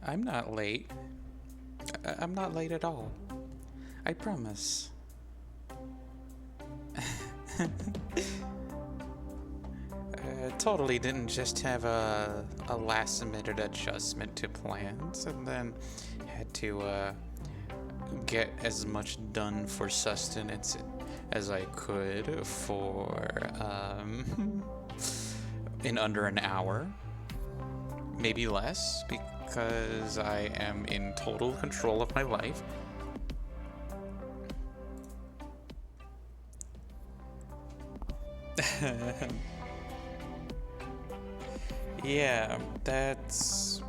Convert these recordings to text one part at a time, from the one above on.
I'm not late. I'm not late at all. I promise. Totally didn't just have a last minute adjustment to plans and then had to get as much done for sustenance as I could for in under an hour. Maybe less because I am in total control of my life. Yeah, that's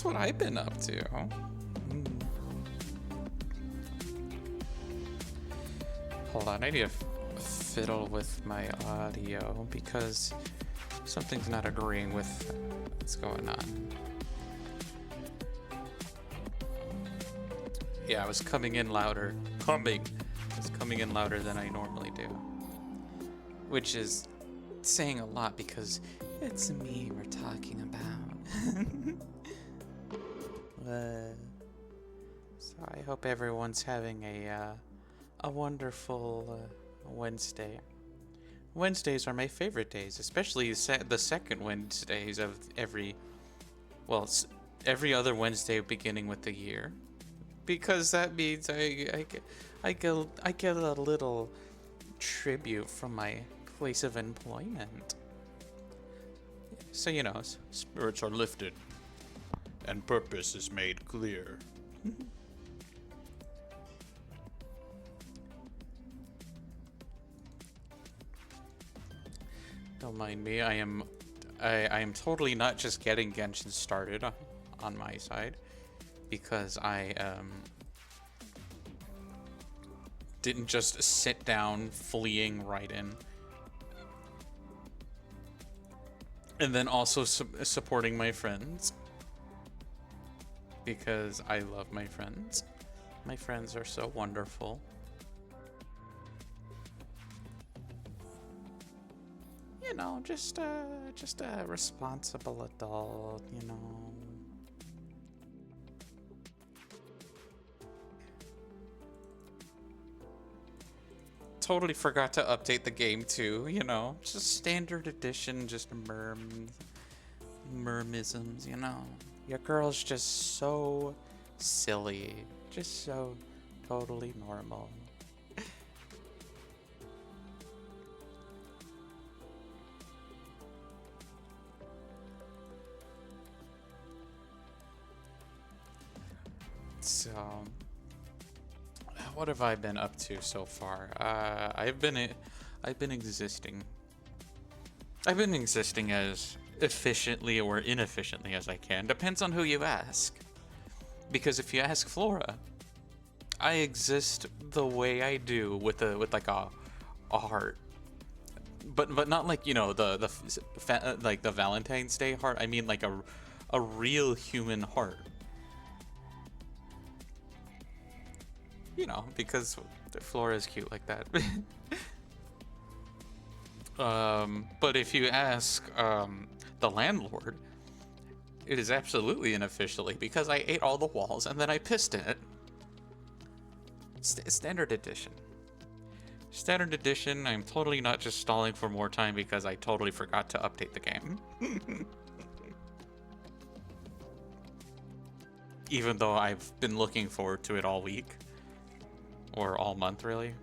what I've been up to. Mm. Hold on, I need to fiddle with my audio because something's not agreeing with what's going on. Yeah, I was coming in louder. It's coming in louder than I normally do. Which is saying a lot because it's me we're talking about. So I hope everyone's having a wonderful Wednesday. Wednesdays are my favorite days, especially the second Wednesdays of every other Wednesday beginning with the year, because that means I get a little tribute from my place of employment. So spirits are lifted, and purpose is made clear. Don't mind me. I am totally not just getting Genshin started on my side, because I didn't just sit down fleeing right in. And then also supporting my friends, because I love my friends. My friends are so wonderful. Just a responsible adult, Totally forgot to update the game too, Just standard edition, just mermisms, Your girl's just so silly. Just so totally normal. So, what have I been up to so far? I've been existing. I've been existing as efficiently or inefficiently as I can. Depends on who you ask. Because if you ask Flora, I exist the way I do with like a heart. But not like, like the Valentine's Day heart. I mean like a real human heart. Because Flora is cute like that. But if you ask the landlord, it is absolutely unofficially because I ate all the walls and then I pissed in it. Standard edition. Standard edition, I'm totally not just stalling for more time because I totally forgot to update the game. Even though I've been looking forward to it all week. Or all month, really.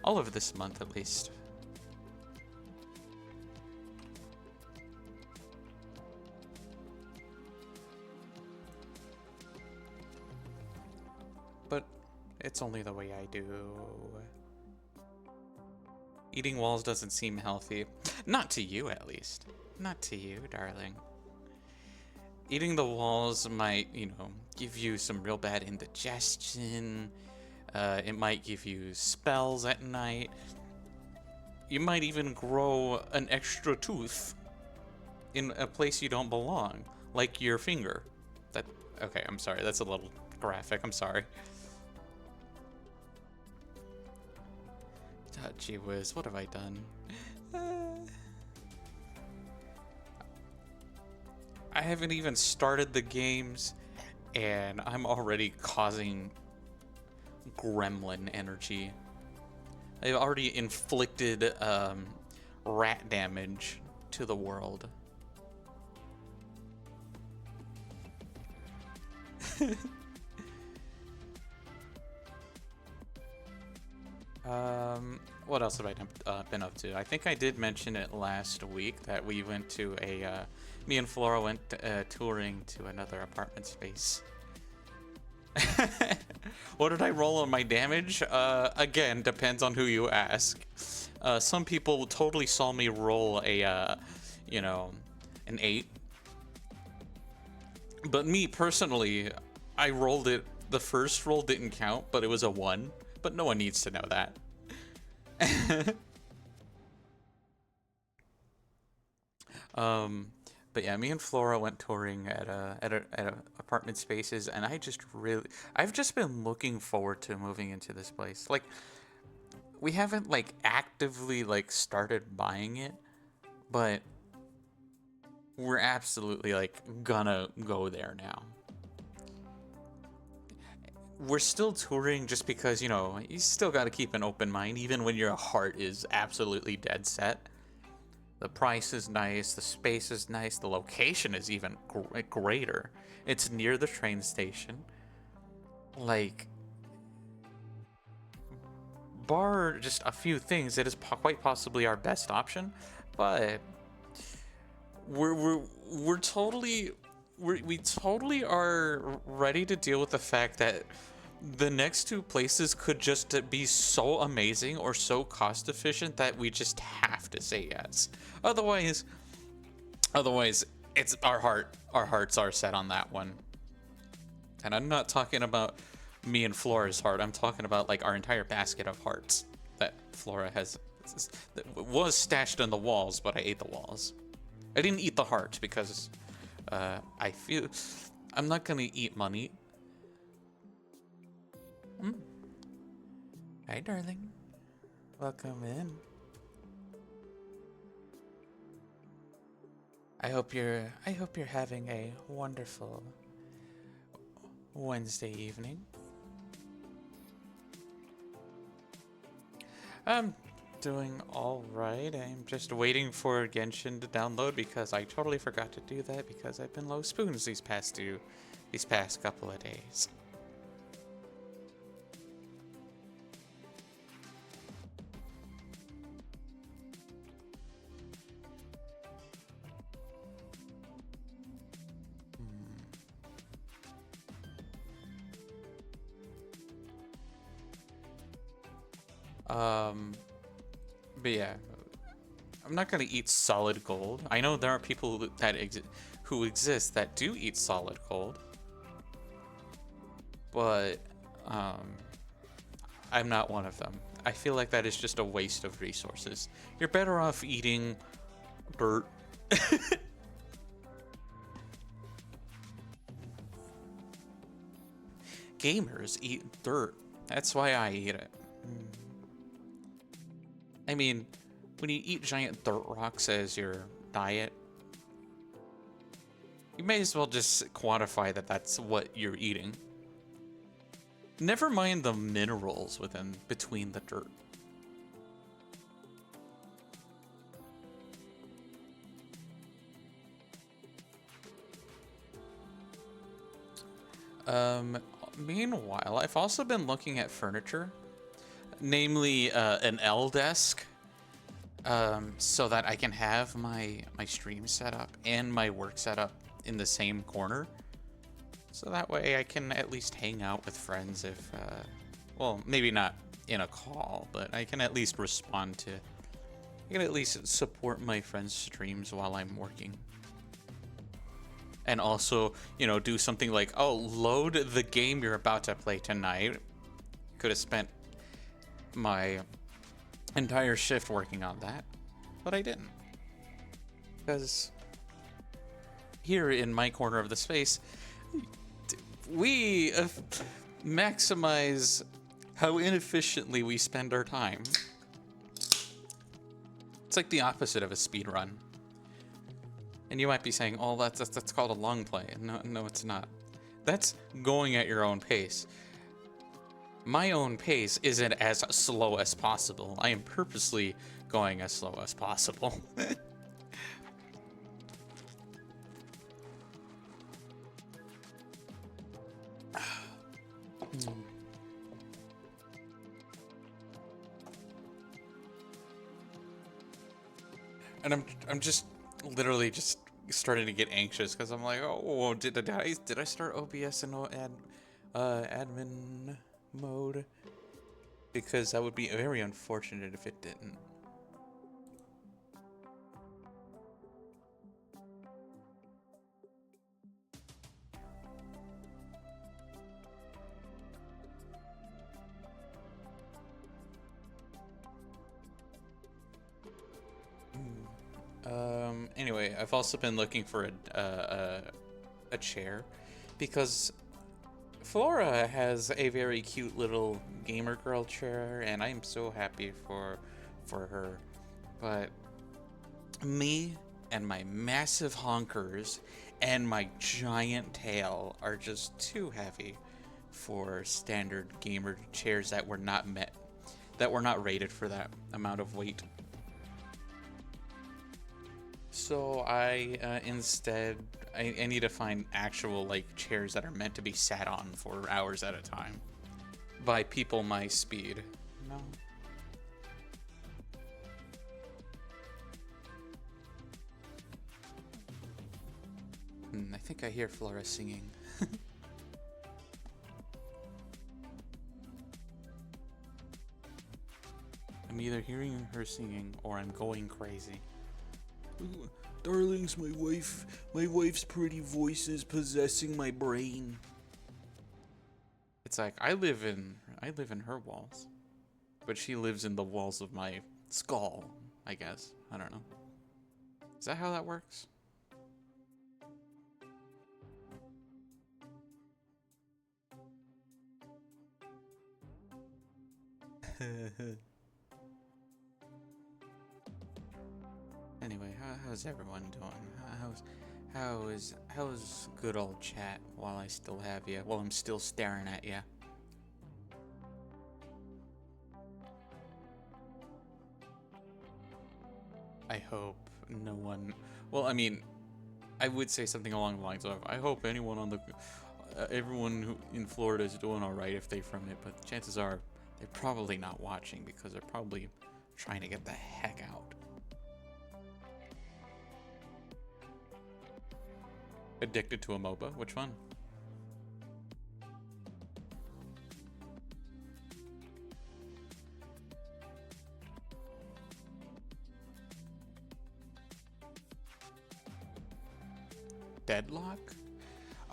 All of this month, at least. But it's only the way I do. Eating walls doesn't seem healthy. Not to you, at least. Not to you, darling. Eating the walls might, give you some real bad indigestion. It might give you spells at night. You might even grow an extra tooth in a place you don't belong, like your finger. Okay, I'm sorry, that's a little graphic, I'm sorry. Oh, gee whiz, what have I done? I haven't even started the games, and I'm already causing gremlin energy. I've already inflicted rat damage to the world. What else have I been up to? I think I did mention it last week that we went to me and Flora went touring to another apartment space. What did I roll on my damage? Again, depends on who you ask. Some people totally saw me roll a, you know, an 8. But me personally, I rolled it. The first roll didn't count, but it was a 1. But no one needs to know that. But yeah, me and Flora went touring at apartment spaces, and I've just been looking forward to moving into this place. Like, we haven't like actively like started buying it, but we're absolutely like gonna go there now. We're still touring just because, you know, you still got to keep an open mind even when your heart is absolutely dead set. The price is nice, the space is nice, the location is even greater. It's near the train station. Like, bar just a few things, it is quite possibly our best option, but we're totally we totally are ready to deal with the fact that the next two places could just be so amazing or so cost efficient that we just have to say yes. Otherwise, it's our hearts are set on that one. And I'm not talking about me and Flora's heart. I'm talking about like our entire basket of hearts that Flora has that was stashed in the walls, but I ate the walls. I didn't eat the heart because I feel I'm not gonna eat money. Hi, darling. Welcome in. I hope you're having a wonderful Wednesday evening. I'm doing all right. I'm just waiting for Genshin to download because I totally forgot to do that because I've been low spoons these past couple of days. But yeah, I'm not gonna eat solid gold. I know there are people who exist that do eat solid gold, but I'm not one of them. I feel like that is just a waste of resources. You're better off eating dirt. Gamers eat dirt. That's why I eat it. I mean, when you eat giant dirt rocks as your diet, you may as well just quantify that that's what you're eating. Never mind the minerals between the dirt. Meanwhile, I've also been looking at furniture. Namely, an L desk, so that I can have my stream setup and my work setup in the same corner. So that way I can at least hang out with friends if, well, maybe not in a call, but I can at least I can at least support my friends' streams while I'm working. And also, you know, do something like, oh, load the game you're about to play tonight. Could have spent my entire shift working on that, but I didn't, because here in my corner of the space we maximize how inefficiently we spend our time. It's like the opposite of a speed run. And you might be saying, "Oh, that's called a long play." No, no, it's not. That's going at your own pace. My own pace isn't as slow as possible. I am purposely going as slow as possible. And I'm just literally just starting to get anxious because I'm like, oh, did I start OBS in admin mode? Because that would be very unfortunate if it didn't. Anyway, I've also been looking for a chair because Flora has a very cute little gamer girl chair, and I am so happy for her. But me and my massive honkers and my giant tail are just too heavy for standard gamer chairs that were not rated for that amount of weight. So instead I need to find actual like chairs that are meant to be sat on for hours at a time by people my speed. No. I think I hear Flora singing. I'm either hearing her singing or I'm going crazy. Darlings, my wife's pretty voice is possessing my brain. It's like I live in her walls, but she lives in the walls of my skull, I guess. I don't know. Is that how that works? Anyway, how's everyone doing? How's good old chat while I still have you? While I'm still staring at you. I hope no one. Well, I mean, I would say something along the lines of, I hope anyone on the, everyone who in Florida is doing all right if they're from it. But chances are they're probably not watching because they're probably trying to get the heck out. Addicted to a MOBA? Which one? Deadlock?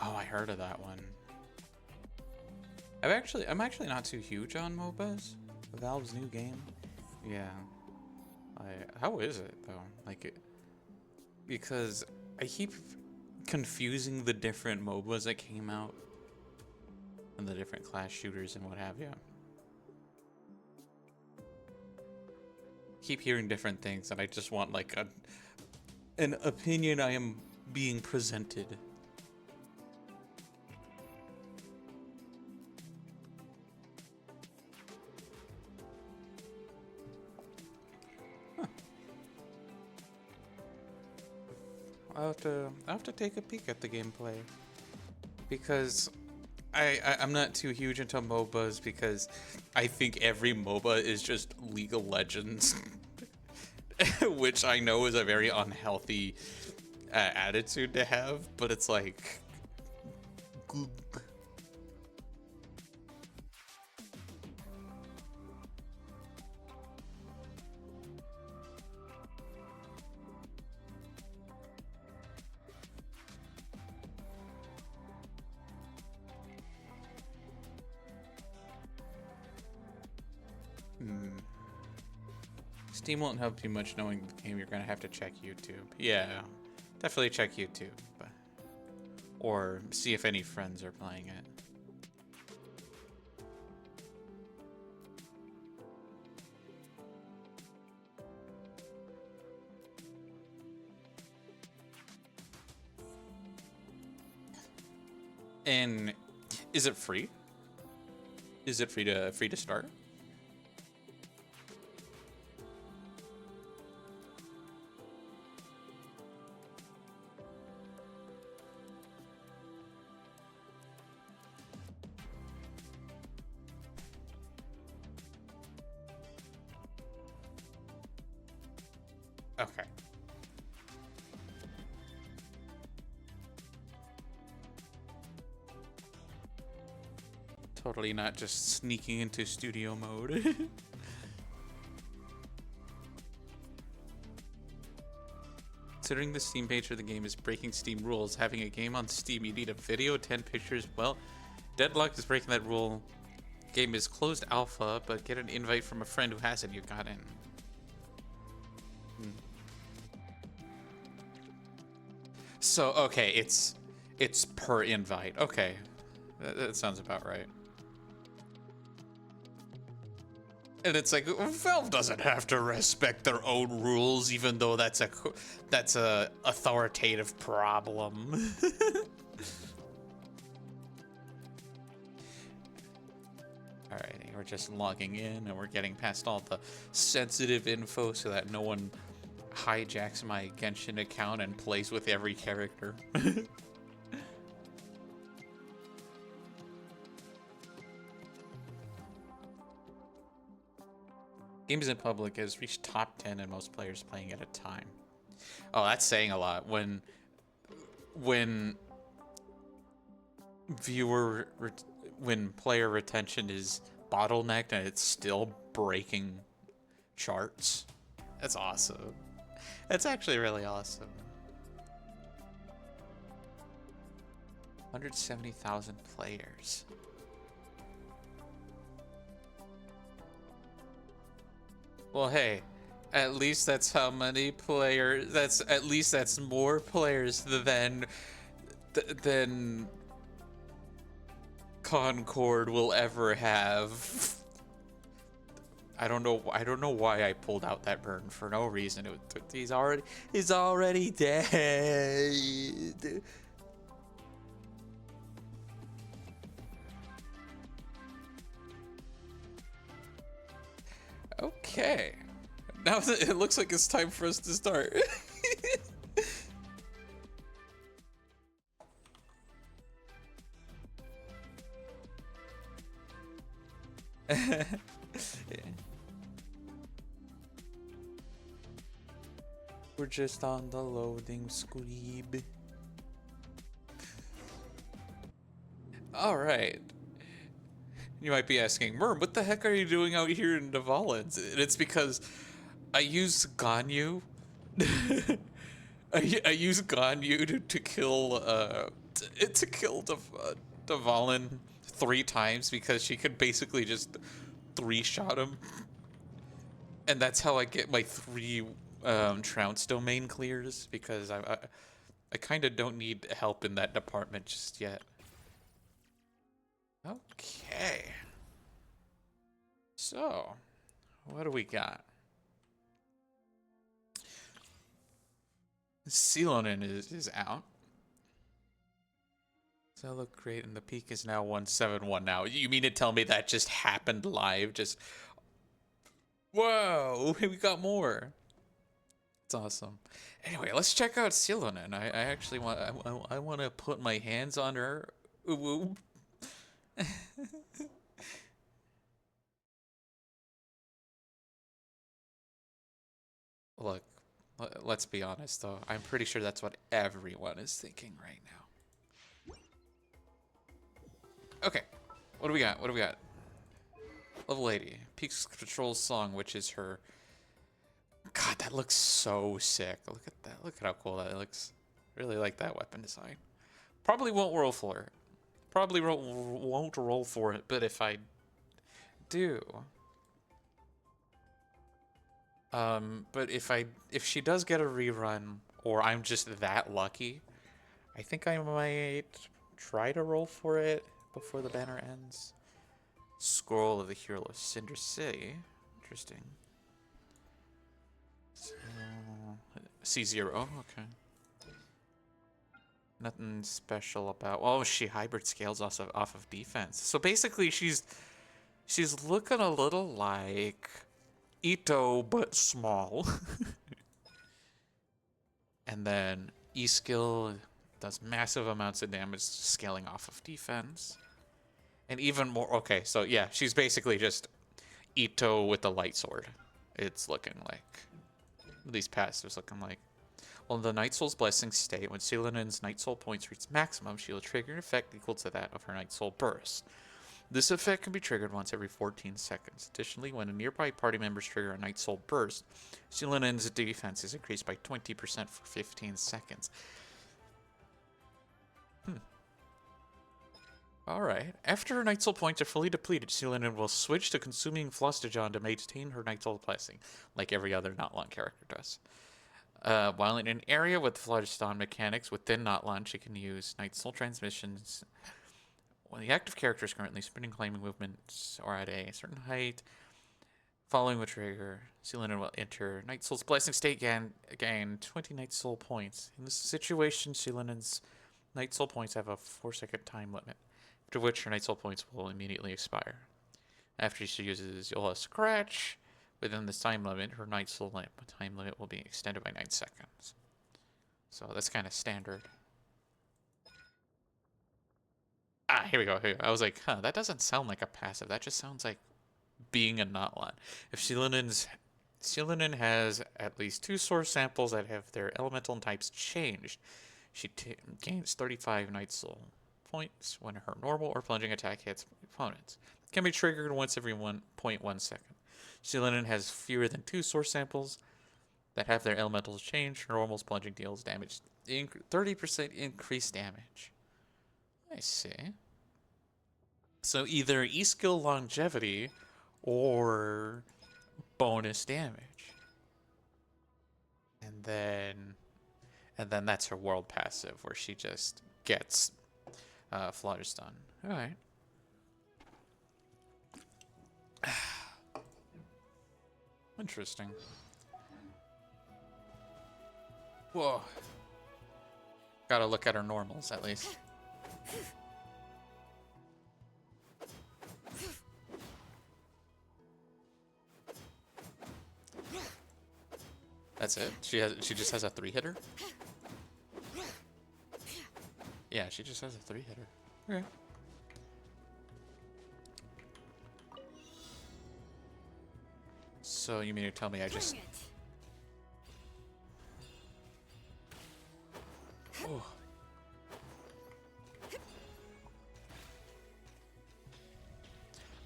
Oh, I heard of that one. I'm actually not too huge on MOBAs. Valve's new game. Yeah. How is it though? Because I keep confusing the different MOBAs that came out and the different class shooters and what have you. Keep hearing different things and I just want like an opinion I am being presented. I'll have to take a peek at the gameplay because I'm not too huge into MOBAs because I think every MOBA is just League of Legends, which I know is a very unhealthy attitude to have, but it's like. Steam won't help you much knowing the game. You're gonna have to check YouTube. Yeah, definitely check YouTube. Or see if any friends are playing it. And is it free? Is it free to start? Okay. Totally not just sneaking into studio mode. Considering the Steam page for the game is breaking Steam rules, having a game on Steam, you need a video, 10 pictures. Well, Deadlock is breaking that rule. Game is closed alpha, but get an invite from a friend who has it. You got in. So, okay, it's per invite. Okay, that sounds about right. And it's like Valve doesn't have to respect their own rules, even though that's a authoritative problem. Alrighty, we're just logging in and we're getting past all the sensitive info so that no one hijacks my Genshin account and plays with every character. Games in Public has reached top 10 and most players playing at a time. Oh, that's saying a lot. When when player retention is bottlenecked and it's still breaking charts. That's awesome. That's actually really awesome. 170,000 players. Well, hey, at least that's how many players. That's more players than Concord will ever have. I don't know why I pulled out that burn for no reason. He's already dead. Okay. Now it looks like it's time for us to start. Yeah. We're just on the loading screen. Alright. You might be asking, Merm, what the heck are you doing out here in Nevalens? And it's because I use Ganyu. I use Ganyu to kill Dvalin 3 times because she could basically just 3-shot him. And that's how I get my 3 Trounce domain clears, because I kind of don't need help in that department just yet. Okay. So, what do we got? Sealonin is out. Does that look great? And the peak is now 171 now. You mean to tell me that just happened live? Just... Whoa! We got more. It's awesome. Anyway, let's check out Sealonin. I actually want... I want to put my hands on her. Ooh. Look, let's be honest though. I'm pretty sure that's what everyone is thinking right now. Okay, what do we got? What do we got? Level 80. Peaks Patrol's song, which is her... God, that looks so sick. Look at that. Look at how cool that looks. Really like that weapon design. Probably won't roll for it. Probably won't roll for it, but if I do... but if she does get a rerun, or I'm just that lucky, I think I might try to roll for it before the banner ends. Scroll of the Hero of Cinder City. Interesting. So, C0, okay. Nothing special about. Oh, she hybrid scales also off of defense. So basically, she's looking a little like Ito, but small. And then E skill does massive amounts of damage, scaling off of defense. And even more. Okay, so yeah, she's basically just Ito with the light sword. It's looking like. At least passive's looking like. Well, in the Night Soul's Blessing state, when Selenin's Night Soul points reach maximum, she will trigger an effect equal to that of her Night Soul burst. This effect can be triggered once every 14 seconds. Additionally, when a nearby party members trigger a Night Soul burst, Selenin's defense is increased by 20% for 15 seconds. Alright. After her Night Soul points are fully depleted, Selenin will switch to consuming Flostajon to maintain her Night Soul blessing, like every other Notlon character does. While in an area with Flostajon mechanics within Notlon, she can use Night Soul transmissions. When the active character is currently spinning, claiming movements, or at a certain height, following the trigger, Selenin will enter Night Soul's blessing state, gain 20 Night Soul points. In this situation, Selenin's Night Soul points have a 4-second time limit, after which her Night Soul points will immediately expire. After she uses Yola Scratch, within this time limit, her Night Soul time limit will be extended by 9 seconds. So that's kind of standard. Ah, here we go. I was like, huh, that doesn't sound like a passive. That just sounds like being a Notlon. If Selenin has at least 2 source samples that have their elemental types changed, she gains 35 Night Soul points when her normal or plunging attack hits opponents. It can be triggered once every 1.1 second. Selenin has fewer than 2 source samples that have their elementals changed. Her normal's plunging deals damage 30% increased damage. I see. So either E-skill longevity or bonus damage. And then that's her world passive where she just gets flutters done. Alright. Interesting. Whoa. Gotta look at her normals at least. That's it? She just has a 3-hitter? Yeah, she just has a 3-hitter. Okay. So you mean to tell me I just... Oh.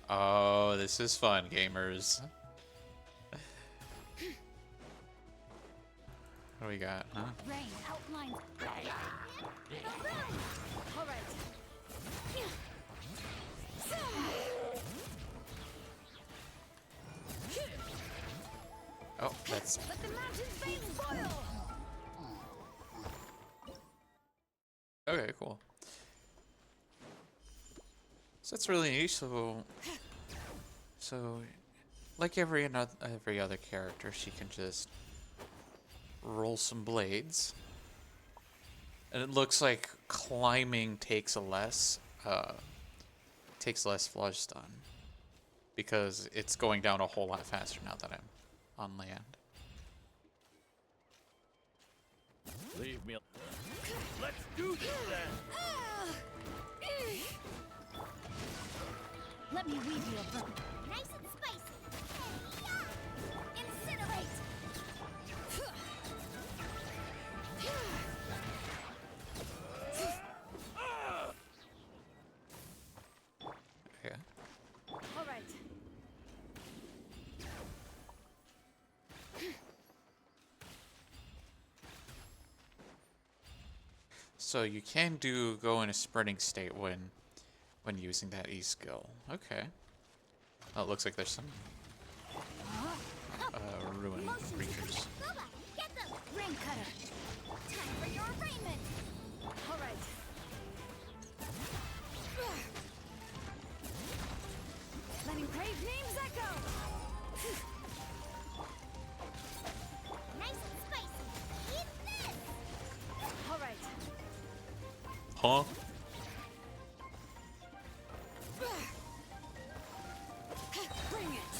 Oh, this is fun, gamers. What do we got, huh? Rain outlines. All right. Oh, that's... Let the mountains veins boil. Okay, cool. So that's really neat. So like every other character, she can just roll some blades, and it looks like climbing takes less flush stun because it's going down a whole lot faster now that I'm on land. Leave me. Let's do this then. Let me weave you a book. Nice and spicy. Incinerate. Okay. All right. So you can go in a sprinting state when using that E skill. Okay. Oh, it looks like there's some ruined creatures. Go back. Get them. Ring cutter. Time for your arraignment. All right. Letting brave names echo. Nice and spicy. Eat this. All right. huh? Bring it.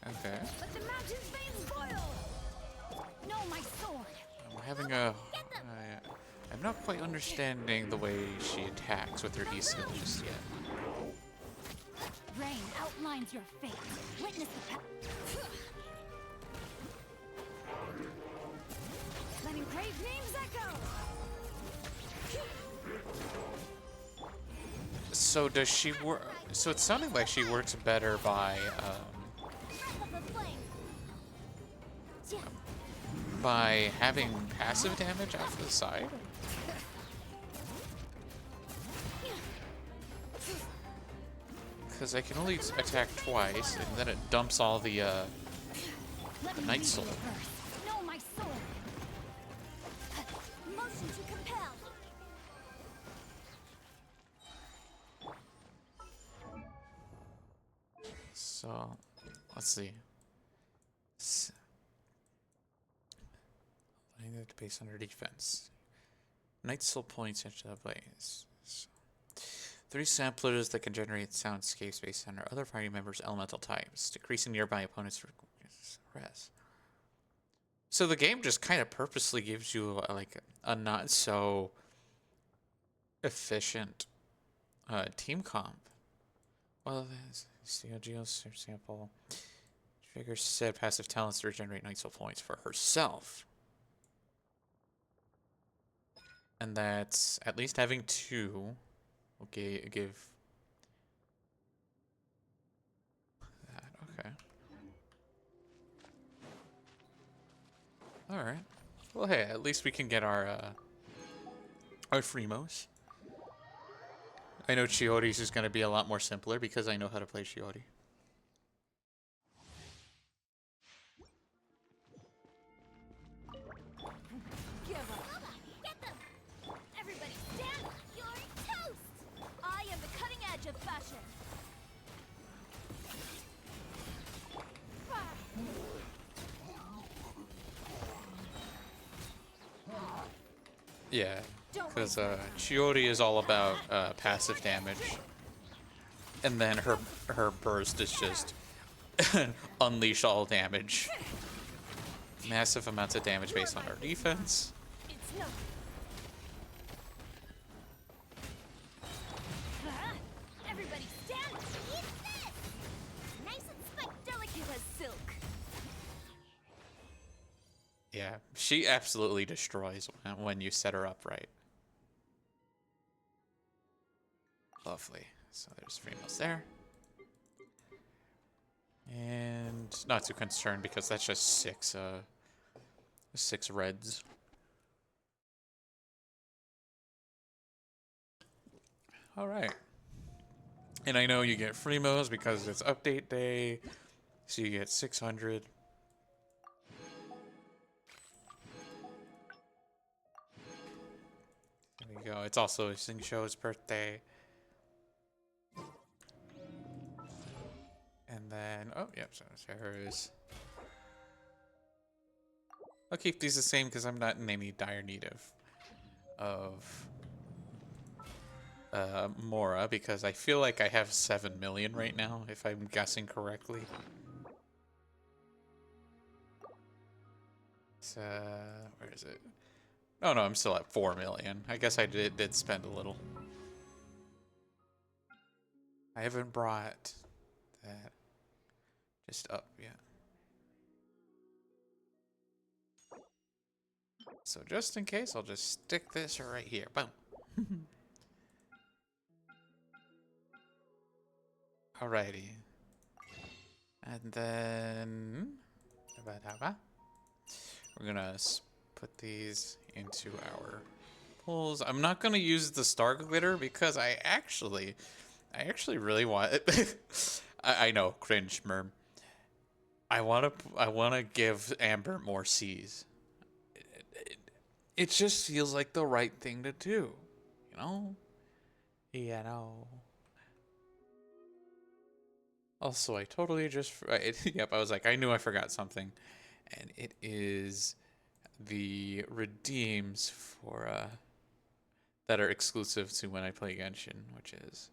Okay. Let the mountain's veins boil. No, my sword. I'm having a... I'm not quite understanding the way she attacks with her E-skill just yet. Rain outlines your fate. Witness the path. Letting brave names echo. So does she work? So it's sounding like she works better by Breath of the flame. having passive damage off the side. Because I can only attack twice, and then it dumps all the Night Soul. No, my sword. Motion to compel. So, let's see. Letting the base under defense. Night Soul points into the blaze. So, 3 samplers that can generate soundscapes based on our other party members' elemental types, decreasing nearby opponents' rest. So the game just kind of purposely gives you like a not so efficient team comp. Well, Geo's sample triggers said passive talents to regenerate Night Soul points for herself. And that's at least having 2. Okay, give that. Okay. All right. Well, hey, at least we can get our Freemos. I know Chiori's is going to be a lot more simpler because I know how to play Chiori. Give up. Get them. Everybody stand. You're toast. I am the cutting edge of fashion. Yeah, because Chiori is all about passive damage, and then her burst is just unleash all damage. Massive amounts of damage based on her defense. It's no. Everybody stand. Eat this. Nice and spiked, delicate as silk. Yeah, she absolutely destroys when you set her up right. Lovely. So there's Freemos there. And not too concerned because that's just 6 reds. All right. And I know you get Freemos because it's update day, so you get 600. There we go. It's also Xingqiu's birthday. And then, oh, yep, so Sarah's. I'll keep these the same because I'm not in any dire need of Mora, because I feel like I have 7 million right now, if I'm guessing correctly. So, where is it? Oh no, I'm still at 4 million. I guess I did spend a little. I haven't brought that just up yet. So just in case, I'll just stick this right here. Boom. Alrighty. And then we're gonna put these into our pulls. I'm not gonna use the star glitter because I actually really want it. I know, cringe, Merm. I wanna give Amber more C's. It just feels like the right thing to do, you know? Yeah, no. Also, I totally just... yep, I was like, I knew I forgot something. And it is the redeems for that are exclusive to when I play Genshin, which is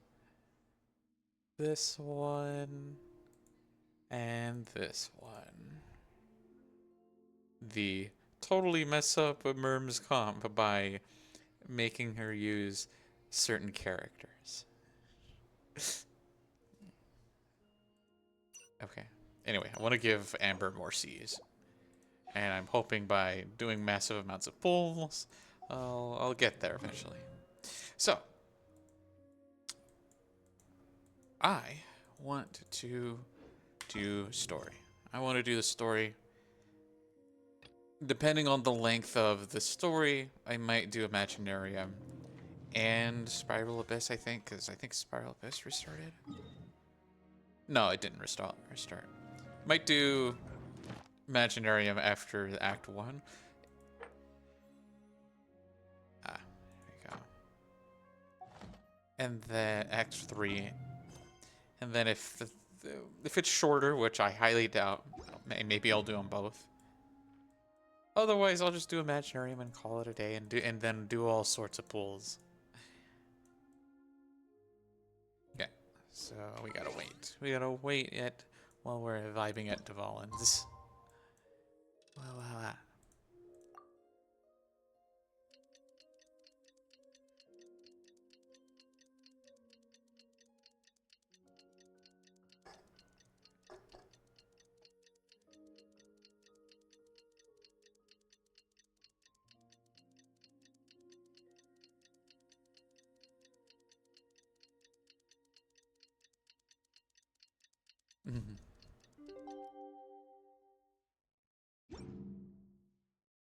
this one and this one. The totally mess up Merm's comp by making her use certain characters. Okay. Anyway, I want to give Amber more C's. And I'm hoping by doing massive amounts of pulls, I'll get there eventually. So, I want to do story. I want to do the story. Depending on the length of the story, I might do Imaginarium and Spiral Abyss, I think, because I think Spiral Abyss restarted. No, it didn't restart. Might do Imaginarium after Act 1. Ah, there we go. And then Act 3. And then if it's shorter, which I highly doubt, maybe I'll do them both. Otherwise, I'll just do Imaginarium and call it a day, and then do all sorts of pulls. Yeah, so we gotta wait. We gotta wait while we're vibing at Dvalin's. Well.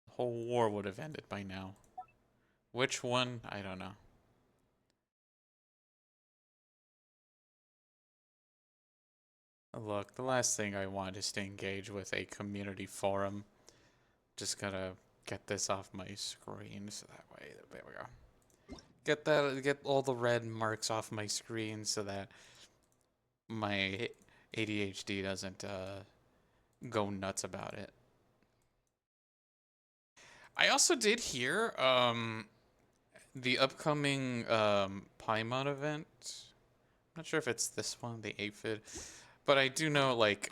The whole war would have ended by now. Which one? I don't know. Look, the last thing I want is to engage with a community forum. Just gotta get this off my screen so that way, there we go. Get all the red marks off my screen so that my ADHD doesn't go nuts about it. I also did hear the upcoming Paimon event. I'm not sure if it's this one, the Aphid, but I do know like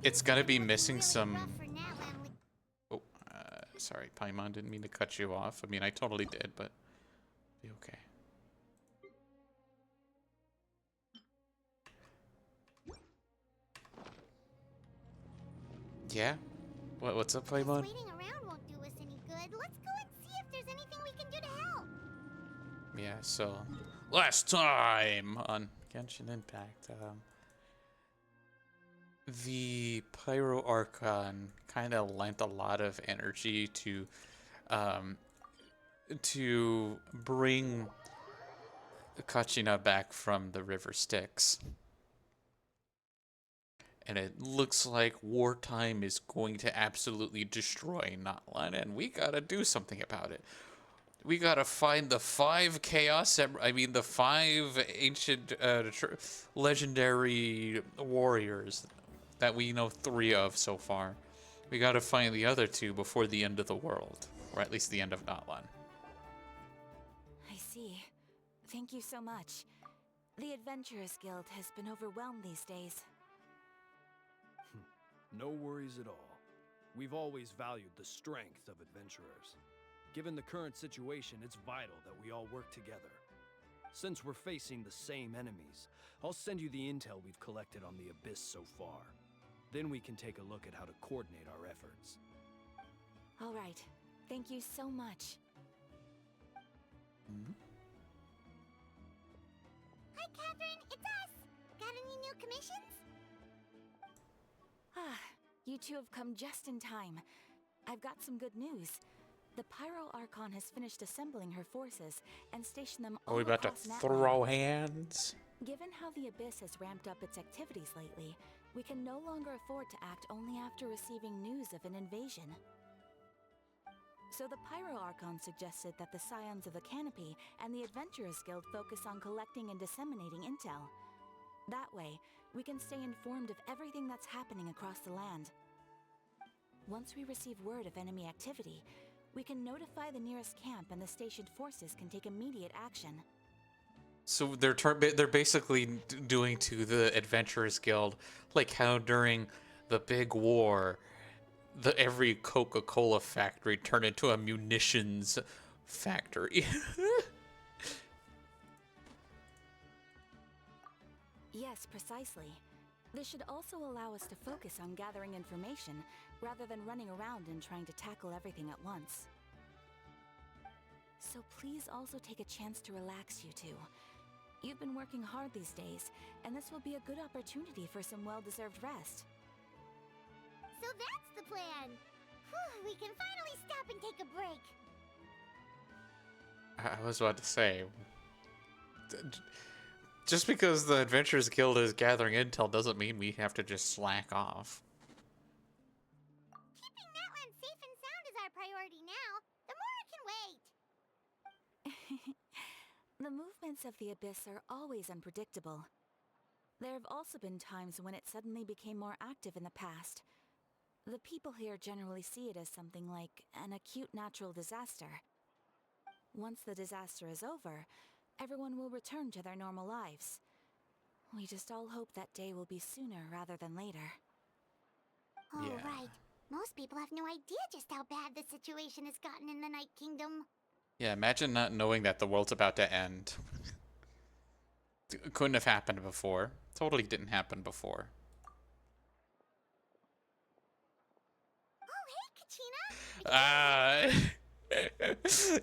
it's gonna be missing some. Oh, sorry, Paimon, didn't mean to cut you off. I mean, I totally did, but be okay. Yeah? What's up, Paimon? Waiting around won't do us any good. Let's go and see if there's anything we can do to help. Yeah, so last time on Genshin Impact, the Pyro Archon kind of lent a lot of energy to bring Kachina back from the River Styx. And it looks like wartime is going to absolutely destroy Notland, and we gotta do something about it. We gotta find the 5 the 5 ancient legendary warriors that we know 3 of so far. We gotta find the other 2 before the end of the world, or at least the end of Notland. I see. Thank you so much. The Adventurers Guild has been overwhelmed these days. No worries at all. We've always valued the strength of adventurers. Given the current situation, it's vital that we all work together. Since we're facing the same enemies, I'll send you the intel we've collected on the Abyss so far. Then we can take a look at how to coordinate our efforts. All right. Thank you so much. Hi, Catherine. It's us. Got any new commissions? You two have come just in time. I've got some good news. The Pyro Archon has finished assembling her forces and stationed them all Are we about to across Natlan. throw hands? Given how the Abyss has ramped up its activities lately, we can no longer afford to act only after receiving news of an invasion. So the Pyro Archon suggested that the Scions of the Canopy and the Adventurers Guild focus on collecting and disseminating intel. That way, we can stay informed of everything that's happening across the land. Once we receive word of enemy activity, we can notify the nearest camp and the stationed forces can take immediate action. So they're basically doing to the Adventurers Guild like how during the big war, every Coca-Cola factory turned into a munitions factory. Yes, precisely. This should also allow us to focus on gathering information rather than running around and trying to tackle everything at once. So please also take a chance to relax, you two. You've been working hard these days, and this will be a good opportunity for some well-deserved rest. So that's the plan. Whew, we can finally stop and take a break. I was about to say, just because the Adventurers Guild is gathering intel doesn't mean we have to just slack off. Keeping that land safe and sound is our priority now. The more it can wait. The movements of the Abyss are always unpredictable. There have also been times when it suddenly became more active in the past. The people here generally see it as something like an acute natural disaster. Once the disaster is over, everyone will return to their normal lives. We just all hope that day will be sooner rather than later. Oh, Yeah. right. Most people have no idea just how bad the situation has gotten in the Night Kingdom. Yeah, imagine not knowing that the world's about to end. Couldn't have happened before. Totally didn't happen before. Oh, hey, Kachina!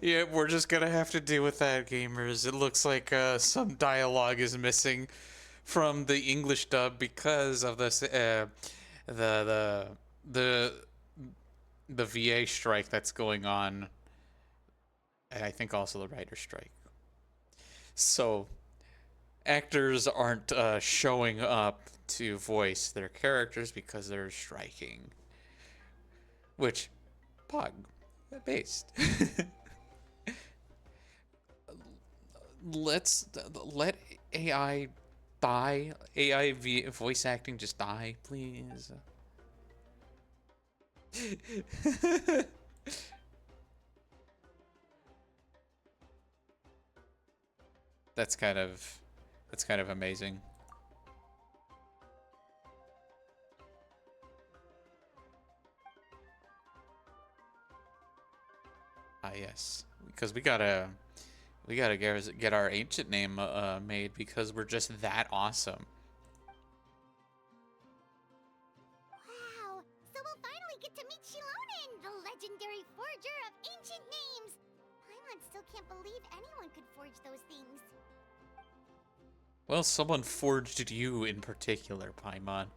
Yeah, we're just gonna have to deal with that, gamers. It looks like some dialogue is missing from the English dub because of this the the VA strike that's going on, and I think also the writer strike. So actors aren't showing up to voice their characters because they're striking, which Pog based. Let AI die. Voice acting just die, please. That's kind of amazing. Ah, yes, because we gotta get our ancient name made because we're just that awesome. Wow, so we'll finally get to meet Shilonen, the legendary forger of ancient names. Paimon still can't believe anyone could forge those things. Well, someone forged you in particular, Paimon.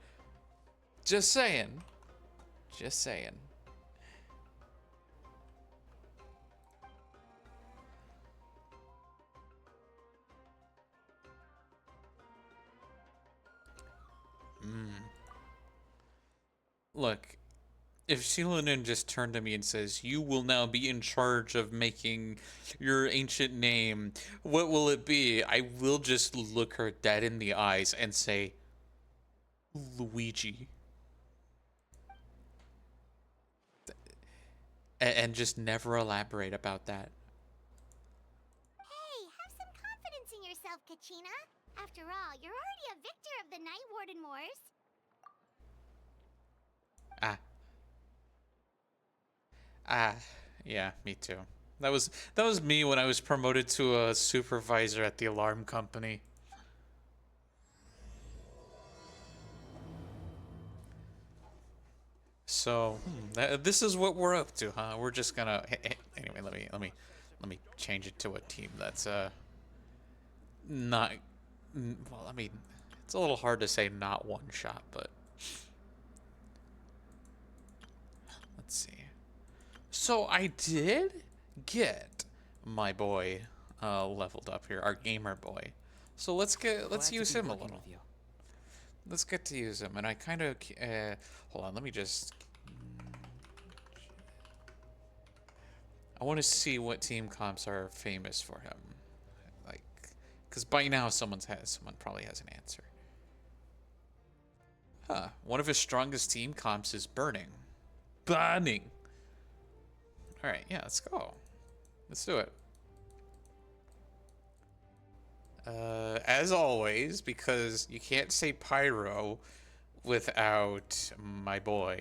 Just saying. Just saying. Look, if Shilonen just turned to me and says, "You will now be in charge of making your ancient name," what will it be? I will just look her dead in the eyes and say, "Luigi." And just never elaborate about that. Hey, have some confidence in yourself, Kachina. After all, you're already a victor of the Night Warden Wars. Yeah, me too. That was me when I was promoted to a supervisor at the alarm company. So this is what we're up to, huh? We're just gonna anyway. Let me change it to a team that's not. Well, I mean, it's a little hard to say not one shot, but let's see. So I did get my boy leveled up here, our gamer boy. So let's use him a little. Let's get to use him, and I kind of hold on. Let me just. I want to see what team comps are famous for him, like, because by now someone probably has an answer. Huh? One of his strongest team comps is burning. burning. All right, yeah, let's go. Let's do it. As always, because you can't say pyro without my boy,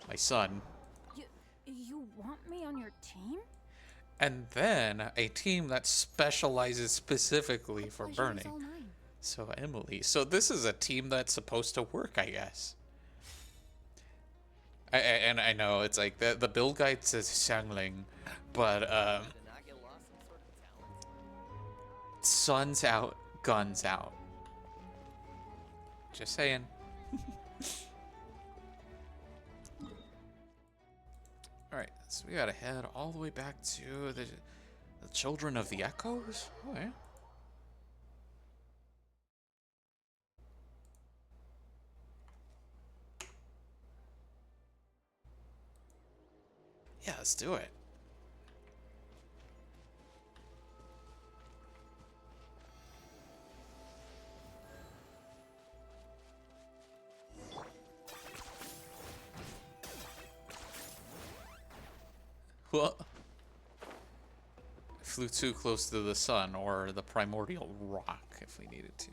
my son. You want me on your team? And then a team that specializes specifically for Pleasure is burning. all mine. So Emily, so this is a team that's supposed to work, I guess. And I know it's like the build guide says Xiangling, but sun's out, guns out. Just saying. All right, so we gotta head all the way back to the Children of the Echoes. Oh yeah. Yeah, let's do it. What? Flew too close to the sun, or the primordial rock, if we needed to.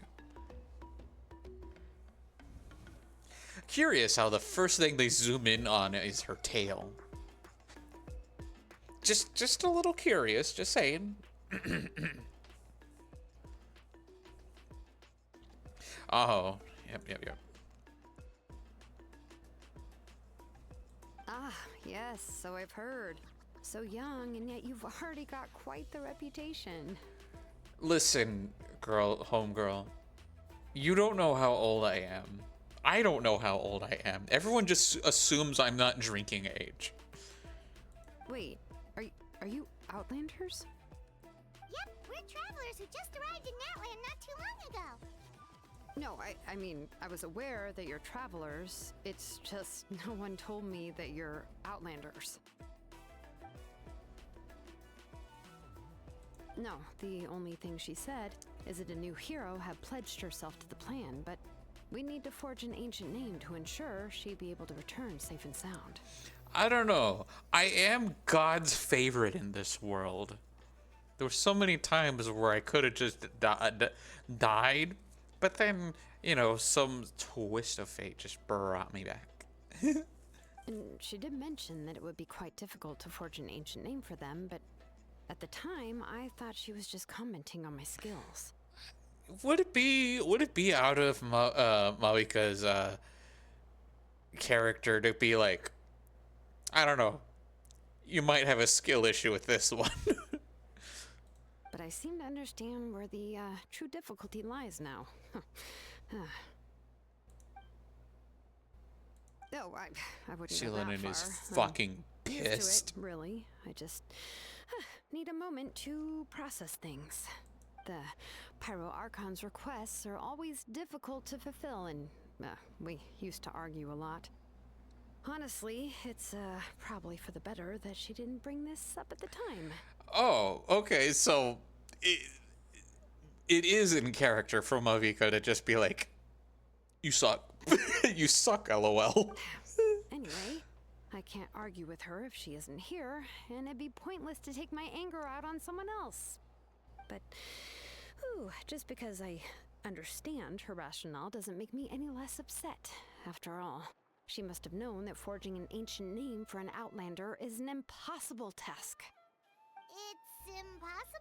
Curious how the first thing they zoom in on is her tail. Just a little curious, just saying. Oh, yep. Ah, yes, so I've heard. So young, and yet you've already got quite the reputation. Listen, homegirl. You don't know how old I am. I don't know how old I am. Everyone just assumes I'm not drinking age. Wait, are you Outlanders? Yep, we're travelers who just arrived in Natland not too long ago. No, I mean, I was aware that you're travelers. It's just no one told me that you're Outlanders. No, the only thing she said is that a new hero had pledged herself to the plan, but we need to forge an ancient name to ensure she'd be able to return safe and sound. I don't know. I am God's favorite in this world. There were so many times where I could have just died, but then, you know, some twist of fate just brought me back. And she did mention that it would be quite difficult to forge an ancient name for them, but at the time, I thought she was just commenting on my skills. Would it be out of Marika's character to be like, I don't know, you might have a skill issue with this one? But I seem to understand where the true difficulty lies now. No, I wouldn't go that Shilonen far. is I'm fucking used pissed. to it, really. I just need a moment to process things. The Pyro Archon's requests are always difficult to fulfill, and we used to argue a lot. Honestly, it's probably for the better that she didn't bring this up at the time. Oh, okay, so it is in character for Marika to just be like, you suck. You suck, lol. Anyway, I can't argue with her if she isn't here, and it'd be pointless to take my anger out on someone else. But, just because I understand her rationale doesn't make me any less upset. After all, she must have known that forging an ancient name for an Outlander is an impossible task. It's impossible?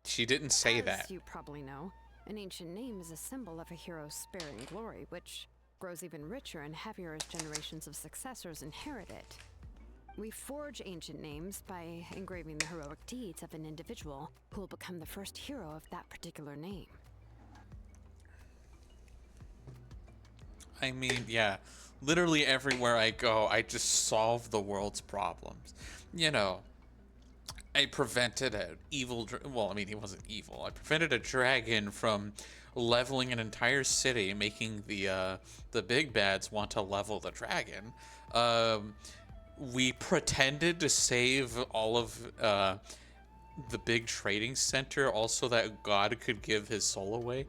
She didn't say As that. you probably know, an ancient name is a symbol of a hero's sparing glory, which grows even richer and heavier as generations of successors inherit it. We forge ancient names by engraving the heroic deeds of an individual who will become the first hero of that particular name. I mean, yeah, literally everywhere I go, I just solve the world's problems. You know, I prevented an evil, well, I mean, he wasn't evil. I prevented a dragon from leveling an entire city, making the big bads want to level the dragon. We pretended to save all of the big trading center, also that God could give his soul away.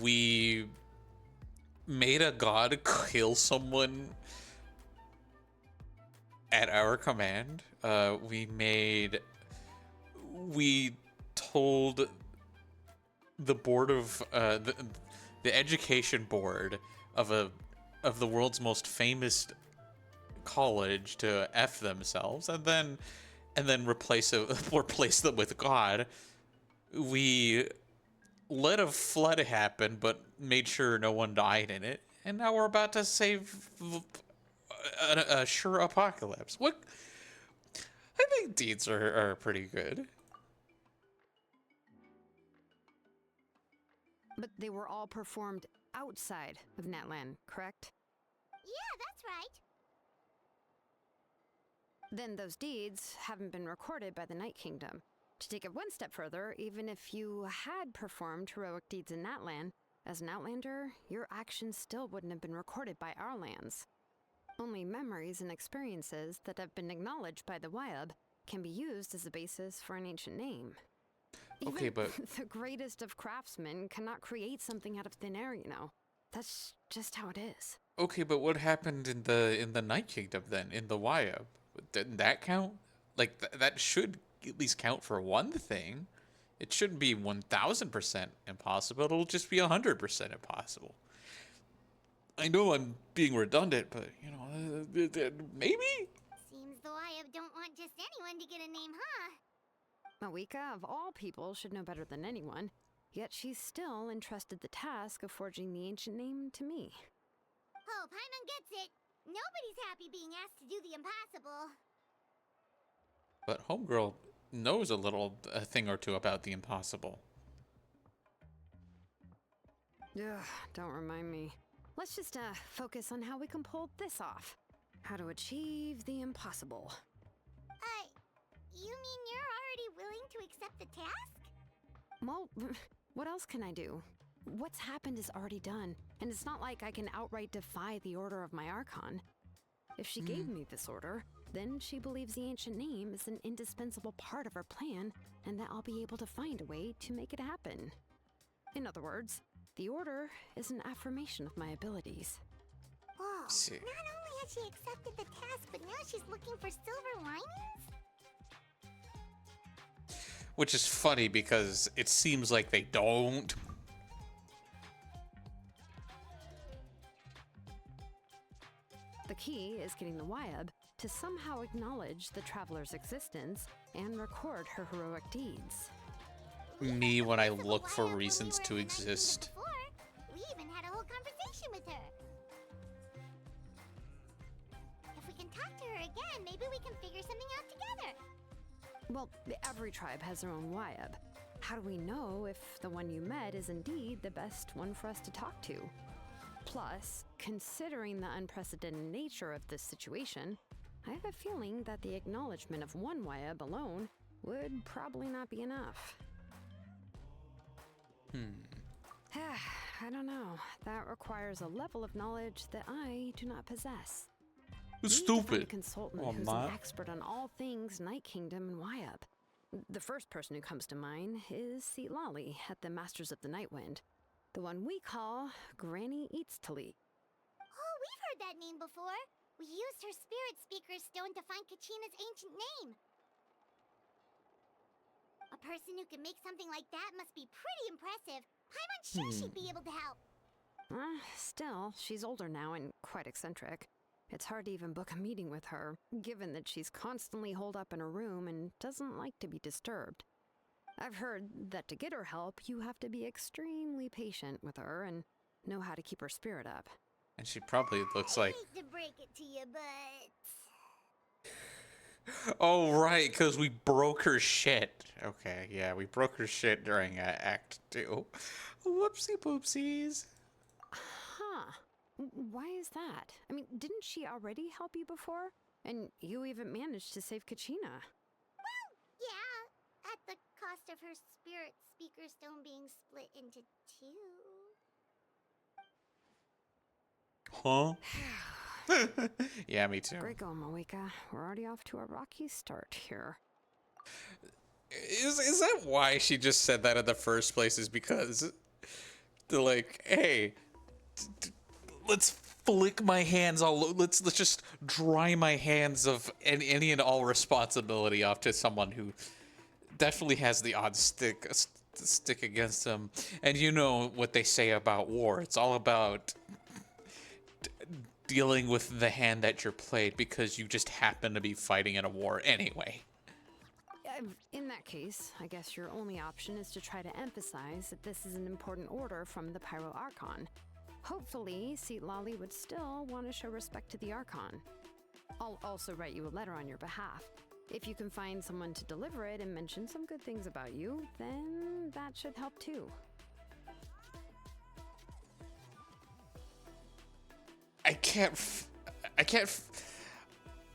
We made a god kill someone at our command. We told the board of the education board of the world's most famous college to F themselves, and then replace them with God. We let a flood happen, but made sure no one died in it, and now we're about to save a sure apocalypse. What? I think deeds are pretty good. But they were all performed outside of Natlan, correct? Yeah, that's right. Then those deeds haven't been recorded by the Night Kingdom. To take it one step further, even if you had performed heroic deeds in Natlan, as an Outlander, your actions still wouldn't have been recorded by our lands. Only memories and experiences that have been acknowledged by the Wyab can be used as a basis for an ancient name. Okay, Even but the greatest of craftsmen cannot create something out of thin air, you know. That's just how it is. okay, but what happened in the Night Kingdom then? In the Wyab? Didn't that count? Like that should at least count for one thing. It shouldn't be 1000% impossible. It'll just be 100% impossible. I know I'm being redundant, but you know, maybe. Seems the Wyab don't want just anyone to get a name, huh? Mawika, of all people, should know better than anyone, yet she's still entrusted the task of forging the ancient name to me. Oh, Paimon gets it. Nobody's happy being asked to do the impossible. But Homegirl knows a thing or two about the impossible. Ugh, don't remind me. Let's just focus on how we can pull this off. How to achieve the impossible. You mean you're already willing to accept the task? Well, what else can I do? What's happened is already done, and it's not like I can outright defy the order of my Archon. If she gave me this order, then she believes the ancient name is an indispensable part of her plan, and that I'll be able to find a way to make it happen. In other words, the order is an affirmation of my abilities. Whoa, See. not only has she accepted the task, but now she's looking for silver linings? Which is funny because it seems like they don't. The key is getting the Wyab to somehow acknowledge the traveler's existence and record her heroic deeds. Me when I Of a look for Wyab when we reasons were to in the Night Kingdom exist. before. We even had a whole conversation with her. If we can talk to her again, maybe we can figure something out together. Well, every tribe has their own Wyab. How do we know if the one you met is indeed the best one for us to talk to? Plus, considering the unprecedented nature of this situation, I have a feeling that the acknowledgement of one Wyab alone would probably not be enough. I don't know. That requires a level of knowledge that I do not possess. Who's We need to find a stupid? consultant Oh, who's my. an expert on all things Night Kingdom and Wyab. The first person who comes to mind is Lali at the Masters of the Nightwind, the one we call Granny Eatstali. Oh, we've heard that name before. We used her spirit speaker stone to find Kachina's ancient name. A person who can make something like that must be pretty impressive. Paimon's sure she'd be able to help. Still, she's older now and quite eccentric. It's hard to even book a meeting with her, given that she's constantly holed up in her room and doesn't like to be disturbed. I've heard that to get her help, you have to be extremely patient with her and know how to keep her spirit up. And she probably looks like... I hate to break it to you, but... Oh, right, because we broke her shit. Okay, yeah, we broke her shit during Act 2. Whoopsie poopsies. Huh. Why is that? I mean, didn't she already help you before? And you even managed to save Kachina. Yeah, at the cost of her spirit speaker stone being split into two. Huh? Yeah, me too. Great going, Mawika. We're already off to a rocky start here. Is that why she just said that in the first place? Is because they're like, hey, let's flick my hands let's just dry my hands of any and all responsibility off to someone who definitely has the odd stick against them. And you know what they say about war. It's all about dealing with the hand that you're played because you just happen to be fighting in a war anyway. In that case, I guess your only option is to try to emphasize that this is an important order from the Pyro Archon. Hopefully, Seat Lolly would still want to show respect to the Archon. I'll also write you a letter on your behalf. If you can find someone to deliver it and mention some good things about you, then that should help too.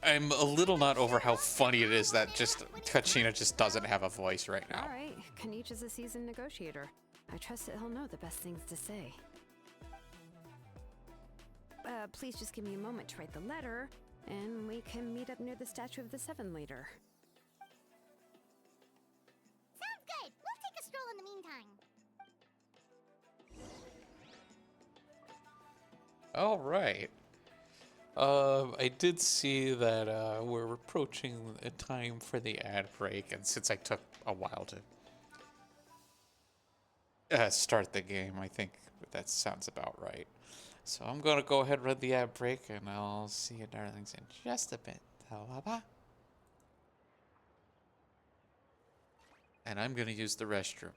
I'm a little not over how funny it is that just Kachina just doesn't have a voice right now. All right, Kanich is a seasoned negotiator. I trust that he'll know the best things to say. Please just give me a moment to write the letter, and we can meet up near the Statue of the Seven later. Sounds good. We'll take a stroll in the meantime. All right. I did see that we're approaching a time for the ad break, and since I took a while to start the game, I think that sounds about right. So I'm gonna go ahead and run the ad break, and I'll see you darlings in just a bit. Ta-ba-ba. And I'm gonna use the restroom.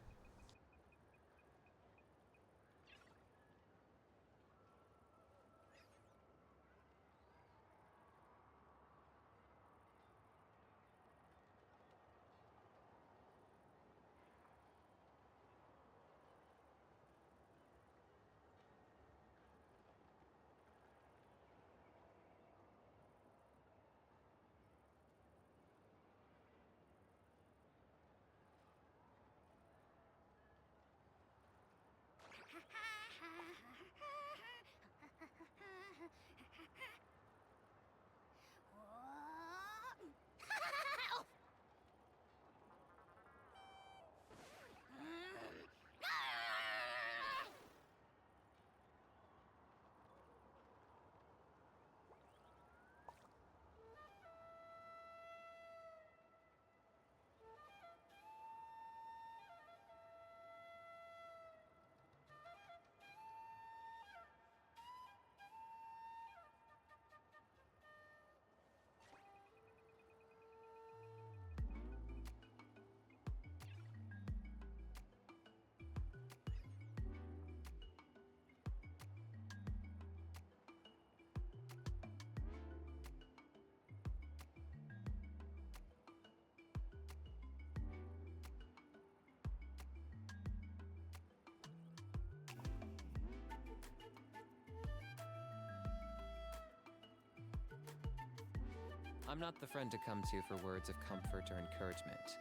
I'm not the friend to come to for words of comfort or encouragement.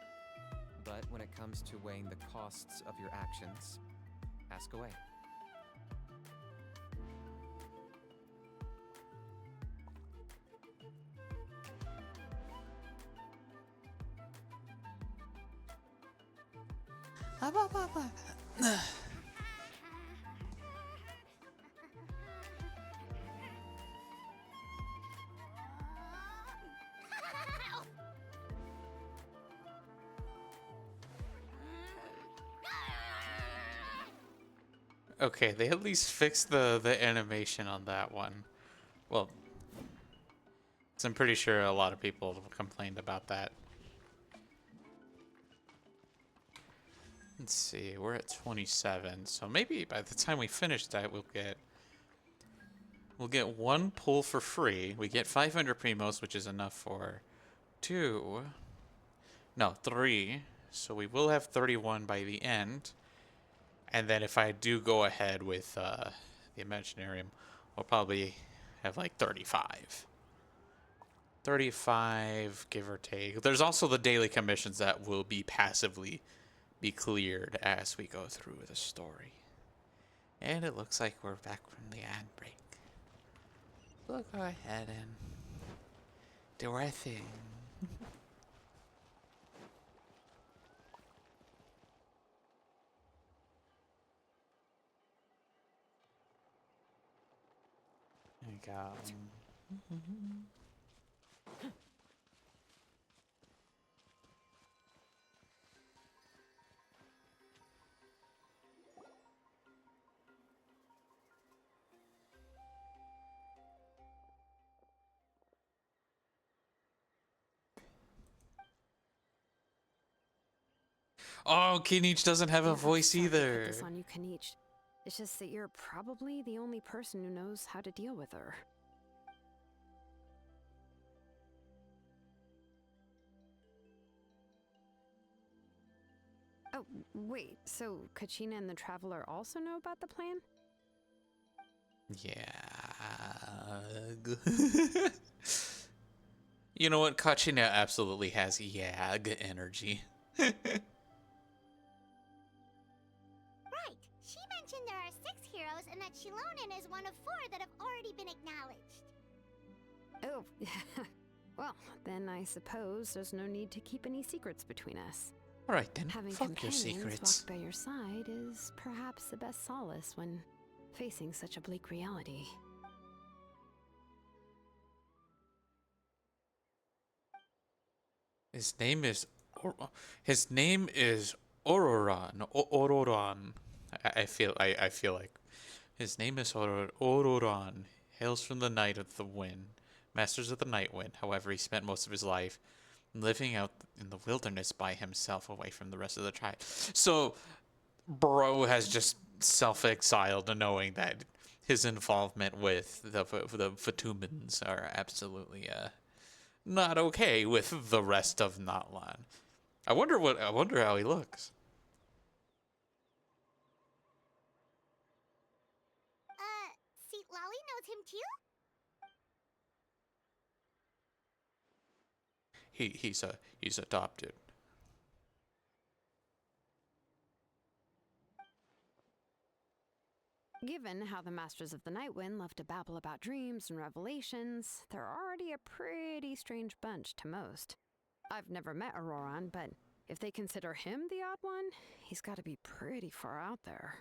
But when it comes to weighing the costs of your actions, ask away. Okay, they at least fixed the animation on that one. Well, so I'm pretty sure a lot of people complained about that. Let's see, we're at 27, so maybe by the time we finish that, we'll get one pull for free. We get 500 primos, which is enough for three. So we will have 31 by the end. And then if I do go ahead with the Imaginarium, we'll probably have like 35. 35, give or take. There's also the daily commissions that will be passively be cleared as we go through the story. And it looks like we're back from the ad break. We'll go ahead and do our thing. go. Oh, Kinich doesn't have a Yeah, voice sorry to put either. this on you, Kanich. It's just that you're probably the only person who knows how to deal with her. Oh, wait, so Kachina and the Traveler also know about the plan? Yeah. You know what? Kachina absolutely has Yag energy. Right. She mentioned there are 6 heroes and that Shilonen is one of 4 that have already been acknowledged. Oh, well, then I suppose there's no need to keep any secrets between us. Alright then, Having fuck your companions secrets. walk by your side is perhaps the best solace when facing such a bleak reality. His name is his name is Ororan. Ororan. I feel like his name is Ororan. Hails from the Night of the Wind, Masters of the Night Wind. However, he spent most of his life living out in the wilderness by himself, away from the rest of the tribe. So, Bro has just self-exiled, knowing that his involvement with the Fatumans are absolutely not okay with the rest of Natlan. I wonder how he looks. See, Lolly knows him too? He's adopted. Given how the Masters of the Night Wind love to babble about dreams and revelations, they're already a pretty strange bunch to most. I've never met Auroran, but if they consider him the odd one, he's got to be pretty far out there.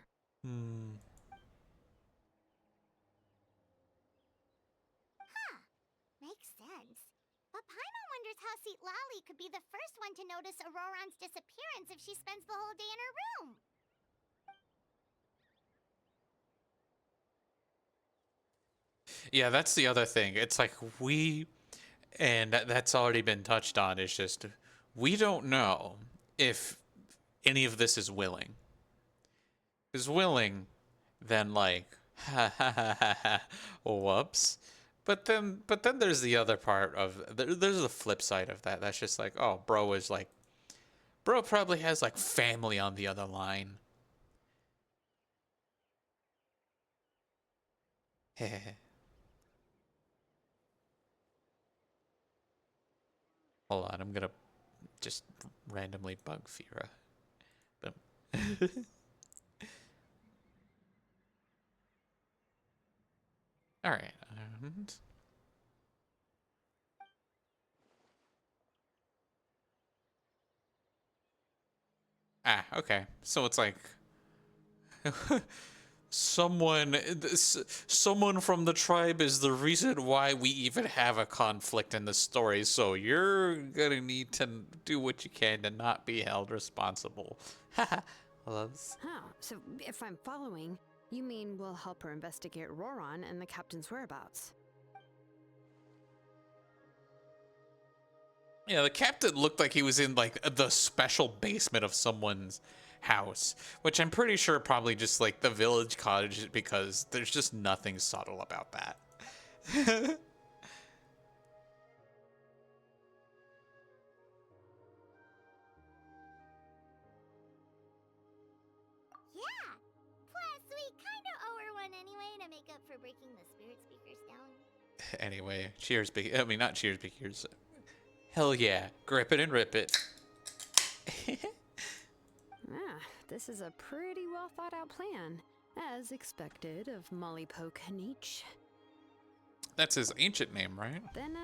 Makes sense. But Paimon wonders how Seat Lally could be the first one to notice Auroran's disappearance if she spends the whole day in her room. Yeah, that's the other thing. It's like and that's already been touched on. Is just we don't know if any of this is willing. Is willing, then like, ha ha ha ha ha, whoops. But then there's the other part of there's the flip side of that. That's just like, oh, bro probably has like family on the other line. Hold on, I'm gonna just randomly bug Fira. Boom. All right. Okay. So it's like someone from the tribe is the reason why we even have a conflict in the story. So you're gonna need to do what you can to not be held responsible. Haha. Loves. Huh, so if I'm following, you mean we'll help her investigate Roran and the captain's whereabouts? Yeah, the captain looked like he was in like the special basement of someone's house, which I'm pretty sure probably just like the village cottage, because there's just nothing subtle about that. Yeah. Plus, we kind of owe her one anyway to make up for breaking the spirit speakers down. Anyway, cheers, I mean, not cheers, years. Hell yeah, grip it and rip it. This is a pretty well thought out plan, as expected of Mollypoke Nietzsche. That's his ancient name, right? Then,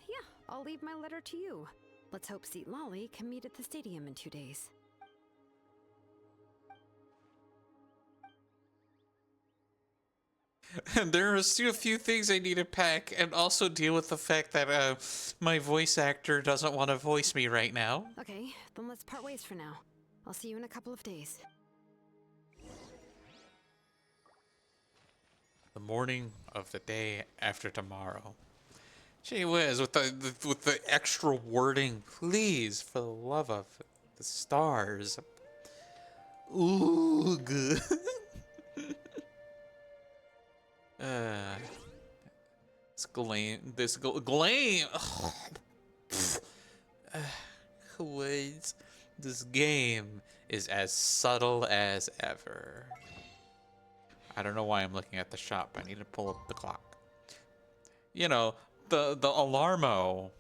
yeah, I'll leave my letter to you. Let's hope Seat Lolly can meet at the stadium in 2 days. And there are still a few things I need to pack, and also deal with the fact that my voice actor doesn't want to voice me right now. Okay, then let's part ways for now. I'll see you in a couple of days. The morning of the day after tomorrow. Gee whiz, with the extra wording, please, for the love of the stars. Ooh, good. This glam, glam. Wait, this game is as subtle as ever. I don't know why I'm looking at the shop. I need to pull up the clock. You know, the Alarmo.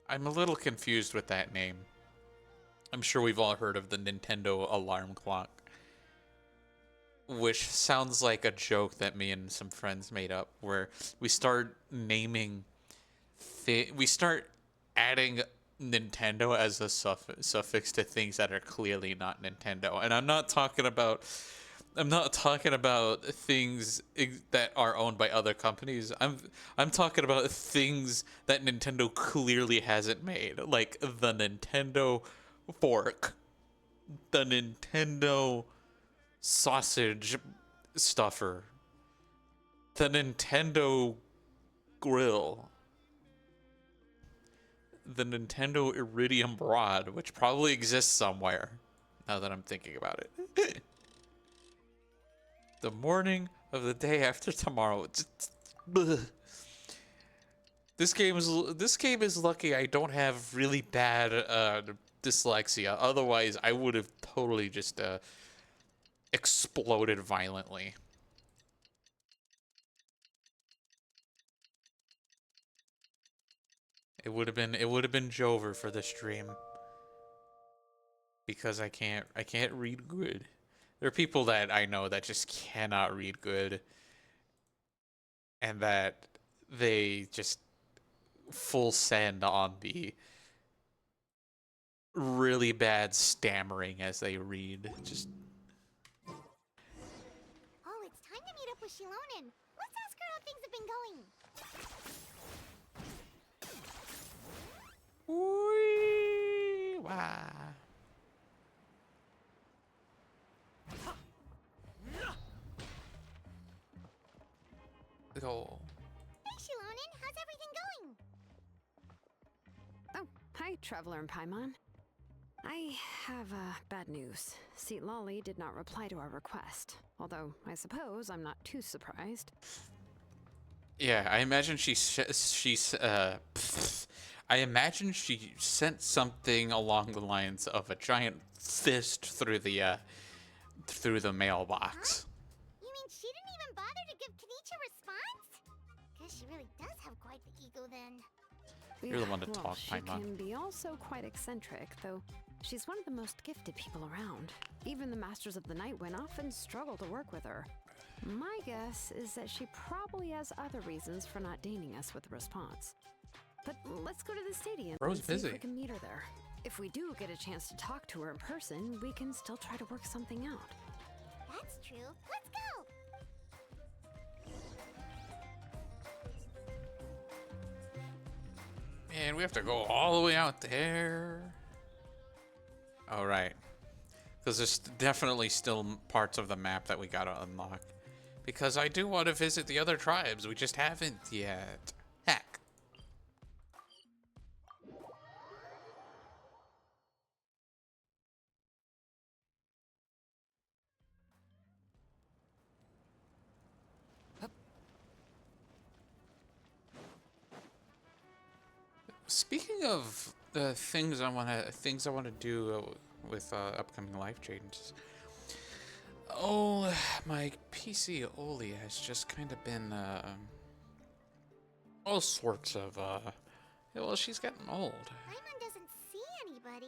I'm a little confused with that name. I'm sure we've all heard of the Nintendo alarm clock, which sounds like a joke that me and some friends made up, where we start naming, we start adding Nintendo as a suffix to things that are clearly not Nintendo. And I'm not talking about things that are owned by other companies. I'm talking about things that Nintendo clearly hasn't made, like the Nintendo fork, the Nintendo sausage stuffer, the Nintendo grill, the Nintendo Iridium rod, which probably exists somewhere, now that I'm thinking about it. The morning of the day after tomorrow. This game is lucky I don't have really bad dyslexia. Otherwise, I would have totally just exploded violently. It would have been Jover for the stream, because I can't read good. There are people that I know that just cannot read good, and that they just full send on the really bad stammering as they read. Just Oh, it's time to meet up with Shilonen. Let's ask her how things have been going. wee wah. Go. Hey, Shilonen, how's everything going? Oh, hi, Traveler and Paimon. I have bad news. Seat Lolly did not reply to our request, although I suppose I'm not too surprised. Yeah, I imagine I imagine she sent something along the lines of a giant fist through the mailbox. You mean she didn't even bother to give Kenichi a response? Guess she really does have quite the ego then. You're the one to well, talk, she Paimon. can be also quite eccentric, though she's one of the most gifted people around. Even the Masters of the Night Wind often struggle to work with her. My guess is that she probably has other reasons for not deigning us with a response. But let's go to the stadium Bro's and see busy. if we can meet her there. If we do get a chance to talk to her in person, we can still try to work something out. That's true. Let's go! Man, we have to go all the way out there. All right. Because there's definitely still parts of the map that we gotta unlock. Because I do want to visit the other tribes. We just haven't yet. Heck. Speaking of the things I wanna do with upcoming life changes. Oh, my PC Oli has just kind of been all sorts of yeah, well, she's getting old, Paimon doesn't see anybody.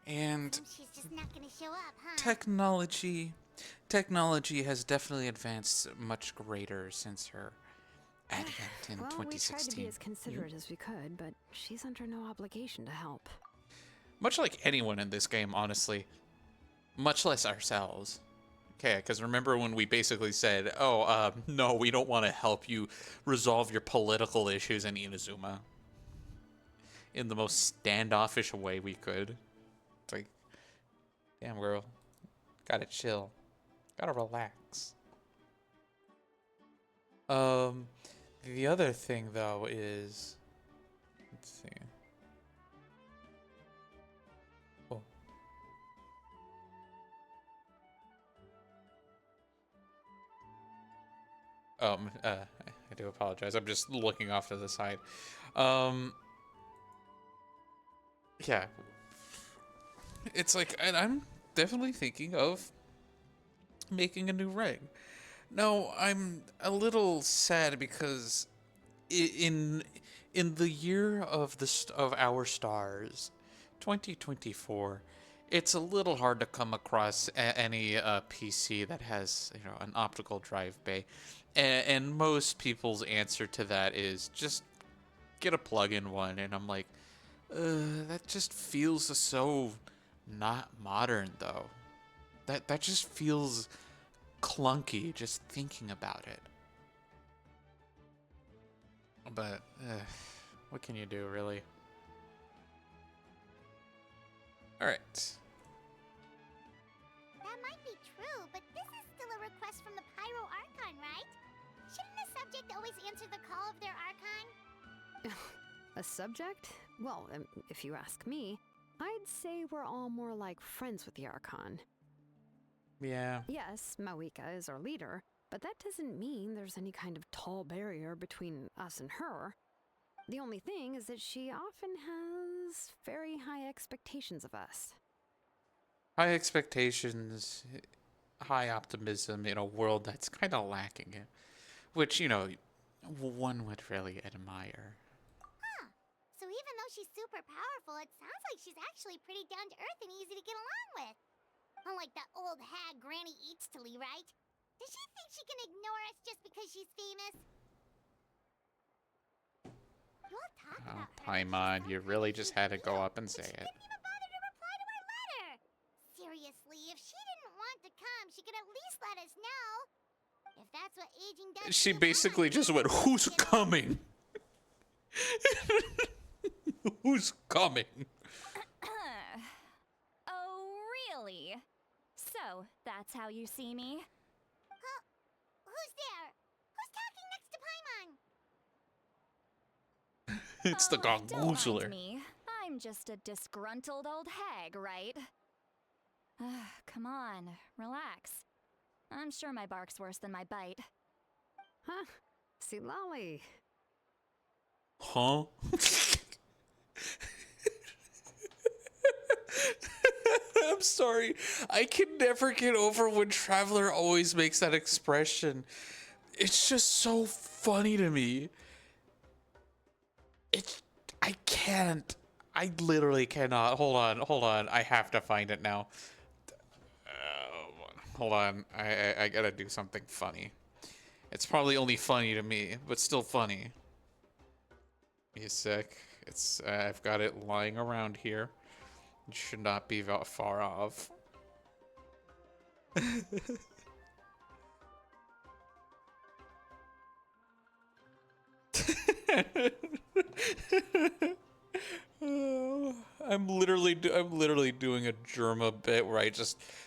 and She's just not gonna show up, huh? technology has definitely advanced much greater since her advent in Well, we tried to 2016. be as considerate as we could, but she's under no obligation to help. Much like anyone in this game, honestly. Much less ourselves. Okay, because remember when we basically said, oh, no, we don't want to help you resolve your political issues in Inazuma in the most standoffish way we could. It's like, damn, girl, gotta chill, gotta relax. The other thing, though, is... Let's see. Oh. I do apologize. I'm just looking off to the side. Yeah. It's like, and I'm definitely thinking of making a new ring. No, I'm a little sad because in the year of of our stars, 2024, it's a little hard to come across any PC that has an optical drive bay, and most people's answer to that is just get a plug-in one, and I'm like, that just feels so not modern though. That just feels clunky just thinking about it. But what can you do, really? All right. That might be true, but this is still a request from the Pyro Archon, right? Shouldn't a subject always answer the call of their Archon? A subject? Well, if you ask me, I'd say we're all more like friends with the Archon. Yeah. Yes, Mawika is our leader, but that doesn't mean there's any kind of tall barrier between us and her. The only thing is that she often has very high expectations of us. High expectations, high optimism in a world that's kind of lacking it, which, one would really admire. Huh. So even though she's super powerful, it sounds like she's actually pretty down to earth and easy to get along with. Unlike that old hag Granny Eatstily, right? Does she think she can ignore us just because she's famous? You all talk about her. Paimon, you really just had to go up and say it. She didn't even bother to reply to our letter. Seriously, if she didn't want to come, she could at least let us know. If that's what aging does. She basically just went, "Who's coming? Who's coming?" Oh, really? So, that's how you see me? Who's there? Who's talking next to Paimon? It's the Don't Gongoozler. mind me. I'm just a disgruntled old hag, right? Come on, relax. I'm sure my bark's worse than my bite. Huh? See, Lolly. Huh? I'm sorry. I can never get over when Traveler always makes that expression. It's just so funny to me. I can't. I literally cannot. Hold on. I have to find it now. Hold on. I gotta do something funny. It's probably only funny to me, but still funny. Be a sec. I've got it lying around here. It should not be far off. I'm literally doing a Germa bit where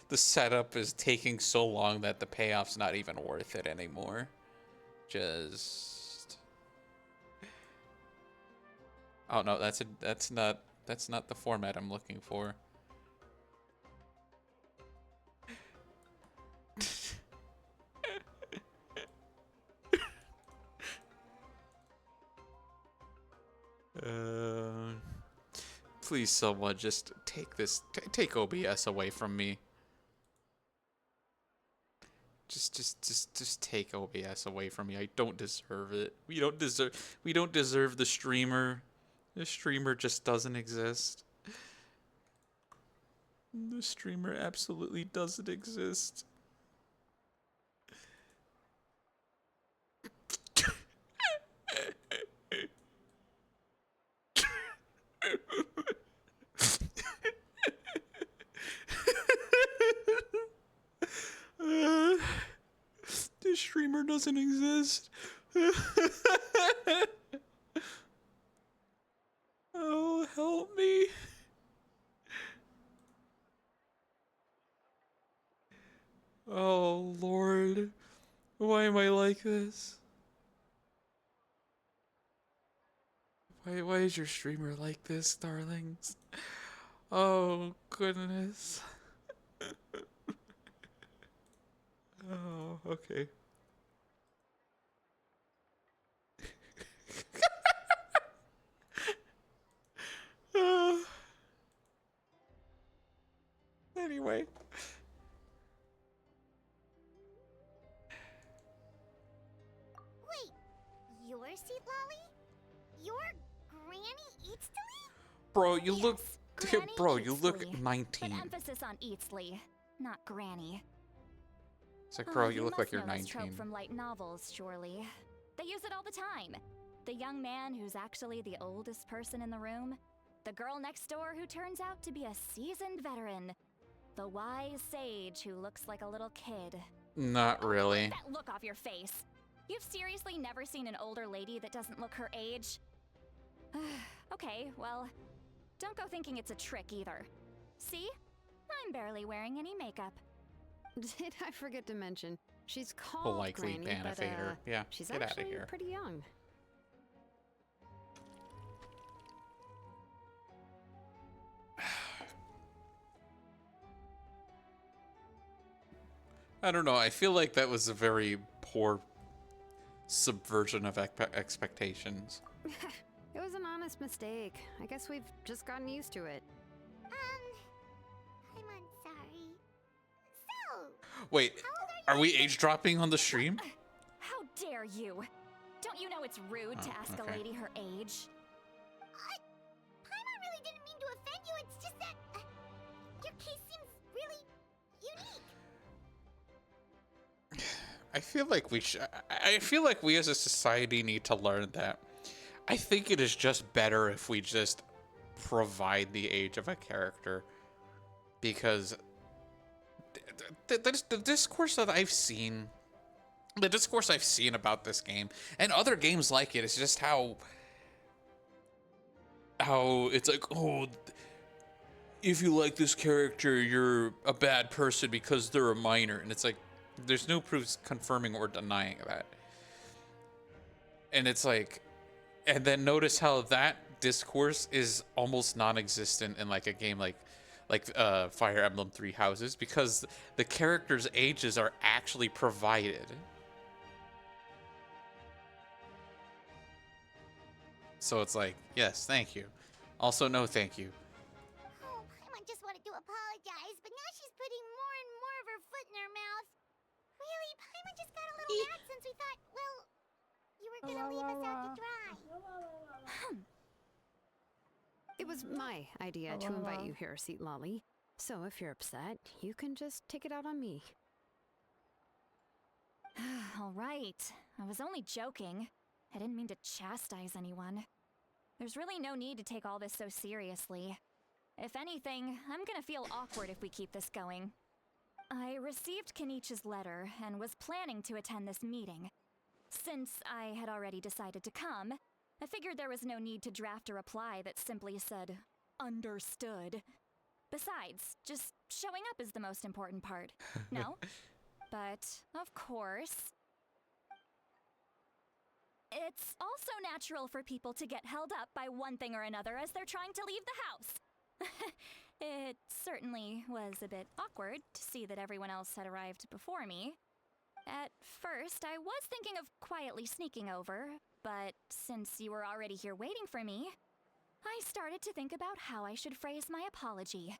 the setup is taking so long that the payoff's not even worth it anymore. Oh no, that's not the format I'm looking for. Please, someone just take OBS away from me. Just take OBS away from me. I don't deserve it. We don't deserve the streamer. The streamer just doesn't exist. The streamer absolutely doesn't exist. This streamer doesn't exist. Oh, help me. Oh, Lord. Why am I like this? Why is your streamer like this, darlings? Oh, goodness. Oh, okay. Anyway. Wait, your seat, Lolly? Your Granny eats to leave? Bro, you look... Granny Bro, you Eatsley, look But 19. emphasis on Eatsley, not Granny. It's like, bro, Oh, you look like you're must know this trope 19. from light novels, surely. They use it all the time. The young man who's actually the oldest person in the room. The girl next door who turns out to be a seasoned veteran. The wise sage who looks like a little kid. Not really. Wipe that look off your face. You've seriously never seen an older lady that doesn't look her age? Okay, well, don't go thinking it's a trick either. See? I'm barely wearing any makeup. Did I forget to mention? She's A called likely Granny, but Banifator. Yeah, she's get out of actually here. pretty young. I don't know. I feel like that was a very poor subversion of expectations. It was an honest mistake. I guess we've just gotten used to it. I'm sorry. So, Wait, are we age dropping on the stream? How dare you? Don't you know it's rude to Oh, ask okay. a lady her age? Paimon really didn't mean to offend you. It's just that your case seems really unique. I feel like I feel like we as a society need to learn that. I think it is just better if we just provide the age of a character, because the discourse that I've seen, the discourse I've seen about this game and other games like it is just how it's like, oh, if you like this character, you're a bad person because they're a minor, and it's like there's no proofs confirming or denying that. And it's like, and then notice how that discourse is almost non-existent in like a game like Fire Emblem Three Houses, because the characters' ages are actually provided. So it's like, yes, thank you. Also, no, thank you. Oh, Paimon just wanted to apologize, but now she's putting more and more of her foot in her mouth. Really, Paimon just got a little mad since we thought, well, you were gonna leave us out to dry. It was my idea to invite you here, Seat Lolly. So if you're upset, you can just take it out on me. All right. I was only joking. I didn't mean to chastise anyone. There's really no need to take all this so seriously. If anything, I'm gonna feel awkward if we keep this going. I received Kenichi's letter and was planning to attend this meeting. Since I had already decided to come, I figured there was no need to draft a reply that simply said, "Understood." Besides, just showing up is the most important part. No? But, of course, it's also natural for people to get held up by one thing or another as they're trying to leave the house. It certainly was a bit awkward to see that everyone else had arrived before me. At first, I was thinking of quietly sneaking over, but since you were already here waiting for me, I started to think about how I should phrase my apology.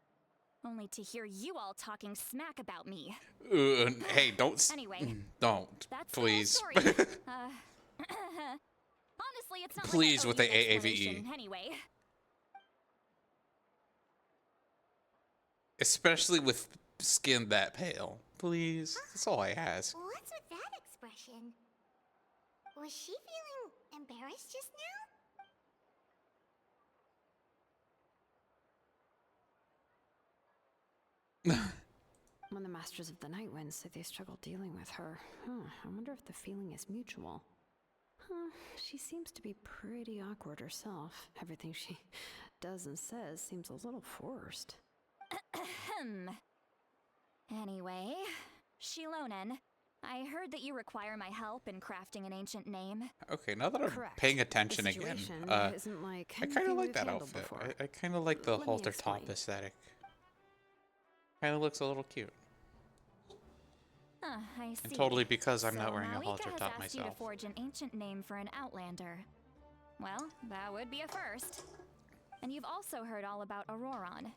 Only to hear you all talking smack about me. Hey, don't. Anyway, don't. That's Please. the whole story. Honestly, it's not Please, like with I owe the you an AAVE. explanation anyway. Especially with skin that pale. Please. That's all I ask. What's with that expression? Was she feeling embarrassed just now? When the Masters of the Night Wind say they struggle dealing with her, I wonder if the feeling is mutual. She seems to be pretty awkward herself. Everything she does and says seems a little forced. Anyway, Shilonen, I heard that you require my help in crafting an ancient name. Okay, now that I'm Correct. paying attention The again, situation isn't like I kind anything of like we've that handled outfit. before. I kind of like the Let me halter top explain. aesthetic. Kind of looks a little cute. I see. And totally because I'm not So wearing a Malika halter has top asked you to myself. forge an ancient name for an Outlander. Well, that would be a first. And you've also heard all about Auroron.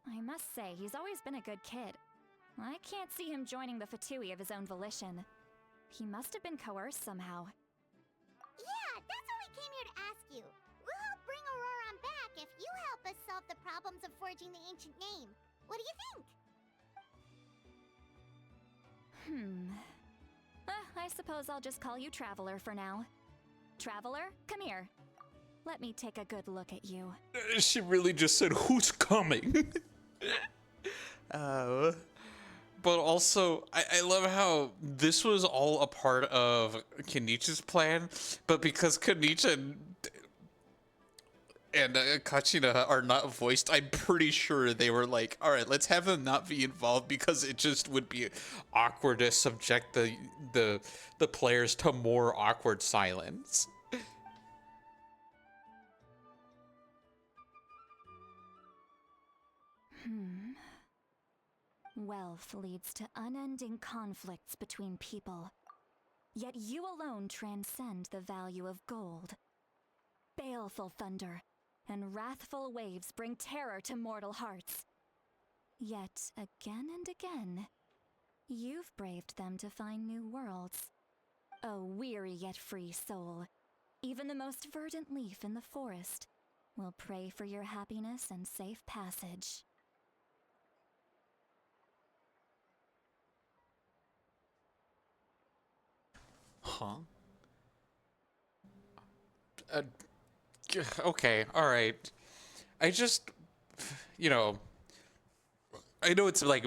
I must say, he's always been a good kid. I can't see him joining the Fatui of his own volition. He must have been coerced somehow. Yeah, that's what we came here to ask you. We'll help bring Auroron back if you help us solve the problems of forging the ancient name. What do you think? I suppose I'll just call you Traveler for now. Traveler, come here. Let me take a good look at you. She really just said, "Who's coming?" But also, I love how this was all a part of Kenichi's plan, but because Kenichi and Kachina are not voiced, I'm pretty sure they were like, all right, let's have them not be involved because it just would be awkward to subject the players to more awkward silence. Wealth leads to unending conflicts between people. Yet you alone transcend the value of gold. Baleful thunder and wrathful waves bring terror to mortal hearts. Yet again and again, you've braved them to find new worlds. A weary yet free soul, even the most verdant leaf in the forest will pray for your happiness and safe passage. Huh? Okay, alright. I just, I know it's like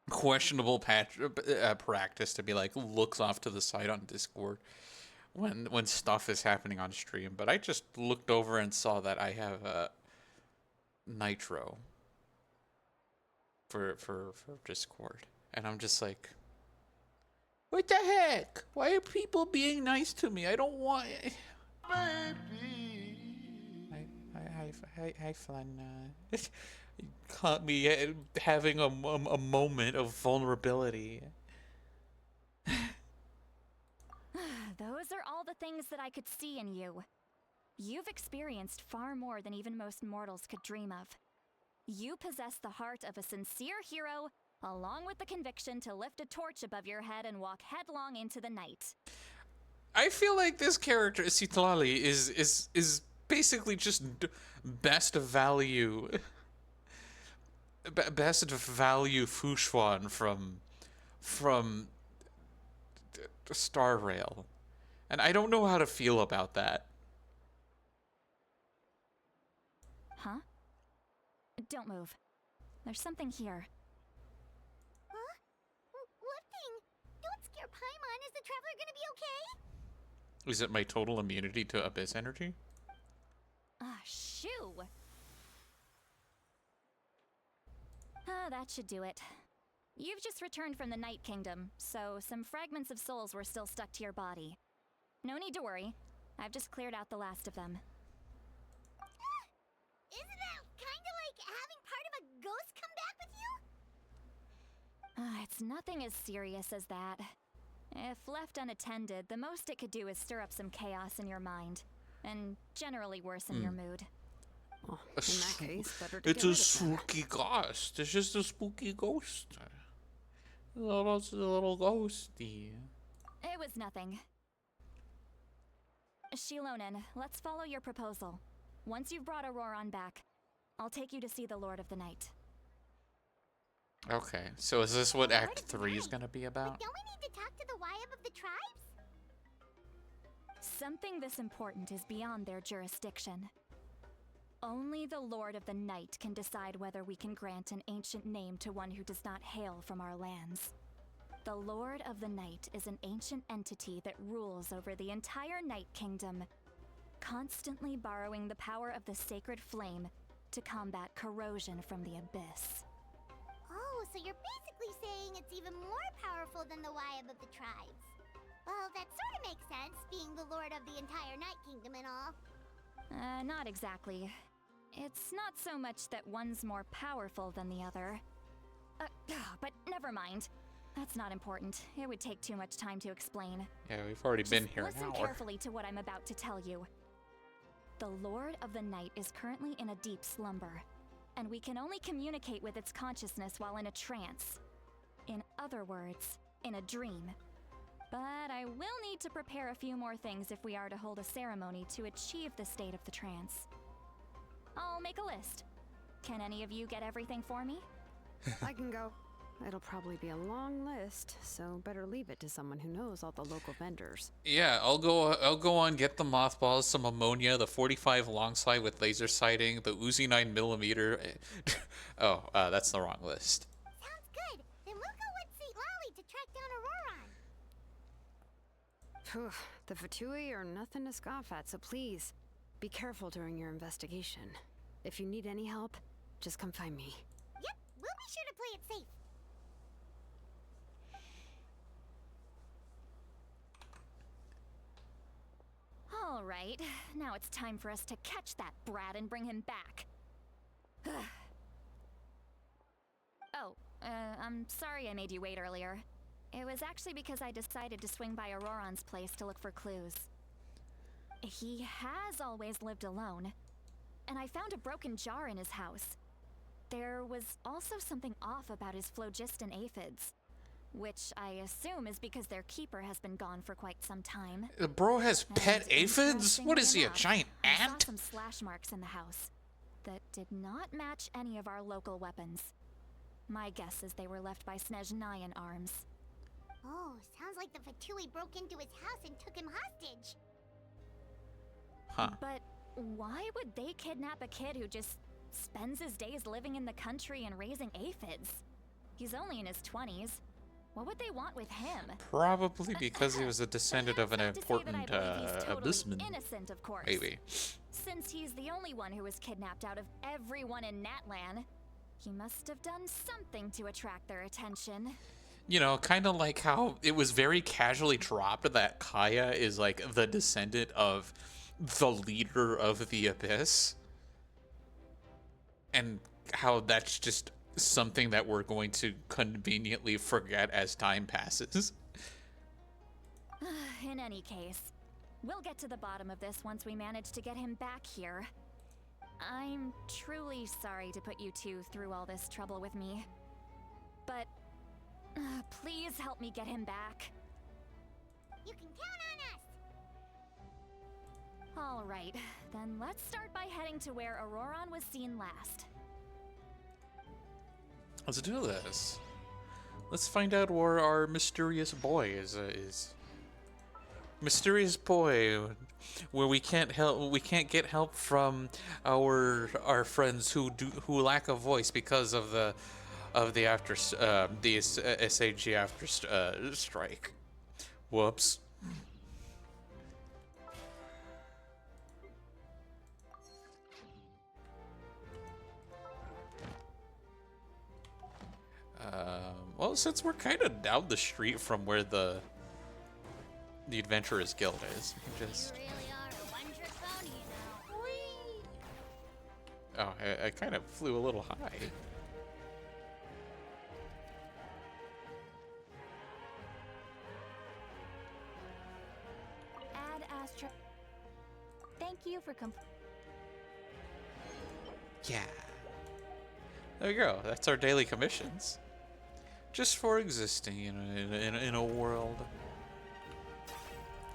questionable practice to be like looks off to the side on Discord when stuff is happening on stream, but I just looked over and saw that I have Nitro for Discord, and I'm just like, what the heck? Why are people being nice to me? I don't want. Baby. Hi, Flan. Caught me having a moment of vulnerability. Those are all the things that I could see in you. You've experienced far more than even most mortals could dream of. You possess the heart of a sincere hero, along with the conviction to lift a torch above your head and walk headlong into the night. I feel like this character, Citlali, is basically just best value Fushwan from Star Rail. And I don't know how to feel about that. Huh? Don't move. There's something here. Huh? What thing? Don't scare Paimon. Is the Traveler gonna be okay? Is it my total immunity to abyss energy? Ah, shoo! That should do it. You've just returned from the Night Kingdom, so some fragments of souls were still stuck to your body. No need to worry. I've just cleared out the last of them. Isn't that kinda like having part of a ghost come back with you? It's nothing as serious as that. If left unattended, the most it could do is stir up some chaos in your mind, and generally worsen your mood. Well, in that case, better to It's get a rid of that. spooky ghost. It's just a spooky ghost. A little ghosty. It was nothing. Shilonen, let's follow your proposal. Once you've brought Auroron back, I'll take you to see the Lord of the Night. Okay, so is this what The Lord Act of the 3 is Night? gonna be But about? don't we need to talk to the Wyab of the tribes? Something this important is beyond their jurisdiction. Only the Lord of the Night can decide whether we can grant an ancient name to one who does not hail from our lands. The Lord of the Night is an ancient entity that rules over the entire Night Kingdom, constantly borrowing the power of the sacred flame to combat corrosion from the abyss. Oh, so you're basically saying it's even more powerful than the Wyab of the tribes. Well, that sort of makes sense, being the lord of the entire Night Kingdom and all. Not exactly. It's not so much that one's more powerful than the other. But never mind. That's not important. It would take too much time to explain. Yeah, we've already been here an Listen hour. carefully to what I'm about to tell you. The Lord of the Night is currently in a deep slumber, and we can only communicate with its consciousness while in a trance. In other words, in a dream. But I will need to prepare a few more things if we are to hold a ceremony to achieve the state of the trance. I'll make a list. Can any of you get everything for me? I can go. It'll probably be a long list, so better leave it to someone who knows all the local vendors. Yeah, I'll go on, get the mothballs, some ammonia, the 45 long sight with laser sighting, the Uzi 9mm. Oh, that's the wrong list. Sounds good. Then we'll go with St. Lolly to track down Auroron. Phew, the Fatui are nothing to scoff at, so please, be careful during your investigation. If you need any help, just come find me. Yep, we'll be sure to play it safe. All right, now it's time for us to catch that brat and bring him back. I'm sorry I made you wait earlier. It was actually because I decided to swing by Auroron's place to look for clues. He has always lived alone, and I found a broken jar in his house. There was also something off about his phlogiston aphids, which I assume is because their keeper has been gone for quite some time. The bro has pet And aphids? What is he, a interestingly giant enough, I ant? saw some slash marks in the house that did not match any of our local weapons. My guess is they were left by Snezhnayan arms. Oh, sounds like the Fatui broke into his house and took him hostage. Huh. But why would they kidnap a kid who just spends his days living in the country and raising aphids? He's only in his 20s. What would they want with him? Probably because he was a descendant of an That's not to say that I important believe he's totally abyssman. innocent, of course. Maybe. Since he's the only one who was kidnapped out of everyone in Natlan, he must have done something to attract their attention. You know, kind of like how it was very casually dropped that Kaya is like the descendant of the leader of the Abyss. And how that's just something that we're going to conveniently forget as time passes. In any case, we'll get to the bottom of this once we manage to get him back here. I'm truly sorry to put you two through all this trouble with me. But please help me get him back. You can count on us. All right, then let's start by heading to where Auroron was seen last. Let's do this. Let's find out where our mysterious boy is. Mysterious boy, where we can't get help from our friends who lack a voice because of the SAG after strike. Whoops. Well, since we're kind of down the street from where the Adventurers Guild is, we can just... You really are a one-trick pony, you know. Oh, I kind of flew a little high. Ad Astra. Thank you for Yeah. There you go. That's our daily commissions. Just for existing in a world.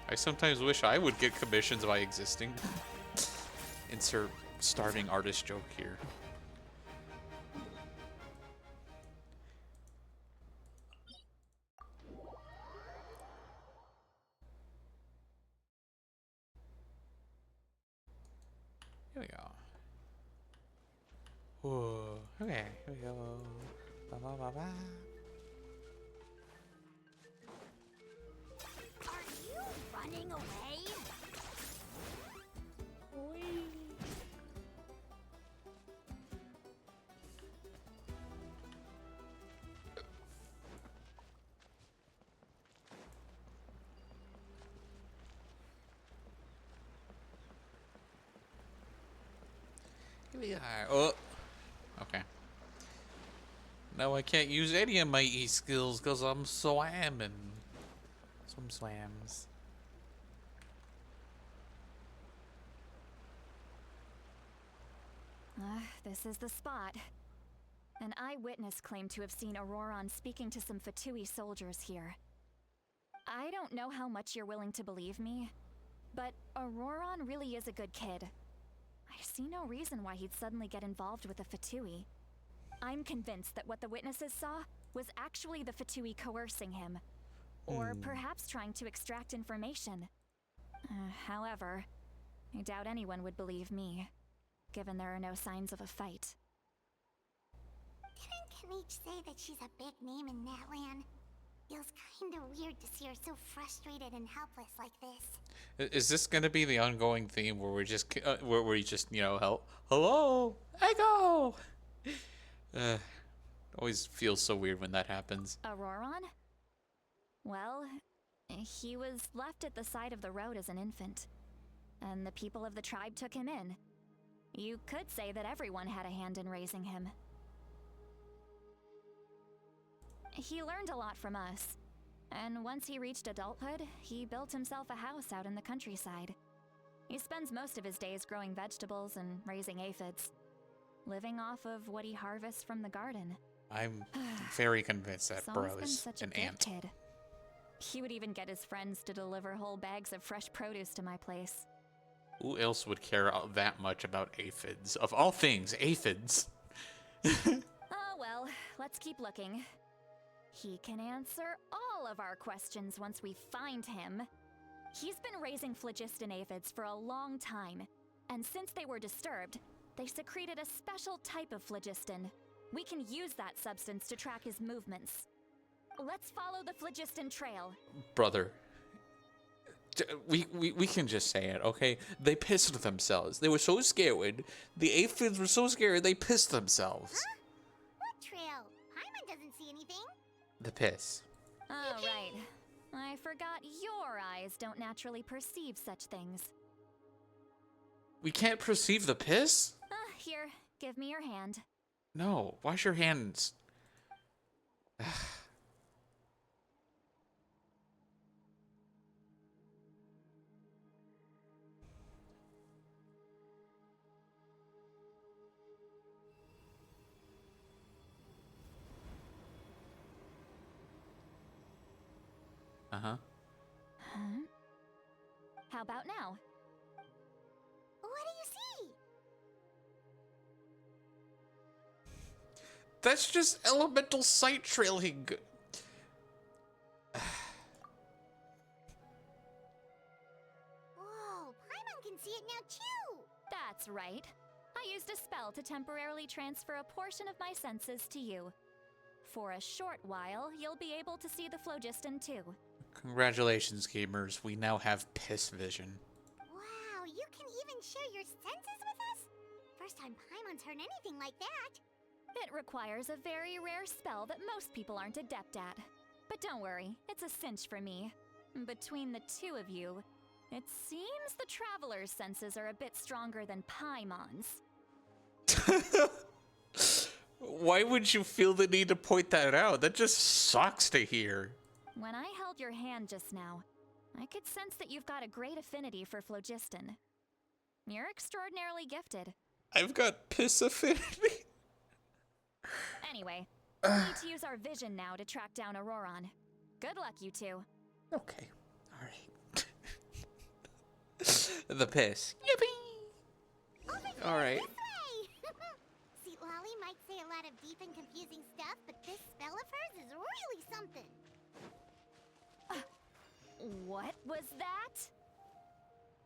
I sometimes wish I would get commissions by existing. Insert starving artist joke here. Here we go. Whoa. Okay, here we go. Ba, ba, ba, ba. Are you running away? Here we are. Oh. Okay. Now I can't use any of my E skills because I'm swamming. Some swams. This is the spot. An eyewitness claimed to have seen Auroron speaking to some Fatui soldiers here. I don't know how much you're willing to believe me, but Auroron really is a good kid. I see no reason why he'd suddenly get involved with a Fatui. I'm convinced that what the witnesses saw was actually the Fatui coercing him, or perhaps trying to extract information. However, I doubt anyone would believe me, given there are no signs of a fight. Didn't Kanich say that she's a big name in Natlan? Feels kinda weird to see her so frustrated and helpless like this. Is this gonna be the ongoing theme where we're just where we just hello Echo? Always feels so weird when that happens. Auroron? Well, he was left at the side of the road as an infant, and the people of the tribe took him in. You could say that everyone had a hand in raising him. He learned a lot from us, and once he reached adulthood, he built himself a house out in the countryside. He spends most of his days growing vegetables and raising aphids, living off of what he harvests from the garden. I'm very convinced that He's bro always been is such a an good ant. kid. He would even get his friends to deliver whole bags of fresh produce to my place. Who else would care that much about aphids? Of all things, aphids. Oh well, let's keep looking. He can answer all of our questions once we find him. He's been raising phlogiston aphids for a long time, and since they were disturbed, they secreted a special type of phlogiston. We can use that substance to track his movements. Let's follow the phlogiston trail. Brother. We can just say it, okay? They pissed themselves. They were so scared. The aphids were so scared they pissed themselves. Huh? What trail? Paimon doesn't see anything. The piss. Oh, right. I forgot your eyes don't naturally perceive such things. We can't perceive the piss? Here, give me your hand. No, wash your hands. Uh-huh. Huh? How about now? What do you see? That's just elemental sight trailing. Whoa, Paimon can see it now too! That's right. I used a spell to temporarily transfer a portion of my senses to you. For a short while, you'll be able to see the phlogiston too. Congratulations, gamers. We now have piss vision. Wow, you can even share your senses with us? First time Paimon's heard anything like that. It requires a very rare spell that most people aren't adept at. But don't worry, it's a cinch for me. Between the two of you, it seems the Traveler's senses are a bit stronger than Paimon's. Why would you feel the need to point that out? That just sucks to hear. When I held your hand just now, I could sense that you've got a great affinity for phlogiston. You're extraordinarily gifted. I've got piss affinity. Anyway, we'll need to use our vision now to track down Auroron. Good luck, you two. Okay. Alright. The piss. Yippee! Over Alright. This way! See, Lolly might say a lot of deep and confusing stuff, but this spell of hers is really something. What was that?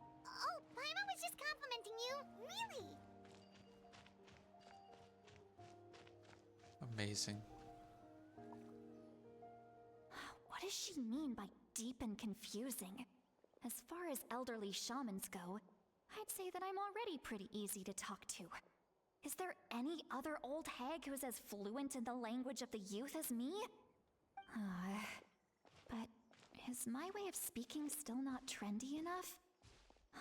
Oh, Paimon was just complimenting you. Really. Amazing. What does she mean by deep and confusing? As far as elderly shamans go, I'd say that I'm already pretty easy to talk to. Is there any other old hag who's as fluent in the language of the youth as me? But is my way of speaking still not trendy enough?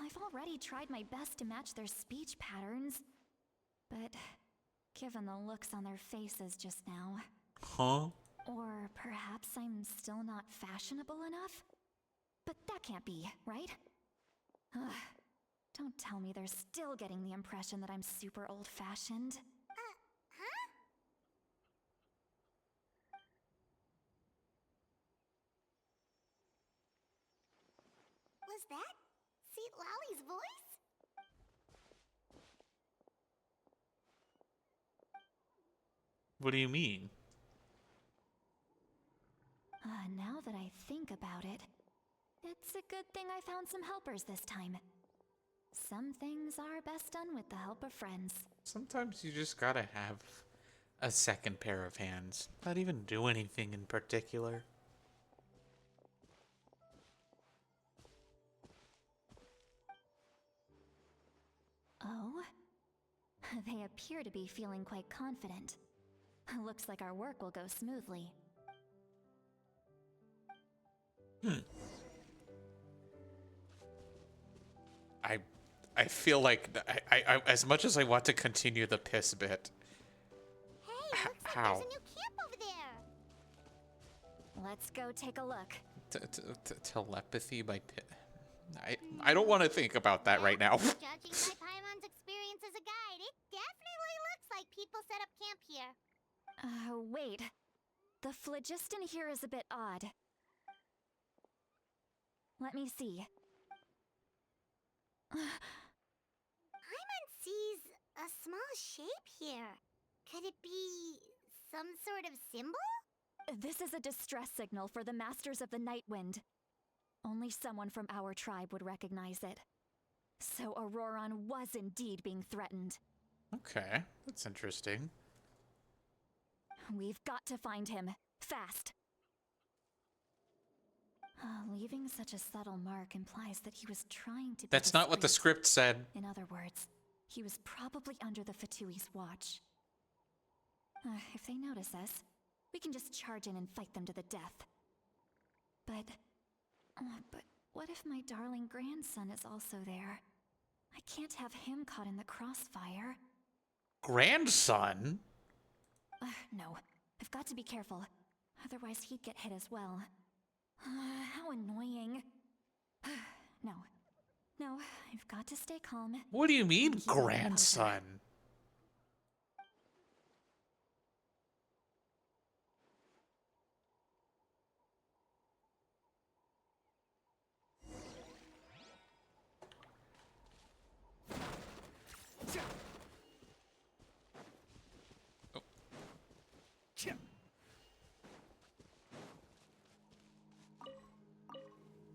I've already tried my best to match their speech patterns, but given the looks on their faces just now... Huh? Or perhaps I'm still not fashionable enough? But that can't be, right? Ugh. Don't tell me they're still getting the impression that I'm super old-fashioned. Huh? Was that Seat Lolly's voice? What do you mean? Now that I think about it, it's a good thing I found some helpers this time. Some things are best done with the help of friends. Sometimes you just gotta have a second pair of hands. Not even do anything in particular. Oh? They appear to be feeling quite confident. Looks like our work will go smoothly. I feel like I as much as I want to continue the piss bit. Hey, looks like How? there's a new camp over there. Let's go take a look. Telepathy by pit. I don't want to think about that right now. Judging by Paimon's experience as a guide, it definitely looks like people set up camp here. Wait. The phlogiston here is a bit odd. Let me see. Paimon sees a small shape here. Could it be some sort of symbol? This is a distress signal for the Masters of the Night Wind. Only someone from our tribe would recognize it. So Auroron was indeed being threatened. Okay, that's interesting. We've got to find him. Fast. Leaving such a subtle mark implies that he was trying to be That's not what the discreet. script said. In other words, he was probably under the Fatui's watch. If they notice us, we can just charge in and fight them to the death. But what if my darling grandson is also there? I can't have him caught in the crossfire. Grandson? No, I've got to be careful. Otherwise he'd get hit as well. How annoying. No, I've got to stay calm. What do you mean, Keep on the grandson?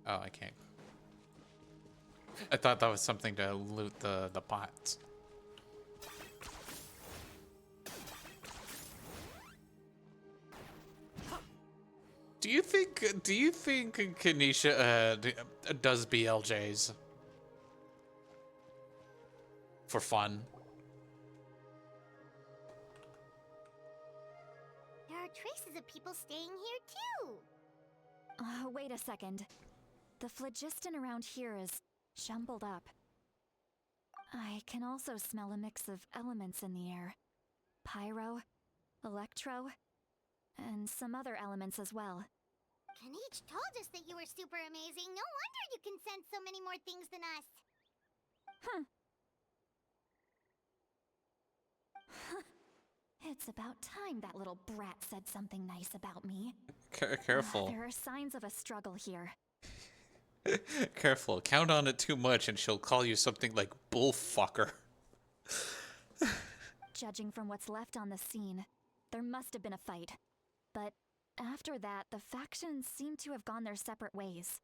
Oh, I can't. I thought that was something to loot the pots. Do you think Kanisha does BLJs for fun? There are traces of people staying here too. Wait a second. The phlogiston around here is jumbled up. I can also smell a mix of elements in the air. Pyro, electro, and some other elements as well. Kanich told us that you were super amazing. No wonder you can sense so many more things than us. It's about time that little brat said something nice about me. Careful. There are signs of a struggle here. Careful. Count on it too much and she'll call you something like bullfucker. Judging from what's left on the scene, there must have been a fight. But after that, the factions seem to have gone their separate ways.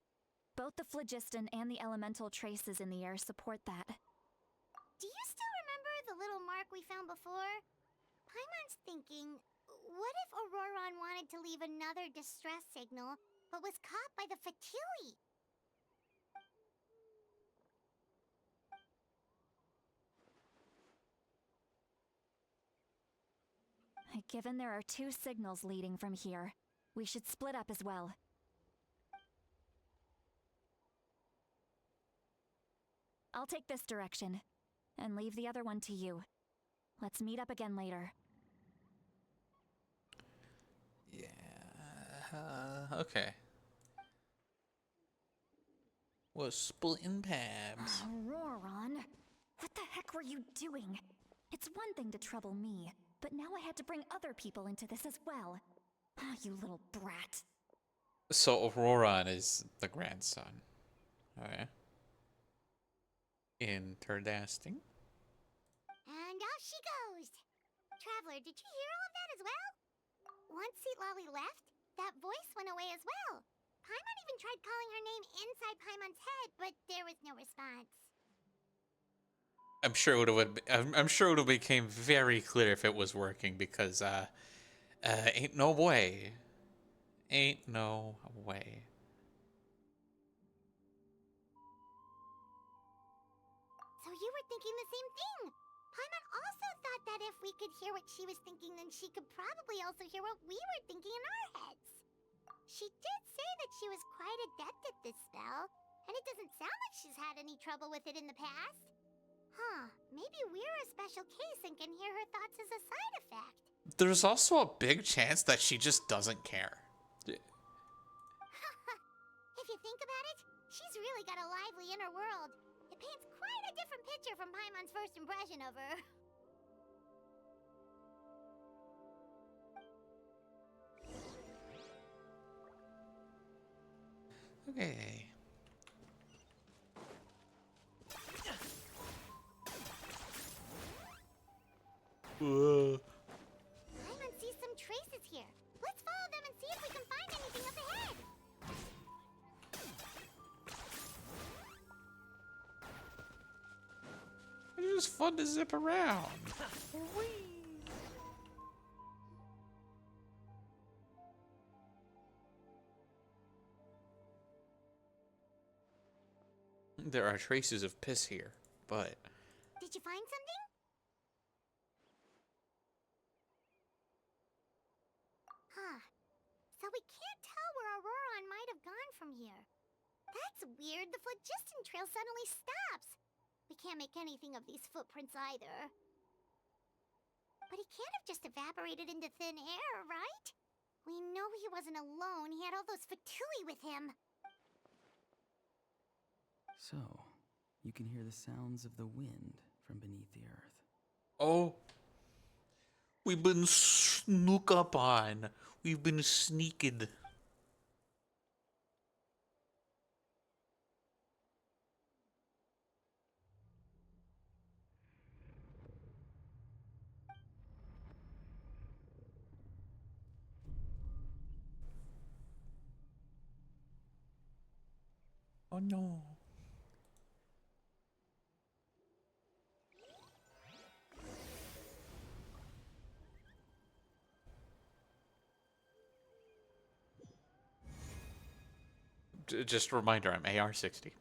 Both the phlogiston and the elemental traces in the air support that. Do you still remember the little mark we found before? Paimon's thinking, what if Auroron wanted to leave another distress signal, but was caught by the Fatui? Given there are 2 signals leading from here, we should split up as well. I'll take this direction, and leave the other one to you. Let's meet up again later. Yeah. Okay. We're splitting paths. Auroron, what the heck were you doing? It's one thing to trouble me, but now I had to bring other people into this as well. Ah, you little brat. So Auroron is the grandson. Okay. Interesting. And off she goes! Traveler, did you hear all of that as well? Once Lolly left, that voice went away as well. Paimon even tried calling her name inside Paimon's head, but there was no response. I'm sure I'm sure it would have became very clear if it was working because ain't no way. Ain't no way. So you were thinking the same thing. Paimon also thought that if we could hear what she was thinking, then she could probably also hear what we were thinking in our heads. She did say that she was quite adept at this spell, and it doesn't sound like she's had any trouble with it in the past. Huh, maybe we're a special case and can hear her thoughts as a side effect. There's also a big chance that she just doesn't care. If you think about it, she's really got a lively inner world. It paints quite a different picture from Paimon's first impression of her. Okay. Paimon sees some traces here. Let's follow them and see if we can find anything up ahead. It's just fun to zip around. There are traces of piss here, but Did you find something? Huh. So we can't tell where Auroron might have gone from here. That's weird. The phlogiston trail suddenly stops. We can't make anything of these footprints either. But he can't have just evaporated into thin air, right? We know he wasn't alone. He had all those Fatui with him. So, you can hear the sounds of the wind from beneath the earth. oh, we've been snook up on. We've been sneaked. Oh no. Just a reminder, I'm AR-60.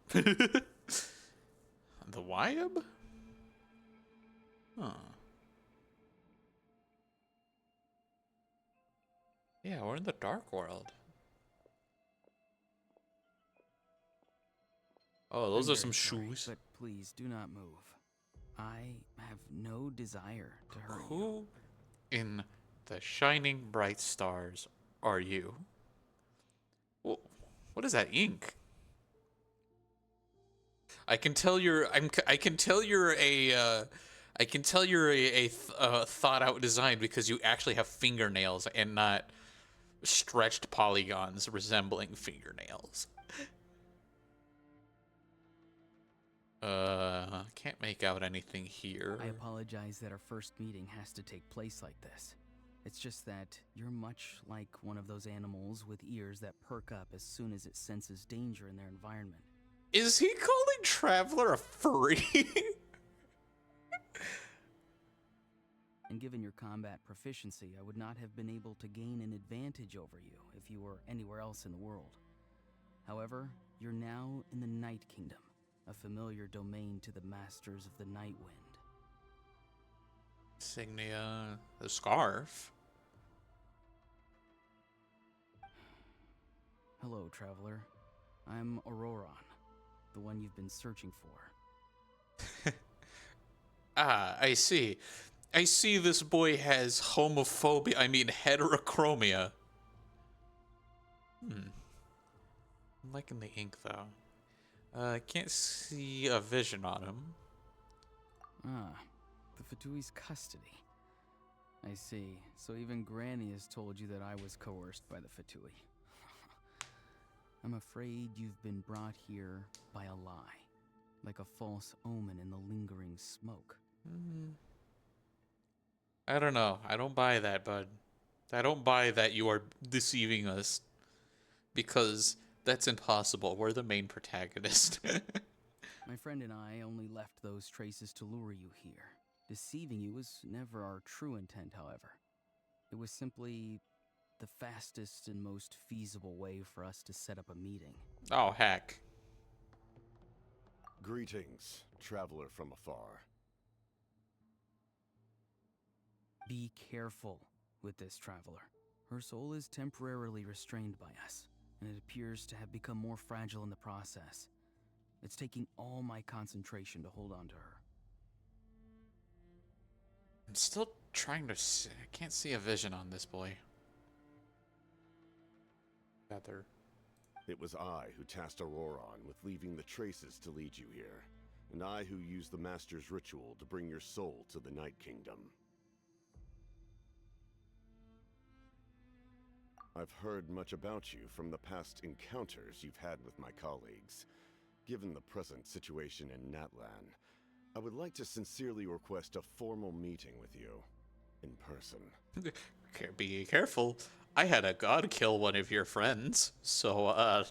The Wyab? Huh. Yeah, we're in the Dark World. Oh, those I'm are some very sorry, shoes. But please do not move. I have no desire to hurt you. Who in the shining bright stars are you? What is that ink? I can tell you're. I can tell you're a. I can tell you're a thought out design because you actually have fingernails and not stretched polygons resembling fingernails. Can't make out anything here. I apologize that our first meeting has to take place like this. It's just that you're much like one of those animals with ears that perk up as soon as it senses danger in their environment. Is he calling Traveler a furry? And given your combat proficiency, I would not have been able to gain an advantage over you if you were anywhere else in the world. However, you're now in the Night Kingdom, a familiar domain to the masters of the Night Wind. Insignia, the scarf. Hello, traveler. I'm Auroron, the one you've been searching for. Ah, I see. I see this boy has homophobia, I mean heterochromia. I'm liking the ink, though. I can't see a vision on him. Ah, the Fatui's custody. I see. So even Granny has told you that I was coerced by the Fatui. I'm afraid you've been brought here by a lie, like a false omen in the lingering smoke. I don't know. I don't buy that, bud. I don't buy that you are deceiving us. Because that's impossible. We're the main protagonist. My friend and I only left those traces to lure you here. Deceiving you was never our true intent, however. It was simply the fastest and most feasible way for us to set up a meeting. Oh, heck. Greetings, traveler from afar. Be careful with this traveler. Her soul is temporarily restrained by us, and it appears to have become more fragile in the process. It's taking all my concentration to hold on to her. I'm still trying to see. I can't see a vision on this boy. Feather. It was I who tasked Auroron with leaving the traces to lead you here, and I who used the Master's ritual to bring your soul to the Night Kingdom. I've heard much about you from the past encounters you've had with my colleagues. Given the present situation in Natlan, I would like to sincerely request a formal meeting with you, in person. Be careful. I had a god kill one of your friends, so,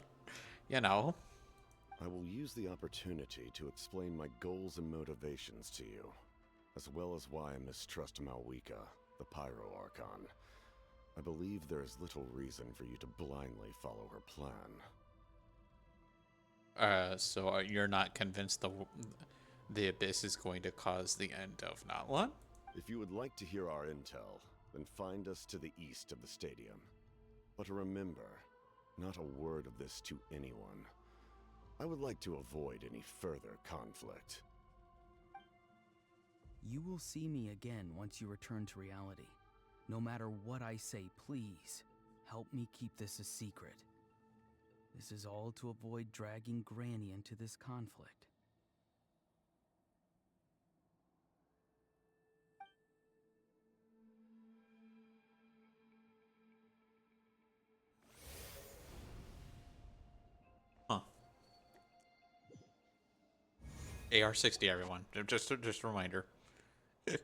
you know. I will use the opportunity to explain my goals and motivations to you, as well as why I mistrust Malwika, the Pyro Archon. I believe there is little reason for you to blindly follow her plan. So you're not convinced the Abyss is going to cause the end of Natlan? If you would like to hear our intel, then find us to the east of the stadium. But remember, not a word of this to anyone. I would like to avoid any further conflict. You will see me again once you return to reality. No matter what I say, please, help me keep this a secret. This is all to avoid dragging Granny into this conflict. Huh. AR-60, everyone. Just a reminder. Hey,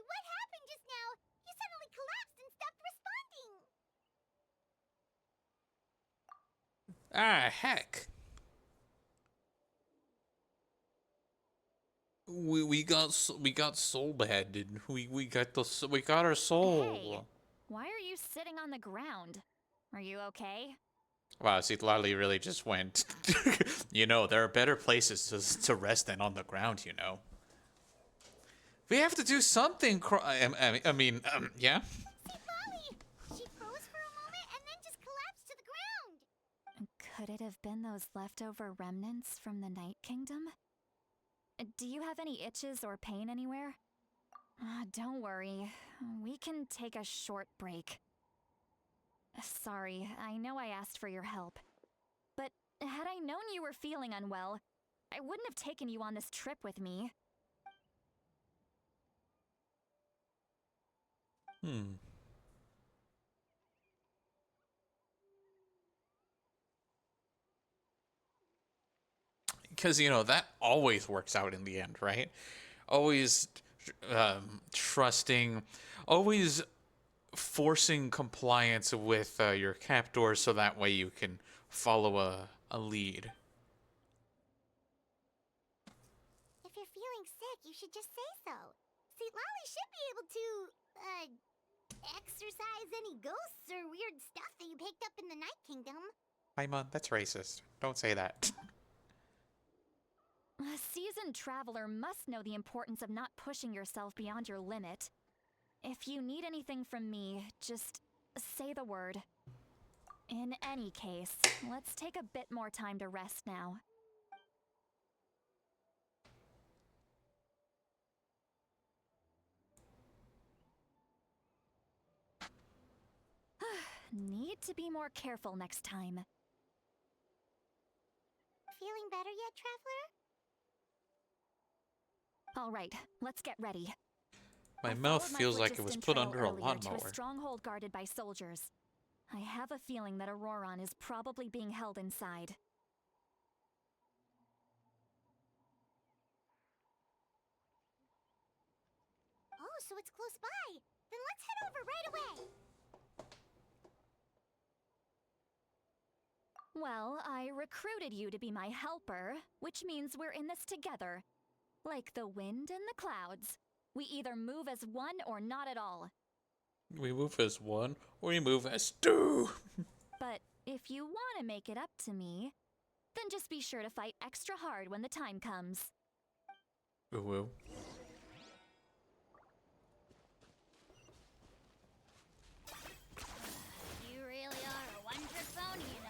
what happened just now? You suddenly collapsed and stopped responding. Ah, heck. We got soul bad, didn't we? We got our soul. Hey, why are you sitting on the ground? Are you okay? Wow, see, Lolly really just went. You know, there are better places to rest than on the ground. You know. We have to do something. I mean, yeah. See Molly! She froze for a moment and then just collapsed to the ground. Could it have been those leftover remnants from the Night Kingdom? Do you have any itches or pain anywhere? Don't worry. We can take a short break. Sorry, I know I asked for your help. But had I known you were feeling unwell, I wouldn't have taken you on this trip with me. Because, you know, that always works out in the end, right? Always trusting, always forcing compliance with your captors so that way you can follow a lead. should just say so. See, Lolly should be able to, exorcise any ghosts or weird stuff that you picked up in the Night Kingdom. Paimon, that's racist. Don't say that. A seasoned traveler must know the importance of not pushing yourself beyond your limit. If you need anything from me, just say the word. In any case, let's take a bit more time to rest now. Need to be more careful next time. Feeling better yet, Traveler? All right, let's get ready. My I mouth followed my feels like it was phlogiston put trail under a earlier to lawnmower. a stronghold guarded by soldiers. I have a feeling that Auroron is probably being held inside. Oh, so it's close by. Then let's head over right away. Well, I recruited you to be my helper, which means we're in this together. Like the wind and the clouds. We either move as one or not at all. We move as one, or we move as two. But if you want to make it up to me, then just be sure to fight extra hard when the time comes. Ooh. You really are a one-trick pony, you know.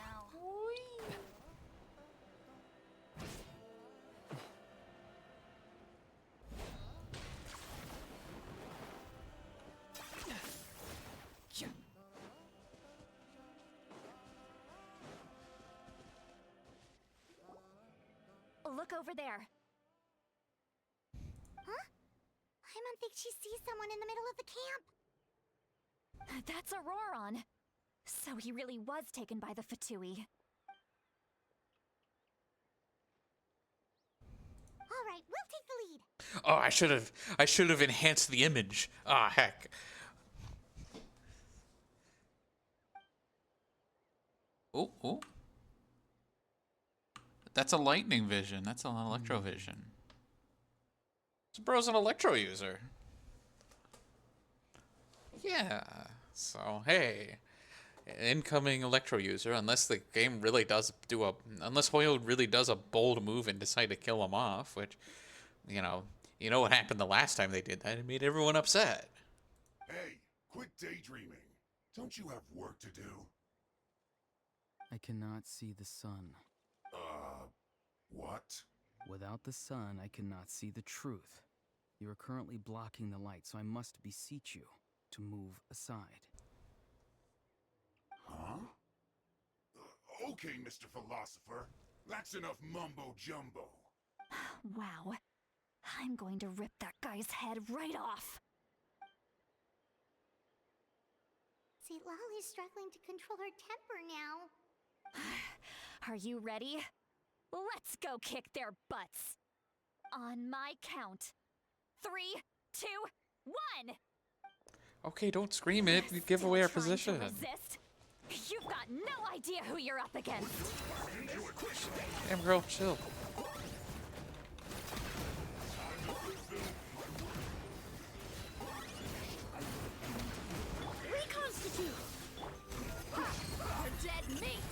Look over there. Huh? Paimon thinks she sees someone in the middle of the camp. That's Auroron. So he really was taken by the Fatui. All right, we'll take the lead. Oh, I should have enhanced the image. Ah, heck. Oh. That's a lightning vision. That's an electro vision. This bro's an electro user. Yeah. So, hey. Incoming electro user, unless the game really does unless Hoyo really does a bold move and decide to kill him off, which, you know what happened the last time they did that? It made everyone upset. Hey, quit daydreaming. Don't you have work to do? I cannot see the sun. What? Without the sun, I cannot see the truth. You are currently blocking the light, so I must beseech you to move aside. Huh? Okay, Mr. Philosopher. That's enough mumbo-jumbo. Wow. I'm going to rip that guy's head right off. See, Lolly's struggling to control her temper now. Are you ready? Let's go kick their butts. On my count. 3, 2, 1. Okay, don't scream it. You give away our position. Resist? You've got no idea who you're up against. Damn, girl, chill. Reconstitute! You're dead meat.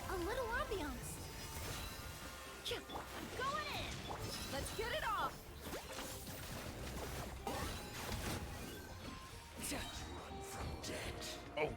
A little ambiance. Going in. Let's get it off. Oh.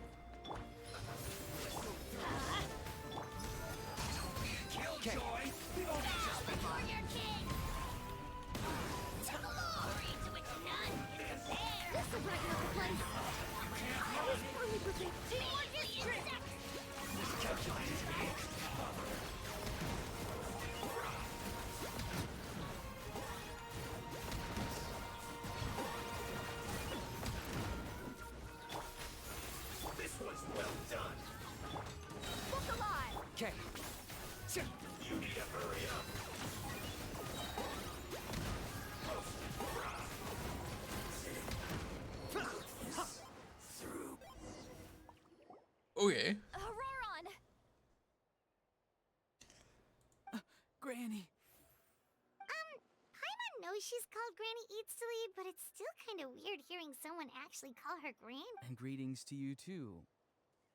called Granny Eats to Leave, but it's still kind of weird hearing someone actually call her Gran. And greetings to you too,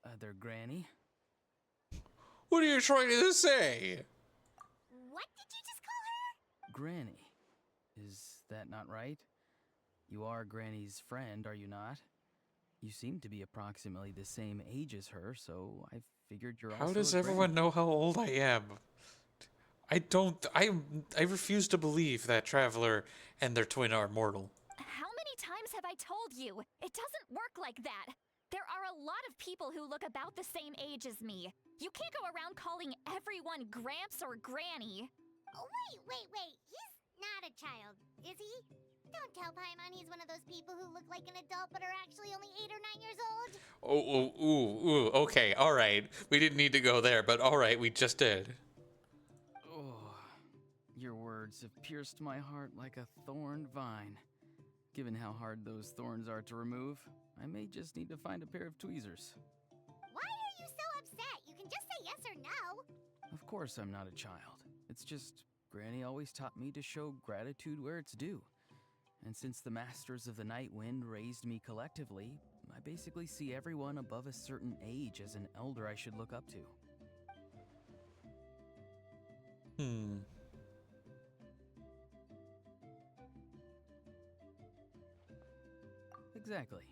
other Granny. What are you trying to say? What did you just call her? Granny. Is that not right? You are Granny's friend, are you not? You seem to be approximately the same age as her, so I figured you're also How does a everyone Granny. know how old I am? I refuse to believe that Traveler and their twin are mortal. How many times have I told you? It doesn't work like that. There are a lot of people who look about the same age as me. You can't go around calling everyone Gramps or Granny. Oh, wait. He's not a child, is he? Don't tell Paimon he's one of those people who look like an adult but are actually only 8 or 9 years old. Okay, alright. We didn't need to go there, but alright, we just did. Oh, your words have pierced my heart like a thorned vine. Given how hard those thorns are to remove, I may just need to find a pair of tweezers. Why are you so upset? You can just say yes or no. Of course I'm not a child. It's just, Granny always taught me to show gratitude where it's due. And since the Masters of the Night Wind raised me collectively, I basically see everyone above a certain age as an elder I should look up to. Exactly.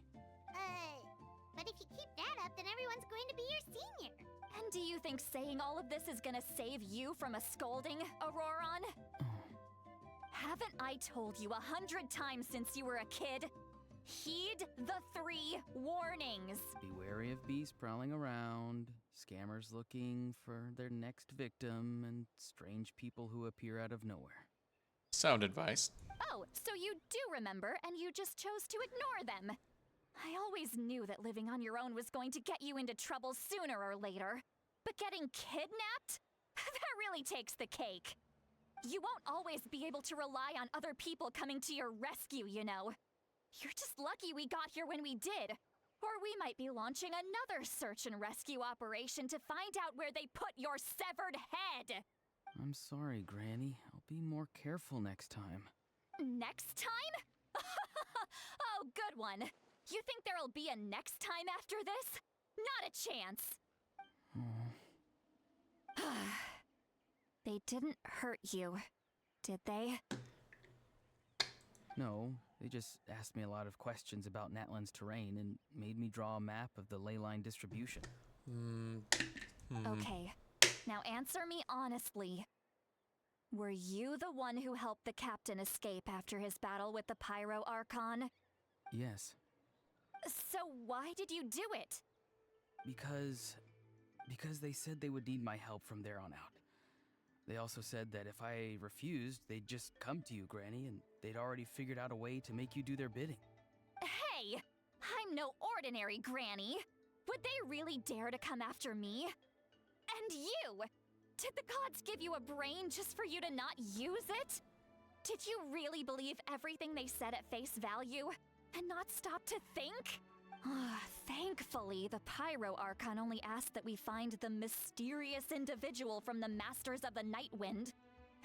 But if you keep that up, then everyone's going to be your senior. And do you think saying all of this is gonna save you from a scolding, Auroron? Haven't I told you 100 times since you were a kid? Heed the 3 warnings. Be wary of beasts prowling around, scammers looking for their next victim, and strange people who appear out of nowhere. Sound advice. Oh, so you do remember, and you just chose to ignore them. I always knew that living on your own was going to get you into trouble sooner or later. But getting kidnapped? That really takes the cake. You won't always be able to rely on other people coming to your rescue, you know. You're just lucky we got here when we did. Or we might be launching another search and rescue operation to find out where they put your severed head. I'm sorry, Granny. I'll be more careful next time. Next time? Oh, good one. You think there'll be a next time after this? Not a chance. They didn't hurt you, did they? No, they just asked me a lot of questions about Natlan's terrain and made me draw a map of the ley line distribution. Okay, now answer me honestly. Were you the one who helped the captain escape after his battle with the Pyro Archon? Yes. So why did you do it? Because they said they would need my help from there on out. They also said that if I refused, they'd just come to you, Granny, and they'd already figured out a way to make you do their bidding. Hey! I'm no ordinary Granny! Would they really dare to come after me? And you! Did the gods give you a brain just for you to not use it? Did you really believe everything they said at face value? And not stop to think? Thankfully, the Pyro Archon only asked that we find the mysterious individual from the Masters of the Night Wind,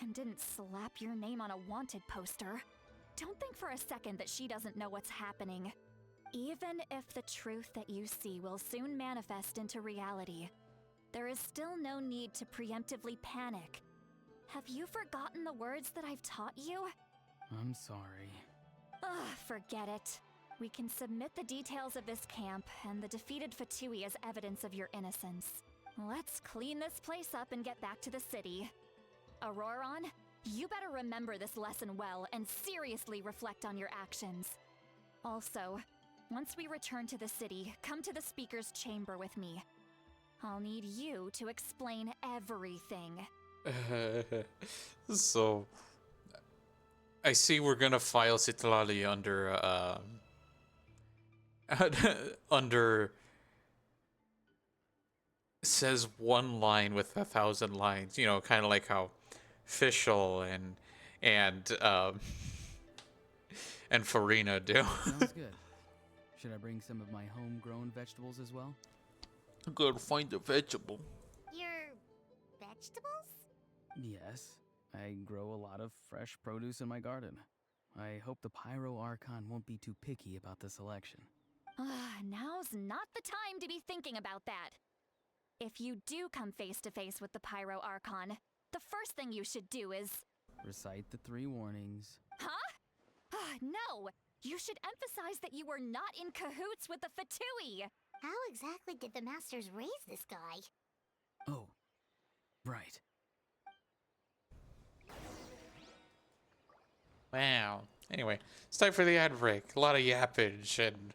and didn't slap your name on a wanted poster. Don't think for a second that she doesn't know what's happening. Even if the truth that you see will soon manifest into reality, there is still no need to preemptively panic. Have you forgotten the words that I've taught you? I'm sorry. Forget it. We can submit the details of this camp and the defeated Fatui as evidence of your innocence. Let's clean this place up and get back to the city. Auroron, you better remember this lesson well and seriously reflect on your actions. Also, once we return to the city, come to the speaker's chamber with me. I'll need you to explain everything. So, I see we're gonna file Citlali under, under says one line with 1,000 lines. You know, kind of like how Fischl and Farina do. Sounds good. Should I bring some of my homegrown vegetables as well? Gotta find a vegetable. Your vegetables? Yes. I grow a lot of fresh produce in my garden. I hope the Pyro Archon won't be too picky about the selection. Now's not the time to be thinking about that. If you do come face to face with the Pyro Archon, the first thing you should do is... Recite the 3 warnings. Huh? No! You should emphasize that you were not in cahoots with the Fatui! How exactly did the Masters raise this guy? Oh, right. Wow. Anyway, it's time for the ad break. A lot of yappage, and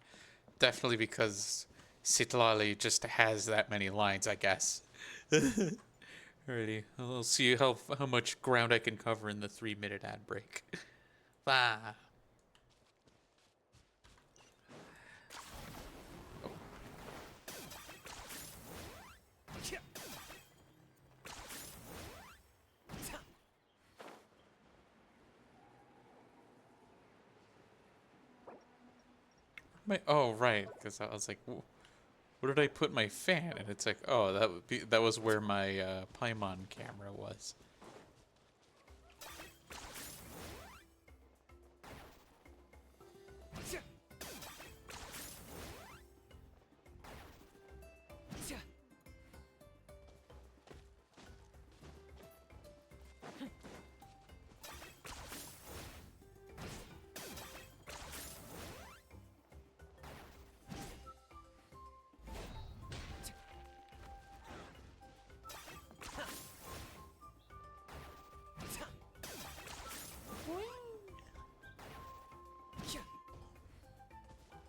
definitely because Citlali just has that many lines, I guess. Alrighty, I'll see how much ground I can cover in the 3-minute ad break. Bye. Oh, right, because I was like, where did I put my fan? And it's like, oh, that was where my Paimon camera was.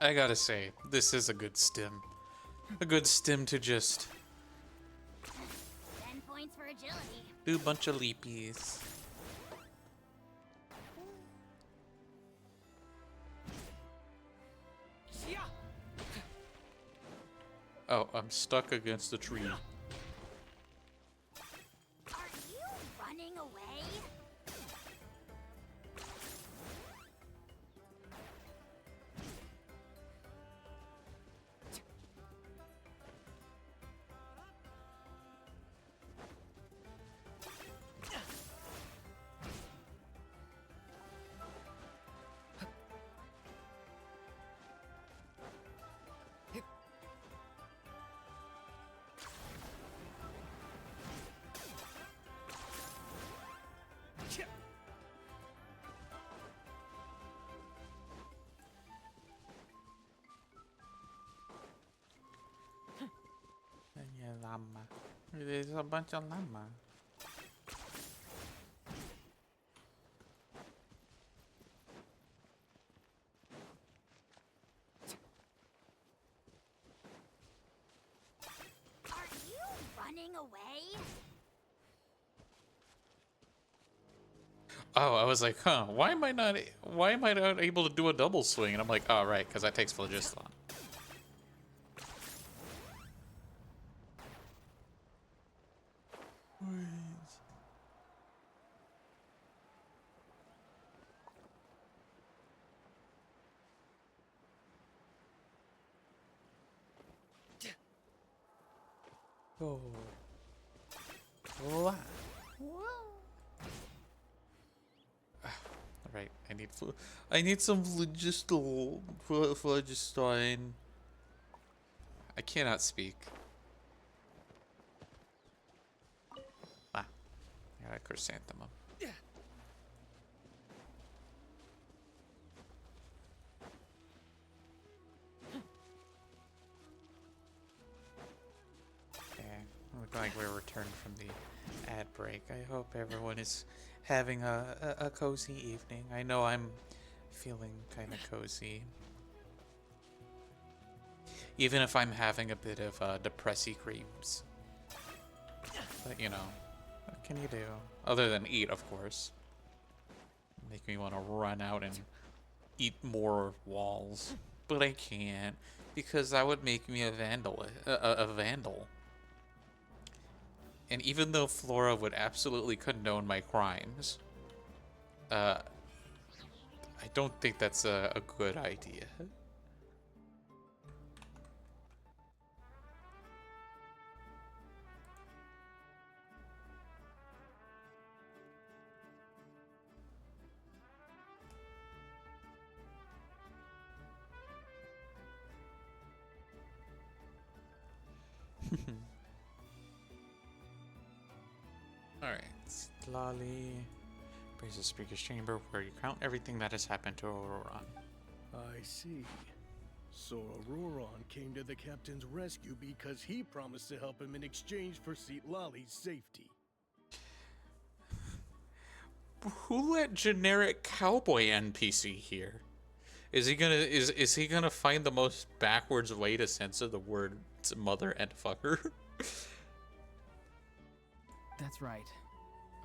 I gotta say, this is a good stim. A good stim to just 10 points for agility. do a bunch of leapies. Oh, I'm stuck against the tree. Are you running away? Yeah, llama. There's a bunch of llama. Are you running away? Oh, I was like, huh, why am I not able to do a double swing? And I'm like, oh, right, because that takes phlogiston. Oh. Wow. Right, I need some phlogiston. I cannot speak. Ah, I got a chrysanthemum. Okay, look like we're returned from the ad break. I hope everyone is having a cozy evening. I know I'm feeling kind of cozy. Even if I'm having a bit of depressy creams. But, you know, what can you do? Other than eat, of course. Make me want to run out and eat more walls. But I can't, because that would make me a vandal. A vandal. And even though Flora would absolutely condone my crimes, I don't think that's a good idea. Lolly. Brings the speaker's chamber where you count everything that has happened to Auroron. I see. So Auroron came to the captain's rescue because he promised to help him in exchange for Lolly's safety. Who let generic cowboy NPC here? Is he gonna is he gonna find the most backwards way to censor the words mother and fucker? That's right.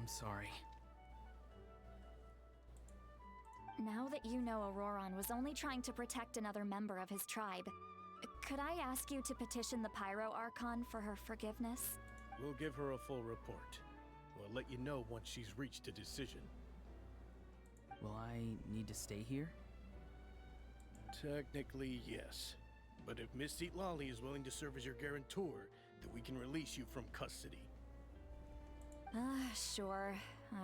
I'm sorry. Now that you know Auroron was only trying to protect another member of his tribe, could I ask you to petition the Pyro Archon for her forgiveness? We'll give her a full report. We'll let you know once she's reached a decision. Will I need to stay here? Technically, yes. But if Miss Lolly is willing to serve as your guarantor, then we can release you from custody. Sure.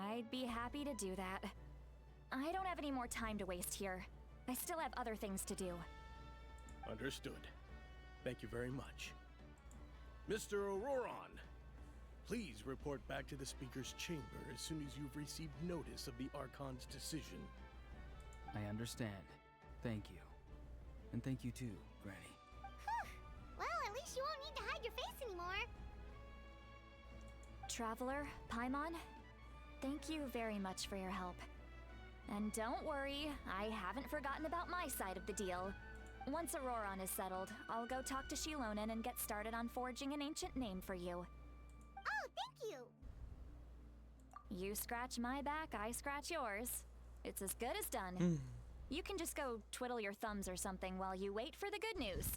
I'd be happy to do that. I don't have any more time to waste here. I still have other things to do. Understood. Thank you very much. Mr. Auroron, please report back to the Speaker's chamber as soon as you've received notice of the Archon's decision. I understand. Thank you. And thank you too, Granny. Well, at least you won't need to hide your face anymore. Traveler, Paimon, thank you very much for your help. And don't worry, I haven't forgotten about my side of the deal. Once Auroron is settled, I'll go talk to Shilonen and get started on forging an ancient name for you. Oh, thank you! You scratch my back, I scratch yours. It's as good as done. You can just go twiddle your thumbs or something while you wait for the good news.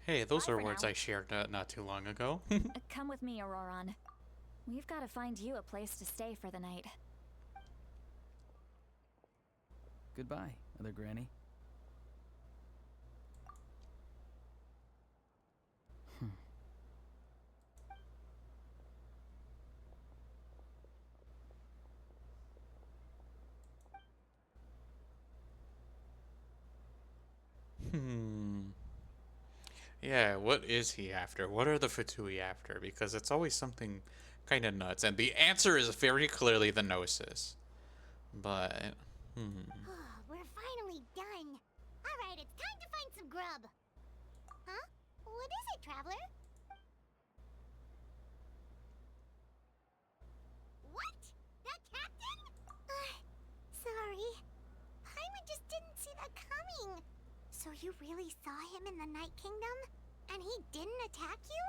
Hey, those Bye are for words now. I shared not too long ago. Come with me, Auroron. We've got to find you a place to stay for the night. Goodbye, other Granny. Yeah, what is he after? What are the Fatui after? Because it's always something kind of nuts. And the answer is very clearly the Gnosis. But, We're finally done. Alright, it's time to find some grub. Huh? What is it, Traveler? What? That captain? Sorry. Paimon just didn't see that coming. So you really saw him in the Night Kingdom? And he didn't attack you?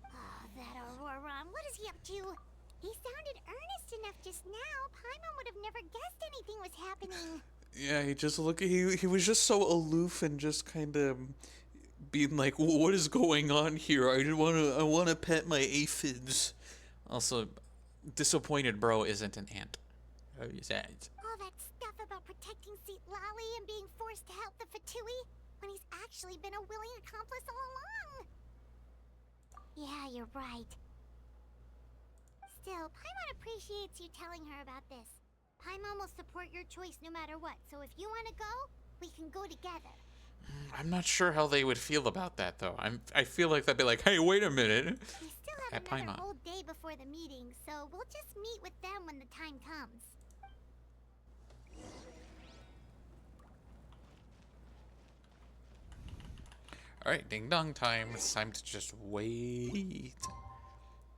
Oh, that Auroron, what is he up to? He sounded earnest enough just now. Paimon would have never guessed anything was happening. yeah, he was just so aloof and just kind of being like, what is going on here? I want to pet my aphids. Also, disappointed bro isn't an ant. Oh, he's that. All that stuff about protecting Seat Lolly and being forced to help the Fatui when he's actually been a willing accomplice all along. Yeah, you're right. Still, Paimon appreciates you telling her about this. Paimon will support your choice no matter what, so if you want to go, we can go together. I'm not sure how they would feel about that, though. I feel like they'd be like, hey, wait a minute. We still have At another Paimon. whole day before the meeting, so we'll just meet with them when the time comes. Alright, ding dong time. It's time to just wait.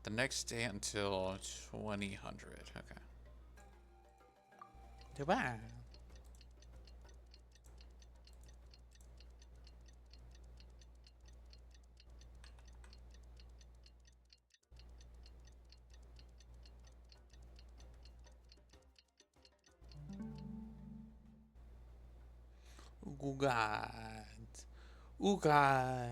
The next day until 2000. Okay. Goodbye. Oh God. Oh God.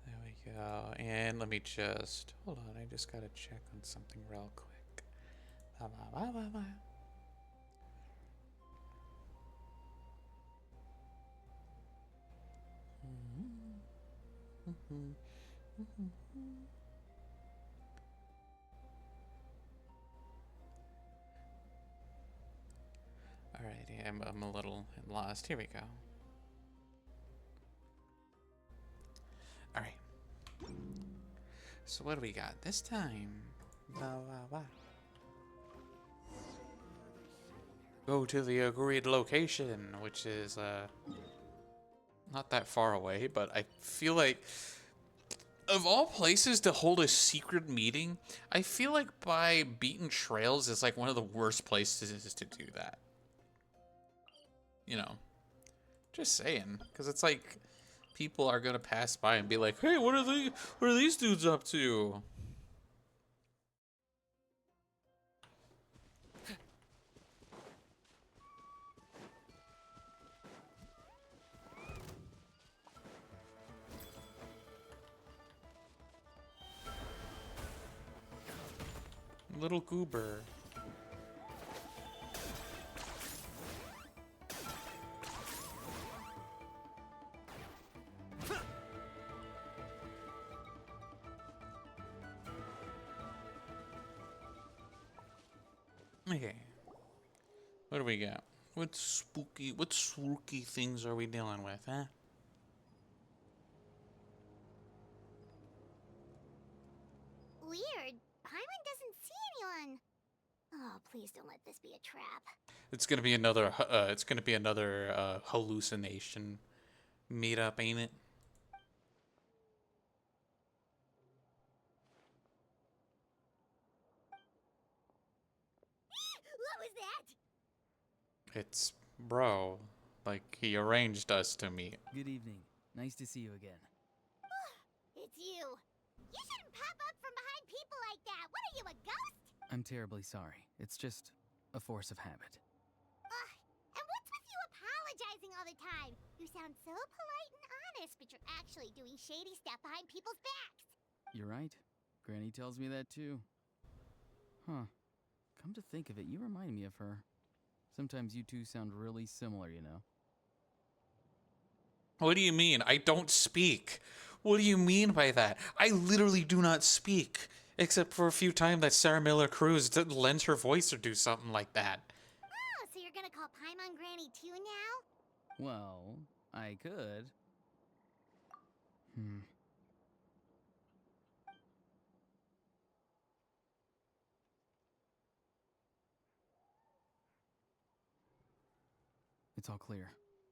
There we go. And let me just hold on. I just gotta check on something real quick. Blah, blah, blah, blah, blah. Alrighty, I'm a little lost. Here we go. Alright. So what do we got this time? Go to the agreed location, which is not that far away, but I feel like of all places to hold a secret meeting, I feel like by Beaten Trails is like one of the worst places to do that. You know, just saying, because it's like people are gonna pass by and be like, "Hey, what are these dudes up to?" Little goober. Okay. What do we got? What spooky things are we dealing with, huh? Weird. Paimon doesn't see anyone. Oh, please don't let this be a trap. It's gonna be another hallucination meetup, ain't it? What was that? It's bro. Like he arranged us to meet. Good evening. Nice to see you again. It's you. You shouldn't pop up from behind people like that. What are you, a ghost? I'm terribly sorry. It's just a force of habit. Ugh. And what's with you apologizing all the time? You sound so polite and honest, but you're actually doing shady stuff behind people's backs. You're right. Granny tells me that too. Huh. Come to think of it, you remind me of her. Sometimes you two sound really similar, you know. What do you mean? I don't speak. What do you mean by that? I literally do not speak. Except for a few times that Sarah Miller Cruz lends her voice or do something like that. Oh, so you're gonna call Paimon Granny too now? Well, I could. It's all clear.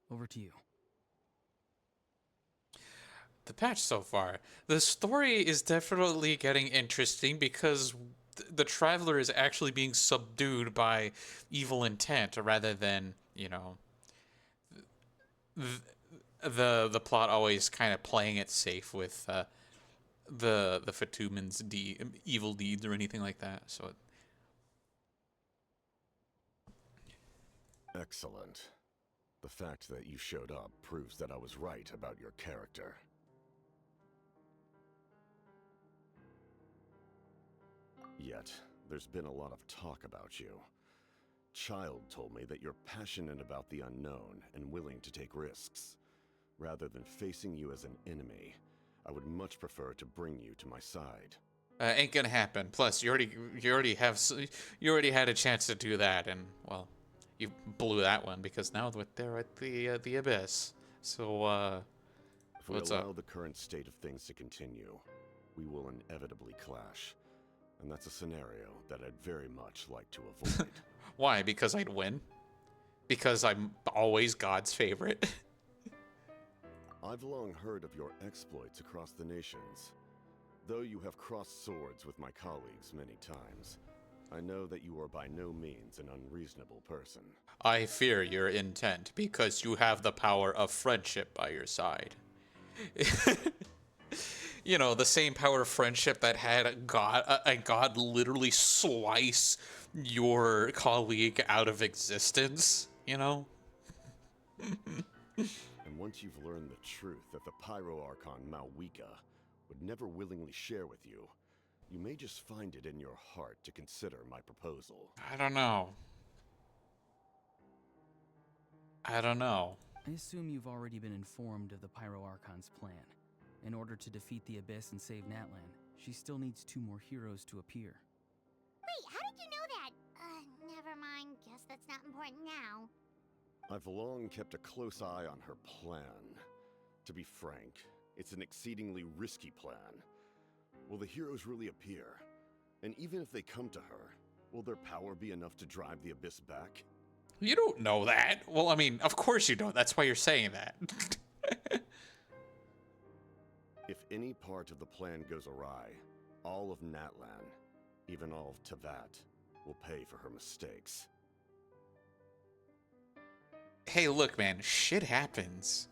Over to you. The patch so far. The story is definitely getting interesting because the traveler is actually being subdued by evil intent rather than, you know, the plot always kind of playing it safe with the Fatuman's evil deeds or anything like that. So Excellent. The fact that you showed up proves that I was right about your character. Yet, there's been a lot of talk about you. Child told me that you're passionate about the unknown and willing to take risks. Rather than facing you as an enemy, I would much prefer to bring you to my side. ain't gonna happen. Plus, you already had a chance to do that, and well, you blew that one because now they're at the abyss. So If we what's allow up? the current state of things to continue, we will inevitably clash. And that's a scenario that I'd very much like to avoid. Why? Because I'd win? Because I'm always God's favorite? I've long heard of your exploits across the nations. Though you have crossed swords with my colleagues many times, I know that you are by no means an unreasonable person. I fear your intent because you have the power of friendship by your side. You know, the same power of friendship that had a god literally slice your colleague out of existence, you know? And once you've learned the truth that the Pyro Archon Malwika would never willingly share with you, you may just find it in your heart to consider my proposal. I don't know. I don't know. I assume you've already been informed of the Pyro Archon's plan. In order to defeat the Abyss and save Natlan, she still needs 2 more heroes to appear. Wait, how did you know that? Never mind. Guess that's not important now. I've long kept a close eye on her plan. To be frank, it's an exceedingly risky plan. Will the heroes really appear? And even if they come to her, will their power be enough to drive the Abyss back? You don't know that. Well, I mean, of course you don't. That's why you're saying that. If any part of the plan goes awry, all of Natlan, even all of Tevat, will pay for her mistakes. Hey, look, man. Shit happens.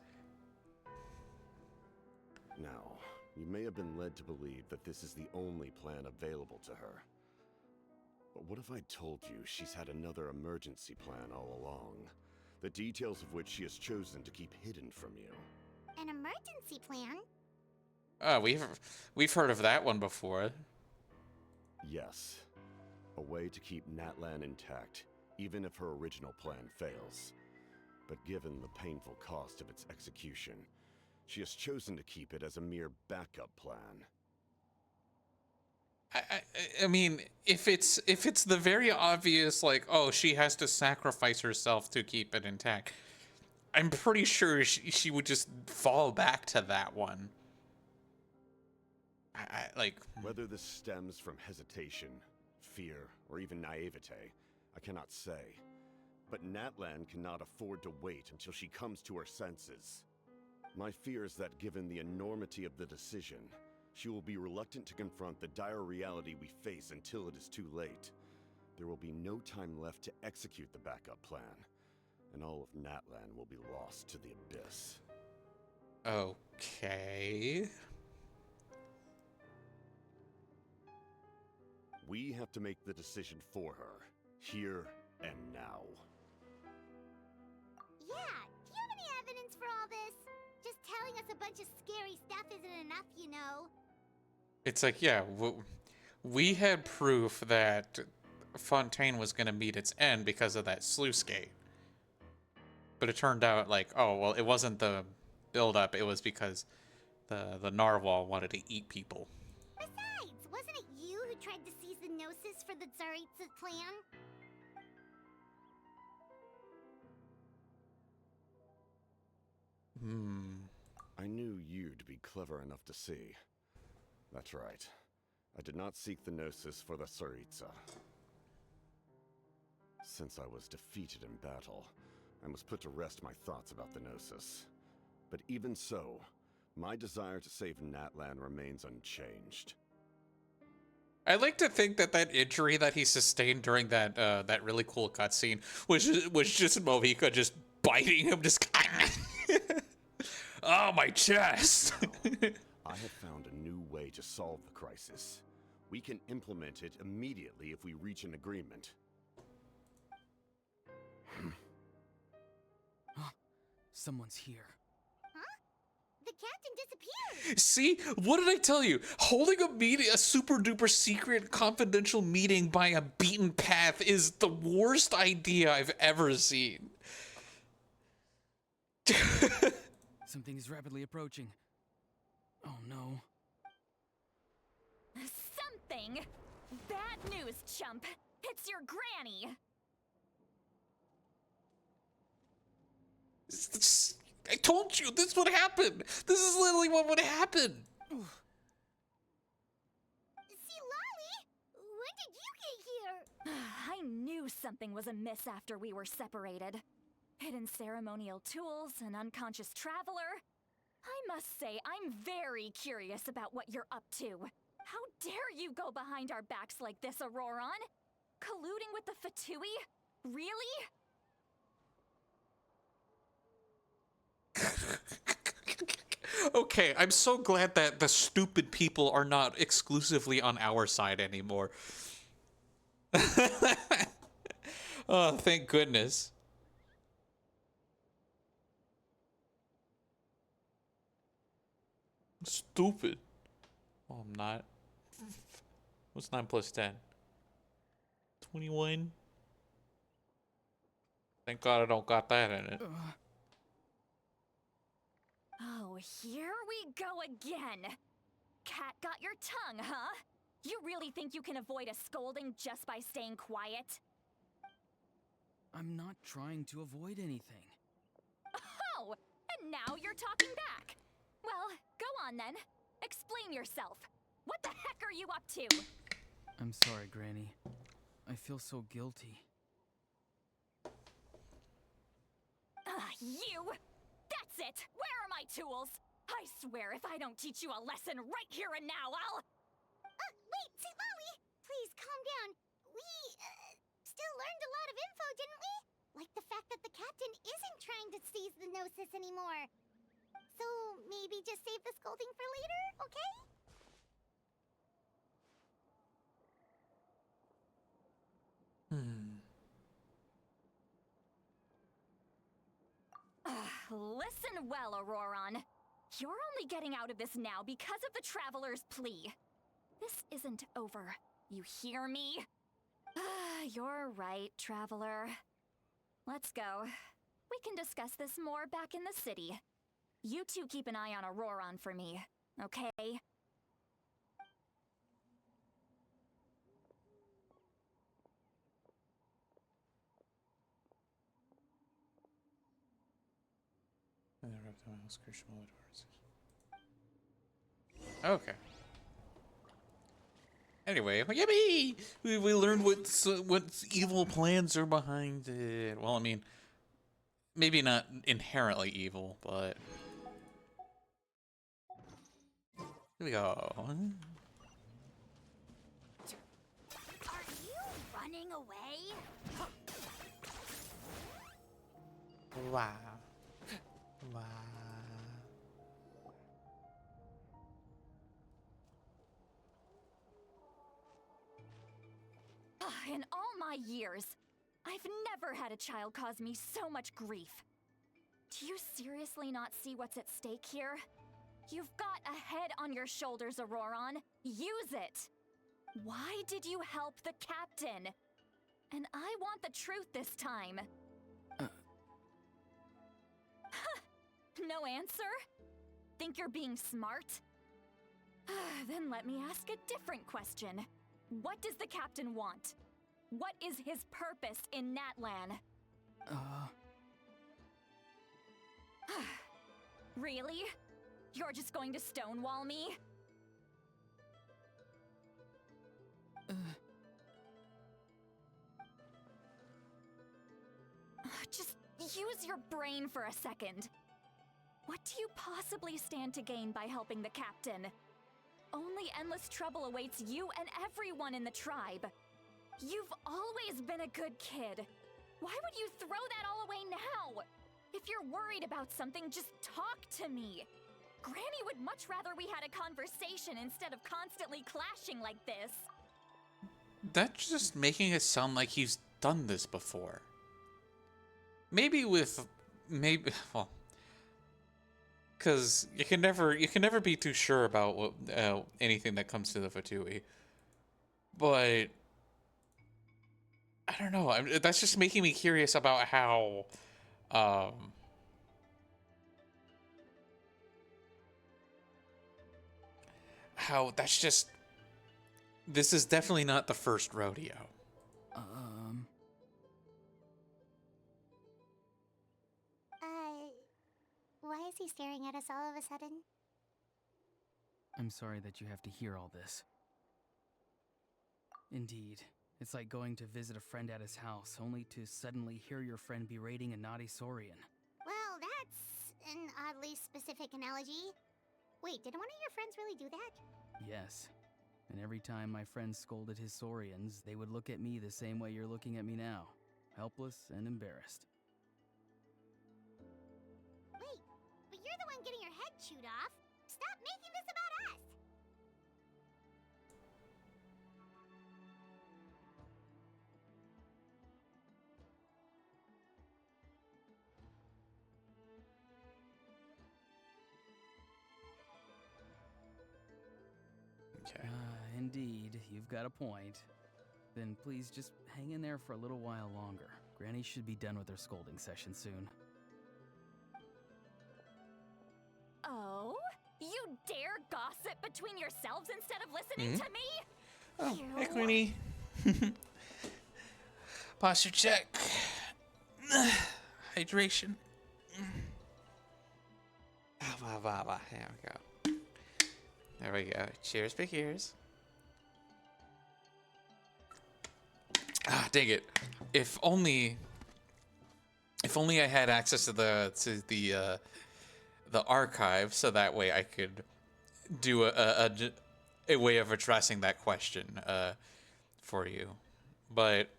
Now, you may have been led to believe that this is the only plan available to her. But what if I told you she's had another emergency plan all along, the details of which she has chosen to keep hidden from you? An emergency plan? Oh, we've heard of that one before. Yes. A way to keep Natlan intact, even if her original plan fails. But given the painful cost of its execution, she has chosen to keep it as a mere backup plan. I mean, if it's the very obvious, like, oh, she has to sacrifice herself to keep it intact, I'm pretty sure she would just fall back to that one. Whether this stems from hesitation, fear, or even naivete, I cannot say. But Natlan cannot afford to wait until she comes to her senses. My fear is that given the enormity of the decision, she will be reluctant to confront the dire reality we face until it is too late. There will be no time left to execute the backup plan, and all of Natlan will be lost to the Abyss. Okay. We have to make the decision for her, here and now. Yeah, do you have any evidence for all this? Just telling us a bunch of scary stuff isn't enough, you know. It's like, yeah, we had proof that Fontaine was going to meet its end because of that sluice gate. But it turned out like, oh, well, it wasn't the build-up. It was because the narwhal wanted to eat people. Besides, wasn't it you who tried to seize the Gnosis for the Tsaritsa plan? I knew you to be clever enough to see. That's right. I did not seek the Gnosis for the Tsaritsa. Since I was defeated in battle, I must put to rest my thoughts about the Gnosis. But even so, my desire to save Natlan remains unchanged. I like to think that that injury that he sustained during that that really cool cutscene was just Mohica just biting him, just oh, my chest. I have found a new way to solve the crisis. We can implement it immediately if we reach an agreement. Someone's here. The captain disappeared! See? What did I tell you? Holding a super duper secret confidential meeting by a beaten path is the worst idea I've ever seen. Something is rapidly approaching. Oh no. Something? Bad news, chump. It's your granny. I told you this would happen. This is literally what would happen. See, Lolly? When did you get here? I knew something was amiss after we were separated. Hidden ceremonial tools, an unconscious traveler. I must say, I'm very curious about what you're up to. How dare you go behind our backs like this, Auroron? Colluding with the Fatui? Really? Okay, I'm so glad that the stupid people are not exclusively on our side anymore. Oh, thank goodness. Stupid. Oh, I'm not. What's 9 plus 10? 21? Thank God I don't got that in it. Oh, here we go again. Cat got your tongue, huh? You really think you can avoid a scolding just by staying quiet? I'm not trying to avoid anything. Oh, and now you're talking back. Well, go on then. Explain yourself. What the heck are you up to? I'm sorry, Granny. I feel so guilty. You! That's it! Where are my tools? I swear if I don't teach you a lesson right here and now, I'll... Wait, Lolly! Please, calm down. We, still learned a lot of info, didn't we? Like the fact that the captain isn't trying to seize the Gnosis anymore. So, maybe just save the scolding for later, okay? Listen well, Auroron. You're only getting out of this now because of the Traveler's plea. This isn't over. You hear me? You're right, Traveler. Let's go. We can discuss this more back in the city. You two keep an eye on Auroron for me, okay? Okay. Anyway, yippee! We learned what evil plans are behind it. Well, I mean, maybe not inherently evil, but here we go. Are you running away? Wow. Wow. In all my years, I've never had a child cause me so much grief. Do you seriously not see what's at stake here? You've got a head on your shoulders, Auroron. Use it! Why did you help the captain? And I want the truth this time. No answer? Think you're being smart? Then let me ask a different question. What does the captain want? What is his purpose in Natlan? Really? You're just going to stonewall me? Just use your brain for a second. What do you possibly stand to gain by helping the captain? Only endless trouble awaits you and everyone in the tribe. You've always been a good kid. Why would you throw that all away now? If you're worried about something, just talk to me. Granny would much rather we had a conversation instead of constantly clashing like this. That's just making it sound like he's done this before. Maybe, well, because you can never be too sure about what anything that comes to the Fatui. But I don't know. That's just making me curious about how that's just, this is definitely not the first rodeo. Why is he staring at us all of a sudden? I'm sorry that you have to hear all this. Indeed, it's like going to visit a friend at his house, only to suddenly hear your friend berating a naughty Saurian. Well, that's an oddly specific analogy. Wait, did one of your friends really do that? Yes. And every time my friend scolded his Saurians, they would look at me the same way you're looking at me now. Helpless and embarrassed. Wait, but you're the one getting your head chewed off. Stop making this about us! Okay. Indeed, you've got a point. Then please just hang in there for a little while longer. Granny should be done with her scolding session soon. Oh? You dare gossip between yourselves instead of listening to me? Oh, You- hey, Queenie. Posture check. Hydration. There we go. There we go. Cheers, big ears. Ah, dang it. If only I had access to the archive, so that way I could do a way of addressing that question for you. But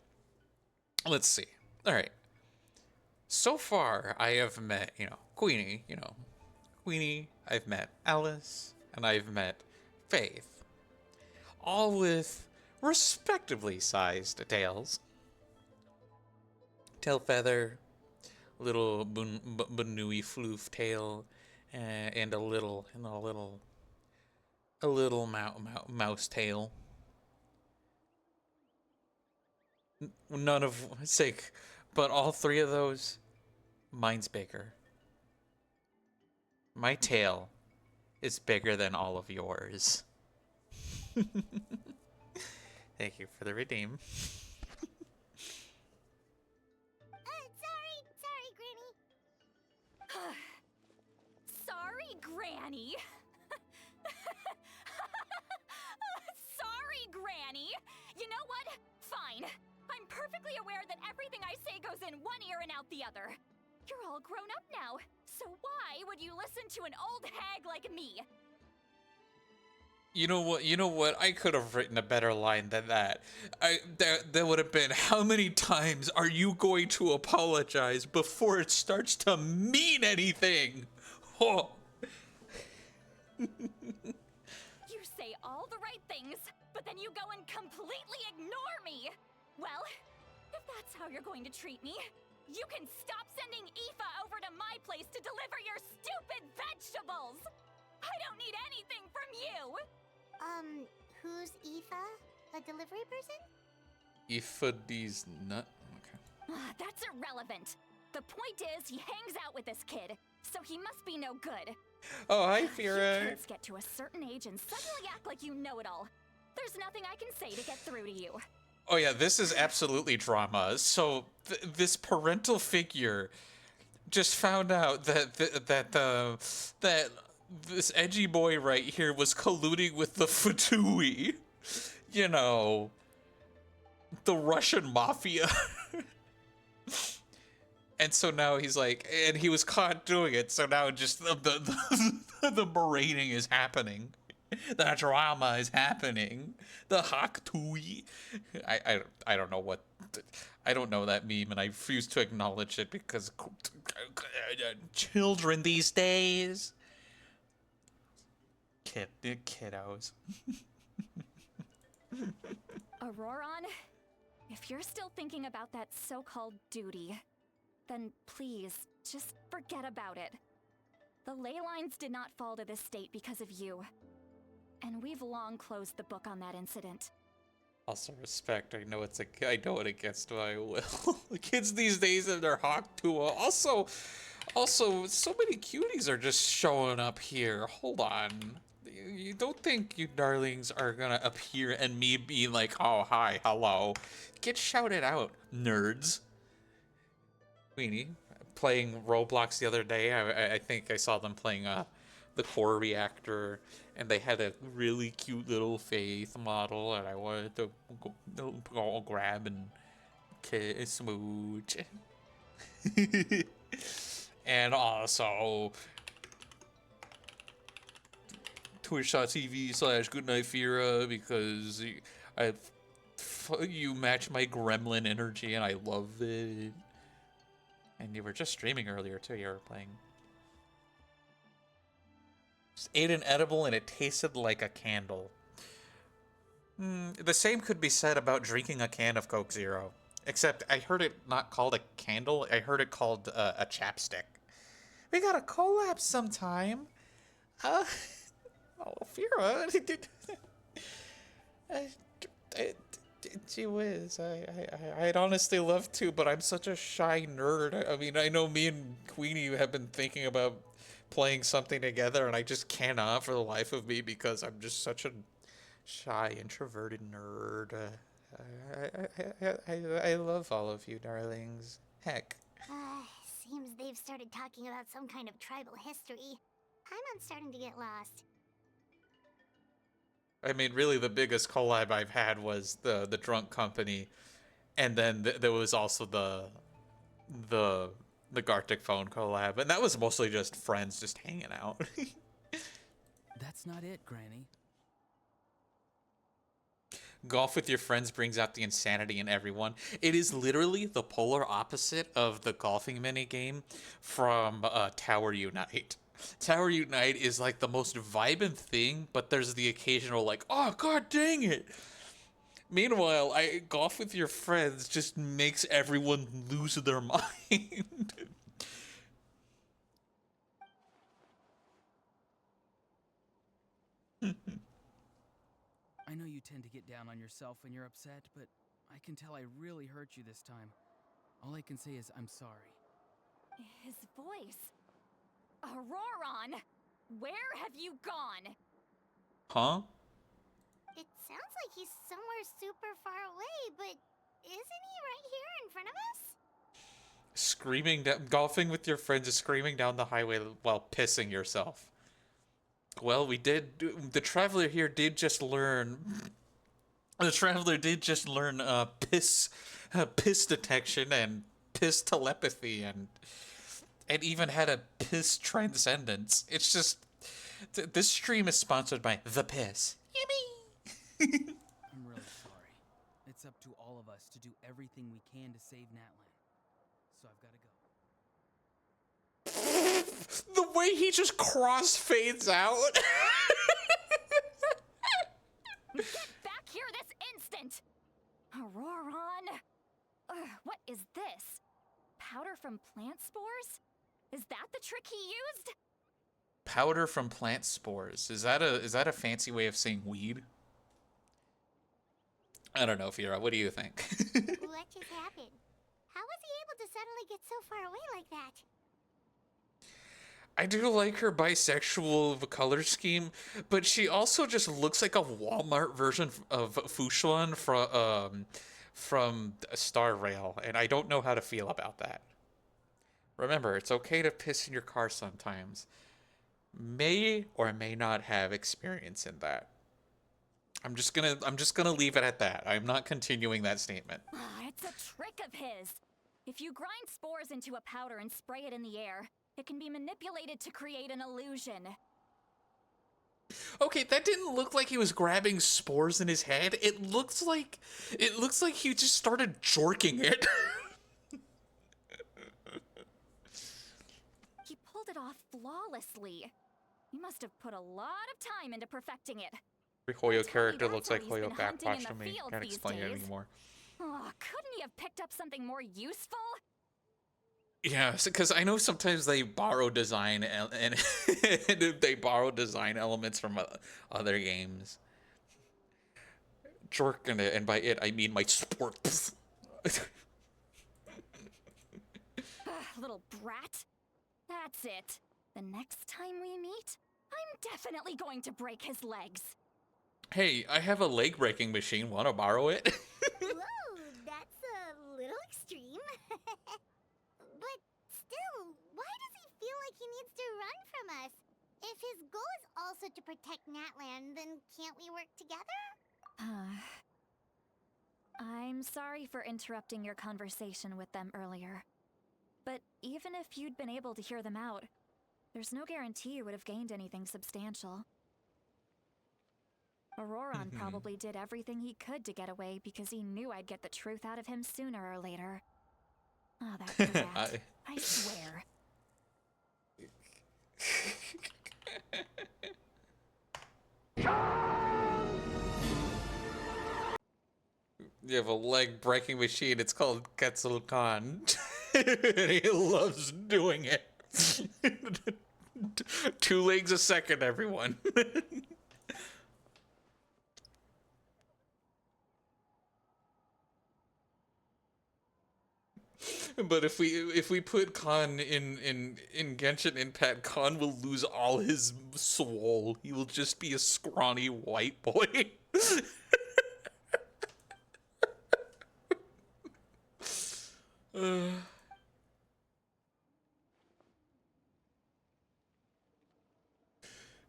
let's see. All right. So far, I have met, Queenie, I've met Alice, and I've met Faith, all with respectively sized tails. Tail feather, little Banui floof tail, and a little mouse tail. None of sake, but all three of those, mine's bigger. My tail is bigger than all of yours. Thank you for the redeem. Sorry, Granny. Sorry, Granny. Sorry, Granny. You know what? Fine. I'm perfectly aware that everything I say goes in one ear and out the other. You're all grown up now, so why would you listen to an old hag like me? You know what? I could have written a better line than that. That would have been, how many times are you going to apologize before it starts to mean anything? Oh. You say all the right things, but then you go and completely ignore me! Well, if that's how you're going to treat me, you can stop sending Aoife over to my place to deliver your stupid vegetables! I don't need anything from you! Who's Aoife? A delivery person? Aoife these nut. Okay. That's irrelevant. The point is, he hangs out with this kid, so he must be no good. Oh, hi, You Fira. kids get to a certain age and suddenly act like you know it all. There's nothing I can say to get through to you. Oh yeah, this is absolutely drama. So this parental figure just found out that this edgy boy right here was colluding with the Fatui. You know, the Russian mafia. And so now he's like, and he was caught doing it. So now just the berating is happening. The drama is happening. The Haktui. I don't know what. I don't know that meme, and I refuse to acknowledge it because children these days. Kiddos. Auroron, if you're still thinking about that so-called duty, then please, just forget about it. The ley lines did not fall to this state because of you. And we've long closed the book on that incident. Also respect. I know it against my will. The kids these days and their Hawk Tua. Also, so many cuties are just showing up here. Hold on. You don't think you darlings are gonna appear and me be like, oh, hi, hello. Get shouted out, nerds. Queenie, playing Roblox the other day, I think I saw them playing the core reactor, and they had a really cute little Faith model, and I wanted to go grab and smooch. And also twitch.tv/goodnightfira because you match my gremlin energy and I love it. And you were just streaming earlier too, you were playing. Just ate an edible and it tasted like a candle. The same could be said about drinking a can of Coke Zero. Except I heard it not called a candle, I heard it called a chapstick. We gotta collab sometime. Oh, Fira. Gee whiz, I'd honestly love to, but I'm such a shy nerd. I mean, I know me and Queenie have been thinking about playing something together, and I just cannot for the life of me because I'm just such a shy, introverted nerd. I love all of you, darlings. Heck. Seems they've started talking about some kind of tribal history. I'm starting to get lost. I mean, really, the biggest collab I've had was the Drunk Company, and then there was also the the Gartic Phone collab, and that was mostly just friends just hanging out. That's not it, Granny. Golf with your friends brings out the insanity in everyone. It is literally the polar opposite of the golfing minigame from Tower Unite. Tower Unite is like the most vibing thing, but there's the occasional like, oh god dang it. Meanwhile, I golf with your friends just makes everyone lose their mind. I know you tend to get down on yourself when you're upset, but I can tell I really hurt you this time. All I can say is I'm sorry. His voice. Auroron! Where have you gone? Huh? It sounds like he's somewhere super far away, but isn't he right here in front of us? Screaming down, golfing with your friends is screaming down the highway while pissing yourself. Well, we did. The traveler here did just learn. The traveler did just learn piss detection and piss telepathy and even had a piss transcendence. It's just this stream is sponsored by the piss. Yippee! I'm really sorry. It's up to all of us to do everything we can to save Natlan. So I've got to go. The way he just crossfades out. Get back here this instant! Auroron! What is this? Powder from plant spores? Is that the trick he used? Powder from plant spores. Is that a fancy way of saying weed? I don't know, Fira. What do you think? What just happened? How was he able to suddenly get so far away like that? I do like her bisexual color scheme, but she also just looks like a Walmart version of Fushuan from Star Rail, and I don't know how to feel about that. Remember, it's okay to piss in your car sometimes. May or may not have experience in that. I'm just gonna leave it at that. I'm not continuing that statement. It's a trick of his. If you grind spores into a powder and spray it in the air, it can be manipulated to create an illusion. Okay, that didn't look like he was grabbing spores in his head. It looks like he just started jorking it. He pulled it off flawlessly. He must have put a lot of time into perfecting it. Every Hoyo That's character what looks like he's Hoyo been hunting in backpatched the to me. fields Can't these explain it days. anymore. Oh, couldn't he have picked up something more useful? Yeah, because I know sometimes they borrow design and they borrow design elements from other games. Jerk, and by it I mean my sport. Little brat. That's it. The next time we meet, I'm definitely going to break his legs. Hey, I have a leg breaking machine. Want to borrow it? Whoa, that's a little extreme. But still, why does he feel like he needs to run from us? If his goal is also to protect Natlan, then can't we work together? I'm sorry for interrupting your conversation with them earlier. But even if you'd been able to hear them out, there's no guarantee you would have gained anything substantial. Auroron probably did everything he could to get away because he knew I'd get the truth out of him sooner or later. Oh, that brat. I swear. You have a leg breaking machine. It's called Quetzal Khan. He loves doing it. 2 legs a second, everyone. But if we put Khan in Genshin Impact, Khan will lose all his swole. He will just be a scrawny white boy.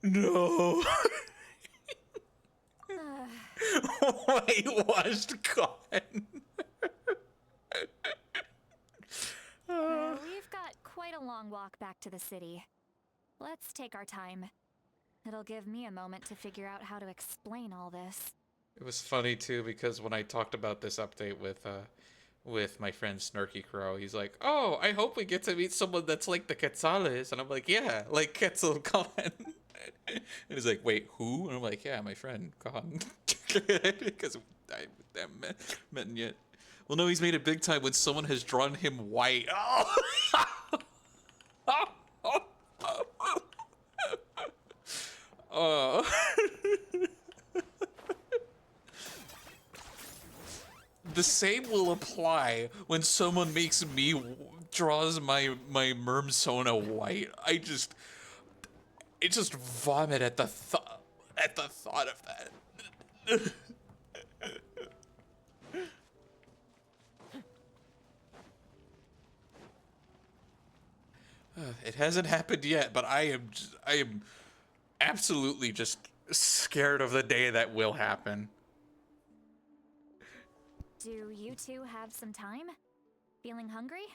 No. Whitewashed cotton. We've got quite a long walk back to the city. Let's take our time. It'll give me a moment to figure out how to explain all this. It was funny too because when I talked about this update with my friend Snarky Crow, he's like, "Oh, I hope we get to meet someone that's like the Quetzales," and I'm like, "Yeah, like Quetzalcoatl." And he's like, "Wait, who?" And I'm like, "Yeah, my friend Khan," because I haven't met him yet. Well, no, he's made it big time when someone has drawn him white. Oh. The same will apply when someone makes me draws my Mermsona white. I just vomit at the thought of that. It hasn't happened yet, but I am absolutely just scared of the day that will happen. Do you two have some time? Feeling hungry?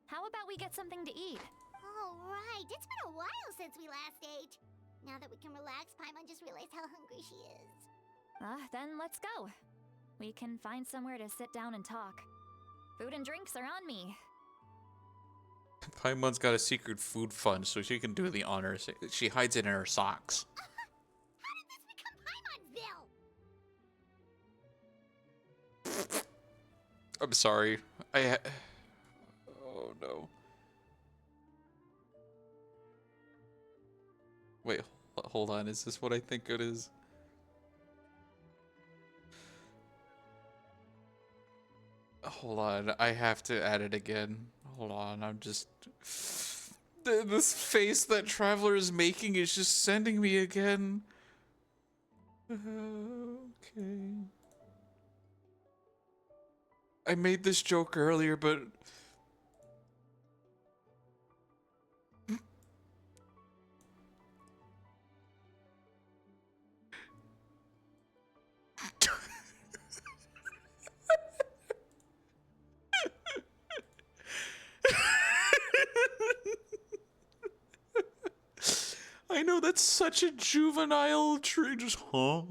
How about we get something to eat? All right, it's been a while since we last ate. Now that we can relax, Paimon just realized how hungry she is. Then let's go. We can find somewhere to sit down and talk. Food and drinks are on me. Paimon's got a secret food fund, so she can do the honors. She hides it in her socks. How did this become Paimon'sville? I'm sorry. Oh no. Wait, hold on. Is this what I think it is? Hold on. I have to add it again. Hold on. I'm just... This face that Traveler is making is just sending me again. Okay. I made this joke earlier, but... I know that's such a juvenile trick. Just, huh?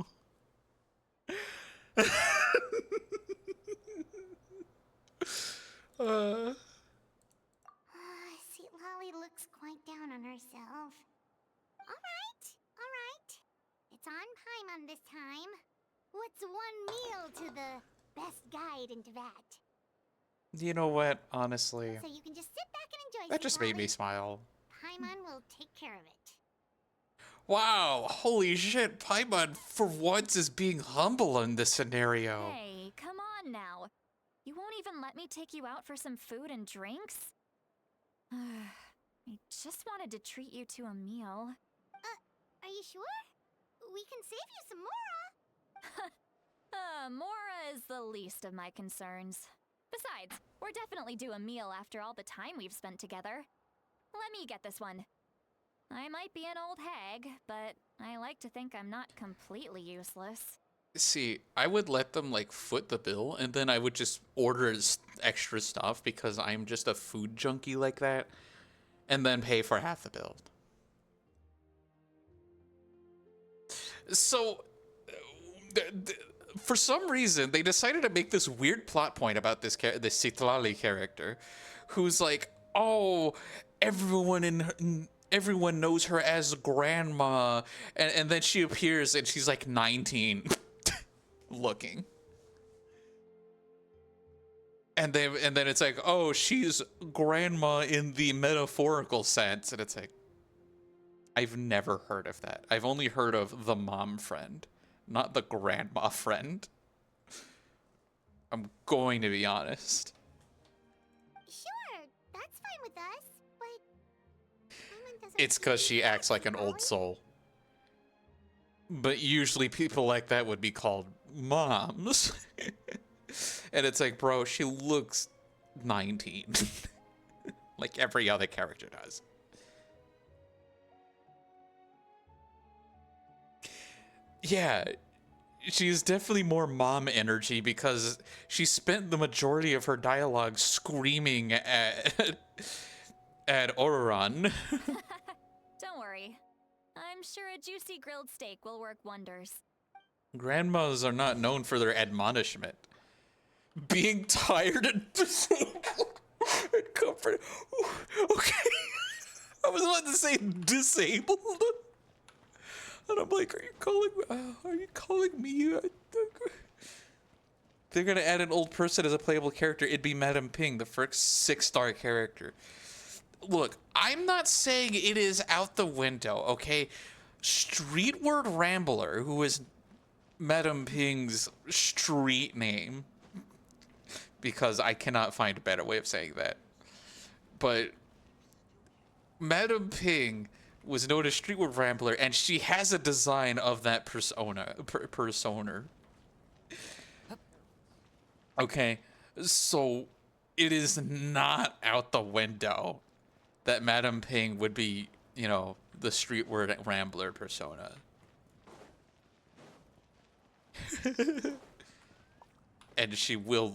See, Lolly looks quite down on herself. All right. It's on Paimon this time. What's one meal to the best guide into that? You know what? Honestly, So you can just sit back and enjoy. that just made me smile. Paimon will take care of it. Wow, holy shit, Paimon for once is being humble in this scenario. Hey, come on now. You won't even let me take you out for some food and drinks? I just wanted to treat you to a meal. Are you sure? We can save you some Mora. Mora is the least of my concerns. Besides, we're definitely due a meal after all the time we've spent together. Let me get this one. I might be an old hag, but I like to think I'm not completely useless. See, I would let them like foot the bill and then I would just order extra stuff because I'm just a food junkie like that and then pay for half the bill. So, for some reason, they decided to make this weird plot point about this Citlali character who's like, oh, everyone knows her as grandma, and then she appears and she's like 19 looking. And then it's like, oh, she's grandma in the metaphorical sense, and it's like, I've never heard of that. I've only heard of the mom friend, not the grandma friend. I'm going to be honest. Sure, that's fine with us, but Paimon doesn't. It's because she acts like an old soul. But usually people like that would be called moms. And it's like, bro, she looks 19. Like every other character does. Yeah. she's definitely more mom energy because she spent the majority of her dialogue screaming at Auroron. Don't worry. I'm sure a juicy grilled steak will work wonders. Grandmas are not known for their admonishment. Being tired and disabled and comfort. Okay. I was about to say disabled. And I'm like, are you calling me? They're gonna add an old person as a playable character. It'd be Madam Ping, the first 6-star character. Look, I'm not saying it is out the window, okay? Streetward Rambler, who is Madam Ping's street name, because I cannot find a better way of saying that. But Madam Ping was known as Streetward Rambler, and she has a design of that persona. Okay, so it is not out the window that Madam Ping would be, you know, the Streetward Rambler persona. And she will...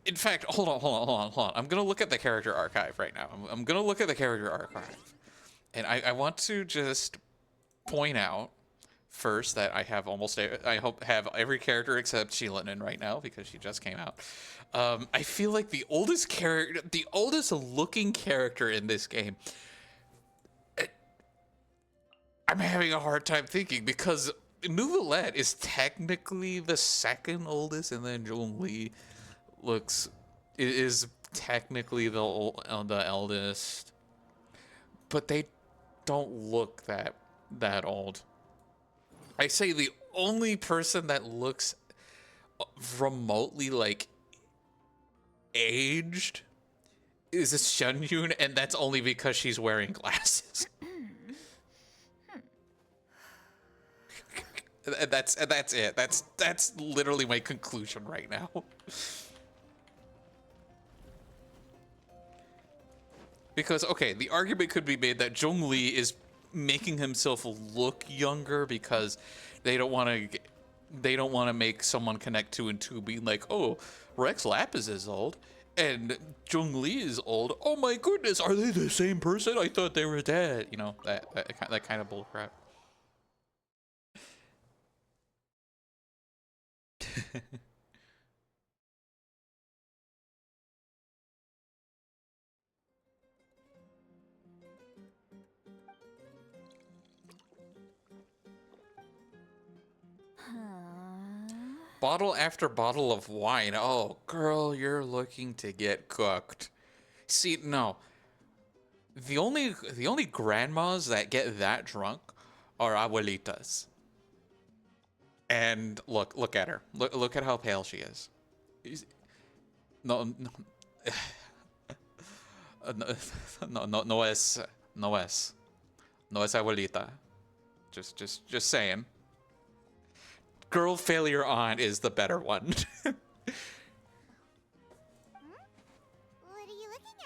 In fact, hold on. I'm going to look at the character archive right now. I'm going to look at the character archive. And I want to just point out first that I have have every character except Sheilin right now because she just came out. I feel like the oldest looking character in this game, I'm having a hard time thinking because Nouvellette is technically the second oldest, and then Zhongli is technically the eldest, but they don't look that old. I say the only person that looks remotely like aged is Shen Yun, and that's only because she's wearing glasses. That's it. That's literally my conclusion right now. Because, okay, the argument could be made that Zhongli is making himself look younger because they don't want to make someone connect 2 and 2 being like, oh, Rex Lapis is old and Zhongli is old. Oh my goodness, are they the same person? I thought they were dead. You know, that kind of bullcrap. Bottle after bottle of wine. Oh, girl, you're looking to get cooked. See, no. The only grandmas that get that drunk are abuelitas. And look at her. Look at how pale she is. No, no es abuelita. Just saying. Girl failure on is the better one. What are you looking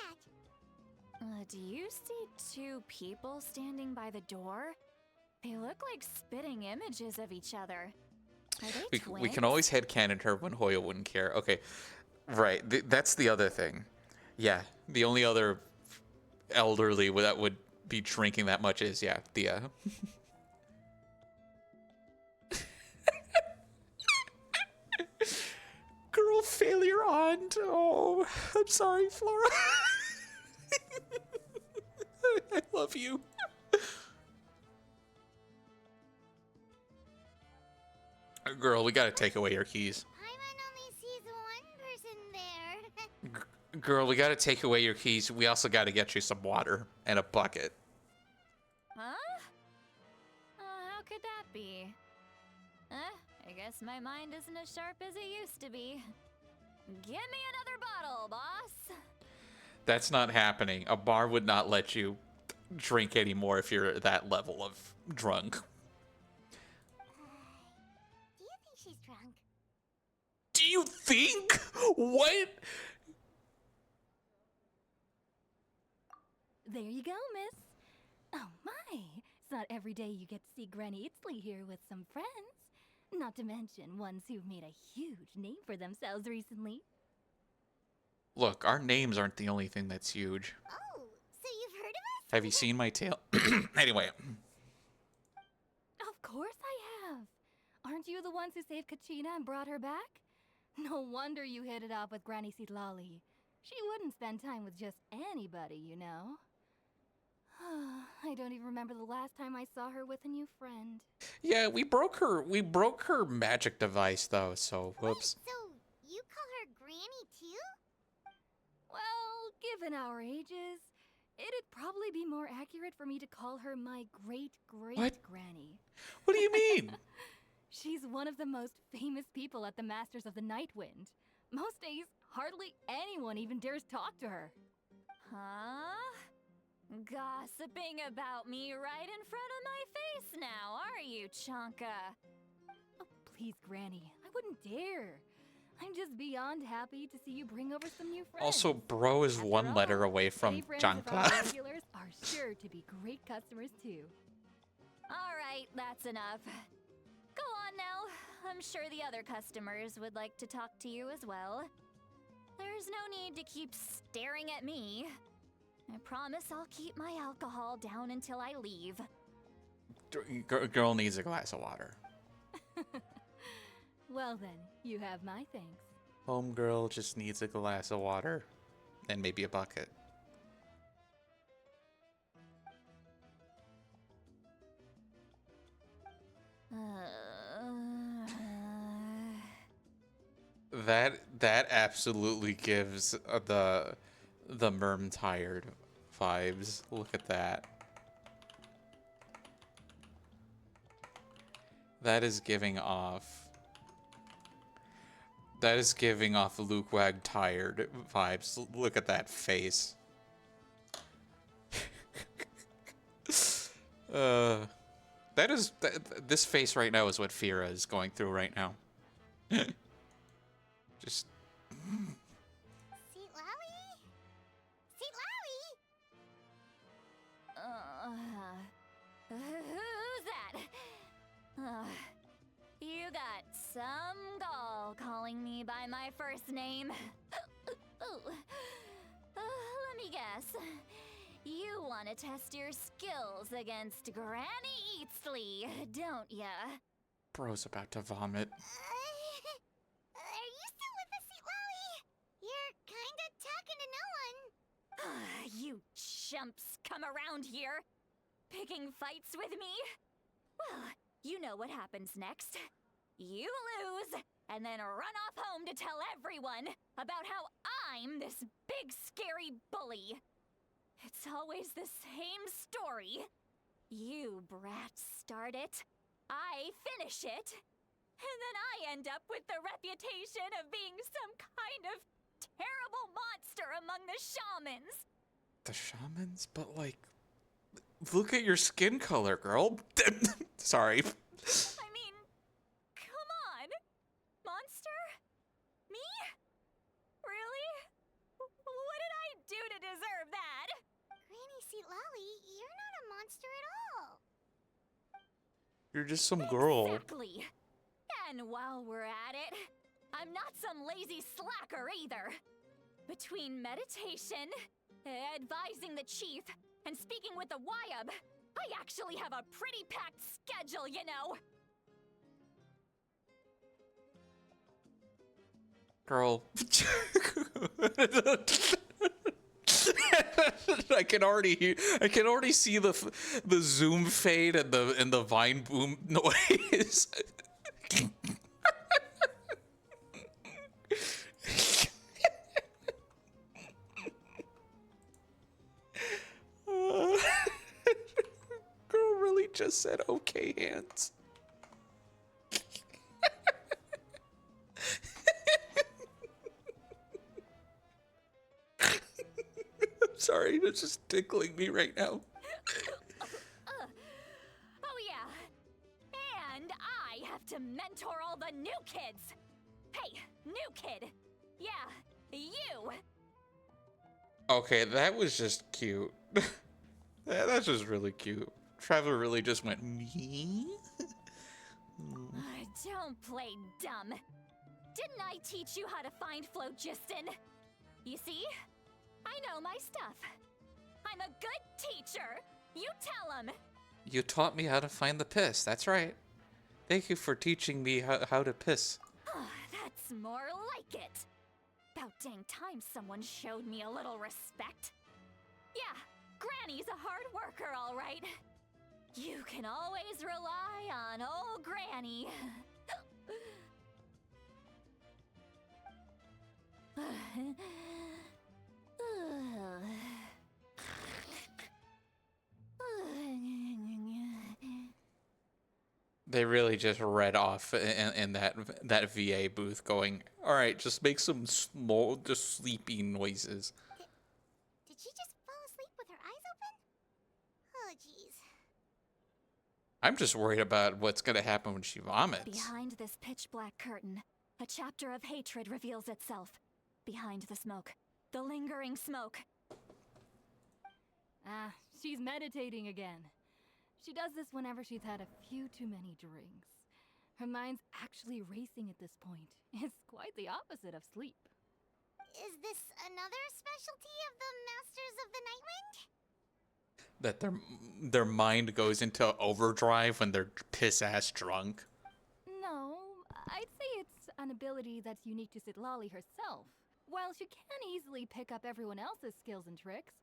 at? Do you see 2 people standing by the door? They look like spitting images of each other. Are they twins? We can always headcanon her when Hoya wouldn't care. Okay, right. That's the other thing. Yeah, the only other elderly that would be drinking that much is, yeah, Thea. Girl failure on. Oh, I'm sorry, Flora. I love you. Girl, we gotta take away your keys. Paimon only sees one person there. Girl, we gotta take away your keys. We also gotta get you some water and a bucket. Huh? How could that be? I guess my mind isn't as sharp as it used to be. Give me another bottle, boss. That's not happening. A bar would not let you drink anymore if you're that level of drunk. Do you think she's drunk? Do you think? What? There you go, miss. Oh my, it's not every day you get to see Granny Itzley here with some friends. Not to mention ones who've made a huge name for themselves recently. Look, our names aren't the only thing that's huge. Oh, so you've heard of us? Have you seen my tail? Anyway. Of course I have. Aren't you the ones who saved Kachina and brought her back? No wonder you hit it off with Granny Sitlali. She wouldn't spend time with just anybody, you know. I don't even remember the last time I saw her with a new friend. Yeah, we broke her magic device though, so whoops. Wait, so you call her Granny too? Well, given our ages, it'd probably be more accurate for me to call her my great-great-granny. What do you mean? She's one of the most famous people at the Masters of the Nightwind. Most days, hardly anyone even dares talk to her. Huh? Gossiping about me right in front of my face now, are you, Chonka? Oh, please, Granny. I wouldn't dare. I'm just beyond happy to see you bring over some new friends. Also, bro is After one letter all, away from any friends of our Janka. regulars are sure to be great customers too. All right, that's enough. Go on now. I'm sure the other customers would like to talk to you as well. There's no need to keep staring at me. I promise I'll keep my alcohol down until I leave. Girl needs a glass of water. Well then, you have my thanks. Homegirl just needs a glass of water. And maybe a bucket. That absolutely gives the Merm tired vibes. Look at that. That is giving off Luke Wag tired vibes. Look at that face. This face right now is what Fira is going through right now. Just Sitlali? Sitlali? Who's that? You got some gall calling me by my first name. Let me guess. You want to test your skills against Granny Eatsley, don't ya? bro's about to vomit. Are you still with us, Sitlali? You're kinda talking to no one. You chumps come around here, picking fights with me? Well, you know what happens next. You lose, and then run off home to tell everyone about how I'm this big scary bully. It's always the same story. You brats start it, I finish it, and then I end up with the reputation of being some kind of terrible monster among the shamans. The shamans? But like, look at your skin color, girl. Sorry. I mean, come on. Monster? Me? Really? What did I do to deserve that? Granny Sitlali, you're not a monster at all. You're just some girl. Exactly. And while we're at it, I'm not some lazy slacker either. Between meditation, advising the chief, and speaking with the Wyab, I actually have a pretty packed schedule, you know. Girl. I can already see the zoom fade and the vine boom noise. Girl really just said okay hands. Sorry, it's just tickling me right now. Oh yeah. And I have to mentor all the new kids. Hey, new kid. Yeah, you. Okay, that was just cute. That's just really cute. Trevor really just went, me? Don't play dumb. Didn't I teach you how to find phlogiston? You see? I know my stuff. I'm a good teacher. You tell him. You taught me how to find the piss. That's right. Thank you for teaching me how to piss. That's more like it. About dang time someone showed me a little respect. Yeah, Granny's a hard worker, all right. You can always rely on old Granny. They really just read off in that VA booth going, all right, just make some small, just sleepy noises. Did she just fall asleep with her eyes open? Oh, jeez. I'm just worried about what's going to happen when she vomits. Behind this pitch black curtain, a chapter of hatred reveals itself. Behind the smoke, the lingering smoke. Ah, she's meditating again. She does this whenever she's had a few too many drinks. Her mind's actually racing at this point. It's quite the opposite of sleep. Is this another specialty of the Masters of the Nightwind? That their mind goes into overdrive when they're piss-ass drunk. No, I'd say it's an ability that's unique to Citlali herself. While she can easily pick up everyone else's skills and tricks,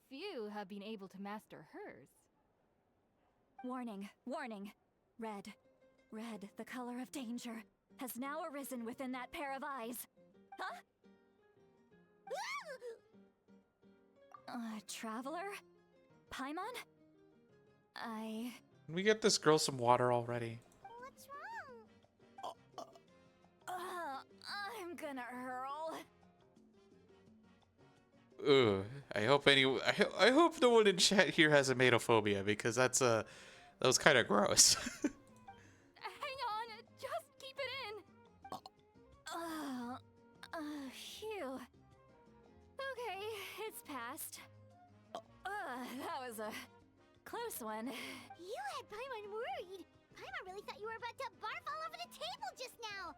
few have been able to master hers. Warning, warning. Red, the color of danger, has now arisen within that pair of eyes. Huh? Traveler? Paimon? Can we get this girl some water already? What's wrong? I'm gonna hurl. Ugh, I hope no one in chat here has amatophobia, because that was kind of gross. Hang on, just keep it in. Phew. Okay, it's passed. That was a close one. You had Paimon worried. Paimon really thought you were about to barf all over the table just now.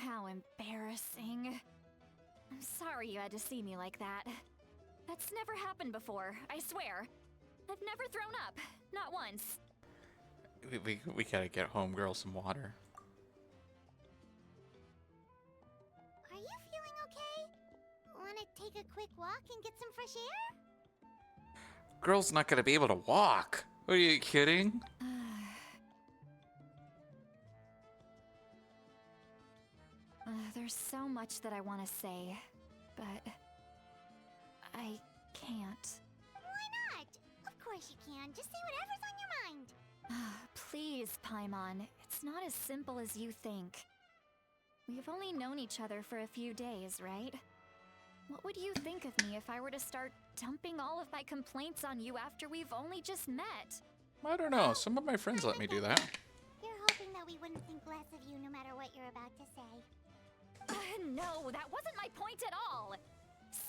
How embarrassing. I'm sorry you had to see me like that. That's never happened before, I swear. I've never thrown up, not once. We gotta get homegirl some water. Are you feeling okay? Wanna take a quick walk and get some fresh air? Girl's not gonna be able to walk. Are you kidding? There's so much that I want to say, but I can't. Why not? Of course you can. Just say whatever's on your mind. Please, Paimon, it's not as simple as you think. We've only known each other for a few days, right? What would you think of me if I were to start dumping all of my complaints on you after we've only just met? I don't know. Some of my friends let me do that. You're hoping that we wouldn't think less of you no matter what you're about to say. No, that wasn't my point at all!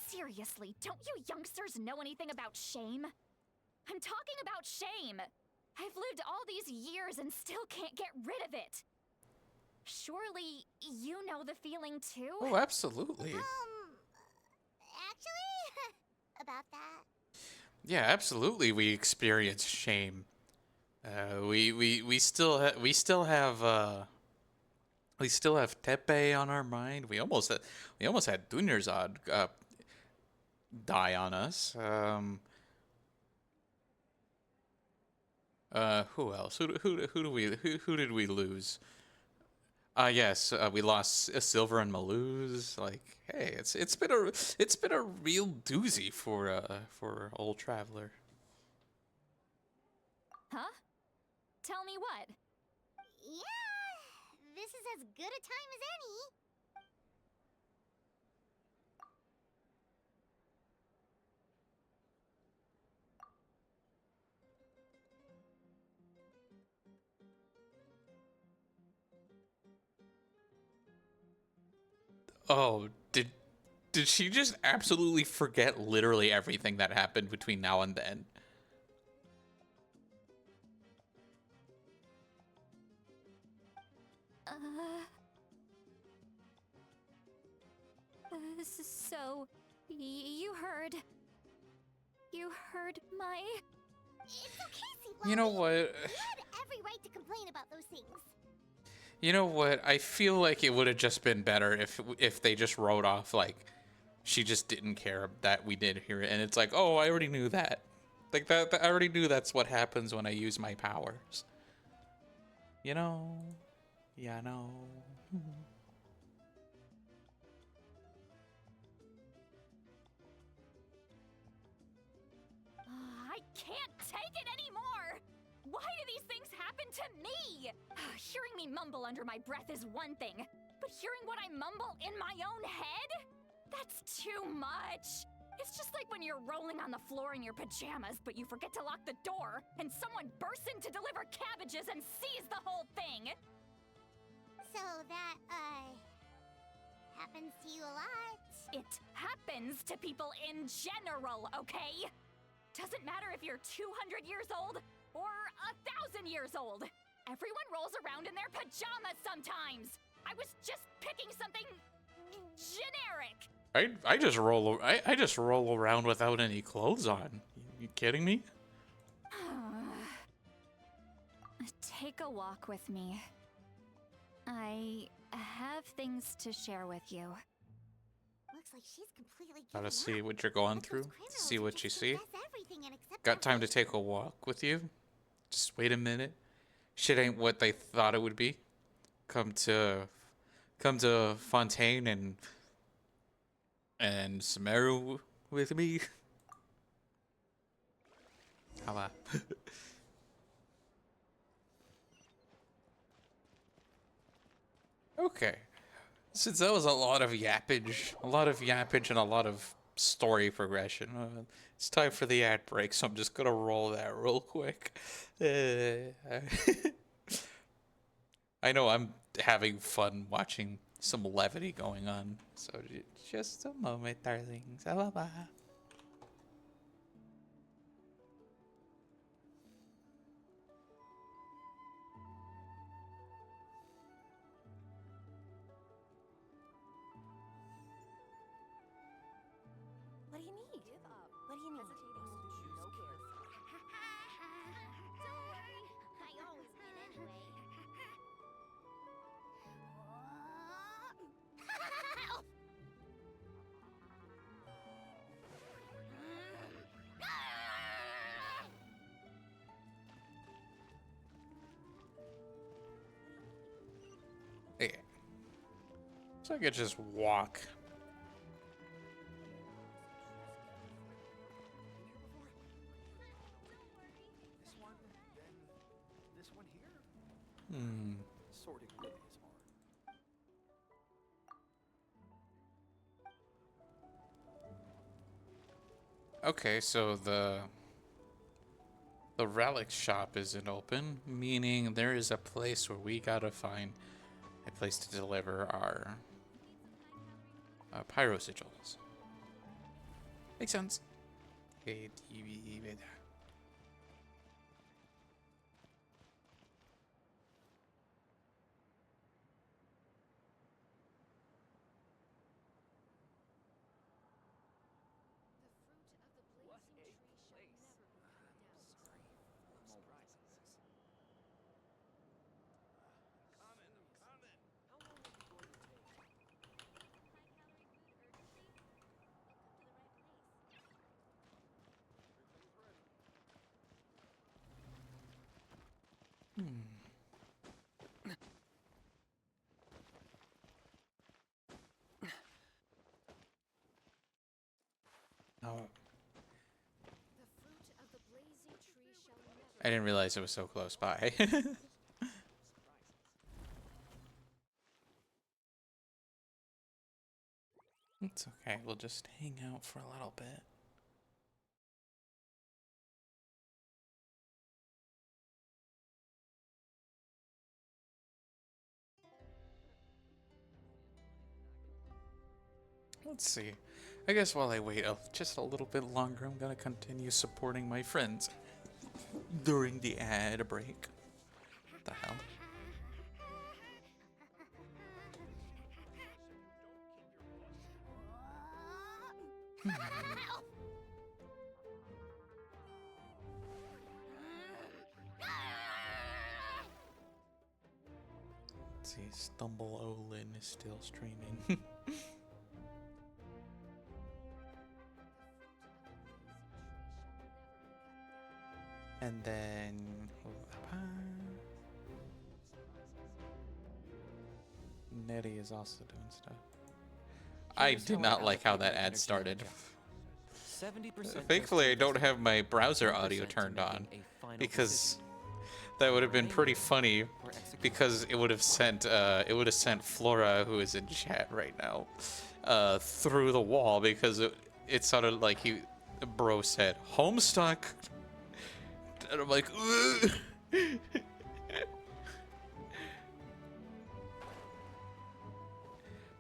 Seriously, don't you youngsters know anything about shame? I'm talking about shame! I've lived all these years and still can't get rid of it! Surely, you know the feeling too? Oh, absolutely. Actually, about that. Yeah, absolutely. We experience shame. We still have Tepe on our mind. We almost had Dunyarzad die on us. Who else? Who did we lose? Yes, we lost Silver and Maluz. Like, hey, it's been a real doozy for old Traveler. Huh? Tell me what? Yeah, this is as good a time as any. Oh, did she just absolutely forget literally everything that happened between now and then? So, you heard... You heard my... It's okay, Lolly. You know what? You had every right to complain about those things. You know what? I feel like it would have just been better if they just wrote off like she just didn't care that we did hear it, and it's like, oh, I already knew that. Like that I already knew that's what happens when I use my powers. You know? Yeah, I know. I can't take it anymore! Why do these things happen to me? Hearing me mumble under my breath is one thing, but hearing what I mumble in my own head? That's too much! It's just like when you're rolling on the floor in your pajamas, but you forget to lock the door, and someone bursts in to deliver cabbages and sees the whole thing! So that, happens to you a lot. It happens to people in general, okay? Doesn't matter if you're 200 years old or 1,000 years old. Everyone rolls around in their pajamas sometimes. I was just picking something generic. I just roll around without any clothes on. You kidding me? Take a walk with me. I have things to share with you. Looks like she's completely Gotta given see up. what you're going But those through. criminals See who what you just see. confess everything and accept Got time to their take a walk with you? Just wait a minute. Shit ain't what they thought it would be. Come to Fontaine and Sumeru with me. How about? Okay. Since that was a lot of yappage and a lot of story progression, it's time for the ad break, so I'm just gonna roll that real quick. I know I'm having fun watching some levity going on, so just a moment, darlings. Bye-bye. What do you need? Give up. What do you need? No care. Don't worry. I always win anyway. Okay. So I could just walk. This one, then this one here? Hmm. Sorting really is hard. Okay, so the relic shop isn't open, meaning there is a place where we gotta find a place to deliver our pyro sigils. Makes sense. Hey, TV, beta. Oh. I didn't realize it was so close by. It's okay, we'll just hang out for a little bit. Let's see. I guess while I wait just a little bit longer, I'm gonna continue supporting my friends during the ad break. What the hell? Let's see, Stumble Olin is still streaming. And then Nettie is also doing stuff. I did not like how that ad started. 70% Thankfully, I don't have my browser audio turned on, because that would have been pretty funny. Because it would have sent Flora, who is in chat right now, through the wall, because it sounded like bro said Homestuck, and I'm like, ugh.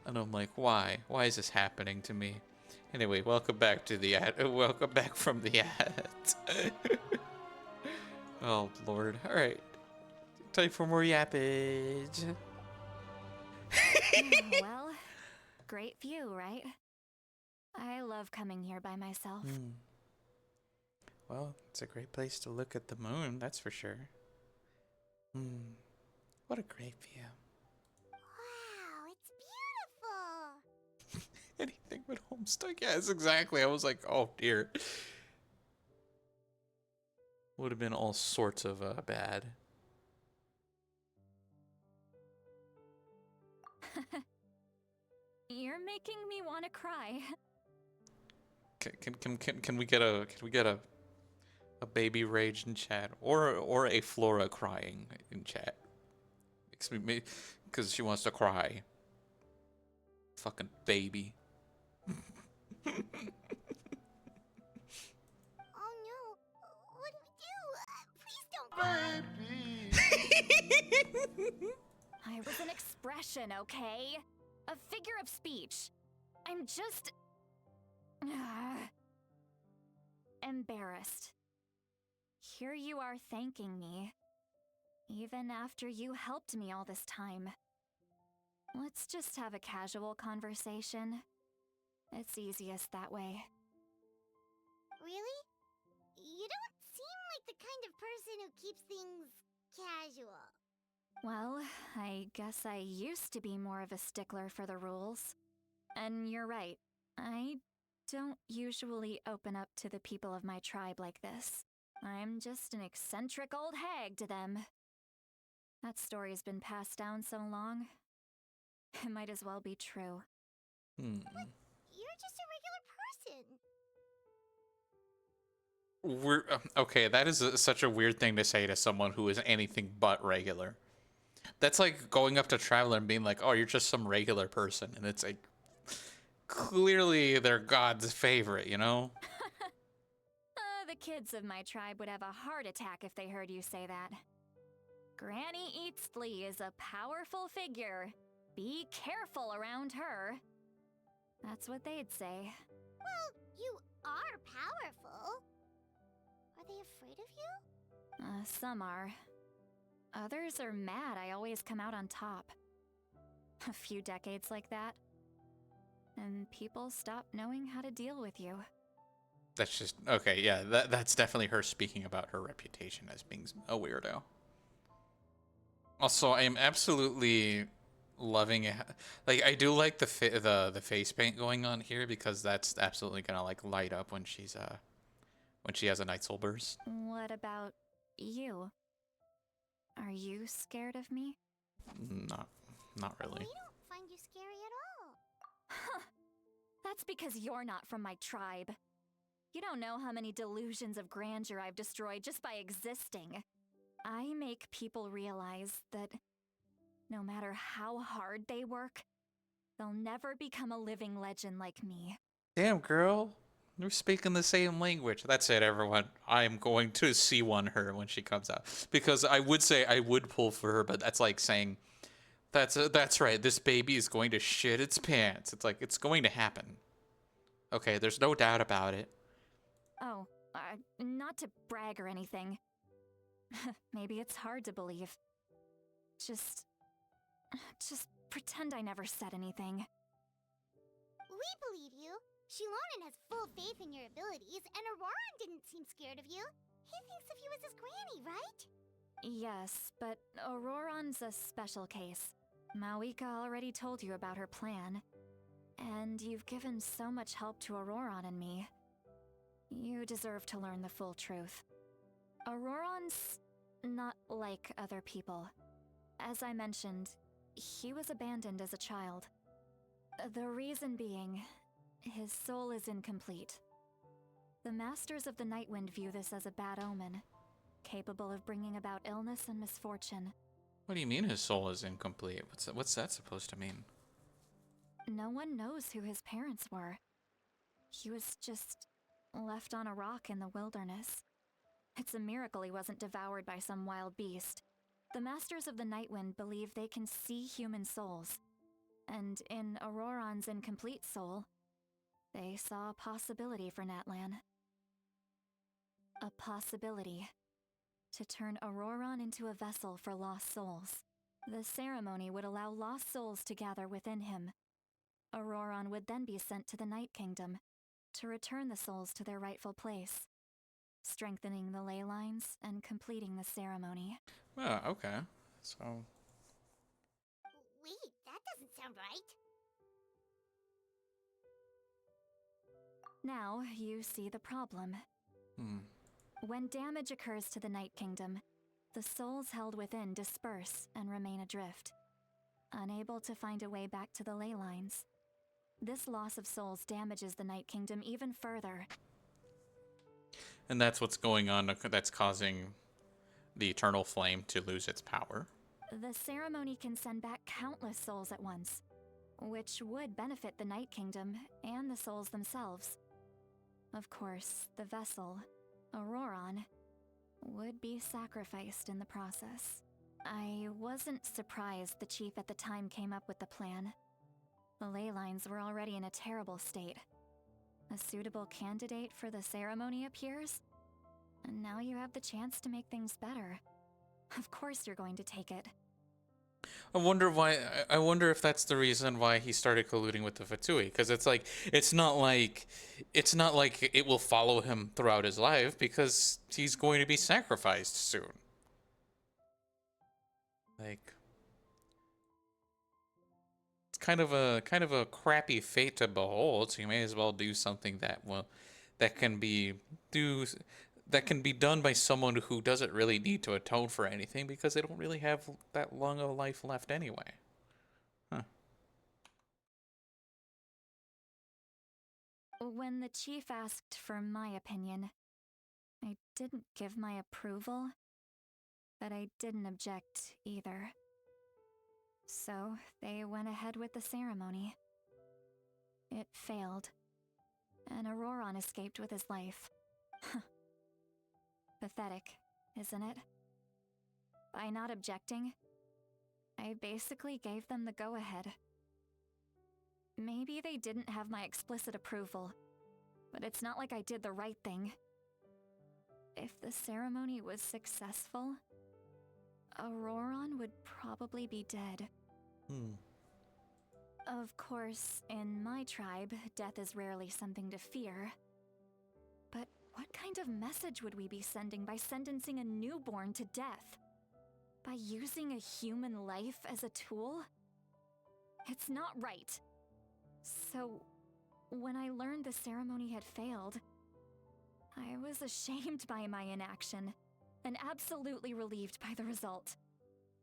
And I'm like, why? Why is this happening to me? Anyway, welcome back to the ad. Welcome back from the ad. Oh Lord! All right, time for more yappage. Well, great view, right? I love coming here by myself. Well, it's a great place to look at the moon, that's for sure. What a great view. Wow, it's beautiful. Anything but Homestuck. Yes, exactly. I was like, oh dear. Would have been all sorts of bad. You're making me want to cry. Can we get a baby rage in chat, or a Flora crying in chat? Makes me, because she wants to cry. Fucking baby. Oh no, what do we do? Please don't cry. I was an expression, okay? A figure of speech. I'm just... embarrassed. Here you are thanking me. Even after you helped me all this time. Let's just have a casual conversation. It's easiest that way. Really? You don't seem like the kind of person who keeps things casual. Well, I guess I used to be more of a stickler for the rules. And you're right, I don't usually open up to the people of my tribe like this. I'm just an eccentric old hag to them. That story's been passed down so long, it might as well be true. But you're just a regular person. Okay, that is such a weird thing to say to someone who is anything but regular. That's like going up to Traveler and being like, oh, you're just some regular person. And it's like, clearly they're God's favorite, you know? The kids of my tribe would have a heart attack if they heard you say that. Granny Eatsley is a powerful figure. Be careful around her. That's what they'd say. Well, you are powerful. Are they afraid of you? Some are. Others are mad I always come out on top. A few decades like that, and people stop knowing how to deal with you. That's just, okay, yeah, that's definitely her speaking about her reputation as being a weirdo. Also, I am absolutely loving it. Like, I do like the face paint going on here, because that's absolutely gonna like light up when she has a Night Soul Burst. What about you? Are you scared of me? Not really. We don't find you scary at all. Huh. That's because you're not from my tribe. You don't know how many delusions of grandeur I've destroyed just by existing. I make people realize that no matter how hard they work, they'll never become a living legend like me. Damn, girl. We're speaking the same language. That's it, everyone. I'm going to C1 her when she comes out. Because I would say I would pull for her, but that's like saying, that's right, this baby is going to shit its pants. It's like, it's going to happen. Okay, there's no doubt about it. Oh, not to brag or anything. Maybe it's hard to believe. Just pretend I never said anything. We believe you. Shilonen has full faith in your abilities, and Auroran didn't seem scared of you. He thinks of you as his granny, right? Yes, but Auroran's a special case. Mawika already told you about her plan. And you've given so much help to Auroran and me. You deserve to learn the full truth. Auroran's not like other people. As I mentioned, he was abandoned as a child. The reason being, his soul is incomplete. The Masters of the Nightwind view this as a bad omen, capable of bringing about illness and misfortune. What do you mean his soul is incomplete? What's that supposed to mean? No one knows who his parents were. He was just left on a rock in the wilderness. It's a miracle he wasn't devoured by some wild beast. The Masters of the Nightwind believe they can see human souls. And in Auroran's incomplete soul, they saw a possibility for Natlan. A possibility to turn Auroran into a vessel for lost souls. The ceremony would allow lost souls to gather within him. Auroran would then be sent to the Night Kingdom to return the souls to their rightful place, strengthening the ley lines and completing the ceremony. Oh, okay. So... Wait, that doesn't sound right. Now you see the problem. When damage occurs to the Night Kingdom, the souls held within disperse and remain adrift, unable to find a way back to the ley lines. This loss of souls damages the Night Kingdom even further. And that's what's going on, that's causing the Eternal Flame to lose its power. The ceremony can send back countless souls at once, which would benefit the Night Kingdom and the souls themselves. Of course, the vessel, Auroran, would be sacrificed in the process. I wasn't surprised the chief at the time came up with the plan. The ley lines were already in a terrible state. A suitable candidate for the ceremony appears, and now you have the chance to make things better. Of course you're going to take it. I wonder if that's the reason why he started colluding with the Fatui, because it's not like it will follow him throughout his life, because he's going to be sacrificed soon. Like, it's kind of a crappy fate to behold, so you may as well do something that can be done by someone who doesn't really need to atone for anything, because they don't really have that long of a life left anyway. Huh. When the chief asked for my opinion, I didn't give my approval, but I didn't object either. So they went ahead with the ceremony. It failed, and Auroran escaped with his life. Pathetic, isn't it? By not objecting, I basically gave them the go-ahead. Maybe they didn't have my explicit approval, but it's not like I did the right thing. If the ceremony was successful, Auroran would probably be dead. Of course, in my tribe, death is rarely something to fear. But what kind of message would we be sending by sentencing a newborn to death? By using a human life as a tool? It's not right. So, when I learned the ceremony had failed, I was ashamed by my inaction, and absolutely relieved by the result.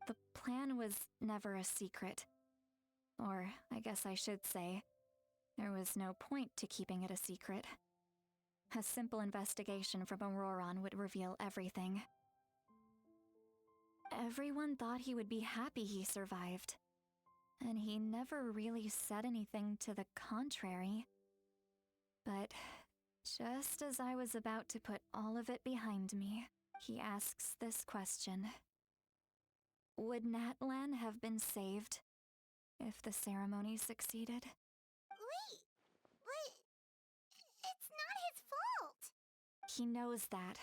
The plan was never a secret. Or, I guess I should say, there was no point to keeping it a secret. A simple investigation from Auroran would reveal everything. Everyone thought he would be happy he survived, and he never really said anything to the contrary. But just as I was about to put all of it behind me, he asks this question. Would Natlan have been saved if the ceremony succeeded? Wait, but it's not his fault. He knows that,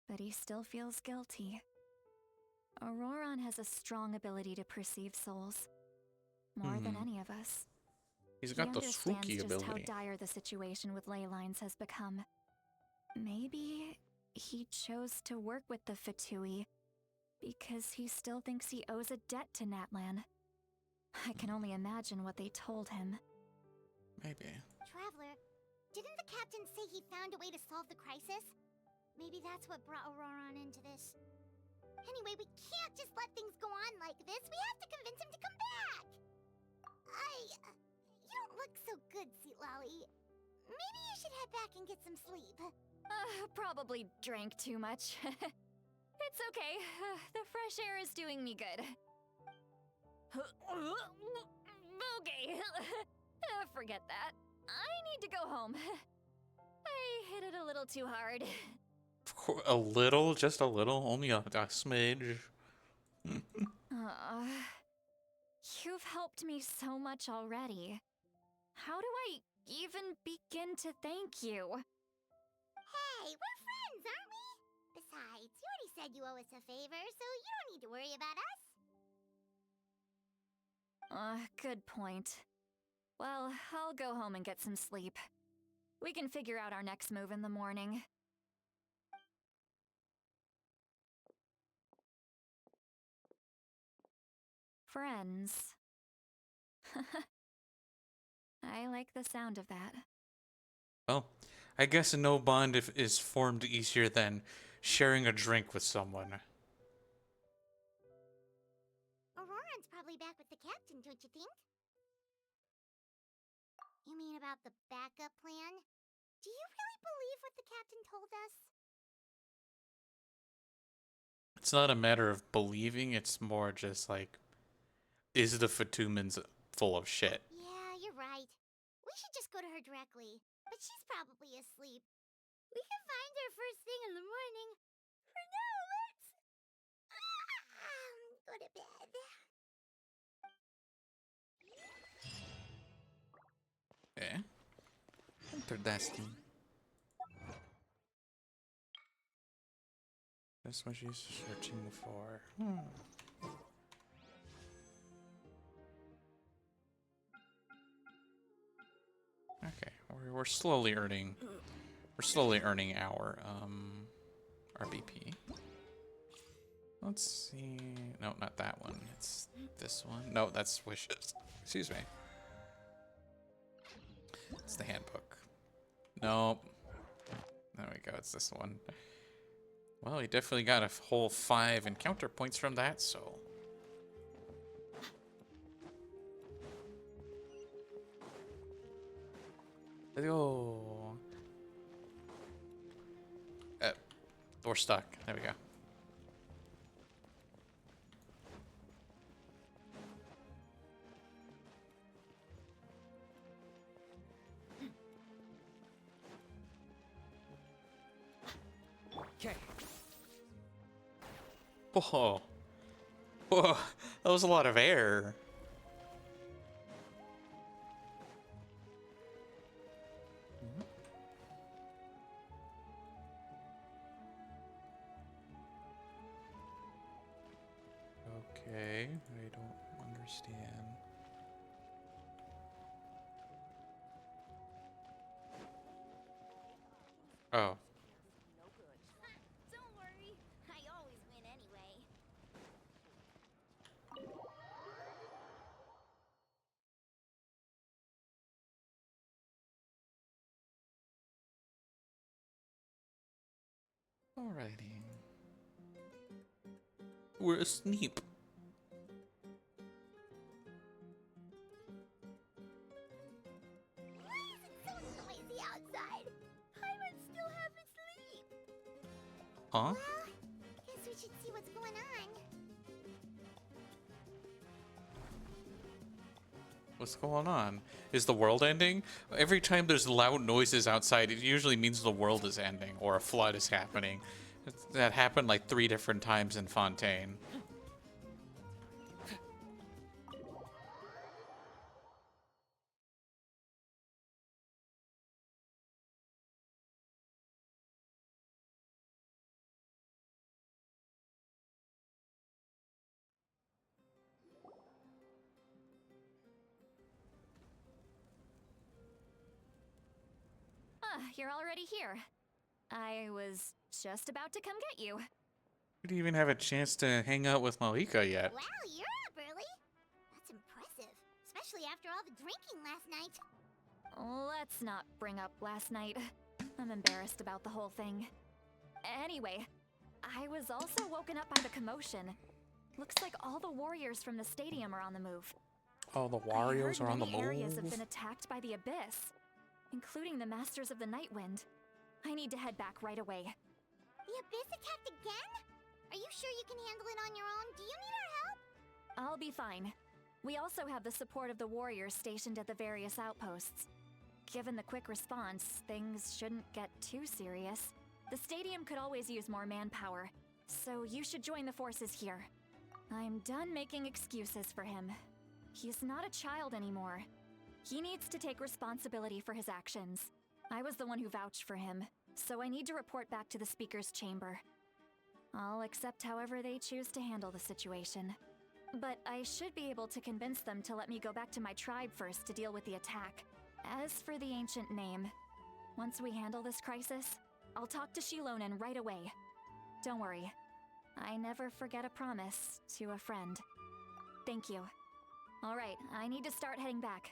but he still feels guilty. Auroran has a strong ability to perceive souls, more than any of us. He's He got the understands spooky just how ability. dire the situation with ley lines has become. Maybe he chose to work with the Fatui because he still thinks he owes a debt to Natlan. I can only imagine what they told him. Maybe. Traveler, didn't the captain say he found a way to solve the crisis? Maybe that's what brought Auroron into this. Anyway, we can't just let things go on like this. We have to convince him to come back. You don't look so good, Sweet Lolly. Maybe you should head back and get some sleep. Probably drank too much. It's okay. The fresh air is doing me good. Okay. Forget that. I need to go home. I hit it a little too hard. A little, just a little, only a smidge. You've helped me so much already. How do I even begin to thank you? Hey, we're friends, aren't we? Besides, you already said you owe us a favor, so you don't need to worry about us. Good point. Well, I'll go home and get some sleep. We can figure out our next move in the morning. Friends. I like the sound of that. Well, I guess no bond is formed easier than sharing a drink with someone. Auroran's probably back with the captain, don't you think? You mean about the backup plan? Do you really believe what the captain told us? It's not a matter of believing, it's more just like, is the Fatumans full of shit? Yeah, you're right. We should just go to her directly. But she's probably asleep. We can find her first thing in the morning. For now, let's... go to bed. Eh? Interesting. That's what she's searching for. Okay, we're slowly earning. We're slowly earning our BP. Let's see. No, not that one. It's this one. No, that's wishes. Excuse me. It's the handbook. Nope. There we go. It's this one. Well, he definitely got a whole 5 encounter points from that, so. Let's go. We're stuck. There we go. Okay. Whoa. Whoa. That was a lot of air. Okay, I don't understand. Oh. Don't worry, I always win anyway. Alrighty. We're asleep. Why is it so noisy outside? I would still half asleep. Huh? Well, guess we should see what's going on. What's going on? Is the world ending? Every time there's loud noises outside, it usually means the world is ending or a flood is happening. That happened like 3 different times in Fontaine. you're already here. I was just about to come get you. We didn't even have a chance to hang out with Malika yet. Wow, you're up early. That's impressive, especially after all the drinking last night. Let's not bring up last night. I'm embarrassed about the whole thing. Anyway, I was also woken up by the commotion. Looks like all the warriors from the stadium are on the move. Oh, the Warriors are on the many areas have move. been attacked by the Abyss, including the Masters of the Nightwind. I need to head back right away. The Abyss attacked again? Are you sure you can handle it on your own? Do you need our help? I'll be fine. We also have the support of the warriors stationed at the various outposts. Given the quick response, things shouldn't get too serious. The stadium could always use more manpower, so you should join the forces here. I'm done making excuses for him. He's not a child anymore. He needs to take responsibility for his actions. I was the one who vouched for him, so I need to report back to the Speaker's Chamber. I'll accept however they choose to handle the situation. But I should be able to convince them to let me go back to my tribe first to deal with the attack. As for the ancient name, once we handle this crisis, I'll talk to Shilonen right away. Don't worry, I never forget a promise to a friend. Thank you. All right, I need to start heading back.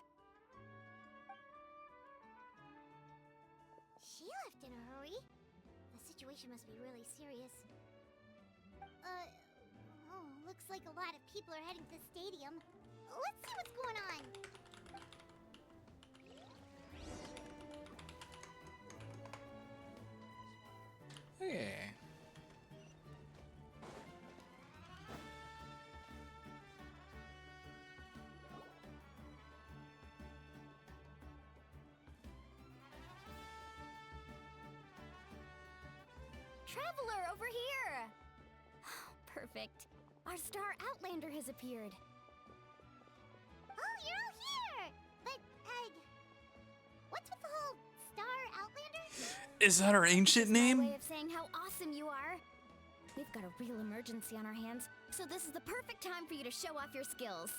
She left in a hurry. The situation must be really serious. Looks like a lot of people are heading to the stadium. Let's see what's going on. Yeah. Traveler, over here! Perfect. Our Star Outlander has appeared. Oh, you're all here! But, what's with the whole Star Outlander? Is that our ancient My name? way of saying how awesome you are. We've got a real emergency on our hands, so this is the perfect time for you to show off your skills.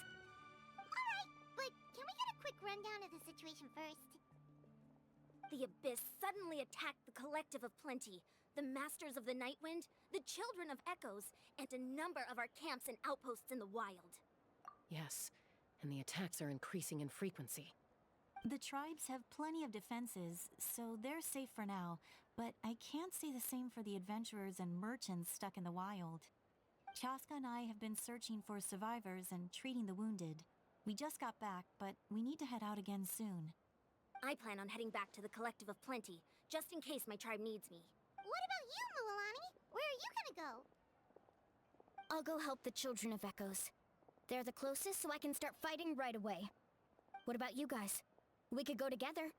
Alright, but can we get a quick rundown of the situation first? The Abyss suddenly attacked the Collective of Plenty, the Masters of the Nightwind, the Children of Echoes, and a number of our camps and outposts in the wild. Yes, and the attacks are increasing in frequency. The tribes have plenty of defenses, so they're safe for now, but I can't say the same for the adventurers and merchants stuck in the wild. Chaska and I have been searching for survivors and treating the wounded. We just got back, but we need to head out again soon. I plan on heading back to the Collective of Plenty, just in case my tribe needs me. What about you, Mualani? Where are you gonna go? I'll go help the Children of Echoes. They're the closest, so I can start fighting right away. What about you guys? We could go together.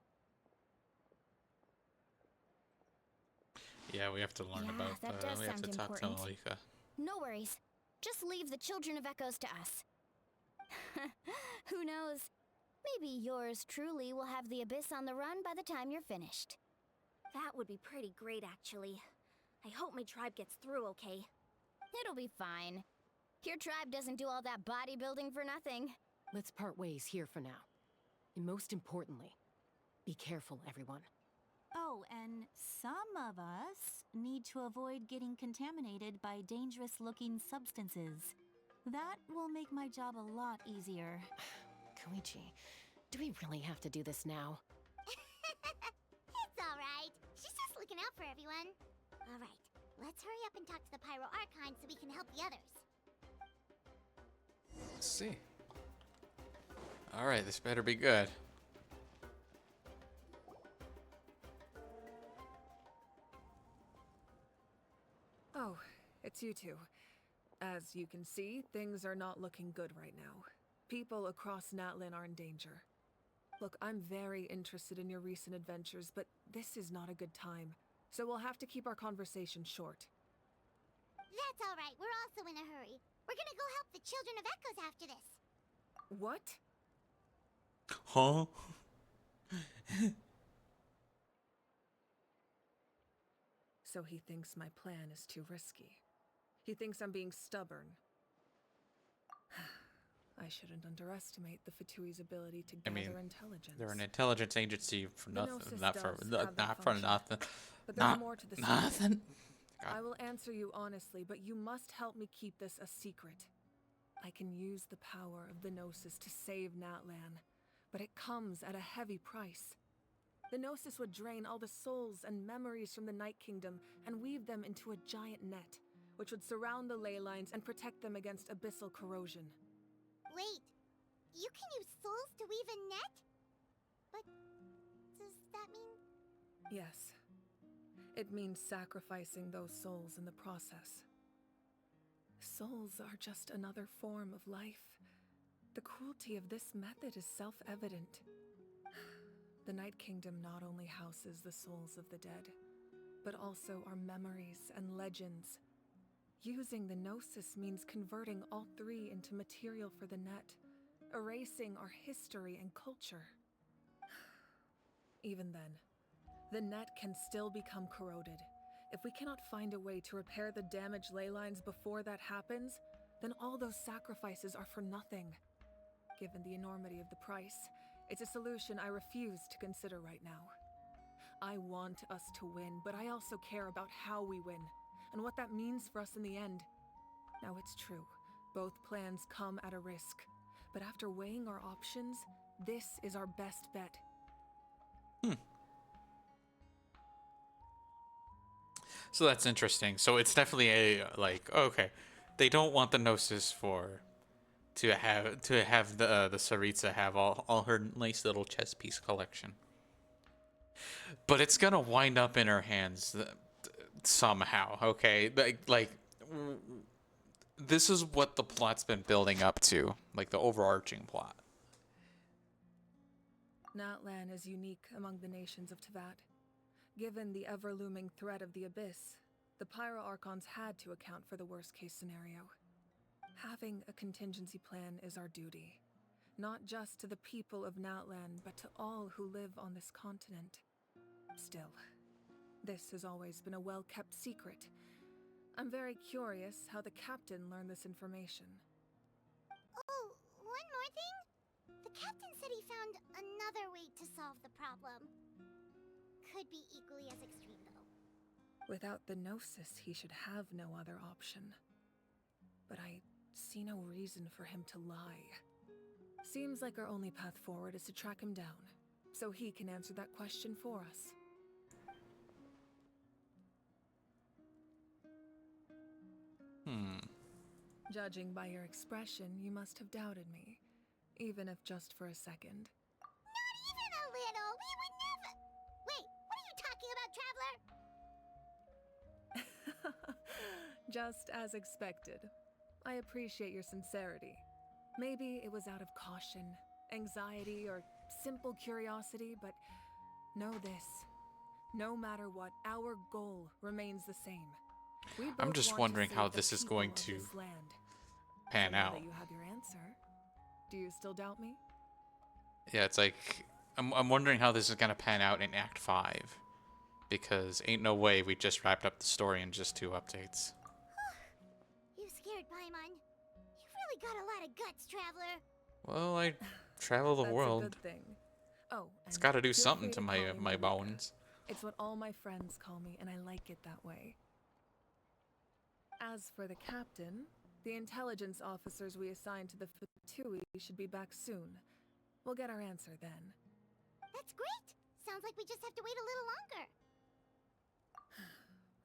Yeah, we have to learn Yeah, about that does we have to sound talk important. to Malika. No worries. Just leave the Children of Echoes to us. Who knows? Maybe yours truly will have the Abyss on the run by the time you're finished. That would be pretty great, actually. I hope my tribe gets through okay. It'll be fine. Your tribe doesn't do all that bodybuilding for nothing. Let's part ways here for now. And most importantly, be careful, everyone. Oh, and some of us need to avoid getting contaminated by dangerous-looking substances. That will make my job a lot easier. Koichi, do we really have to do this now? It's alright. She's just looking out for everyone. Alright, let's hurry up and talk to the Pyro Archon so we can help the others. Let's see. Alright, this better be good. Oh, it's you two. As you can see, things are not looking good right now. People across Natlin are in danger. Look, I'm very interested in your recent adventures, but this is not a good time. So we'll have to keep our conversation short. That's alright, we're also in a hurry. We're gonna go help the Children of Echoes after this. What? Huh? So he thinks my plan is too risky. He thinks I'm being stubborn. I shouldn't underestimate the Fatui's ability to I gather mean, intelligence. they're an intelligence agency for The nothing. Gnosis Not for does have that not for function. nothing. But there's Not more to the story. nothing. God. I will answer you honestly, but you must help me keep this a secret. I can use the power of the Gnosis to save Natlan, but it comes at a heavy price. The Gnosis would drain all the souls and memories from the Night Kingdom and weave them into a giant net, which would surround the ley lines and protect them against abyssal corrosion. Wait, you can use souls to weave a net? But does that mean... Yes. It means sacrificing those souls in the process. Souls are just another form of life. The cruelty of this method is self-evident. The Night Kingdom not only houses the souls of the dead, but also our memories and legends. Using the Gnosis means converting all three into material for the net, erasing our history and culture. Even then, the net can still become corroded. If we cannot find a way to repair the damaged ley lines before that happens, then all those sacrifices are for nothing. Given the enormity of the price, it's a solution I refuse to consider right now. I want us to win, but I also care about how we win, and what that means for us in the end. Now it's true, both plans come at a risk, but after weighing our options, this is our best bet. So that's interesting. So it's definitely a like okay, they don't want the Gnosis to have the Saritsa have all her nice little chess piece collection, but it's gonna wind up in her hands somehow. Okay, this is what the plot's been building up to, like the overarching plot. Natlan is unique among the nations of Teyvat. Given the ever-looming threat of the Abyss, the Pyro Archons had to account for the worst-case scenario. Having a contingency plan is our duty, not just to the people of Natlan, but to all who live on this continent. Still, this has always been a well-kept secret. I'm very curious how the captain learned this information. Oh, one more thing? The captain said he found another way to solve the problem. Could be equally as extreme, though. Without the Gnosis, he should have no other option. But I see no reason for him to lie. Seems like our only path forward is to track him down, so he can answer that question for us. Judging by your expression, you must have doubted me, even if just for a second. Not even a little! We would never... Wait, what are you talking about, Traveler? Just as expected. I appreciate your sincerity. Maybe it was out of caution, anxiety, or simple curiosity, but know this. No matter what, our goal remains the same. I'm just wondering how this is going to pan out. You have your answer. Do you still doubt me? Yeah, it's like I'm wondering how this is gonna pan out in Act 5, because ain't no way we just wrapped up the story in just 2 updates. You scared, Paimon. You've really got a lot of guts, Traveler. Well, I travel the world. That's a good thing. Oh, It's got to do feel something free to call me my Marika. bones. It's what all my friends call me, and I like it that way. As for the captain, the intelligence officers we assigned to the Fatui should be back soon. We'll get our answer then. That's great! Sounds like we just have to wait a little longer.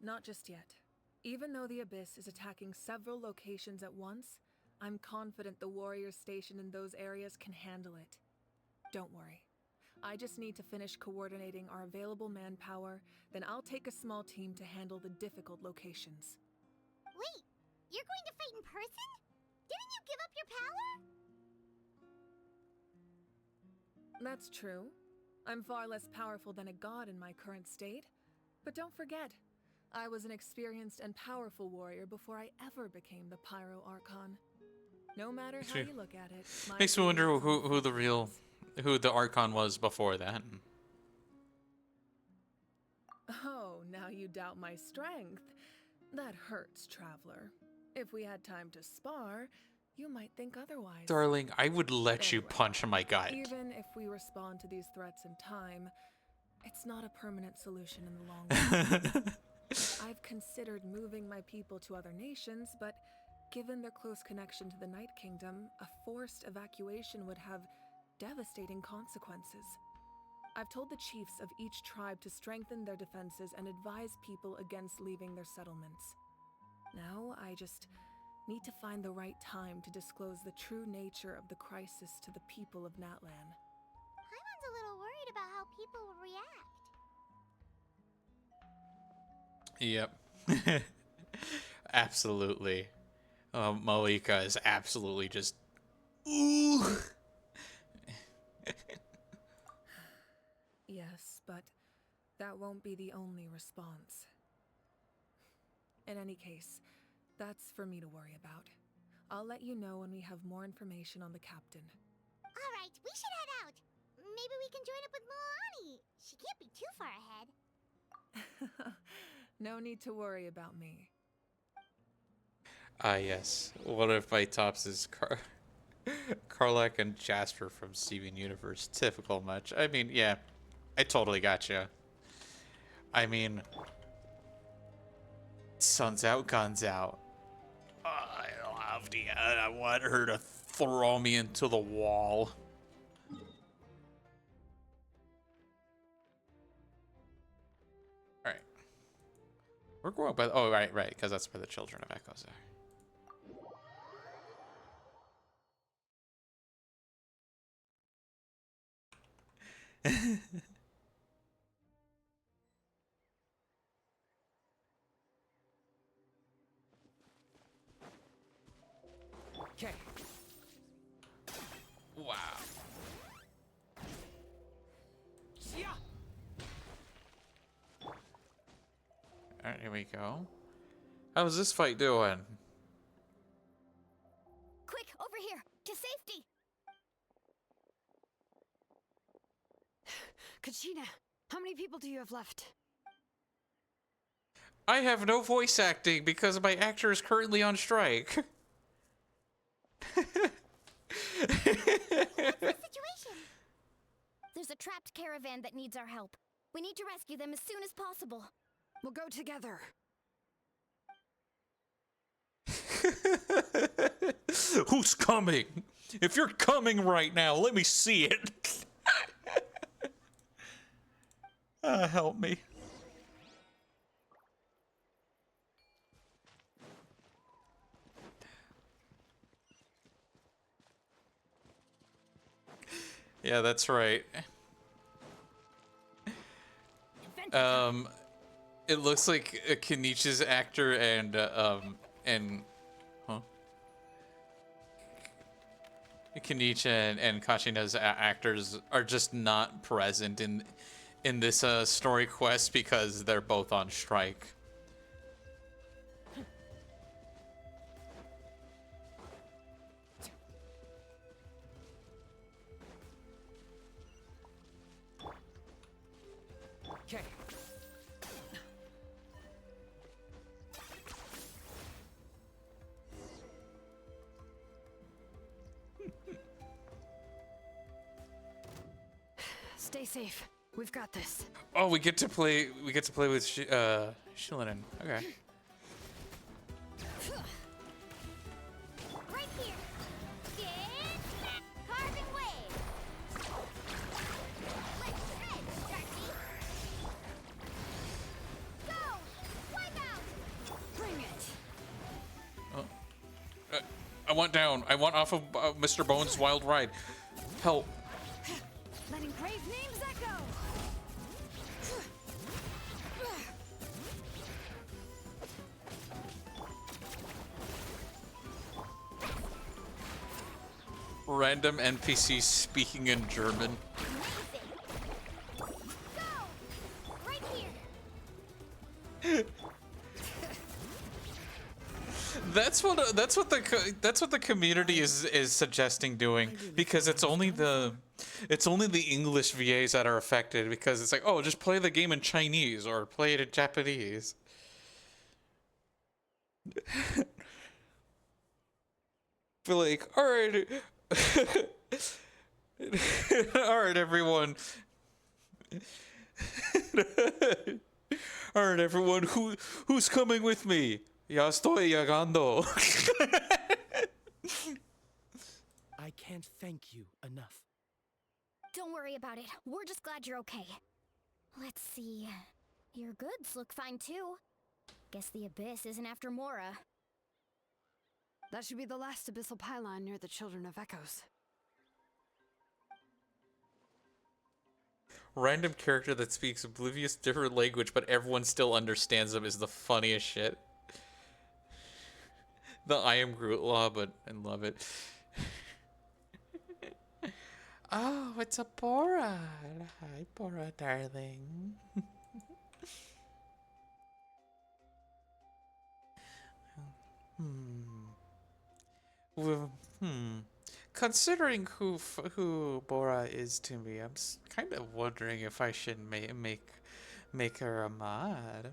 Not just yet. Even though the Abyss is attacking several locations at once, I'm confident the warriors stationed in those areas can handle it. Don't worry. I just need to finish coordinating our available manpower, then I'll take a small team to handle the difficult locations. Wait, you're going to fight in person? Didn't you give up your power? That's true. I'm far less powerful than a god in my current state. But don't forget, I was an experienced and powerful warrior before I ever became the Pyro Archon. No matter how you look at it, Makes me wonder who the Archon was before that. Oh, now you doubt my strength. That hurts, Traveler. If we had time to spar, you might think otherwise. Darling, I would let you Anyway, punch my gut. Even if we respond to these threats in time, it's not a permanent solution in the long run. I've considered moving my people to other nations, but given their close connection to the Night Kingdom, a forced evacuation would have devastating consequences. I've told the chiefs of each tribe to strengthen their defenses and advise people against leaving their settlements. Now, I just need to find the right time to disclose the true nature of the crisis to the people of Natlan. Paimon's a little worried about how people will react. Yep. Absolutely. Malika is absolutely just... Ooh! Yes, but that won't be the only response. In any case, that's for me to worry about. I'll let you know when we have more information on the captain. Alright, we should head out. Maybe we can join up with Milani. She can't be too far ahead. No need to worry about me. Ah, yes. One of my tops is Karlak and Jasper from Steven Universe. Typical much. I mean, yeah. I totally got you. I mean... Sun's out, guns out. I love the... I want her to throw me into the wall. Alright. We're going by... Oh, right, because that's where the Children of Echoes are. Okay. Wow. Alright, here we go. How's this fight doing? Quick, over here, to safety! Kachina, how many people do you have left? I have no voice acting because my actor is currently on strike. What's the situation? There's a trapped caravan that needs our help. We need to rescue them as soon as possible. We'll go together. Who's coming? If you're coming right now, let me see it. Help me. Yeah, that's right. It looks like Kenichi's actor and Kenichi and Kachina's actors are just not present in this story quest because they're both on strike. Okay. Stay safe. We've got this. Oh, we get to play with Shilinen. Okay. Right here. Get carving waves. Let's shred, Sharky. Go! Wipe out! Bring it! I want down. I want off of Mr. Bones' wild ride. Help. Letting brave names echo! Random NPC speaking in German. Go! Right here. That's what the community is suggesting doing, because it's only the English VAs that are affected, because it's like, oh, just play the game in Chinese or play it in Japanese. Be like, all right, all right, everyone. All right, everyone. Who's coming with me? Ya estoy llegando. I can't thank you enough. Don't worry about it. We're just glad you're okay. Let's see. Your goods look fine too. Guess the Abyss isn't after Mora. That should be the last abyssal pylon near the Children of Echoes. Random character that speaks oblivious different language, but everyone still understands them is the funniest shit. The I am Groot law, but I love it. Oh, it's a Bora. Hi, Bora, darling. Well, considering who Bora is to me, I'm kind of wondering if I should make her a mod.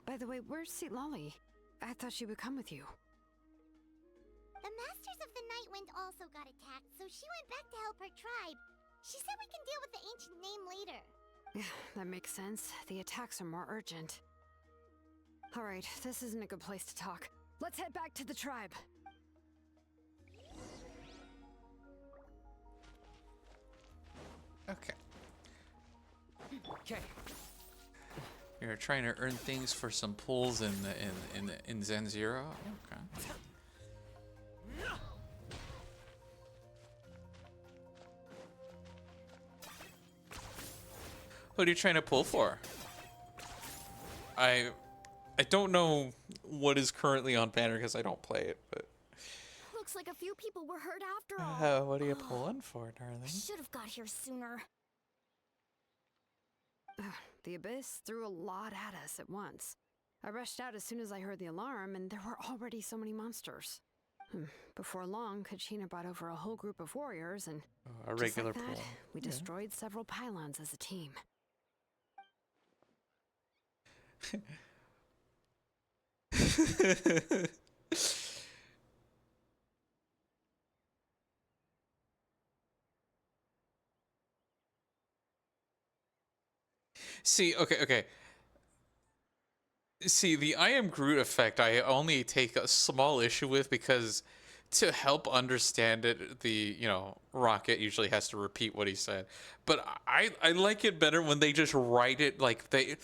By the way, where's Seat Lolly? I thought she would come with you. The Masters of the Night Wind also got attacked, so she went back to help her tribe. She said we can deal with the ancient name later. That makes sense. The attacks are more urgent. Alright, this isn't a good place to talk. Let's head back to the tribe. Okay. Okay. You're trying to earn things for some pulls in Zen Zero. Okay. What are you trying to pull for? I don't know what is currently on banner because I don't play it, but Looks like a few people were hurt after all. what are you pulling for, darling? Should have got here sooner. The Abyss threw a lot at us at once. I rushed out as soon as I heard the alarm, and there were already so many monsters. Before long, Kachina brought over a whole group of warriors, and A just regular like that, pull. we destroyed several pylons as a team. See, okay. See, the I am Groot effect I only take a small issue with because to help understand it, Rocket usually has to repeat what he said. But I like it better when they just write it like they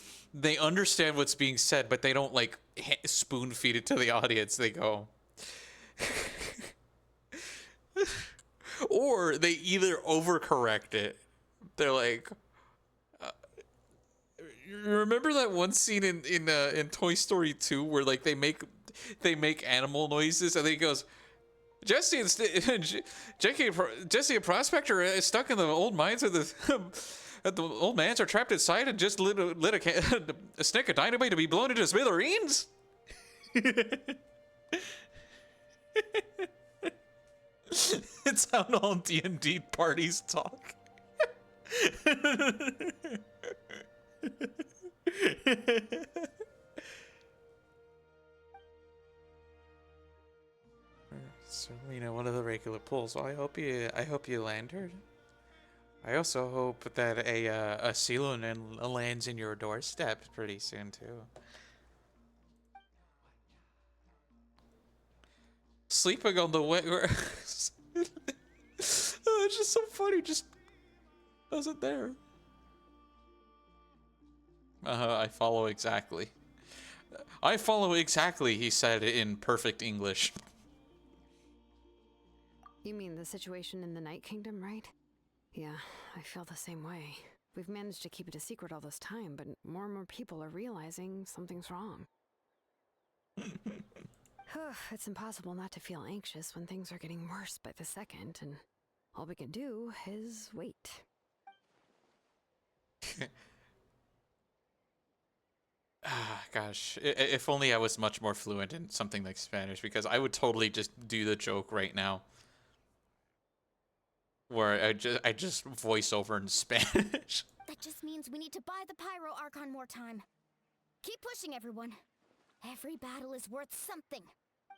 understand what's being said, but they don't like spoon feed it to the audience. They go or they either overcorrect it. They're like you remember that one scene in Toy Story 2 where like they make animal noises and then he goes, Jesse a prospector is stuck in the old mines of the old mines are trapped inside and just lit a stick of dynamite to be blown into smithereens. It's how all D&D parties talk. So, one of the regular pulls. Well, I hope you land her. I also hope that a Ceylon lands in your doorstep pretty soon too. Sleeping on the way. It's just so funny. Just wasn't there. I follow exactly. I follow exactly, he said in perfect English. You mean the situation in the Night Kingdom, right? Yeah, I feel the same way. We've managed to keep it a secret all this time, but more and more people are realizing something's wrong. It's impossible not to feel anxious when things are getting worse by the second, and all we can do is wait. Gosh, if only I was much more fluent in something like Spanish, because I would totally just do the joke right now. Where I just voice over in Spanish. That just means we need to buy the Pyro Archon more time. Keep pushing, everyone. Every battle is worth something.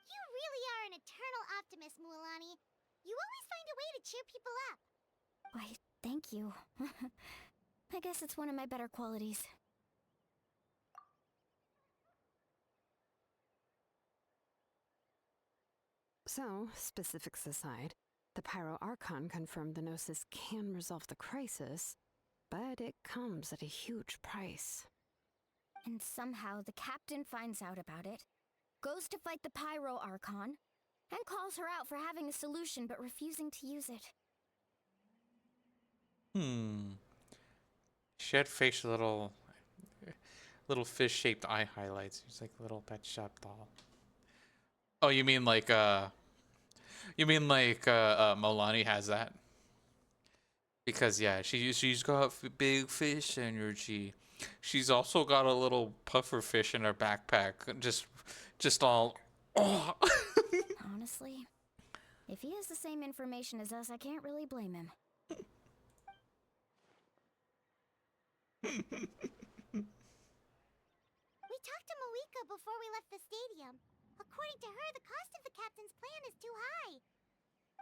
You really are an eternal optimist, Mualani. You always find a way to cheer people up. Why, thank you. I guess it's one of my better qualities. So, specifics aside, the Pyro Archon confirmed the Gnosis can resolve the crisis, but it comes at a huge price. And somehow the captain finds out about it, goes to fight the Pyro Archon, and calls her out for having a solution but refusing to use it. She had facial little fish-shaped eye highlights. It's like a little pet shop doll. Oh, you mean like Molani has that? Because yeah, she's got big fish energy. She's also got a little puffer fish in her backpack. Just all. Oh. Honestly, if he has the same information as us, I can't really blame him. We talked to Moika before we left the stadium. According to her, the cost of the captain's plan is too high.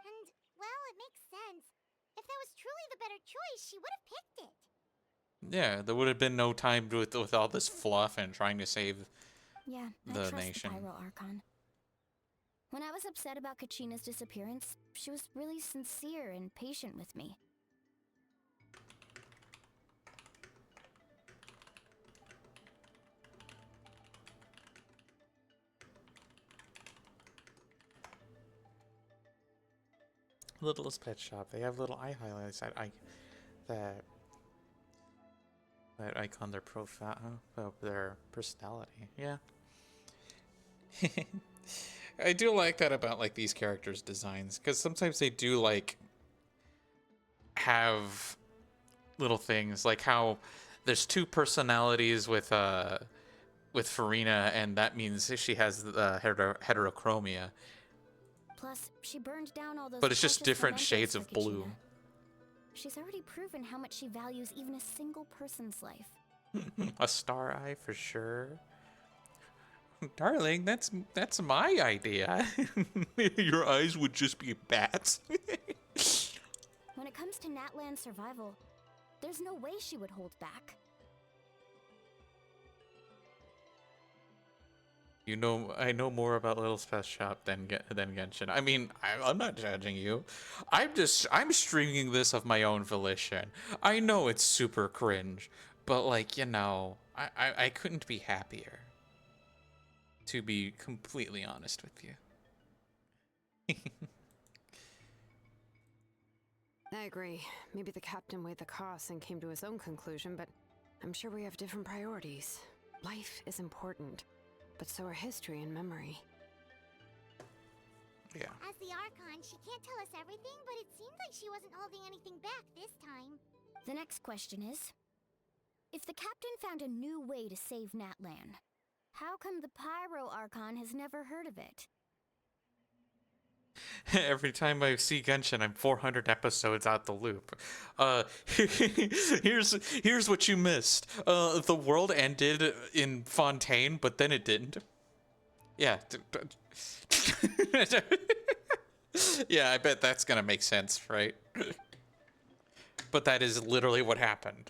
And, well, it makes sense. If that was truly the better choice, she would have picked it. Yeah, there would have been no time with all this fluff and trying to save the nation. The Pyro Archon. When I was upset about Kachina's disappearance, she was really sincere and patient with me. Littlest pet shop. They have little eye highlights that icon their profile, their personality. Yeah. I do like that about like these characters' designs, because sometimes they do like have little things like how there's two personalities with Farina, and that means she has the heterochromia. Plus, she burned down all those. But it's just precious different mementos shades for of blue. Kachina. She's already proven how much she values even a single person's life. A star eye for sure. Darling, that's my idea. Your eyes would just be bats. When it comes to Natlan's survival, there's no way she would hold back. You know, I know more about Little Pet Shop than Genshin. I mean, I'm not judging you. I'm streaming this of my own volition. I know it's super cringe, but like, you know, I couldn't be happier. To be completely honest with you. I agree. Maybe the captain weighed the costs and came to his own conclusion, but I'm sure we have different priorities. Life is important, but so are history and memory. Yeah. As the Archon, she can't tell us everything, but it seems like she wasn't holding anything back this time. The next question is, if the captain found a new way to save Natlan, how come the Pyro Archon has never heard of it? Every time I see Genshin, I'm 400 episodes out the loop. Here's what you missed. The world ended in Fontaine, but then it didn't. Yeah. Yeah, I bet that's gonna make sense, right? But that is literally what happened.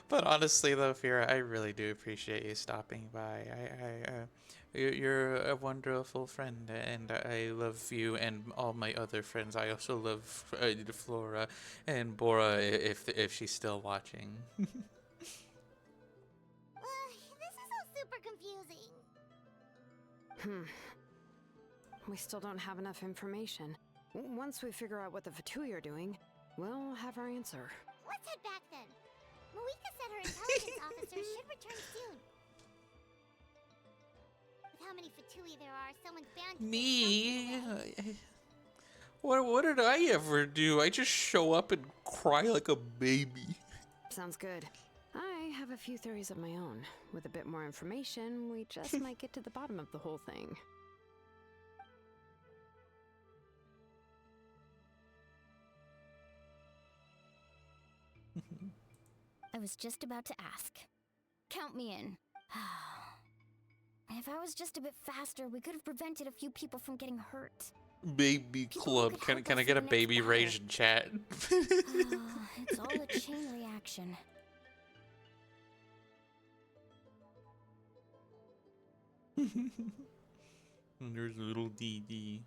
But honestly, though, Fira, I really do appreciate you stopping by. You're a wonderful friend, and I love you and all my other friends. I also love Flora and Bora, if she's still watching. This is all super confusing. We still don't have enough information. Once we figure out what the Fatui are doing, we'll have our answer. Let's head back then. Moika said her intelligence officer should return soon. With how many Fatui there are, someone's bound to Me? What did I ever do? I just show up and cry like a baby. Sounds good. I have a few theories of my own. With a bit more information, we just might get to the bottom of the whole thing. I was just about to ask. Count me in. If I was just a bit faster, we could have prevented a few people from getting hurt. Baby club. Can I get a baby rage in chat? It's all a chain reaction. And there's little DD.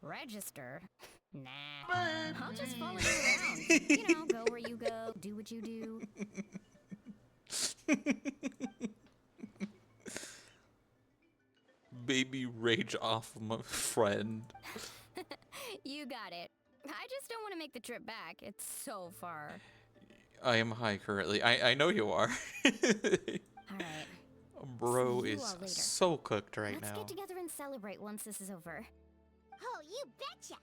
Register? Nah. I'll just follow you around. You know, go where you go, do what you do. Baby rage off my friend. You got it. I just don't want to make the trip back. It's so far. I am high currently. I know you are. Alright. Bro See you is all later. so cooked right Let's now. get together and celebrate once this is over. Oh, you betcha!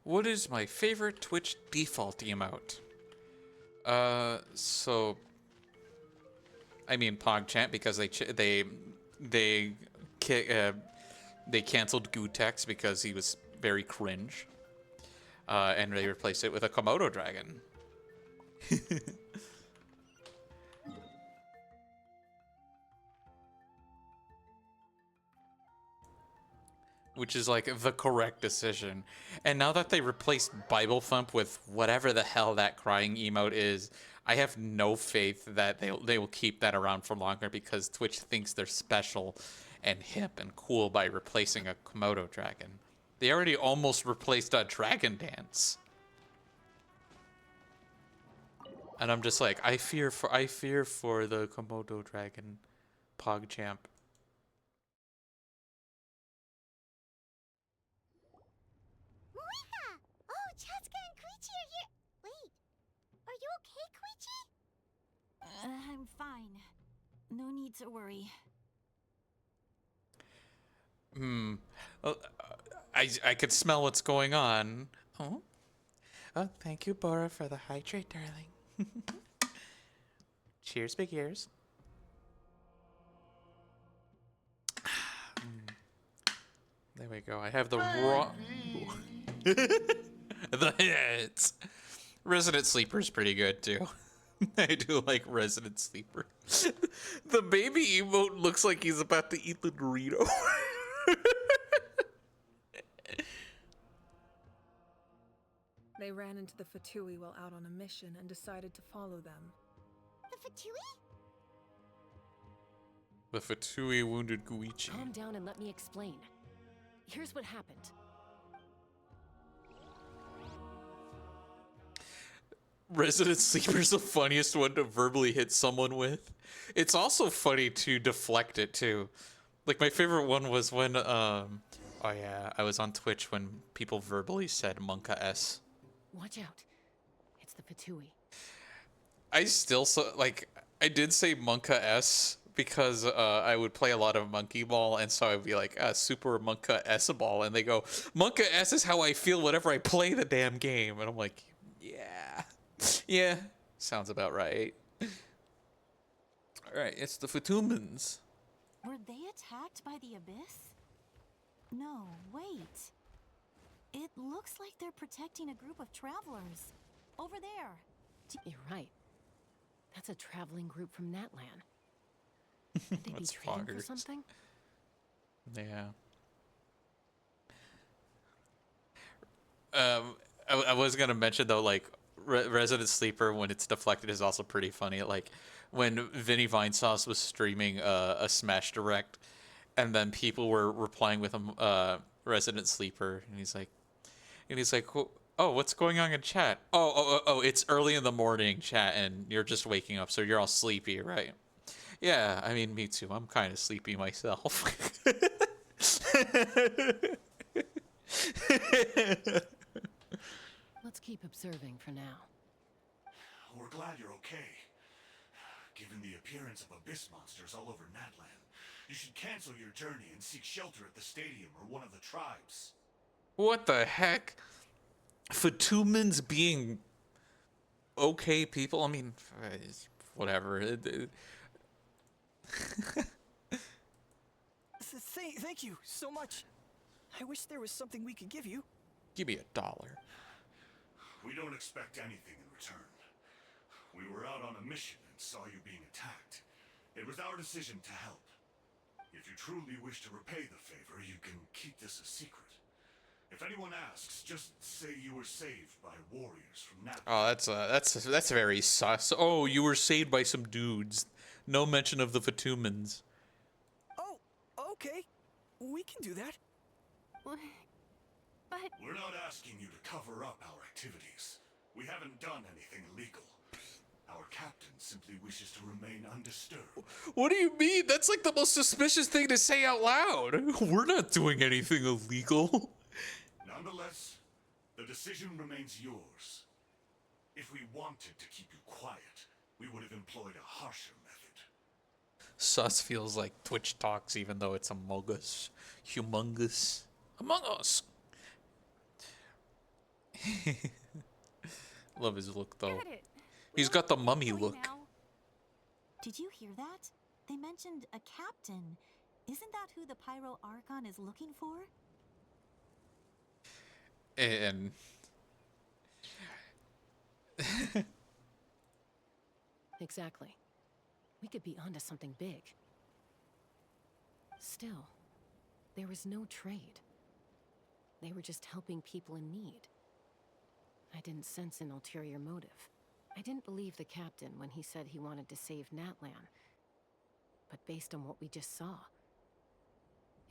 What is my favorite Twitch default emote? So I mean PogChamp because they canceled Gootex because he was very cringe, and they replaced it with a Komodo dragon. Which is like the correct decision. And now that they replaced Bible Thump with whatever the hell that crying emote is, I have no faith that they will keep that around for longer because Twitch thinks they're special and hip and cool by replacing a Komodo dragon. They already almost replaced a Dragon Dance. And I'm just like, I fear for the Komodo dragon, PogChamp. Moika! Oh, Chaska and Koichi are here. Wait, are you okay, Koichi? I'm fine. No need to worry. Well, I could smell what's going on. Oh. Oh, thank you, Bora, for the hydrate, darling. Cheers, big ears. There we go. I have the raw... the hits. Resident Sleeper's pretty good, too. I do like Resident Sleeper. The baby emote looks like he's about to eat the Dorito. They ran into the Fatui while out on a mission and decided to follow them. The Fatui? The Fatui wounded Guichi. Calm down and let me explain. Here's what happened. Resident Sleeper's the funniest one to verbally hit someone with. It's also funny to deflect it too. Like my favorite one was when oh yeah, I was on Twitch when people verbally said Monka S. Watch out. It's the Fatui. I still I did say Monka S because I would play a lot of Monkey Ball, and so I'd be like, Super Monka S ball, and they go, Monka S is how I feel whenever I play the damn game, and I'm like, yeah. Yeah, sounds about right. Alright, it's the Fatumans. Were they attacked by the Abyss? No, wait. It looks like they're protecting a group of travelers. Over there. You're right. That's a traveling group from Natlan. Could they be trading for something? Yeah. I was gonna mention though, like Resident Sleeper when it's deflected is also pretty funny. Like when Vinny Vinesauce was streaming a Smash Direct, and then people were replying with Resident Sleeper, and he's like, oh, what's going on in chat? Oh, it's early in the morning, chat, and you're just waking up, so you're all sleepy, right? Yeah, I mean, me too. I'm kind of sleepy myself. Let's keep observing for now. We're glad you're okay. Given the appearance of abyss monsters all over Natlan, You should cancel your journey and seek shelter at the stadium or one of the tribes. What the heck? Fatumans being okay people? I mean, whatever. Thank you so much. I wish there was something we could give you. Give me $1. We don't expect anything in return. We were out on a mission and saw you being attacked. It was our decision to help. If you truly wish to repay the favor, you can keep this a secret. If anyone asks, just say you were saved by warriors from Nat. Oh, that's very sus. Oh, you were saved by some dudes. No mention of the Fatumans. Oh, okay. We can do that. But we're not asking you to cover up our activities. We haven't done anything illegal. Our captain simply wishes to remain undisturbed. What do you mean? That's like the most suspicious thing to say out loud. We're not doing anything illegal. Nonetheless, the decision remains yours. If we wanted to keep you quiet, we would have employed a harsher method. Sus feels like Twitch talks, even though it's Among Us. Humongous. Among Us! Love his look, though. He's got the mummy look. Did you hear that? They mentioned a captain. Isn't that who the Pyro Archon is looking for? And Exactly. We could be onto something big. Still, there was no trade. They were just helping people in need. I didn't sense an ulterior motive. I didn't believe the captain when he said he wanted to save Natlan. But based on what we just saw,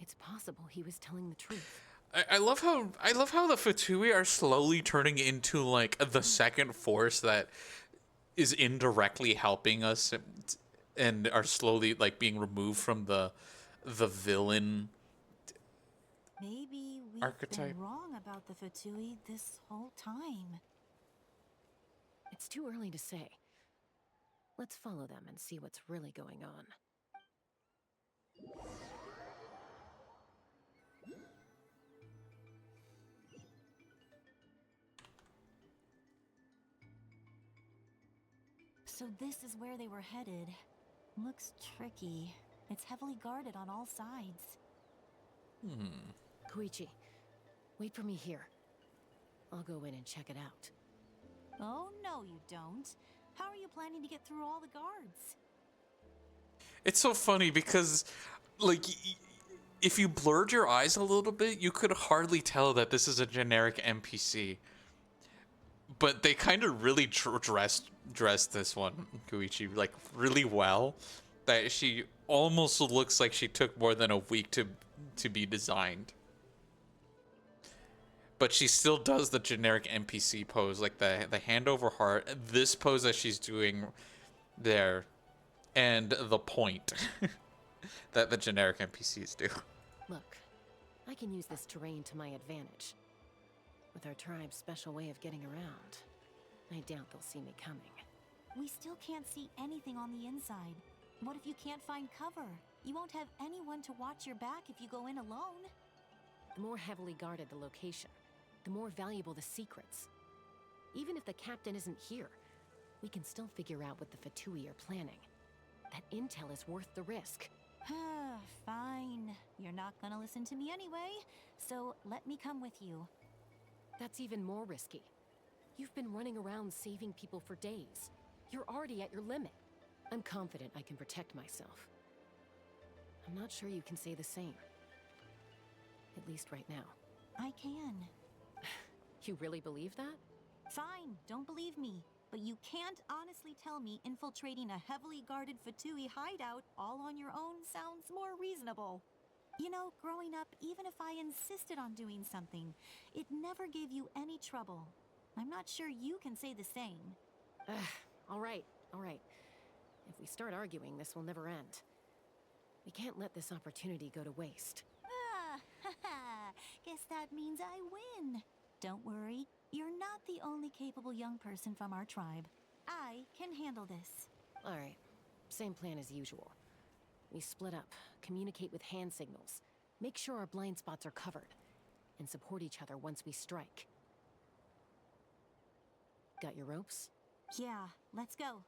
it's possible he was telling the truth. I love how the Fatui are slowly turning into like the second force that is indirectly helping us and are slowly like being removed from the villain Maybe we've archetype. been wrong about the Fatui this whole time. It's too early to say. Let's follow them and see what's really going on. So this is where they were headed. Looks tricky. It's heavily guarded on all sides. Koichi, wait for me here. I'll go in and check it out. Oh, no you don't. How are you planning to get through all the guards? It's so funny because, like, if you blurred your eyes a little bit, you could hardly tell that this is a generic NPC. But they kind of really dressed this one, Koichi, like, really well. That she almost looks like she took more than a week to be designed. But she still does the generic NPC pose, like the hand over heart, this pose that she's doing there, and the point that the generic NPCs do. Look, I can use this terrain to my advantage. With our tribe's special way of getting around, I doubt they'll see me coming. We still can't see anything on the inside. What if you can't find cover? You won't have anyone to watch your back if you go in alone. The more heavily guarded the location, the more valuable the secrets. Even if the captain isn't here, we can still figure out what the Fatui are planning. That intel is worth the risk. Fine. You're not gonna listen to me anyway, so let me come with you. That's even more risky. You've been running around saving people for days. You're already at your limit. I'm confident I can protect myself. I'm not sure you can say the same. At least right now. I can. You really believe that? Fine, don't believe me. But you can't honestly tell me infiltrating a heavily guarded Fatui hideout all on your own sounds more reasonable. You know, growing up, even if I insisted on doing something, it never gave you any trouble. I'm not sure you can say the same. All right. If we start arguing, this will never end. We can't let this opportunity go to waste. Guess that means I win. Don't worry, you're not the only capable young person from our tribe. I can handle this. All right, same plan as usual. We split up, communicate with hand signals, make sure our blind spots are covered, and support each other once we strike. Got your ropes? Yeah, let's go.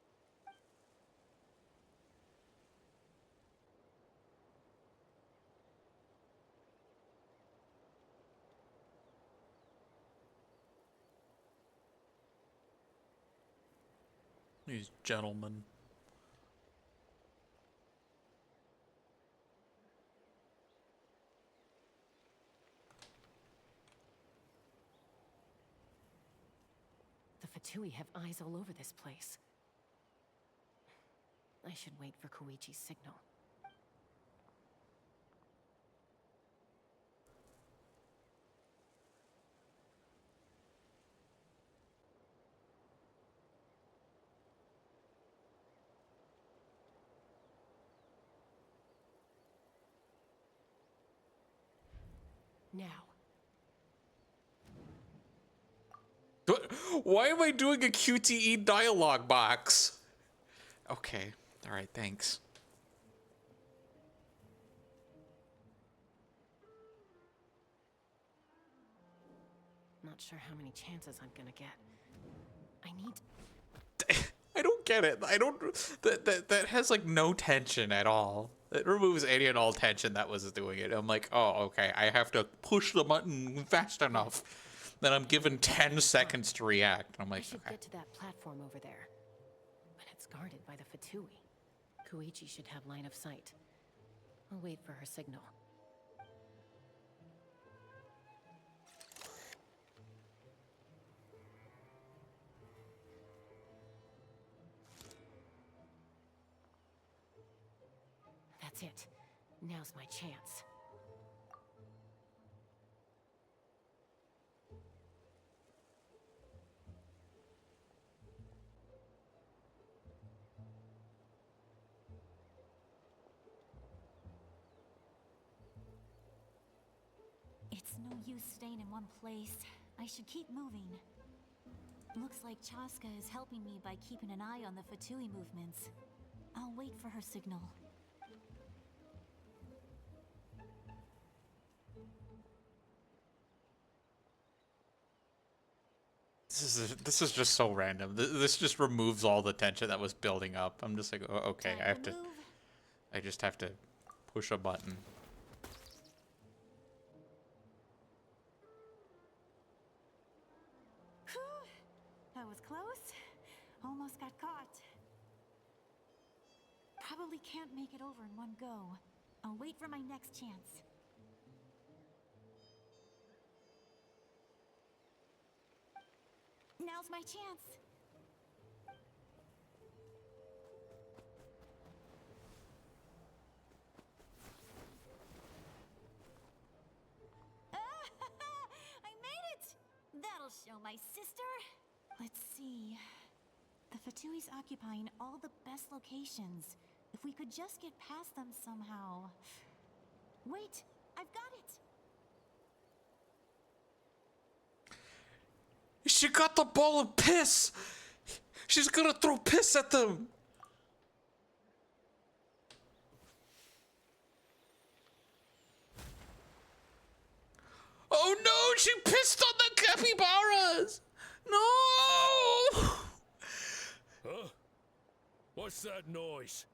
These gentlemen. The Fatui have eyes all over this place. I should wait for Koichi's signal. Now. Why am I doing a QTE dialogue box? Okay. All right, thanks. Not sure how many chances I'm gonna get. I need... I don't get it. I don't... That has, like, no tension at all. It removes any and all tension that was doing it. I'm like, oh, okay. I have to push the button fast enough. Then I'm given 10 seconds to react. I'm like, I should okay. get to that platform over there. But it's guarded by the Fatui. Koichi should have line of sight. I'll wait for her signal. That's it. Now's my chance. It's no use staying in one place. I should keep moving. Looks like Chaska is helping me by keeping an eye on the Fatui movements. I'll wait for her signal. This is just so random. This just removes all the tension that was building up. I'm just like, oh, okay, I just have to push a button. That was close. Almost got caught. Probably can't make it over in one go. I'll wait for my next chance. Now's my chance. I made it! That'll show my sister. Let's see. The Fatui's occupying all the best locations. If we could just get past them somehow. Wait, I've got it! She got the ball of piss! She's gonna throw piss at them! Oh no! She pissed on the capybaras! No! Huh? What's that noise?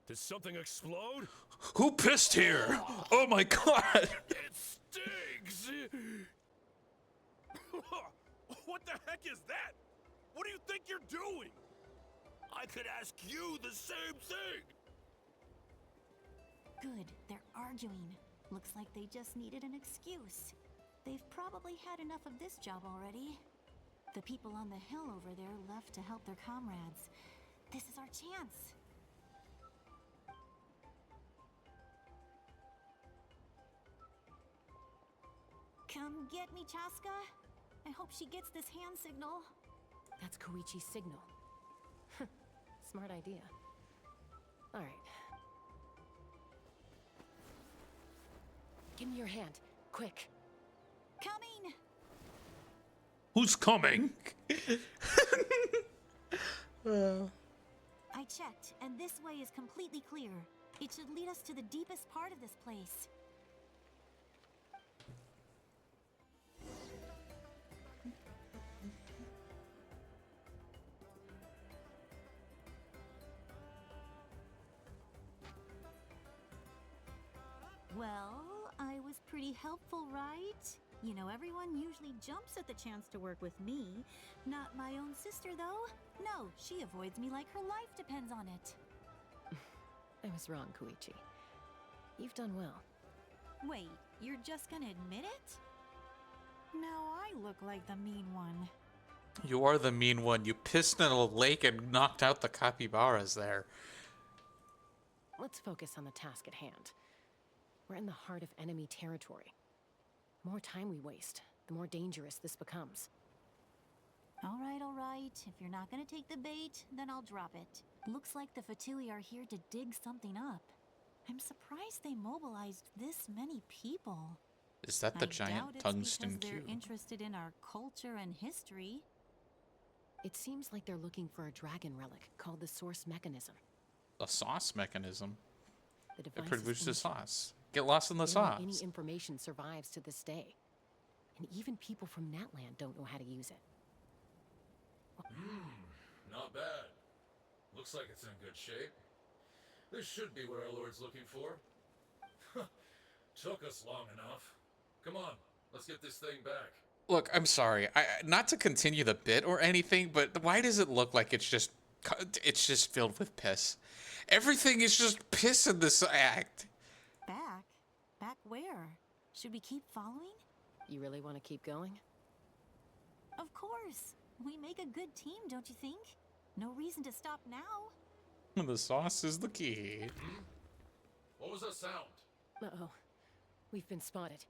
Did something explode? Who pissed here? Oh my god! It stinks! What the heck is that? What do you think you're doing? I could ask you the same thing! Good, they're arguing. Looks like they just needed an excuse. They've probably had enough of this job already. The people on the hill over there left to help their comrades. This is our chance. Come get me, Chaska. I hope she gets this hand signal. That's Koichi's signal. Smart idea. All right. Give me your hand, quick. Coming! Who's coming? I checked, and this way is completely clear. It should lead us to the deepest part of this place. Well, I was pretty helpful, right? You know, everyone usually jumps at the chance to work with me. Not my own sister, though. No, she avoids me like her life depends on it. I was wrong, Koichi. You've done well. Wait, you're just gonna admit it? Now I look like the mean one. You are the mean one. You pissed in a lake and knocked out the capybaras there. Let's focus on the task at hand. We're in the heart of enemy territory. The more time we waste, the more dangerous this becomes. All right. If you're not gonna take the bait, then I'll drop it. Looks like the Fatui are here to dig something up. I'm surprised they mobilized this many people. Is that the I doubt giant it's tungsten because cube? they're interested in our culture and history. It seems like they're looking for a dragon relic called the Source Mechanism. A sauce mechanism. The It device produces is sauce. Get lost in the barely sauce. any information survives to this day. And even people from Natland don't know how to use it. Not bad. Looks like it's in good shape. This should be what our Lord's looking for. Took us long enough. Come on, let's get this thing back. Look, I'm sorry. Not to continue the bit or anything, but why does it look like it's just filled with piss? Everything is just piss in this act. Back? Back where? Should we keep following? You really want to keep going? Of course. We make a good team, don't you think? No reason to stop now. The sauce is the key. What was that sound? Uh-oh. We've been spotted.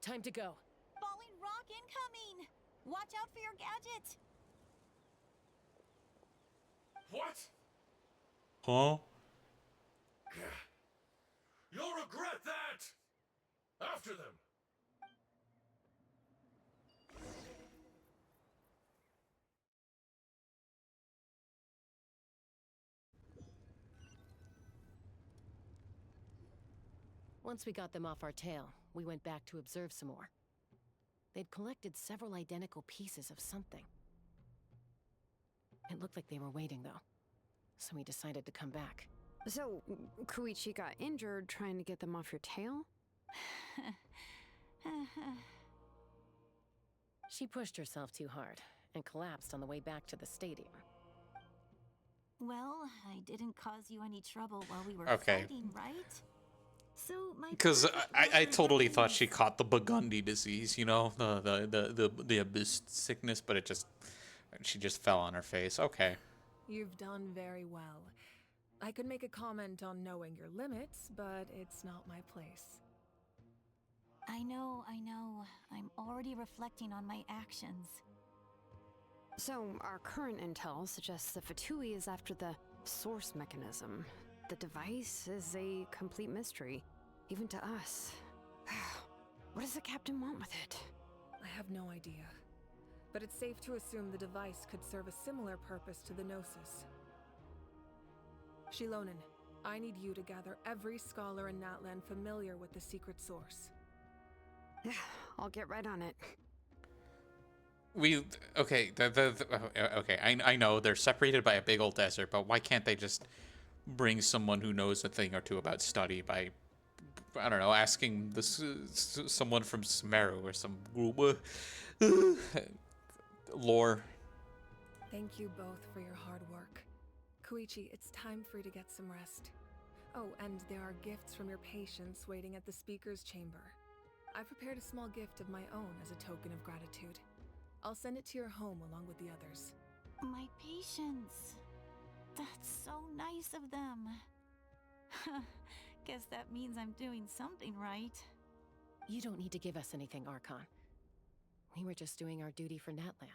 Time to go. Falling rock incoming! Watch out for your gadget! What? Huh? You'll regret that! After them! Once we got them off our tail, we went back to observe some more. They'd collected several identical pieces of something. It looked like they were waiting, though. So we decided to come back. So, Koichi got injured trying to get them off your tail? She pushed herself too hard and collapsed on the way back to the stadium. Well, I didn't cause you any trouble while we were Okay. fighting, right? So my Because I totally thought she caught the Burgundy disease, you know, the abyss sickness, but she just fell on her face. Okay. You've done very well. I could make a comment on knowing your limits, but it's not my place. I know. I'm already reflecting on my actions. So, our current intel suggests the Fatui is after the source mechanism. The device is a complete mystery, even to us. What does the captain want with it? I have no idea. But it's safe to assume the device could serve a similar purpose to the Gnosis. Shilonen, I need you to gather every scholar in Natland familiar with the secret source. I'll get right on it. Okay, okay, I know they're separated by a big old desert, but why can't they just bring someone who knows a thing or two about study by, I don't know, asking someone from Sumeru or some group lore? Thank you both for your hard work. Koichi, it's time for you to get some rest. Oh, and there are gifts from your patients waiting at the speaker's chamber. I prepared a small gift of my own as a token of gratitude. I'll send it to your home along with the others. My patience. That's so nice of them. Guess that means I'm doing something right. You don't need to give us anything, Archon. We were just doing our duty for Natlan.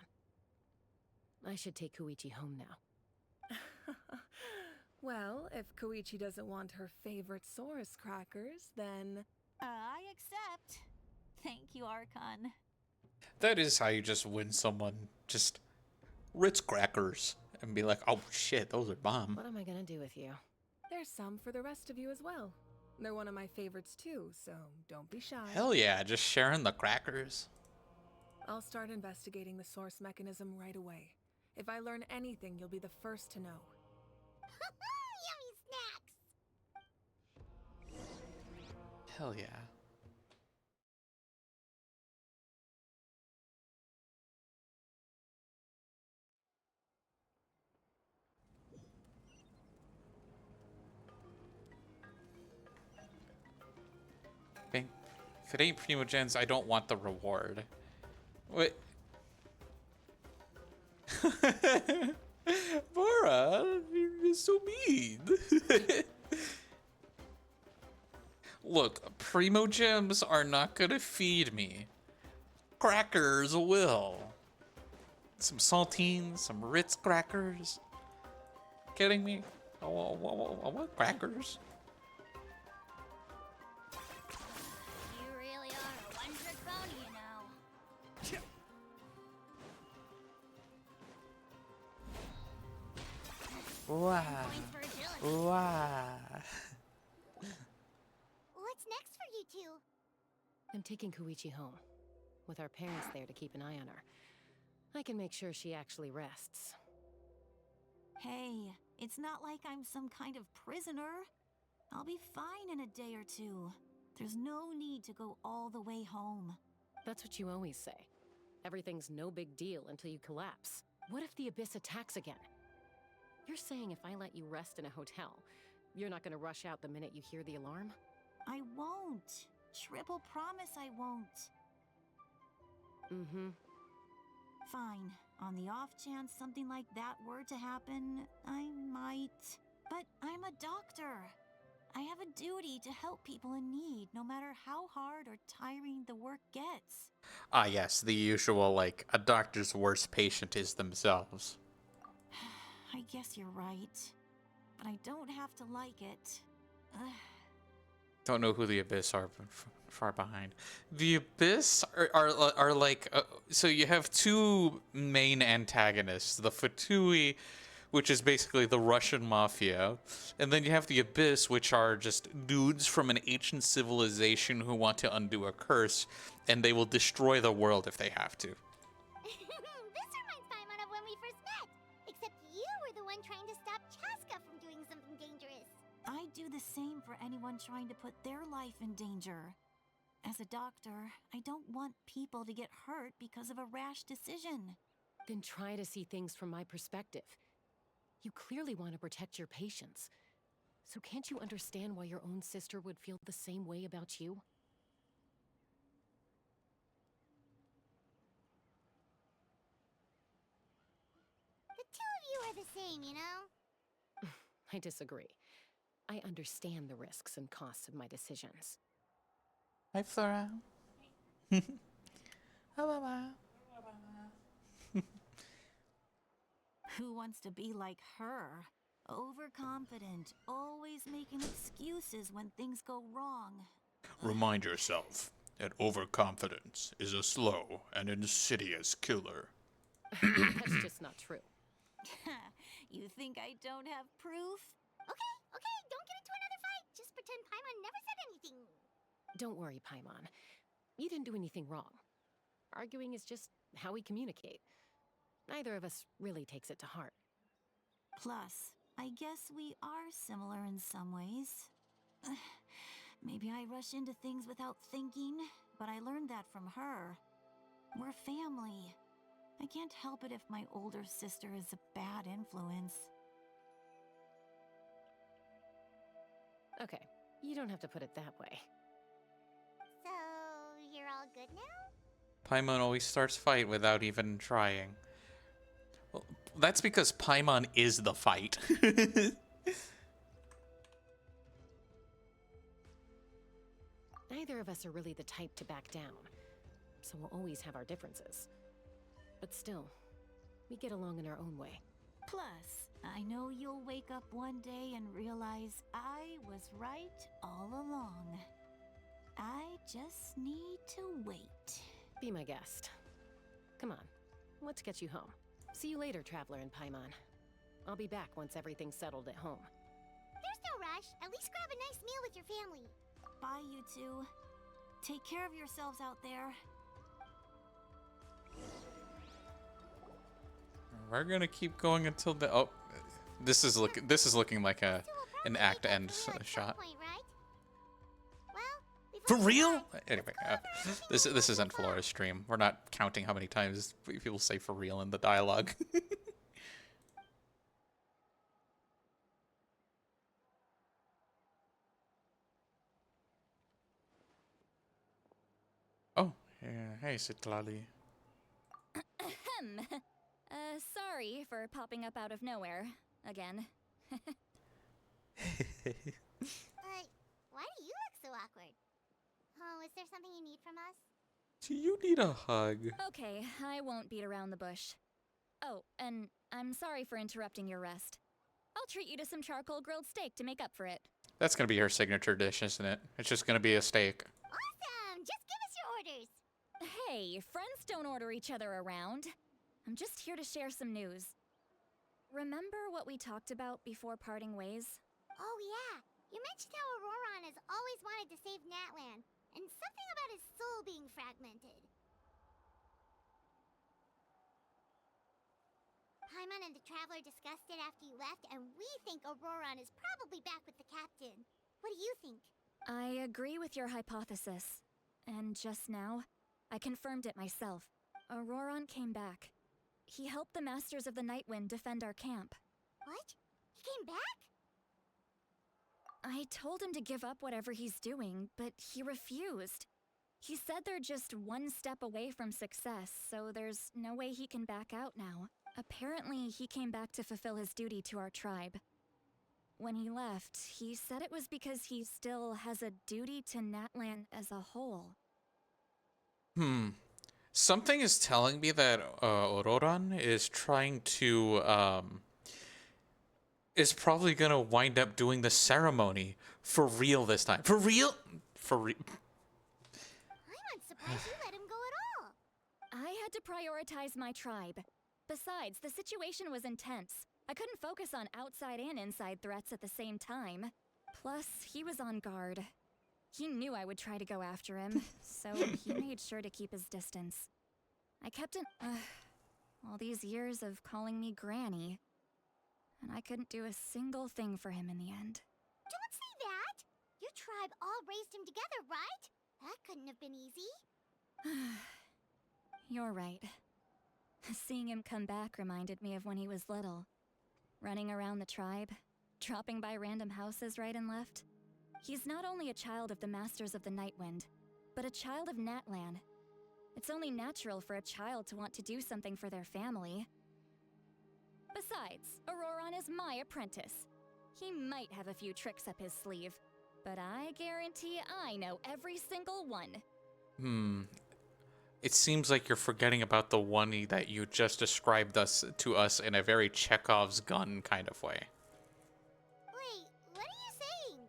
I should take Koichi home now. Well, if Koichi doesn't want her favorite Saurus crackers, then... I accept. Thank you, Archon. That is how you just win someone. Just Ritz crackers and be like, oh shit, those are bomb. What am I gonna do with you? There's some for the rest of you as well. They're one of my favorites too, so don't be shy. Hell yeah, just sharing the crackers. I'll start investigating the source mechanism right away. If I learn anything, you'll be the first to know. Yummy snacks! Hell yeah. If it ain't Primogens, I don't want the reward. Wait. Bora, you're so mean. Look, Primogems are not gonna feed me. Crackers will. Some saltines, some Ritz crackers. Kidding me? I want crackers. You really are a one-trick pony, you know. Wow. Points for agility. Wow. What's next for you two? I'm taking Koichi home, with our parents there to keep an eye on her. I can make sure she actually rests. Hey, it's not like I'm some kind of prisoner. I'll be fine in a day or two. There's no need to go all the way home. That's what you always say. Everything's no big deal until you collapse. What if the Abyss attacks again? You're saying if I let you rest in a hotel, you're not gonna rush out the minute you hear the alarm? I won't. Triple promise I won't. Mm-hmm. Fine. On the off chance something like that were to happen, I might. But I'm a doctor. I have a duty to help people in need, no matter how hard or tiring the work gets. Ah, yes, the usual, like, a doctor's worst patient is themselves. I guess you're right. But I don't have to like it. Don't know who the Abyss are far behind. The Abyss are like, so you have two main antagonists, the Fatui, which is basically the Russian mafia, and then you have the Abyss, which are just dudes from an ancient civilization who want to undo a curse, and they will destroy the world if they have to. This reminds Paimon of when we first met. Except you were the one trying to stop Chaska from doing something dangerous. I'd do the same for anyone trying to put their life in danger. As a doctor, I don't want people to get hurt because of a rash decision. Then try to see things from my perspective. You clearly want to protect your patients. So can't you understand why your own sister would feel the same way about you? The two of you are the same, you know? I disagree. I understand the risks and costs of my decisions. Hi, Flora. Who wants to be like her? Overconfident, always making excuses when things go wrong. Remind yourself that overconfidence is a slow and insidious killer. That's just not true. You think I don't have proof? Okay, don't get into another fight. Just pretend Paimon never said anything. Don't worry, Paimon. You didn't do anything wrong. Arguing is just how we communicate. Neither of us really takes it to heart. Plus, I guess we are similar in some ways. Maybe I rush into things without thinking, but I learned that from her. We're family. I can't help it if my older sister is a bad influence. Okay, you don't have to put it that way. So, you're all good now? Paimon always starts fight without even trying. Well, that's because Paimon is the fight. Neither of us are really the type to back down, so we'll always have our differences. But still, we get along in our own way. Plus, I know you'll wake up one day and realize I was right all along. I just need to wait. Be my guest. Come on, let's get you home. See you later, Traveler and Paimon. I'll be back once everything's settled at home. There's no rush. At least grab a nice meal with your family. Bye, you two. Take care of yourselves out there. We're gonna keep going until the this is looking like an act end shot. For real? Anyway, this isn't Flora's stream. We're not counting how many times people say "for real" in the dialogue. Oh, yeah. Hey, Citlali. Ahem. Sorry for popping up out of nowhere. Again. Why do you look so awkward? Oh, is there something you need from us? Do you need a hug? Okay, I won't beat around the bush. Oh, and I'm sorry for interrupting your rest. I'll treat you to some charcoal grilled steak to make up for it. That's gonna be her signature dish, isn't it? It's just gonna be a steak. Awesome! Just give us your orders. Hey, friends don't order each other around. I'm just here to share some news. Remember what we talked about before parting ways? Oh yeah, you mentioned how Auroron has always wanted to save Natlan, and something about his soul being fragmented. Paimon and the Traveler discussed it after you left, and we think Auroron is probably back with the captain. What do you think? I agree with your hypothesis. And just now, I confirmed it myself. Auroron came back. He helped the Masters of the Nightwind defend our camp. What? He came back? I told him to give up whatever he's doing, but he refused. He said they're just one step away from success, so there's no way he can back out now. Apparently, he came back to fulfill his duty to our tribe. When he left, he said it was because he still has a duty to Natlan as a whole. Something is telling me that Auroran is trying to is probably gonna wind up doing the ceremony for real this time. For real? For real? I'm unsurprised you let him go at all. I had to prioritize my tribe. Besides, the situation was intense. I couldn't focus on outside and inside threats at the same time. Plus, he was on guard. He knew I would try to go after him, so he made sure to keep his distance. I kept an all these years of calling me Granny, and I couldn't do a single thing for him in the end. Don't say that! Your tribe all raised him together, right? That couldn't have been easy. You're right. Seeing him come back reminded me of when he was little. Running around the tribe, dropping by random houses right and left. He's not only a child of the Masters of the Nightwind, but a child of Natlan. It's only natural for a child to want to do something for their family. Besides, Auroran is my apprentice. He might have a few tricks up his sleeve, but I guarantee I know every single one. It seems like you're forgetting about the one that you just described to us in a very Chekhov's gun kind of way. Wait, what are you saying?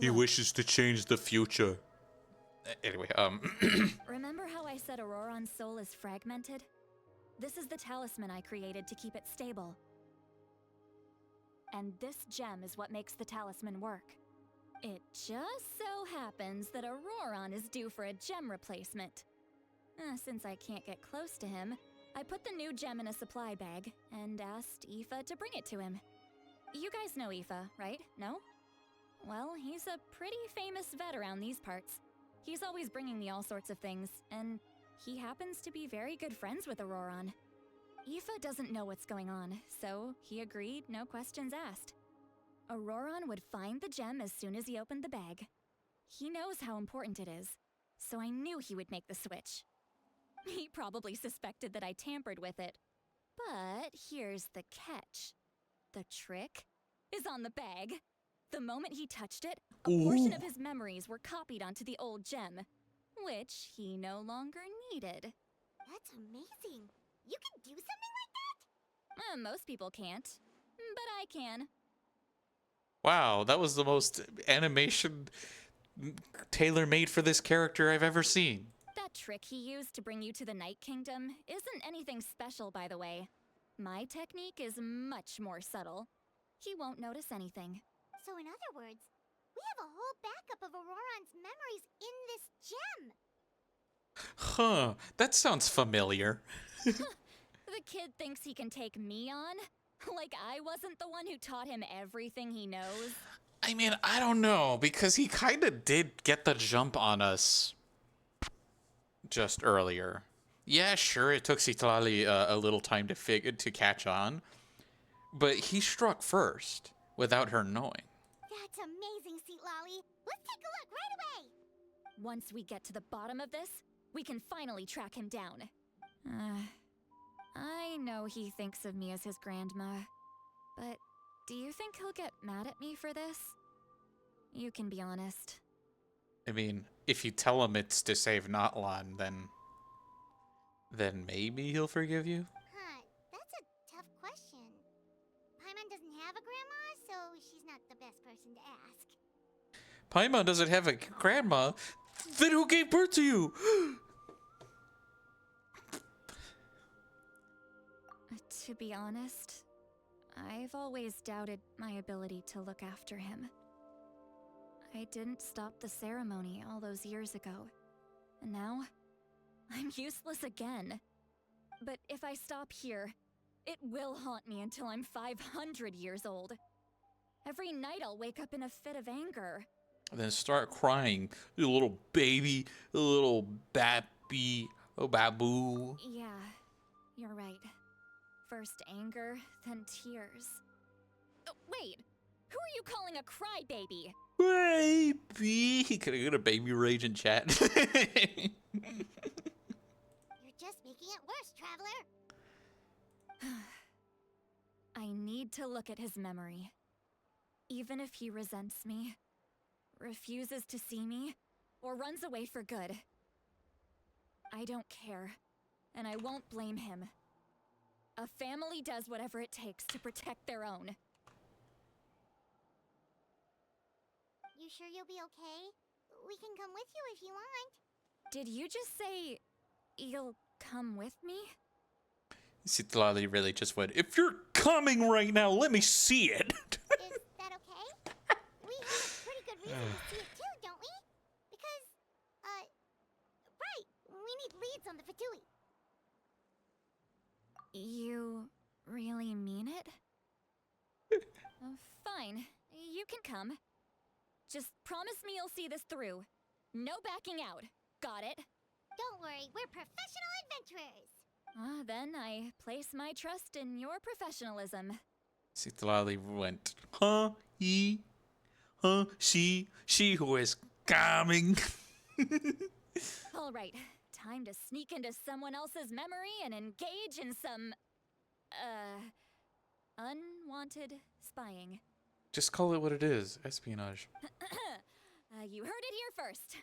He wishes to change the future. Anyway, Remember how I said Auroran's soul is fragmented? This is the talisman I created to keep it stable. And this gem is what makes the talisman work. It just so happens that Auroran is due for a gem replacement. Since I can't get close to him, I put the new gem in a supply bag and asked Aoife to bring it to him. You guys know Aoife, right? No? Well, he's a pretty famous vet around these parts. He's always bringing me all sorts of things, and he happens to be very good friends with Auroran. Aoife doesn't know what's going on, so he agreed, no questions asked. Auroran would find the gem as soon as he opened the bag. He knows how important it is, so I knew he would make the switch. He probably suspected that I tampered with it. But here's the catch. The trick is on the bag. The moment he touched it, a portion of his memories were copied onto the old gem, which he no longer needed. That's amazing. You can do something like that? Most people can't, but I can. wow, that was the most animation tailor-made for this character I've ever seen. That trick he used to bring you to the Night Kingdom isn't anything special, by the way. My technique is much more subtle. He won't notice anything. So in other words, we have a whole backup of Auroron's memories in this gem. Huh, that sounds familiar. The kid thinks he can take me on? Like I wasn't the one who taught him everything he knows? I mean, I don't know, because he kind of did get the jump on us just earlier. Yeah, sure, it took Citlali a little time to catch on, but he struck first without her knowing. That's amazing, Citlali. Let's take a look right away. Once we get to the bottom of this, we can finally track him down. I know he thinks of me as his grandma, but do you think he'll get mad at me for this? You can be honest. I mean, if you tell him it's to save Natlan, then maybe he'll forgive you? Huh, that's a tough question. Paimon doesn't have a grandma, so she's not the best person to ask. Paimon doesn't have a grandma? Then who gave birth to you? To be honest, I've always doubted my ability to look after him. I didn't stop the ceremony all those years ago, and now I'm useless again. But if I stop here, it will haunt me until I'm 500 years old. Every night I'll wake up in a fit of anger. And then start crying. You little baby, you little baby, oh baboo. Yeah, you're right. First anger, then tears. Oh, wait! Who are you calling a crybaby? Baby! Can I get a baby rage in chat? You're just making it worse, Traveler. I need to look at his memory. Even if he resents me, refuses to see me, or runs away for good. I don't care, and I won't blame him. A family does whatever it takes to protect their own. You sure you'll be okay? We can come with you if you want. Did you just say you'll come with me? Citlali really just went, if you're coming right now, let me see it. Is that okay? We have a pretty good reason to see it too, don't we? Because, right, we need leads on the Fatui. You really mean it? Fine, you can come. Just promise me you'll see this through. No backing out. Got it? Don't worry, we're professional adventurers. Then I place my trust in your professionalism. Citlali went, huh, he, huh, she who is coming. All right, time to sneak into someone else's memory and engage in some, unwanted spying. Just call it what it is, espionage. You heard it here first.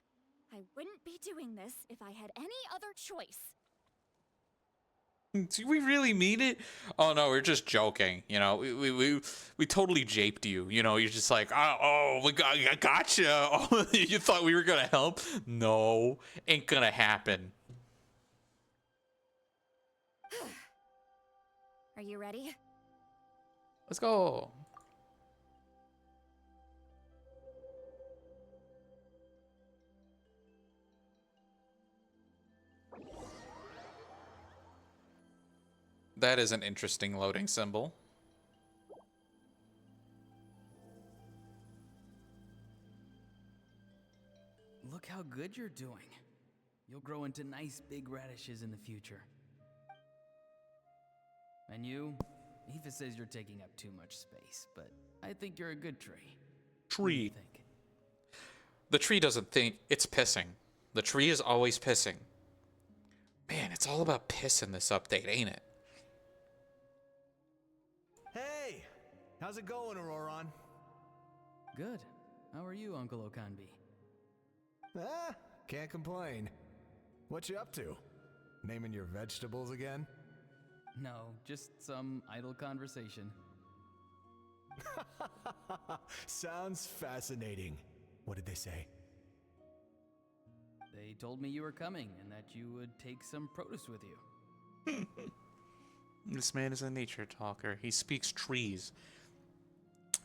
I wouldn't be doing this if I had any other choice. Do we really mean it? Oh no, we're just joking. You know, we totally japed you. You know, you're just like, I gotcha. Oh, you thought we were gonna help? No, ain't gonna happen. Are you ready? Let's go. That is an interesting loading symbol. Look how good you're doing. You'll grow into nice big radishes in the future. And you? Aoife says you're taking up too much space, but I think you're a good tree. Tree. What do you think? The tree doesn't think, it's pissing. The tree is always pissing. Man, it's all about piss in this update, ain't it? Hey! How's it going, Auroron? Good. How are you, Uncle Okanbi? Can't complain. What you up to? Naming your vegetables again? No, just some idle conversation. Sounds fascinating. What did they say? They told me you were coming and that you would take some produce with you. This man is a nature talker. He speaks trees.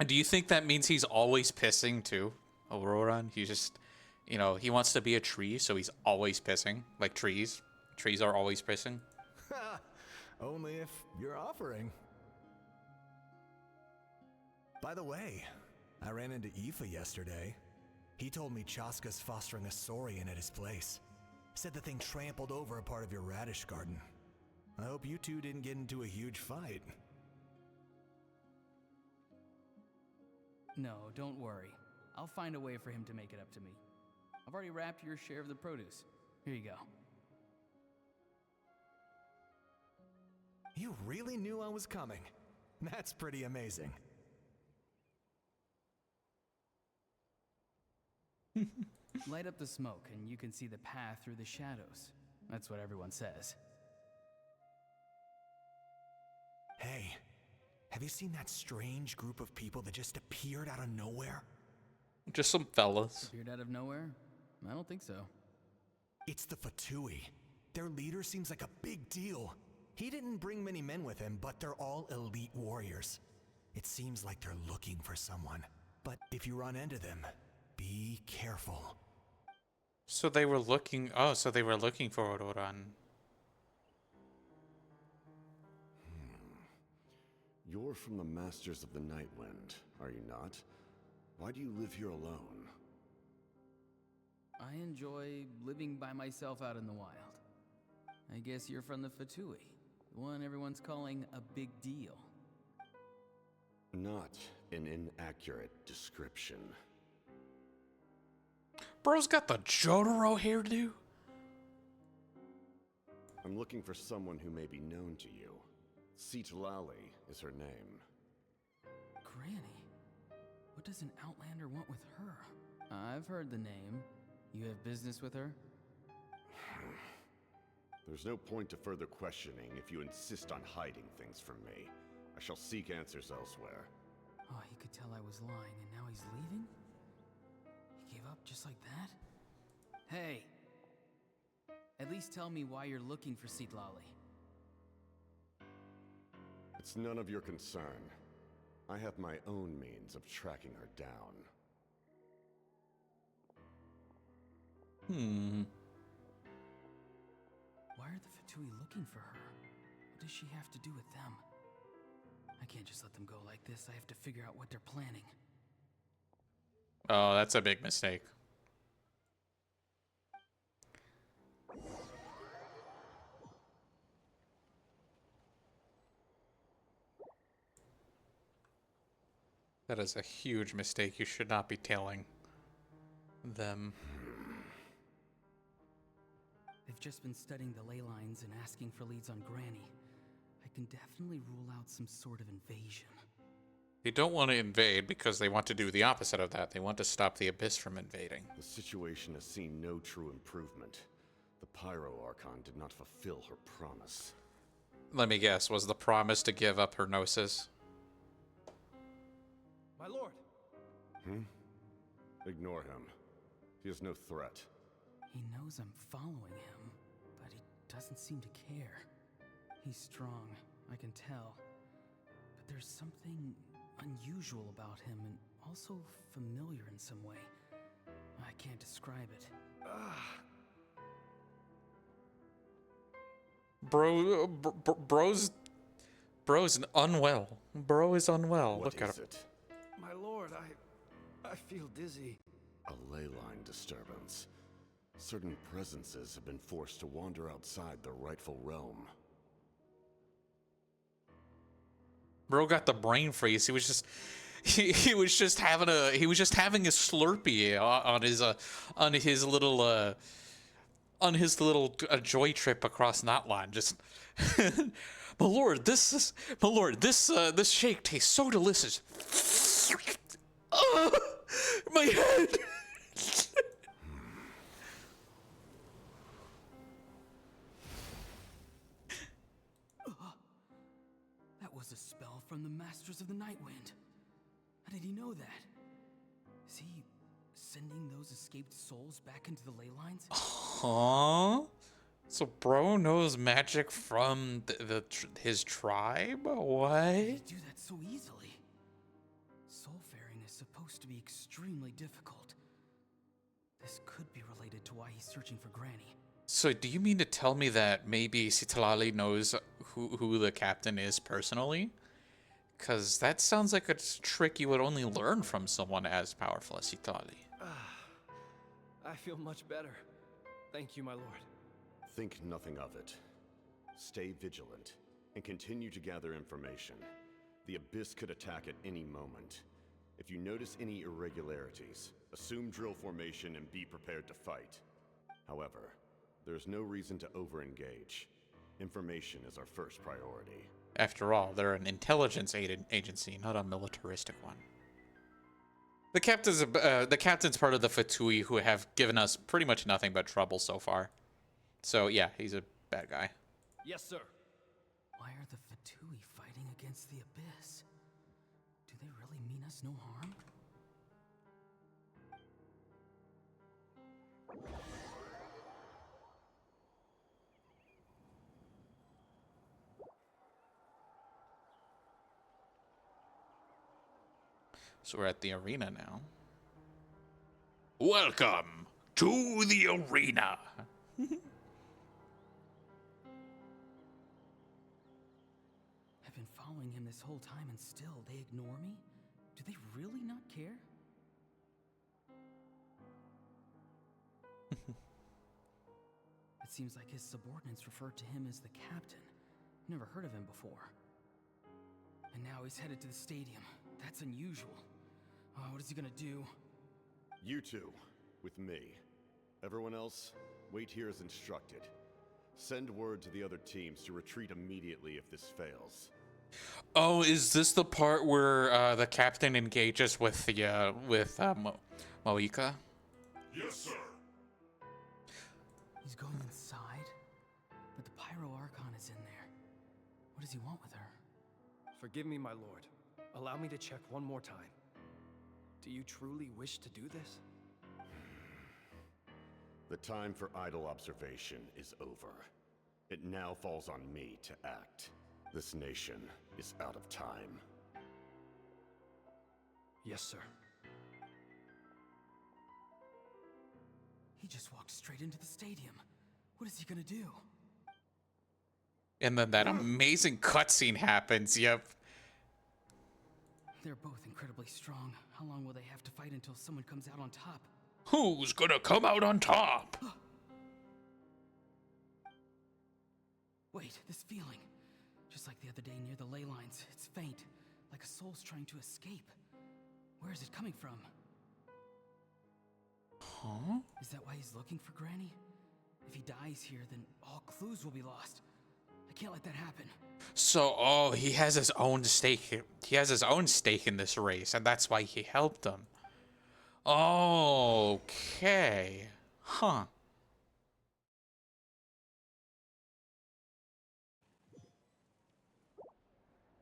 Do you think that means he's always pissing too, Auroran? He just, you know, he wants to be a tree, so he's always pissing. Like trees. Trees are always pissing. Only if you're offering. By the way, I ran into Aoife yesterday. He told me Chaska's fostering a saurian at his place. Said the thing trampled over a part of your radish garden. I hope you two didn't get into a huge fight. No, don't worry. I'll find a way for him to make it up to me. I've already wrapped your share of the produce. Here you go. You really knew I was coming. That's pretty amazing. Light up the smoke and you can see the path through the shadows. That's what everyone says. Hey, have you seen that strange group of people that just appeared out of nowhere? Just some fellas. Appeared out of nowhere? I don't think so. It's the Fatui. Their leader seems like a big deal. He didn't bring many men with him, but they're all elite warriors. It seems like they're looking for someone. But if you run into them, be careful. So they were looking. Oh, so they were looking for Auroran. You're from the Masters of the Nightwind, are you not? Why do you live here alone? I enjoy living by myself out in the wild. I guess you're from the Fatui, the one everyone's calling a big deal. Not an inaccurate description. Bro's got the Jotaro hairdo. I'm looking for someone who may be known to you. Lali is her name. Granny? What does an Outlander want with her? I've heard the name. You have business with her? There's no point to further questioning if you insist on hiding things from me. I shall seek answers elsewhere. Oh, he could tell I was lying and now he's leaving? He gave up just like that? Hey! At least tell me why you're looking for Lali. It's none of your concern. I have my own means of tracking her down. Why are the Fatui looking for her? What does she have to do with them? I can't just let them go like this. I have to figure out what they're planning. Oh, that's a big mistake. That is a huge mistake. You should not be telling them. They've just been studying the ley lines and asking for leads on Granny. I can definitely rule out some sort of invasion. They don't want to invade because they want to do the opposite of that. They want to stop the Abyss from invading. The situation has seen no true improvement. The Pyro Archon did not fulfill her promise. Let me guess, was the promise to give up her Gnosis? My lord! Ignore him. He is no threat. He knows I'm following him, but he doesn't seem to care. He's strong, I can tell. But there's something unusual about him and also familiar in some way. I can't describe it. Bro's unwell. Bro is unwell. What Look at is him. it? My lord, I feel dizzy. A ley line disturbance. Certain presences have been forced to wander outside their rightful realm. Bro got the brain freeze. He was just he was just having a Slurpee on his little joy trip across Knotline. Just my lord, this shake tastes so delicious. My head. That was a spell from the Masters of the Nightwind. How did he know that? Is he sending those escaped souls back into the ley lines? Huh? So bro knows magic from his tribe? What? You do that so easily. Soulfaring is supposed to be extremely difficult. This could be related to why he's searching for Granny. So do you mean to tell me that maybe Citlali knows who the captain is personally? Because that sounds like a trick you would only learn from someone as powerful as Citlali. I feel much better. Thank you, my lord. Think nothing of it. Stay vigilant, and continue to gather information. The Abyss could attack at any moment. If you notice any irregularities, assume drill formation and be prepared to fight. However, there's no reason to over-engage. Information is our first priority. After all, they're an intelligence agency, not a militaristic one. The captain's part of the Fatui, who have given us pretty much nothing but trouble so far. So yeah, he's a bad guy. Yes, sir. Why are the Fatui fighting against the Abyss? Do they really mean us no harm? So we're at the arena now. Welcome to the arena. I've been following him this whole time and still they ignore me? Do they really not care? It seems like his subordinates refer to him as the captain. Never heard of him before. And now he's headed to the stadium. That's unusual. What is he gonna do? You two, with me. Everyone else, wait here as instructed. Send word to the other teams to retreat immediately if this fails. Oh, is this the part where the captain engages with the Moika? Yes, sir. He's going inside, but the Pyro Archon is in there. What does he want with her? Forgive me, my lord. Allow me to check one more time. Do you truly wish to do this? The time for idle observation is over. It now falls on me to act. This nation is out of time. Yes, sir. He just walked straight into the stadium. What is he gonna do? And then that amazing cutscene happens, yep. They're both incredibly strong. How long will they have to fight until someone comes out on top? Who's gonna come out on top? Wait, this feeling. Just like the other day near the ley lines. It's faint, like a soul's trying to escape. Where is it coming from? Huh? Is that why he's looking for Granny? If he dies here, then all clues will be lost. I can't let that happen. So, oh, he has his own stake. He has his own stake in this race, and that's why he helped them. Okay. Huh.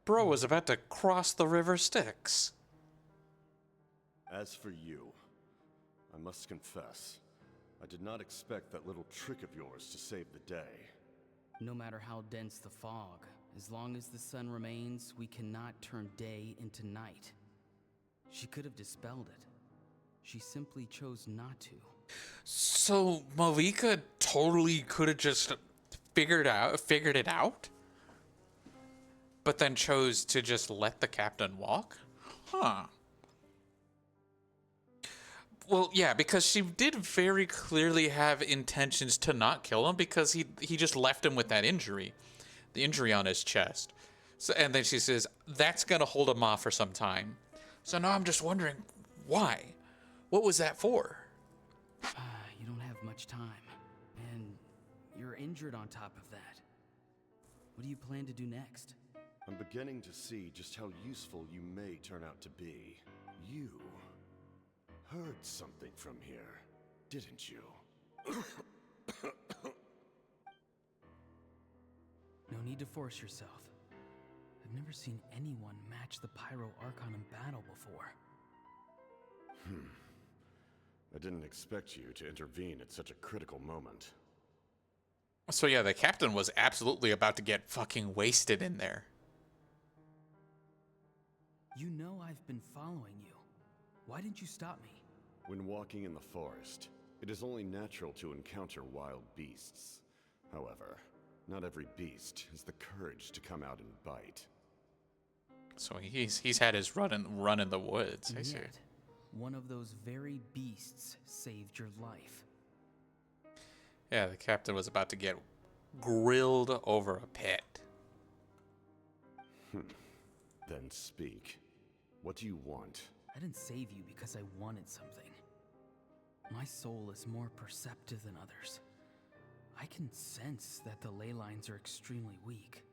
Bro was about to cross the river Styx. As for you, I must confess, I did not expect that little trick of yours to save the day. No matter how dense the fog, as long as the sun remains, we cannot turn day into night. She could have dispelled it. She simply chose not to. So Malika totally could have just figured it out, but then chose to just let the captain walk? Huh. Well, yeah, because she did very clearly have intentions to not kill him because he just left him with that injury. The injury on his chest. So, and then she says, that's going to hold him off for some time. So now I'm just wondering, why? What was that for? You don't have much time. And you're injured on top of that. What do you plan to do next? I'm beginning to see just how useful you may turn out to be. You heard something from here, didn't you? No need to force yourself. I've never seen anyone match the Pyro Archon in battle before. I didn't expect you to intervene at such a critical moment. So yeah, the captain was absolutely about to get fucking wasted in there. You know I've been following you. Why didn't you stop me? When walking in the forest, it is only natural to encounter wild beasts. However, not every beast has the courage to come out and bite. So he's had his run in the woods. I see. Yet, one of those very beasts saved your life. Yeah, the captain was about to get grilled over a pit. Then speak. What do you want? I didn't save you because I wanted something. My soul is more perceptive than others. I can sense that the ley lines are extremely weak.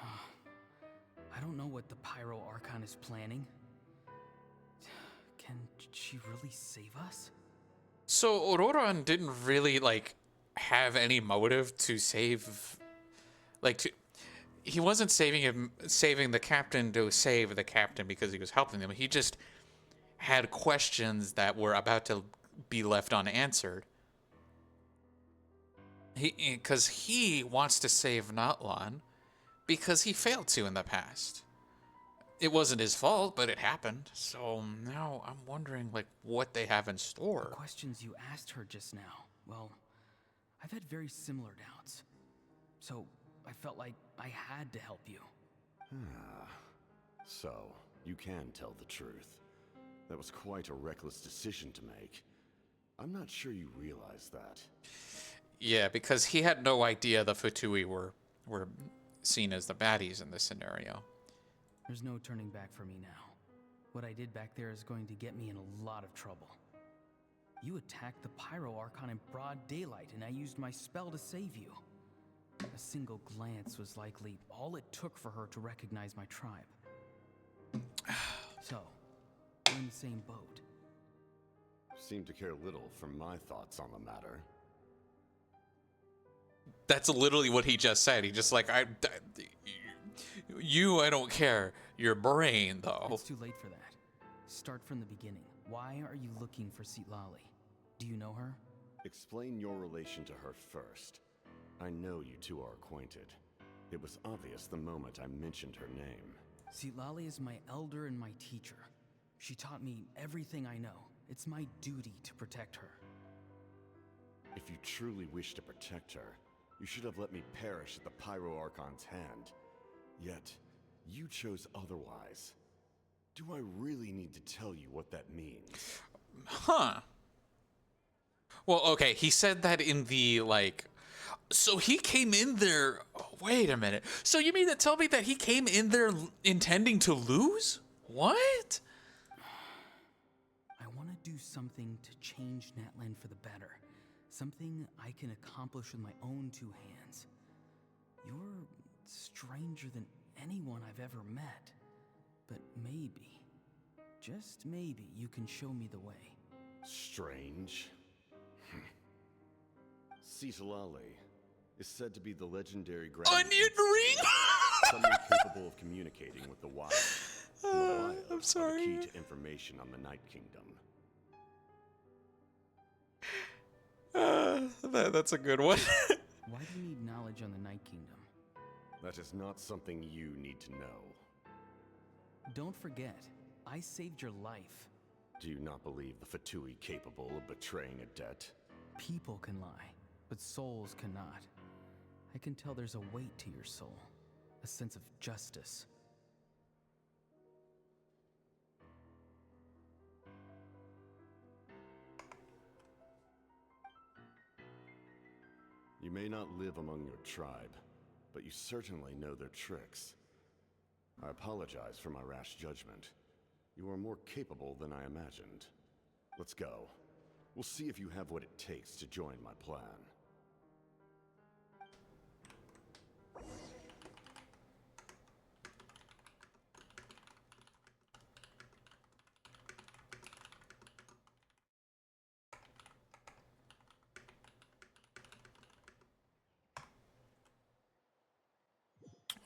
I don't know what the Pyro Archon is planning. Can she really save us? So Auroran didn't really like have any motive to save, he wasn't saving the captain to save the captain because he was helping them. He just had questions that were about to be left unanswered. Because he wants to save Natlan because he failed to in the past. It wasn't his fault, but it happened. So now I'm wondering, like, what they have in store. The questions you asked her just now, well, I've had very similar doubts. So I felt like I had to help you. So, you can tell the truth. That was quite a reckless decision to make. I'm not sure you realize that. Yeah, because he had no idea the Fatui were seen as the baddies in this scenario. There's no turning back for me now. What I did back there is going to get me in a lot of trouble. You attacked the Pyro Archon in broad daylight, and I used my spell to save you. A single glance was likely all it took for her to recognize my tribe. So, we're in the same boat. Seem to care little for my thoughts on the matter. That's literally what he just said. He just like, I don't care. Your brain, though. It's too late for that. Start from the beginning. Why are you looking for Sitlali? Do you know her? Explain your relation to her first. I know you two are acquainted. It was obvious the moment I mentioned her name. Sitlali is my elder and my teacher. She taught me everything I know. It's my duty to protect her. If you truly wish to protect her, you should have let me perish at the Pyro Archon's hand. Yet, you chose otherwise. Do I really need to tell you what that means? Huh. Well, okay, he said that in the, like... So he came in there... Oh, wait a minute. So you mean to tell me that he came in there intending to lose? What? I want to do something to change Natlan for the better. Something I can accomplish with my own two hands. You're stranger than anyone I've ever met. But maybe, just maybe, you can show me the way. Strange? Sitlali is said to be the legendary Onion ring! someone capable of communicating with the wild. And the wild I'm sorry. are the key to information on the Night Kingdom. That's a good one. Why do you need knowledge on the Night Kingdom? That is not something you need to know. Don't forget, I saved your life. Do you not believe the Fatui capable of betraying a debt? People can lie, but souls cannot. I can tell there's a weight to your soul, a sense of justice. You may not live among your tribe, but you certainly know their tricks. I apologize for my rash judgment. You are more capable than I imagined. Let's go. We'll see if you have what it takes to join my plan.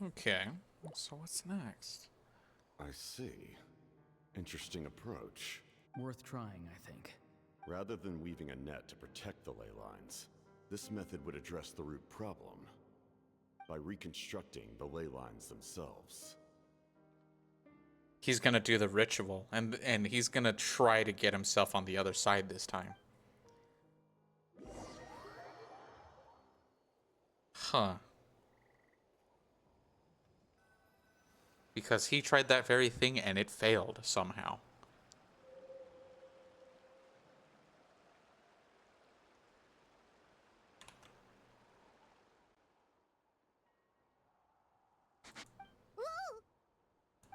Okay, so what's next? I see. Interesting approach. Worth trying, I think. Rather than weaving a net to protect the ley lines, This method would address the root problem by reconstructing the ley lines themselves. He's gonna do the ritual, and he's gonna try to get himself on the other side this time. Huh. Because he tried that very thing and it failed somehow.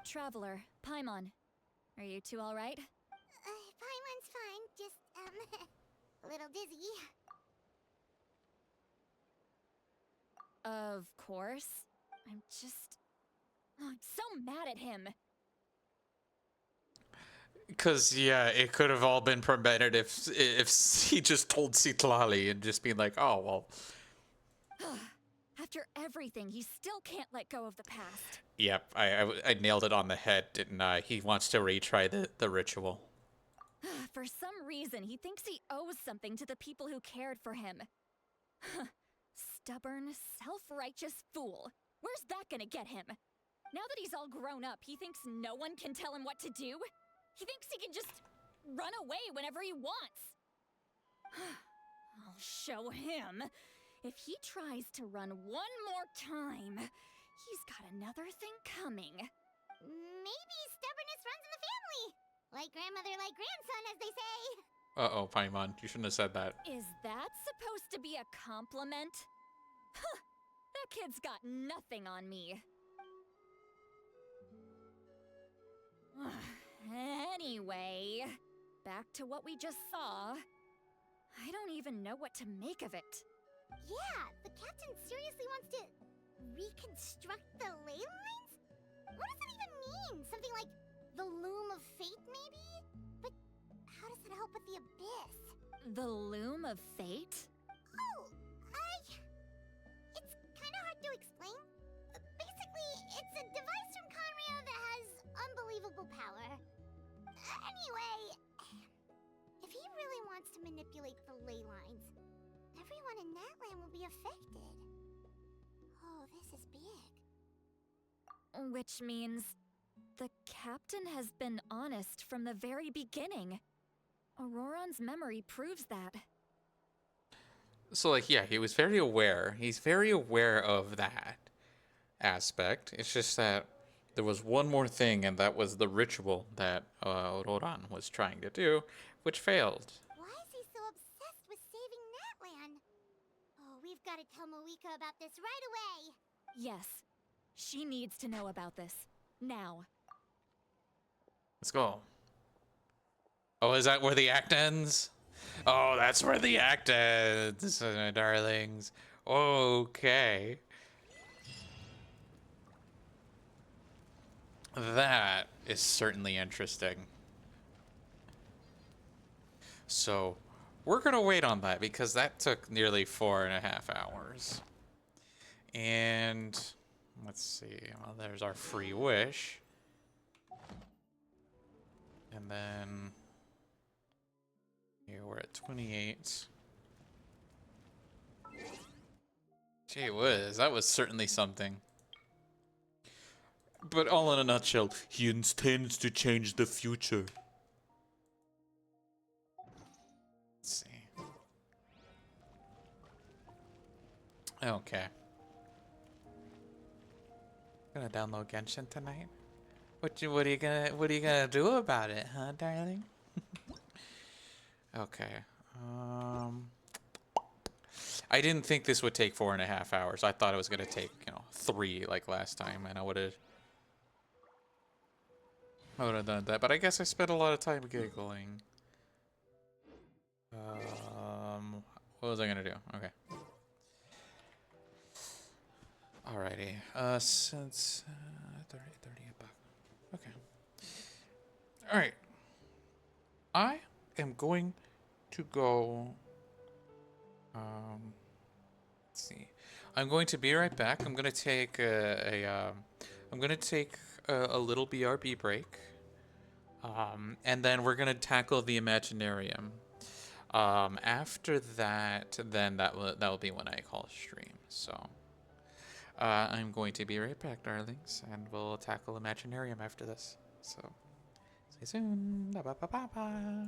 Traveler, Paimon. Are you two alright? Paimon's fine, just, a little dizzy. Of course. I'm just... Oh, I'm so mad at him. Because, yeah, it could have all been prevented if he just told Citlali and just been like, oh, well. After everything, he still can't let go of the past. Yep, I nailed it on the head, didn't I? He wants to retry the ritual. For some reason, he thinks he owes something to the people who cared for him. Stubborn, self-righteous fool. Where's that gonna get him? Now that he's all grown up, he thinks no one can tell him what to do? He thinks he can just run away whenever he wants. I'll show him. If he tries to run one more time, he's got another thing coming. Maybe stubbornness runs in the family. Like grandmother, like grandson, as they say. Uh-oh, Paimon, you shouldn't have said that. Is that supposed to be a compliment? Huh, that kid's got nothing on me. Anyway, back to what we just saw. I don't even know what to make of it. Yeah, the captain seriously wants to reconstruct the ley lines? What does that even mean? Something like the loom of fate, maybe? But how does that help with the abyss? The loom of fate? Oh, it's kind of hard to explain. Basically, it's a device from Conrio that has unbelievable power. Anyway, if he really wants to manipulate the ley lines, everyone in Natlan will be affected. Oh, this is big. Which means the captain has been honest from the very beginning. Auroron's memory proves that. So, like, yeah, he was very aware. He's very aware of that aspect. It's just that there was one more thing, and that was the ritual that Auroran was trying to do, which failed. Why is he so obsessed with saving Natlan? Oh, we've got to tell Moeka about this right away. Yes, she needs to know about this. Now. Let's go. Oh, is that where the act ends? Oh, that's where the act ends, my darlings. Okay. That is certainly interesting. So, we're gonna wait on that because that took nearly 4.5 hours. And let's see. Well, there's our free wish. And then here we're at 28. Gee whiz, that was certainly something. But all in a nutshell, he intends to change the future. Let's see. Okay. Gonna download Genshin tonight. What are you gonna do about it, huh, darling? Okay. I didn't think this would take 4.5 hours. I thought it was gonna take, 3 like last time, and I would have done that. But I guess I spent a lot of time giggling. What was I gonna do? Okay. Alrighty. Since 30 bucks. Okay. All right. I am going to go. Let's see. I'm going to be right back. I'm gonna take a little BRB break. And then we're gonna tackle the Imaginarium. After that, then that will be when I call stream. So, I'm going to be right back, darlings, and we'll tackle Imaginarium after this. So, see you soon. Ba ba ba ba ba.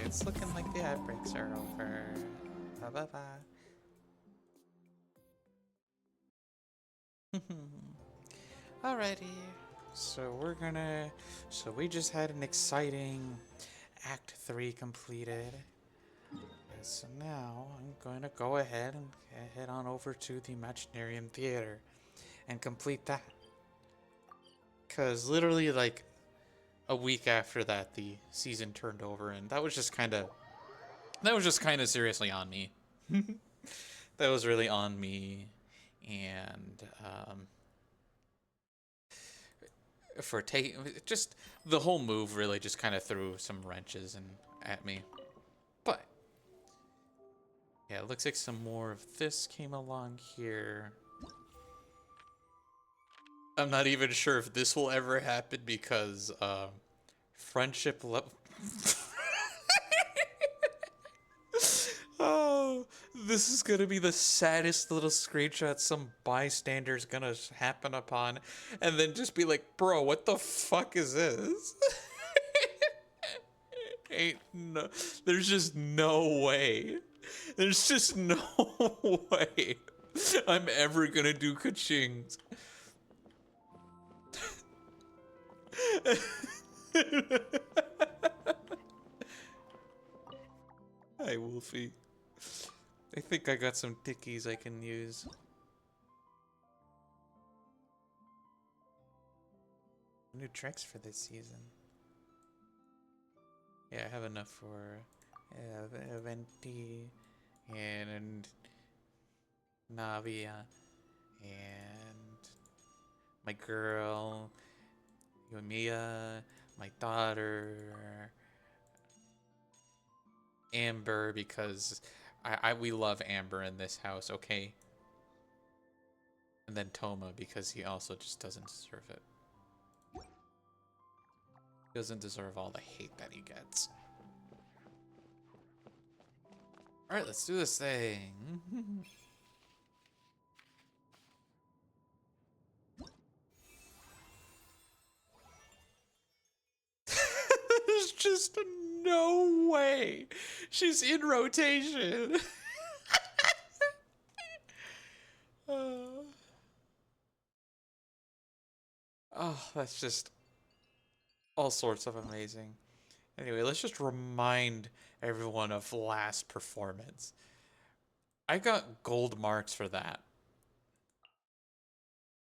it's looking like the outbreaks are over. Bye-bye-bye. Alrighty, so we just had an exciting Act 3 completed. So now I'm going to go ahead and head on over to the Imaginarium Theater and complete that. Because literally like a week after that, the season turned over, and that was just kind of seriously on me. That was really on me, and for taking just the whole move really just kind of threw some wrenches at me. But yeah, it looks like some more of this came along here. I'm not even sure if this will ever happen because friendship level. Oh, this is gonna be the saddest little screenshot some bystander's gonna happen upon, and then just be like, bro, what the fuck is this? There's just no way. There's just no way I'm ever gonna do ka-chings. Hi, Wolfie. I think I got some tickies I can use. New tricks for this season. Yeah, I have enough for Venti and Navia and my girl, Yomiya, my daughter, Amber, because we love Amber in this house, okay? And then Toma, because he also just doesn't deserve it. He doesn't deserve all the hate that he gets. Alright, let's do this thing. There's just no way she's in rotation. Oh, that's just all sorts of amazing. Anyway, let's just remind everyone of last performance. I got gold marks for that.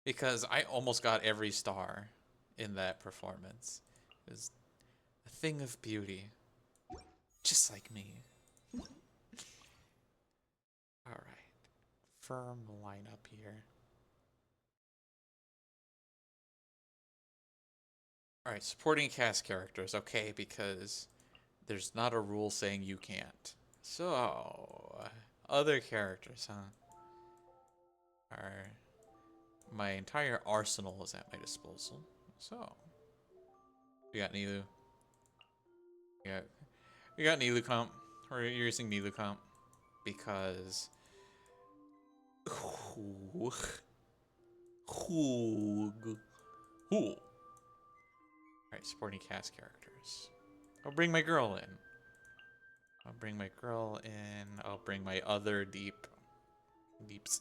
Because I almost got every star in that performance. It was a thing of beauty. Just like me. Alright. Firm lineup here. Alright, supporting cast characters. Okay, because there's not a rule saying you can't. So, other characters, huh? My entire arsenal is at my disposal. So, we got Nilu. We got Nilu comp. We're using Nilu comp because Alright, supporting cast characters. I'll bring my girl in. I'll bring my other deeps.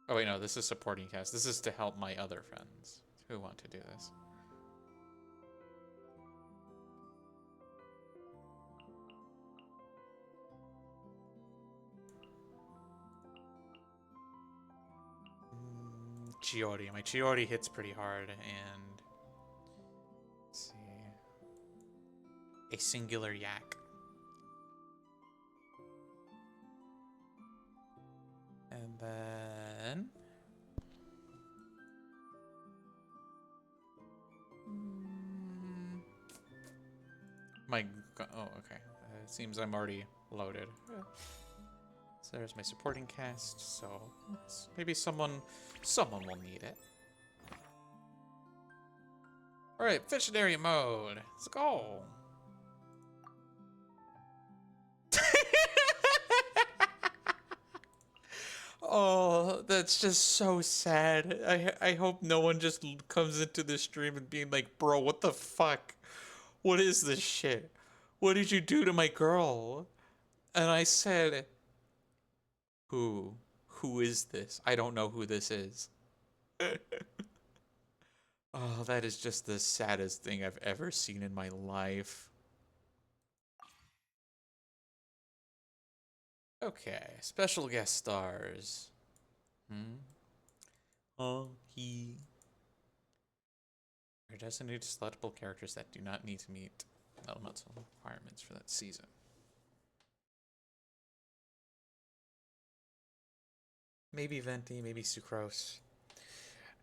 Oh wait, no, this is supporting cast. This is to help my other friends who want to do this. Chiori. My Chiori hits pretty hard, and let's see. A singular yak. And then oh, okay. It seems I'm already loaded. So there's my supporting cast, so maybe someone will need it. Alright, Visionary mode. Let's go. Oh, that's just so sad. I hope no one just comes into this stream and being like, bro, what the fuck? What is this shit? What did you do to my girl? And I said, who? Who is this? I don't know who this is. Oh, that is just the saddest thing I've ever seen in my life. Okay, special guest stars. Oh, he. Or designated selectable characters that do not need to meet elemental requirements for that season. Maybe Venti, maybe Sucrose.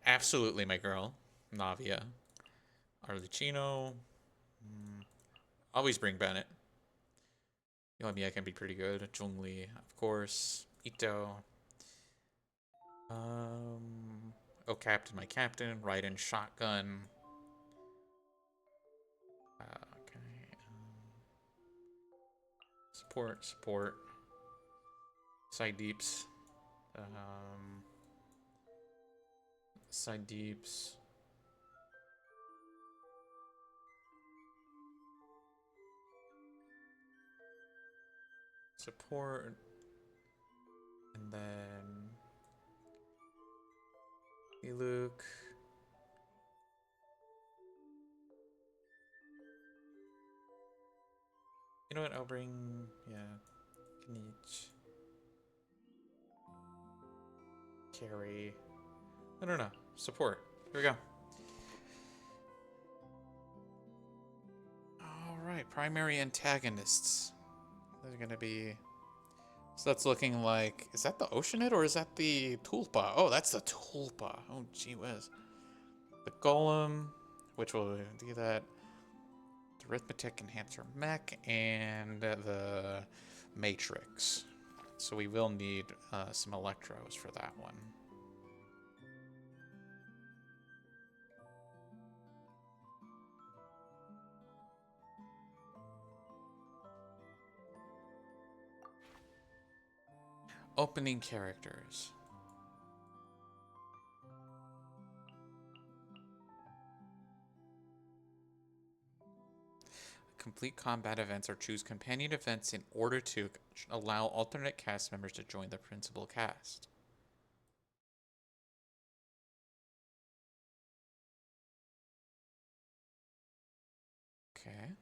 Absolutely, my girl. Navia. Arlecchino. Always bring Bennett. Yoimiya can be pretty good. Zhongli, of course. Ito. Oh, Captain, my captain. Raiden, shotgun. Okay. Support. Side deeps. Side deeps. Support. And then Luke. You know what? I'll bring, Knich. Carry. I don't know. Support. Here we go. Alright, primary antagonists. They're gonna be... So that's looking like... Is that the Oceanid or is that the Tulpa? Oh, that's the Tulpa. Oh, gee whiz. The Golem, which will do that. The Arithmetic Enhancer Mech, and the Matrix. So we will need some Electros for that one. Opening characters. Complete combat events or choose companion events in order to allow alternate cast members to join the principal cast. Okay.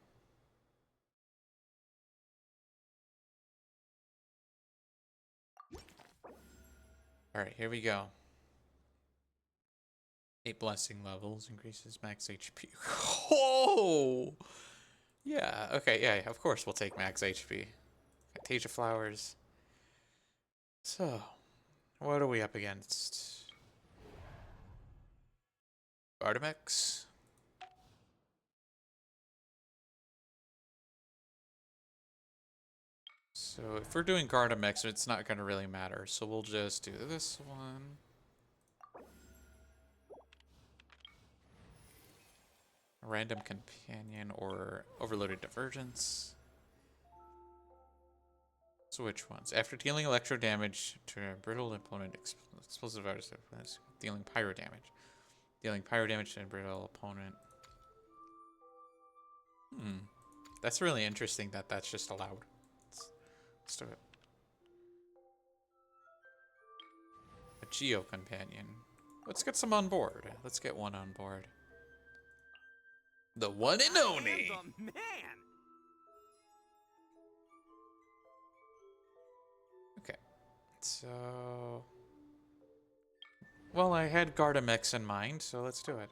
Alright, here we go. 8 blessing levels, increases max HP. Oh! Yeah, okay, yeah, of course we'll take max HP. Fantasia Flowers. So, what are we up against? Artemex? So if we're doing Gardamex, it's not going to really matter. So we'll just do this one. A random companion or overloaded divergence. So which ones? After dealing electro damage to a brittle opponent, explosive virus, dealing pyro damage. Dealing pyro damage to a brittle opponent. That's really interesting that that's just allowed. Let's do it. A Geo companion. Let's get some on board. Let's get one on board. The one and only. The man. Okay. So... Well, I had Gardamex in mind, so let's do it.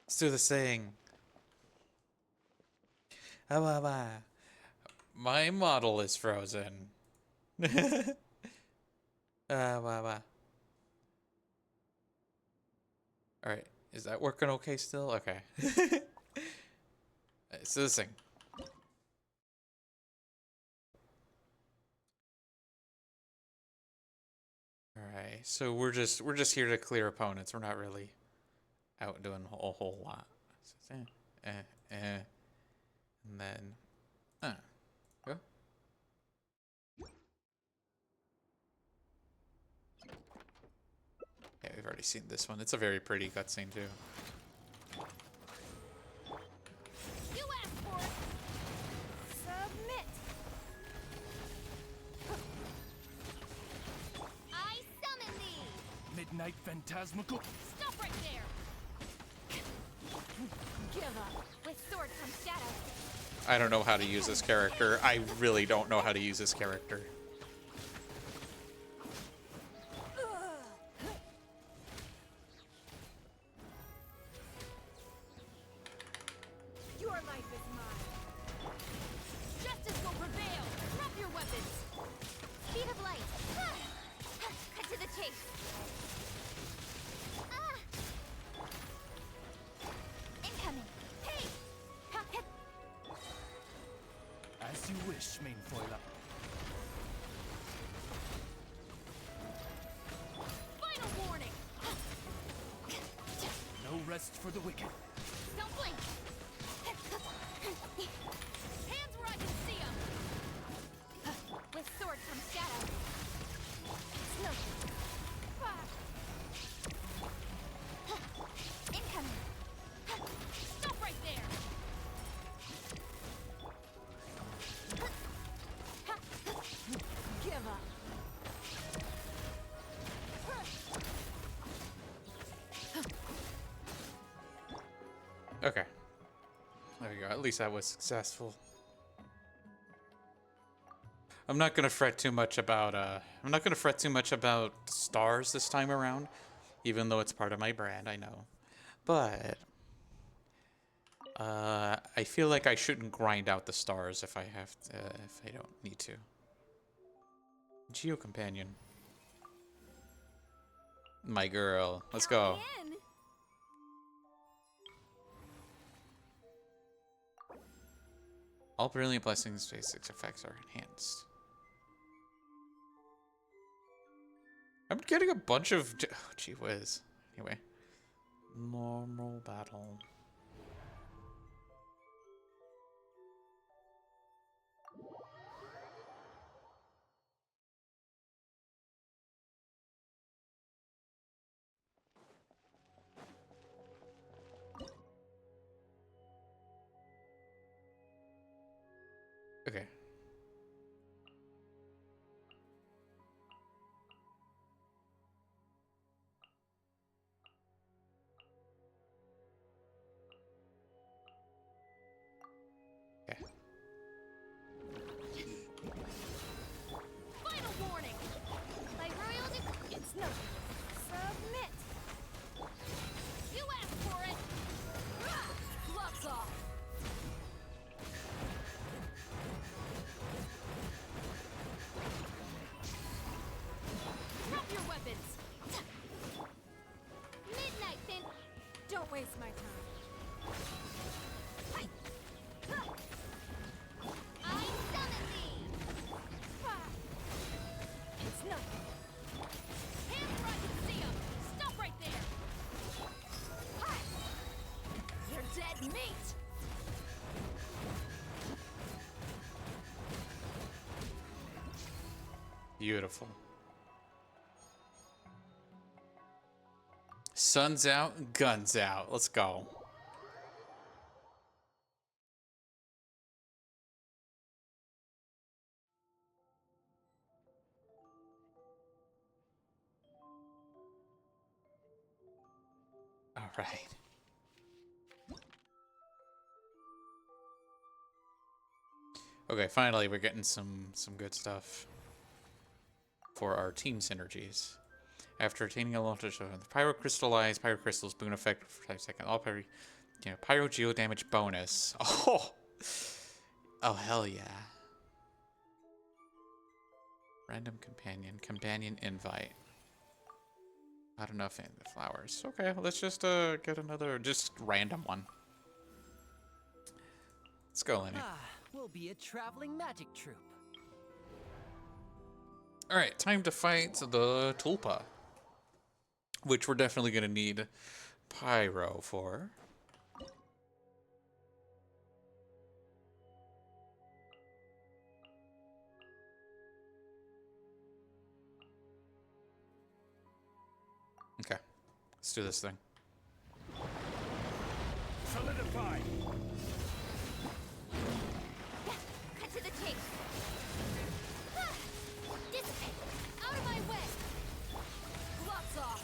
Let's do the saying. My model is frozen. Alright, is that working okay still? Okay. Let's do this thing. so we're just here to clear opponents. We're not really out doing a whole lot. And then, well. Yeah, we've already seen this one. It's a very pretty cutscene too. You asked for it. Submit. I summon thee. Midnight Phantasmical. Stop right there. Give up. With sword comes shadow. I don't know how to use this character. I really don't know how to use this character. Your life is mine. Justice will prevail. Drop your weapons. Speed of light. Cut to the chase. Incoming. Hey! As you wish, main foiler. Final warning. No rest for the wicked. Don't blink. Hands where I can see them. With sword comes shadow. Smoke. Incoming. Stop right there. Give up. Okay. There we go. At least that was successful. I'm not gonna fret too much about stars this time around, even though it's part of my brand, I know. But I feel like I shouldn't grind out the stars if I have to, if I don't need to. Geo Companion. My girl. Let's go. All brilliant blessings basic effects are enhanced. I'm getting a bunch of... Oh, gee whiz. Anyway. Normal battle. Okay. Final warning. My royal it's no. Submit. You asked for it. Gloves off. Drop your weapons. Midnight, then. Don't waste my time. I summon thee. It's nothing. Hands where I can see 'em. Stop right there. Hi. You're dead meat. Beautiful. Sun's out, guns out. Let's go. All right. Okay, finally we're getting some good stuff for our team synergies. After attaining a launch of the pyro crystallized pyro crystals boon effect for 5 seconds. All pyro geo damage bonus. Oh, oh hell yeah! Random companion invite. Not enough in the flowers. Okay, let's just get another just random one. Let's go, Lenny. We'll be a traveling magic troupe. All right, time to fight the Tulpa. which we're definitely going to need pyro for. Okay, let's do this thing. Solidify. Cut to the chase. Dissipate. Out of my way. Gloves off.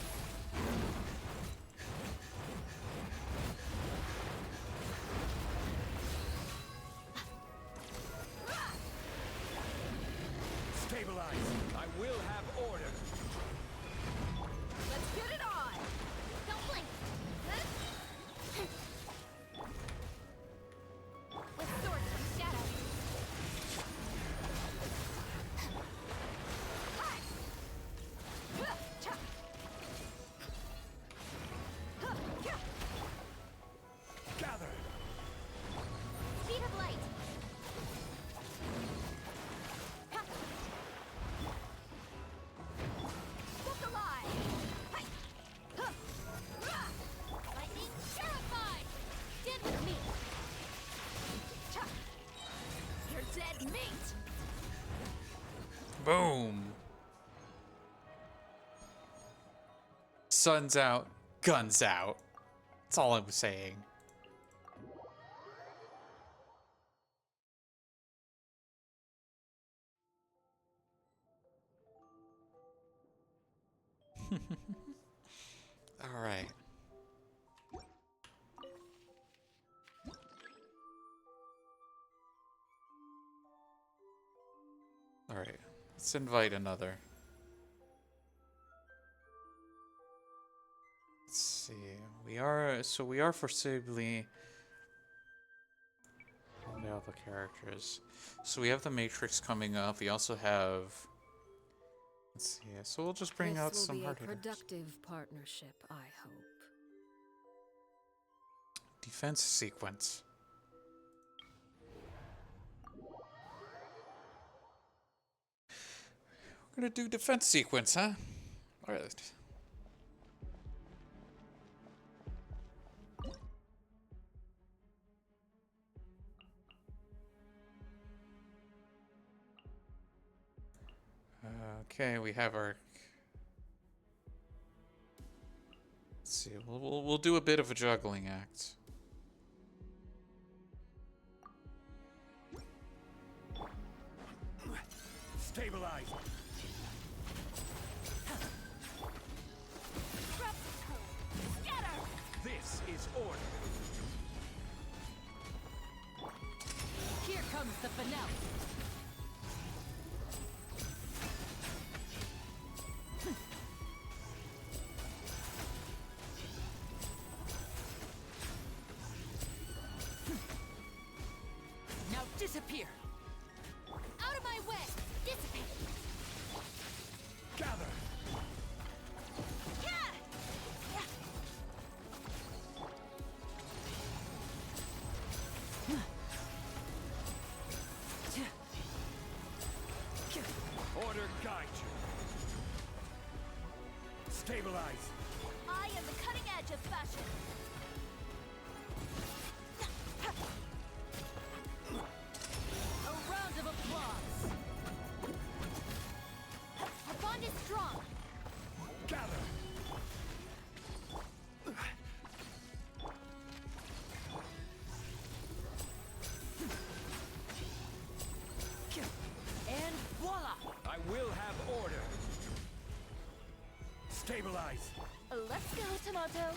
Stabilize. I will have order. Let's get it on. Don't blink. With swords and shadows. Gather. Speed of light. Look alive. Lightning terrified. Stand with me. You're dead meat. Boom. Sun's out, guns out. That's all I'm saying. All right. All right. Let's invite another. Let's see. We are foreseeably all the characters. So we have the Matrix coming up. We also have. Let's see. So we'll just bring out some hard hitters. Productive partnership, I hope. Defense sequence. We're gonna do defense sequence, huh? All right. Okay, we have our. Let's see. We'll do a bit of a juggling act. Stabilize. This is order. Here comes the finale. Now disappear. Out of my way. Dissipate. Gather. Order guide you. Stabilize. I am the cutting edge of fashion. A round of applause. Our bond is strong. Gather. And voila! I will have order. Stabilize. Let's go, Tomato.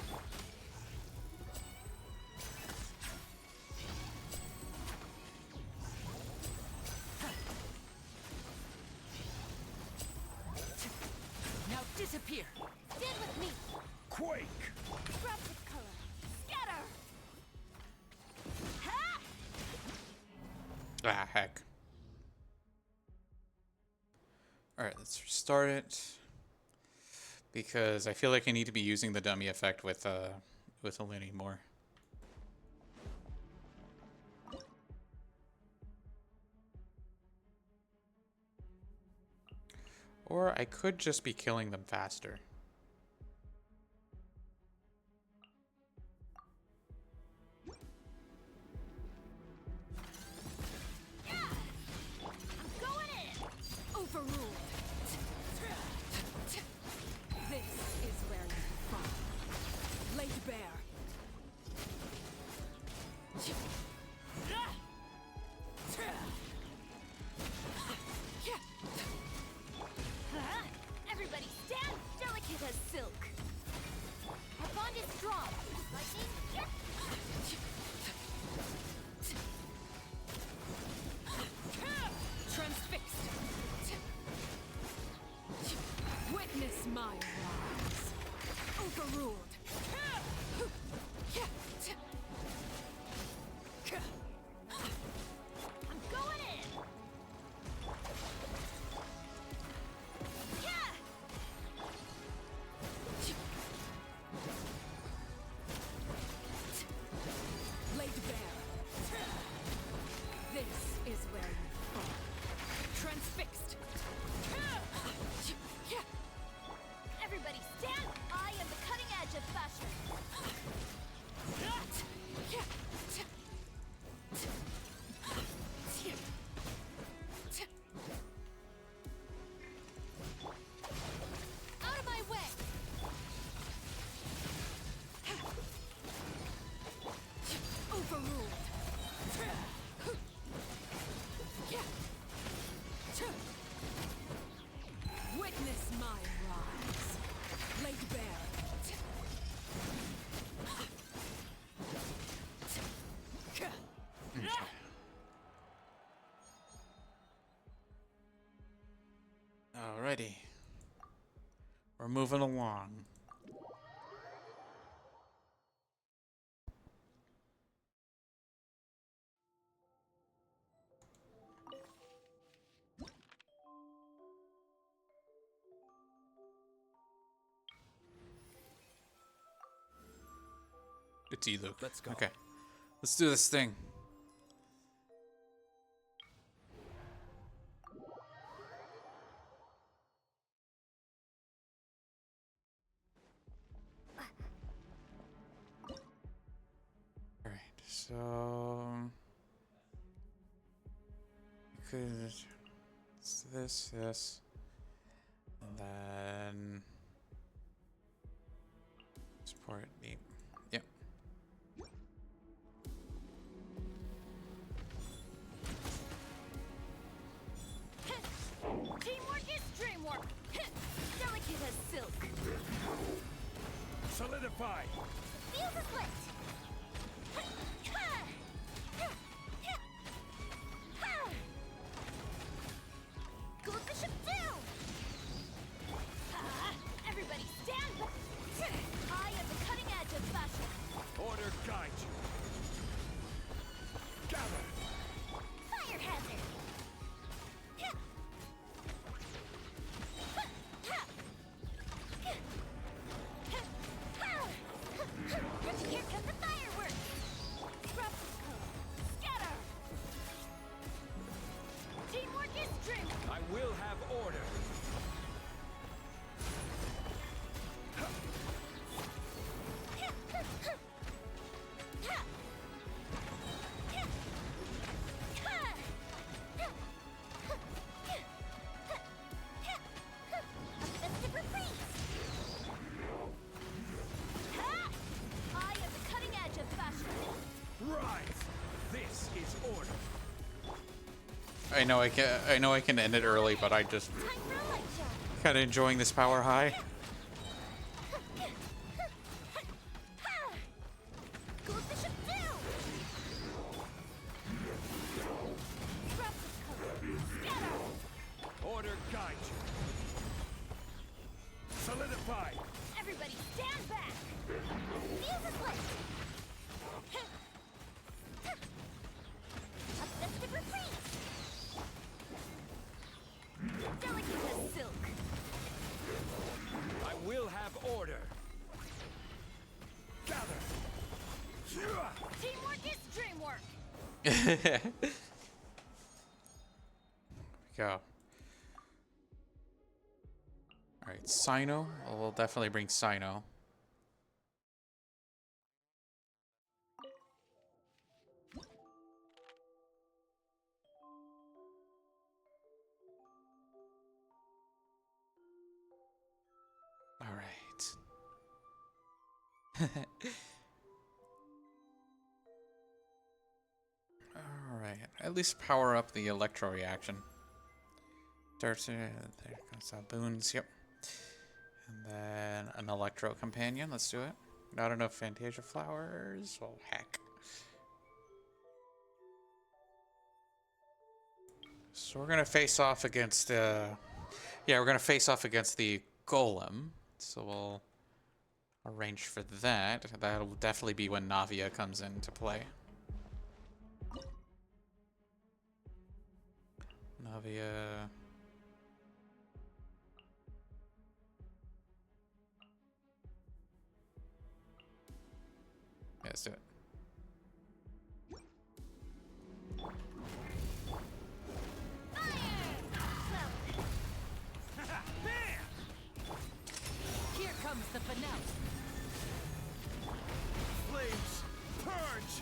Now disappear. Stand with me. Quake. Grab with color. Scatter. Ha! Ah, heck. Alright, let's restart it. Because I feel like I need to be using the dummy effect with Alinity more. Or I could just be killing them faster. Witness my rise. Overruled. I'm going in. Laid bare. This is where you fall. Transfixed. Everybody stand! I am the cutting edge of fashion. Out of my way! Overruled. Witness my rise. Laid bare. Alrighty. We're moving along. It's Luke. Let's go. Okay. Let's do this thing. Alright, so because it's this, and then support the yep. Teamwork is dreamwork. Delicate as silk. Solidify! Fuse is lit. Gold Bishop down. Everybody stand back. I am the cutting edge of fashion. Order guide you. Gather! Fire hazard. Here come the fireworks. Scraps of code. Scatter. Teamwork is dreamwork. I will have order. I am the cutting edge of fashion. Rise! This is order. I know I can end it early, but I just kind of enjoying this power high. Gold Bishop down. Scraps of code. Scatter. Order guide you. Solidify! Everybody stand back. Fuse is lit. A festive retreat. Delicate as silk. I will have order. Gather! Teamwork is dreamwork. Go. Alright, Sino. We'll definitely bring Sino. Alright. Alright, at least power up the electro reaction. Starts there comes our boons, yep. And then an electro companion, let's do it. Not enough Fantasia flowers, well heck. So we're gonna face off against we're gonna face off against the golem, so we'll arrange for that. That'll definitely be when Navia comes into play. Navia... Yeah, let's do it. Here comes the finale. Flames, purge!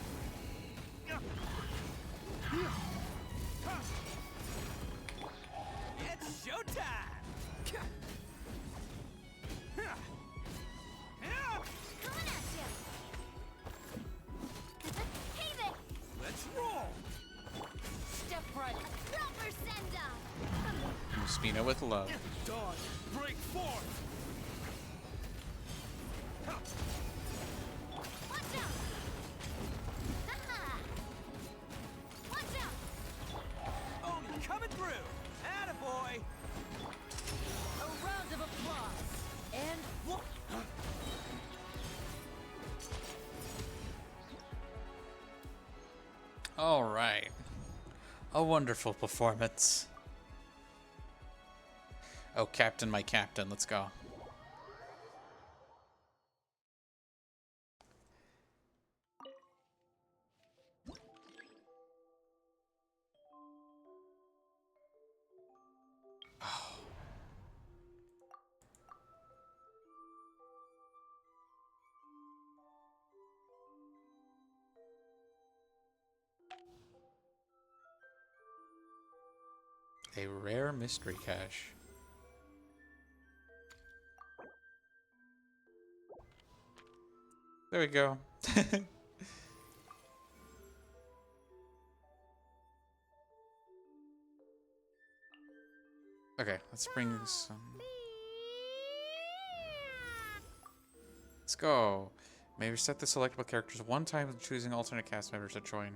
It's showtime! Coming at you! Hey there! Let's roll! Step right. Proper send-off! Spina with love. Dodge, break forth! Watch out! Ha-ha! Watch out! Oni coming through! Attaboy! A round of applause. And what? All right. A wonderful performance. Oh, Captain, my Captain, let's go. A rare mystery cache. There we go. Okay, let's bring some... Let's go. May reset the selectable characters one time when choosing alternate cast members to join.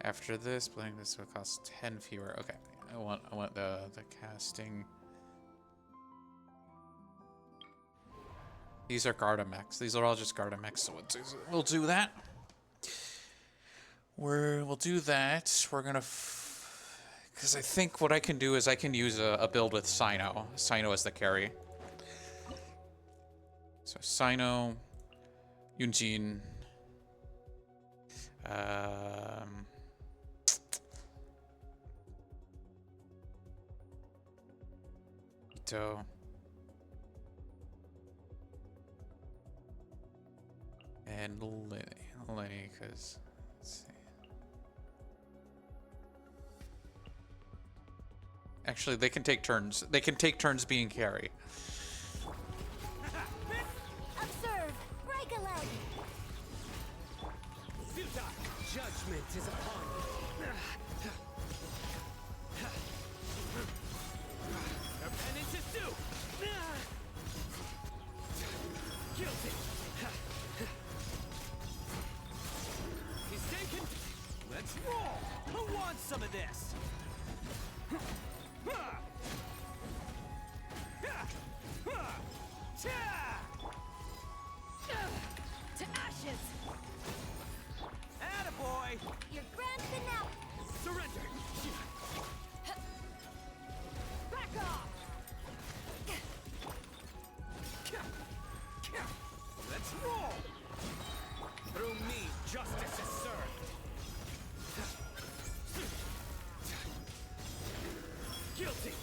After this, playing this will cost 10 fewer. Okay, I want the casting. These are Gardamex. These are all just Gardamex, so we'll do that. We'll do that. We're gonna, because I think what I can do is I can use a build with Sino. Sino as the carry. So Sino, Yunjin, Ito, and Lenny, because let's see. Actually, they can take turns. They can take turns being carry. Observe! Break a leg! Judgment is upon you. Your penance is due! Guilty! He's taken. Let's roll! Who wants some of this? to ashes. Attaboy! You're grand finale! Surrender! Back off. Let's roll! Through me, justice is served. Guilty!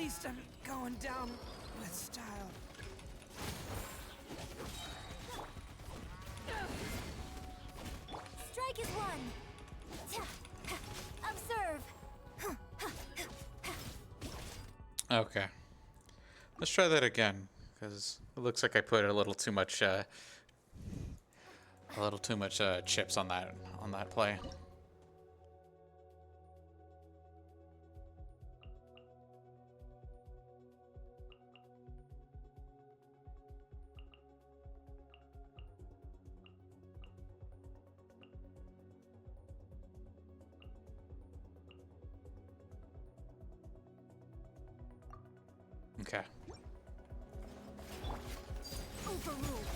least I'm going down with style. Strike is one. Observe. Okay. Let's try that again, because it looks like I put a little too much chips on that play. Okay. Overruled.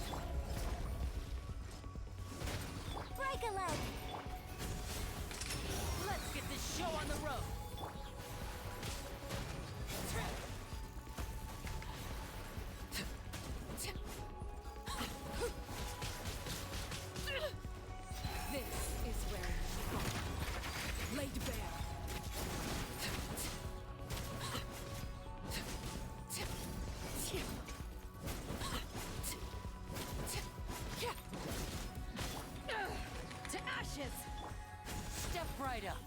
Break a leg. Let's get this show on the road. This is where you fall. Laid bare. To ashes. Step right up.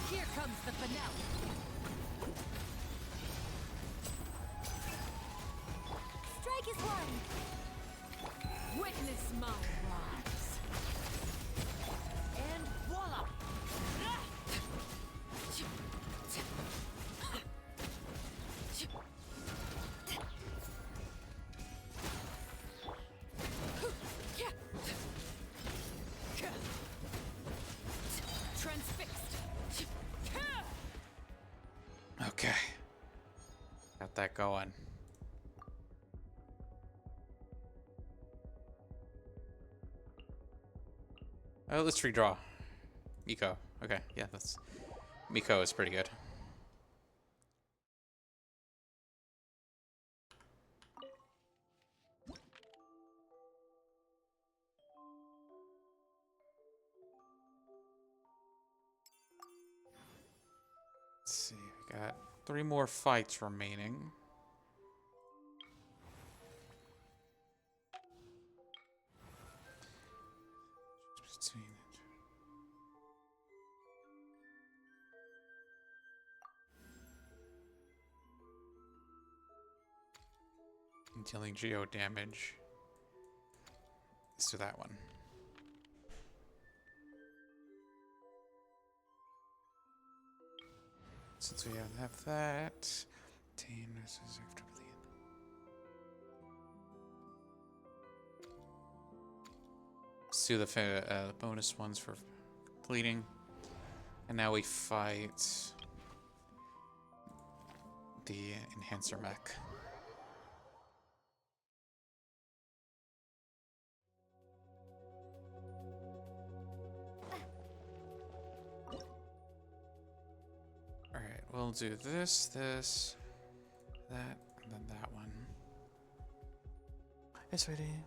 Here comes the finale. Strike is one. Witness my rise. And voila! Transfixed. Okay. Got that going. Oh, let's redraw. Miko. Okay, yeah, that's... Miko is pretty good. Let's see, we got 3 more fights remaining. Dealing geo damage. Let's do that one. Since we have that, 10 versus after bleed. Let's do the bonus ones for bleeding, and now we fight the enhancer mech. We'll do this, that, and then that one. Hey, sweetie.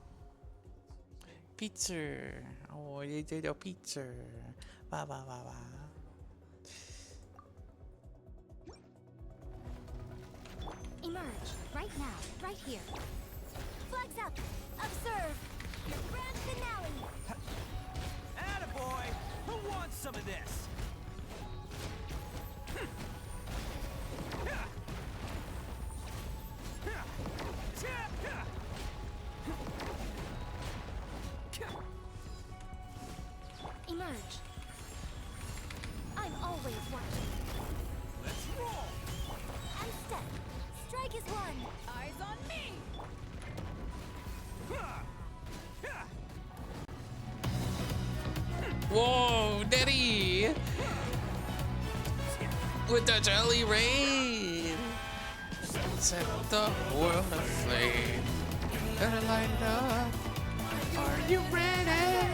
Pizza. Oh, you did a pizza. Ba ba ba ba. Emerge. Right now. Right here. Flags up. Observe. Your grand finale. Attaboy! Who wants some of this? Emerge. I'm always watching. Let's roll! And step. Strike is one. Eyes on me! Whoa, Daddy! With the jelly rain! Set the world aflame. Gonna light it up. Are you ready?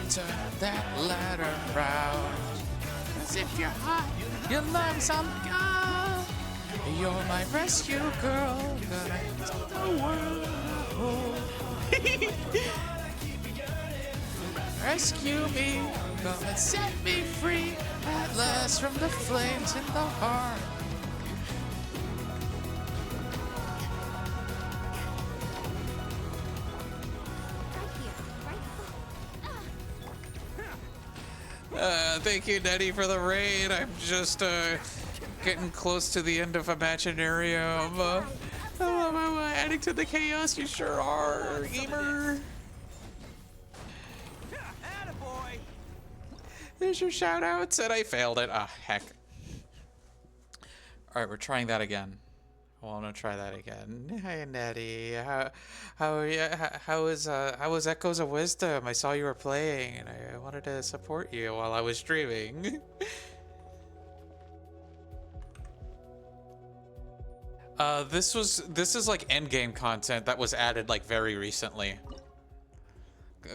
Turn that ladder round. As if you're hot, you love some girl. You're my rescue girl. Gonna take the world. Rescue me. Come and set me free at last from the flames in the heart. Thank you, Nettie, for the raid. I'm just getting close to the end of Imaginarium. Adding to the chaos, you sure are, gamer. There's your shoutouts, and I failed it. Ah, heck. All right, we're trying that again. I want to try that again. Hi, Nettie. How are you? How was Echoes of Wisdom? I saw you were playing, and I wanted to support you while I was streaming. This is like endgame content that was added like very recently,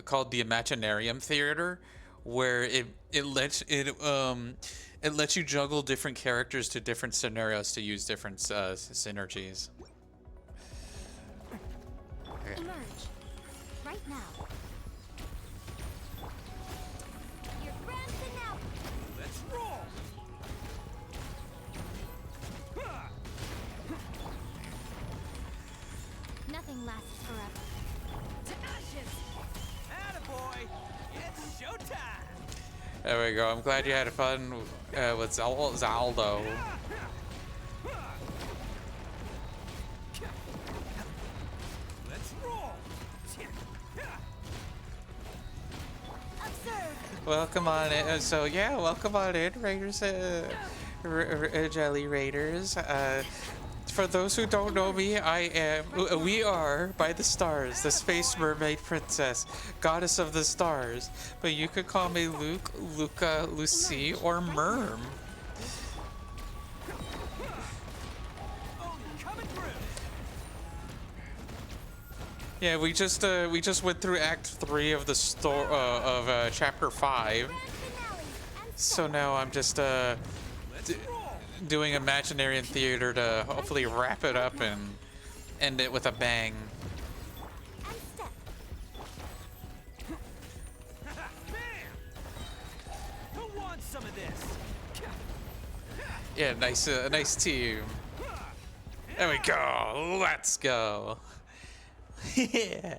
called the Imaginarium Theater, where it lets you juggle different characters to different scenarios to use different synergies. Okay. Emerge. Right now. You're ramping out. Let's roll! Nothing lasts forever. To ashes! Attaboy! It's showtime! There we go. I'm glad you had fun with Zaldo. Let's roll! Welcome on in. So yeah, welcome on in, Raiders, Jelly Raiders. For those who don't know me, we are, by the stars, the Space Mermaid Princess, Goddess of the Stars. But you could call me Luke, Luca, Lucy, or Merm. Yeah, we just went through Act 3 of the Chapter 5. So now I'm just doing Imaginarium Theater to hopefully wrap it up and end it with a bang. Who wants some of this? Yeah, nice team. There we go. Let's go. Yeah.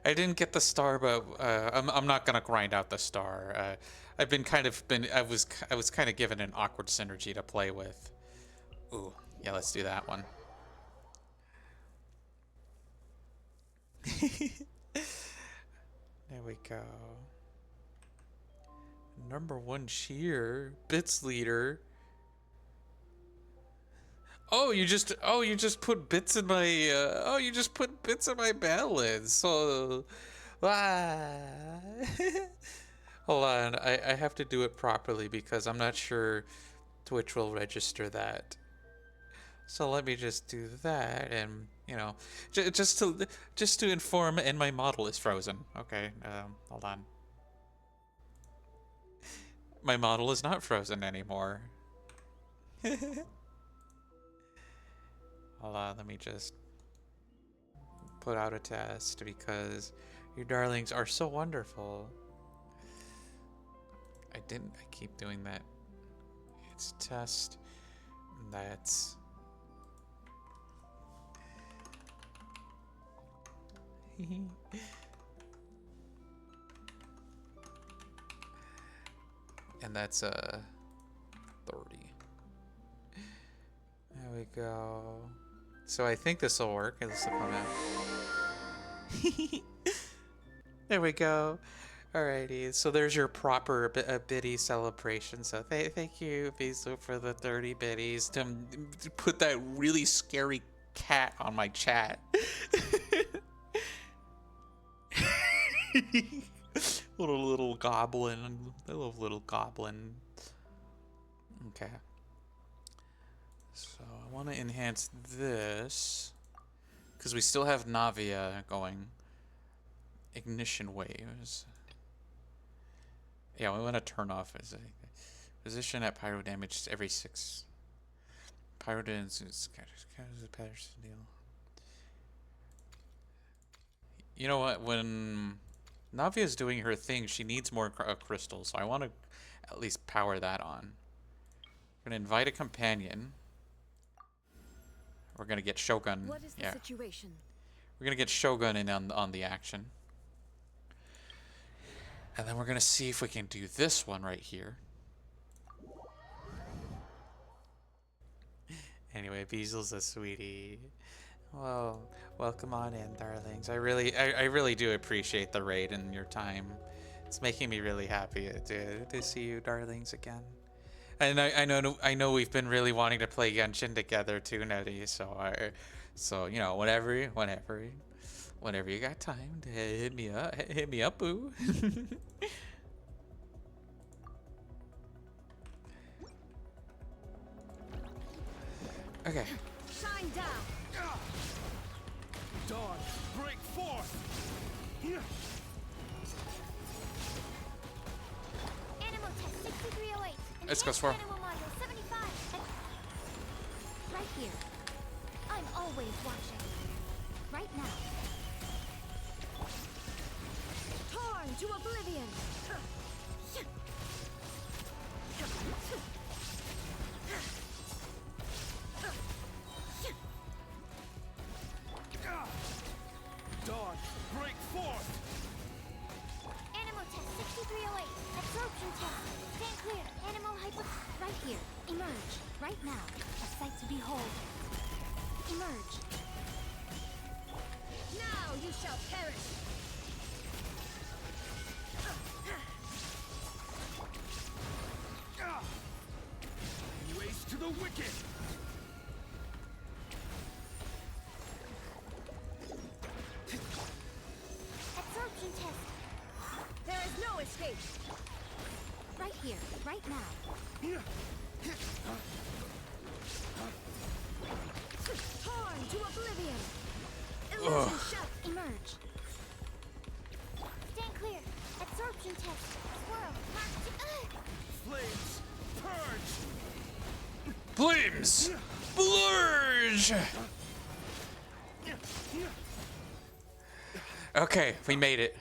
I didn't get the star, but I'm not gonna grind out the star. I was kind of given an awkward synergy to play with. Ooh, yeah, let's do that one. There we go. #1 cheer, Bits leader. Oh, you just put bits in my you just put bits in my balance. So hold on, I have to do it properly because I'm not sure Twitch will register that. So let me just do that, and you know, just to inform, and my model is frozen. Okay, hold on. My model is not frozen anymore. Hold on, let me just put out a test because your darlings are so wonderful. I keep doing that. It's test. That's. And that's 30. There we go. So I think this will work. This will come out. There we go. Alrighty, so there's your proper biddy celebration. So thank you, Vizu, for the 30 biddies to put that really scary cat on my chat. little goblin. I love little goblin. Okay. So I want to enhance this because we still have Navia going. Ignition waves. Yeah, we want to turn off as a position at pyro damage every 6. Pyro damage is Patterson deal. You know what? When Navia's doing her thing. She needs more crystals, so I want to at least power that on. We're gonna invite a companion. We're gonna get Shogun. What is the situation? We're gonna get Shogun in on the action. And then we're gonna see if we can do this one right here. Anyway, Beasel's a sweetie. Well, welcome on in, darlings. I really do appreciate the raid and your time. It's making me really happy to see you, darlings, again. And I know we've been really wanting to play Genshin together too, Nettie. So you know, whenever you got time, to hit me up, boo. Okay. Shine down. Dawn, break forth. Animal test 6308. Let's go, Swirl. Animal module 75. Right here. I'm always watching. Right now. Torn to oblivion. Dawn, break forth. Animal test 6308. Absorption test. Stand clear. Animal hyper. Right here. Emerge. Right now. A sight to behold. Emerge. Now you shall perish. Waste to the wicked. Absorption test. There is no escape. Right here. Right now. Torn to oblivion. Illusion shut. Emerge. Stand clear. Absorption test. Swirl. Mark to. Flames, purge. Flames! Blurge! Okay, we made it.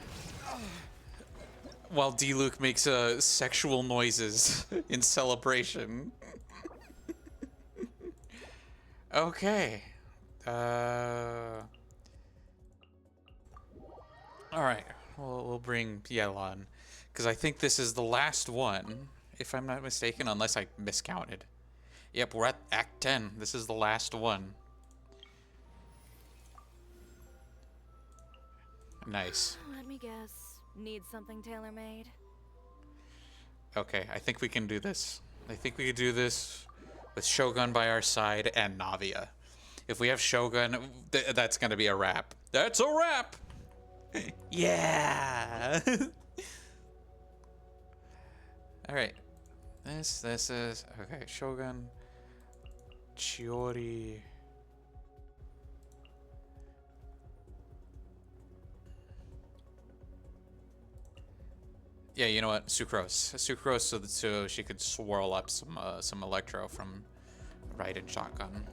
While D-Luke makes sexual noises in celebration. Okay. Alright. We'll bring Piel on. Because I think this is the last one, if I'm not mistaken, unless I miscounted. Yep, we're at Act 10. This is the last one. Nice. Let me guess. Need something tailor-made? Okay, I think we can do this. I think we can do this with Shogun by our side and Navia. If we have Shogun, that's gonna be a wrap. That's a wrap! Yeah! Alright. This is... Okay, Shogun... Chiori... Yeah, you know what? Sucrose. Sucrose so she could swirl up some electro from Raiden shotgun.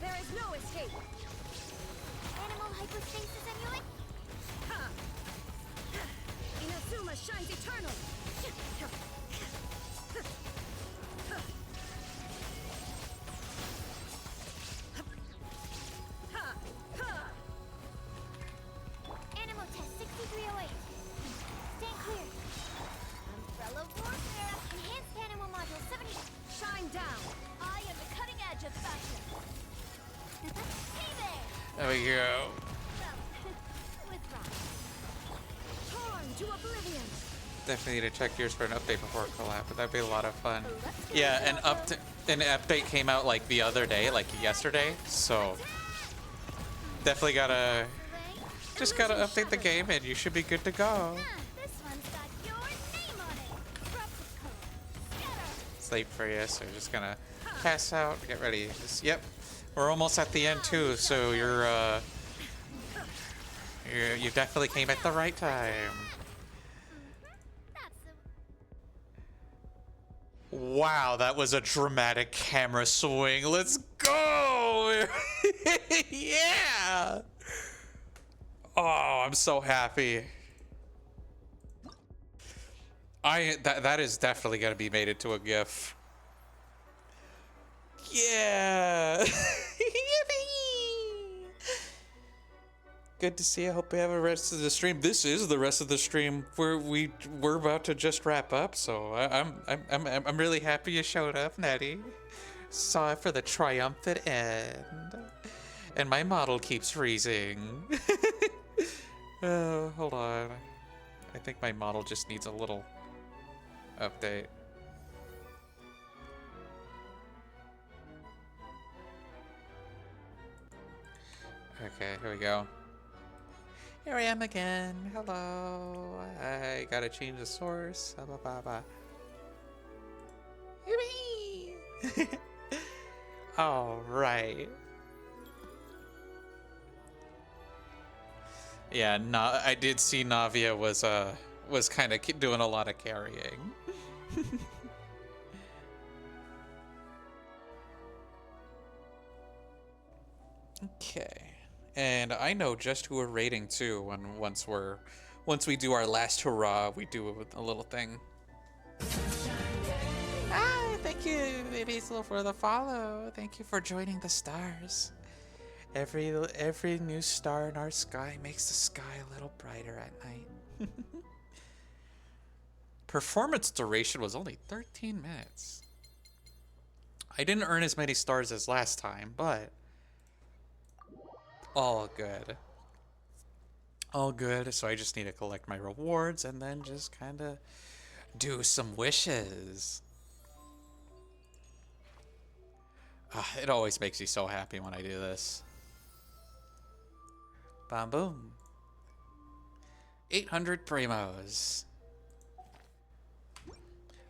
There is no escape. Animal hypostasis amulet. Ha! Inazuma shines eternal. Animal test 6308. Stand clear. Umbrella warfare. Enhanced animal module 70. Shine down. I am the cutting edge of fashion. Hey there. There we go. With rock. Torn to oblivion. Definitely need to check yours for an update before collab, but that'd be a lot of fun. Yeah, an update came out like the other day, like yesterday, so definitely gotta update the game and you should be good to go. This one's got your name on it. It's late for you, so you're just gonna pass out, get ready. Yep, we're almost at the end too, so you definitely came at the right time. Wow, that was a dramatic camera swing. Let's go! Yeah! Oh, I'm so happy. That is definitely gonna be made into a GIF. Yeah! Yippee! Good to see you. Hope you have a rest of the stream. This is the rest of the stream where we're about to just wrap up. So I'm really happy you showed up, Nettie. Saw it for the triumphant end, and my model keeps freezing. Oh, hold on. I think my model just needs a little update. Okay, here we go. Here I am again. Hello. I gotta change the source. Ba ba ba. Yippee! All right. Yeah, I did see Navia was kind of doing a lot of carrying. Okay. And I know just who we're raiding too once we do our last hurrah, we do a little thing. Ah, thank you, Basil, for the follow. Thank you for joining the stars. Every new star in our sky makes the sky a little brighter at night. Performance duration was only 13 minutes. I didn't earn as many stars as last time, but all good. All good, so I just need to collect my rewards and then just kind of do some wishes. It always makes me so happy when I do this. Bam boom. 800 primos.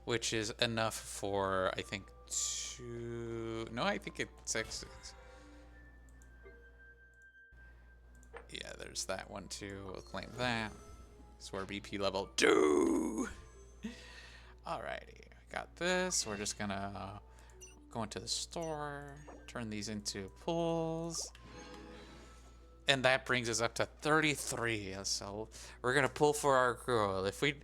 Which is enough for, I think, two... No, I think it's 6. Yeah, there's that one too. We'll claim that. So we're BP level 2. Alrighty, got this. We're just gonna go into the store, turn these into pulls, and that brings us up to 33. So we're gonna pull for our girl. If we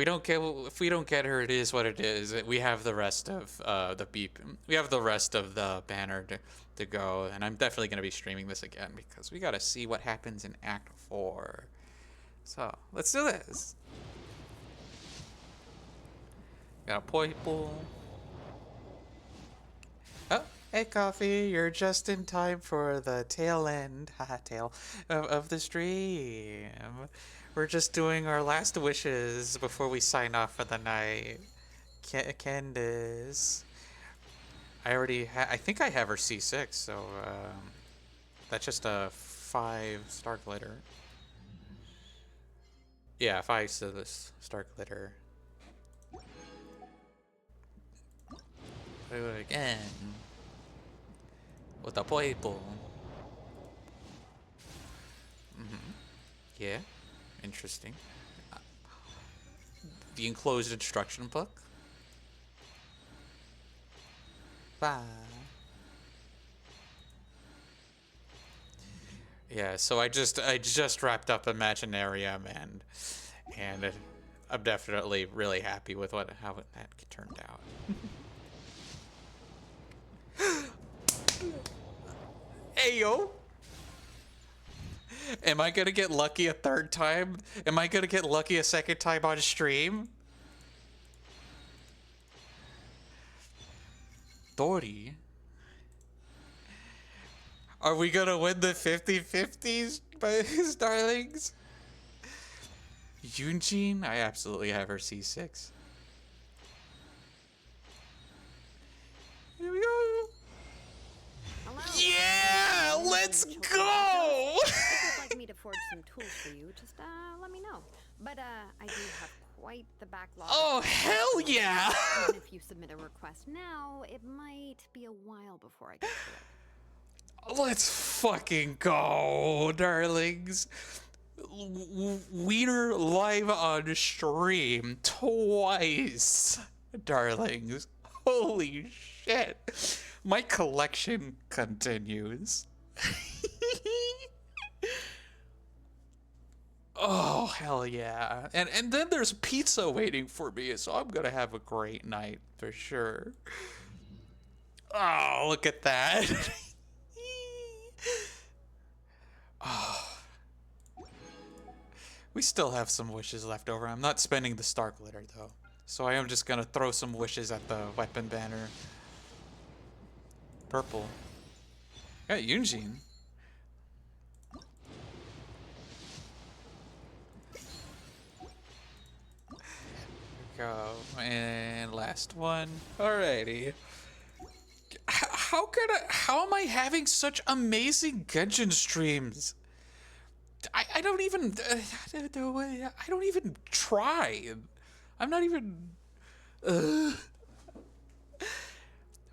don't get her, it is what it is. We have the rest of the beep. We have the rest of the banner to go, and I'm definitely gonna be streaming this again because we gotta see what happens in Act 4. So let's do this. Got a purple. Oh, hey Coffee, you're just in time for the tail end, tail, of the stream. We're just doing our last wishes before we sign off for the night. Candace. I think I have her C6, so that's just a 5-star glitter. Yeah, 5-star glitter. Do it again. With the purple. Yeah, interesting. The enclosed instruction book. Bye. Yeah, so I just wrapped up Imaginarium and I'm definitely really happy with how that turned out. Hey yo! Am I gonna get lucky a third time? Am I gonna get lucky a second time on stream? Dory? Are we gonna win the 50-50s, darlings? Yunjin? I absolutely have her C6. Here we go! Hello. Yeah! Let's go! If you'd like me to forge some tools for you, just let me know. But I do have quite the backlog. Oh, hell yeah! Even if you submit a request now, it might be a while before I get to it. Let's fucking go, darlings. Wiener live on stream twice, darlings. Holy shit. My collection continues. Oh, hell yeah. And then there's pizza waiting for me, so I'm gonna have a great night for sure. Oh, look at that. Oh. We still have some wishes left over. I'm not spending the star glitter though. So I am just gonna throw some wishes at the weapon banner. Purple. Yeah, Yunjin. Go. And last one. Alrighty. How am I having such amazing Genshin streams? I don't even I don't even try. I'm not even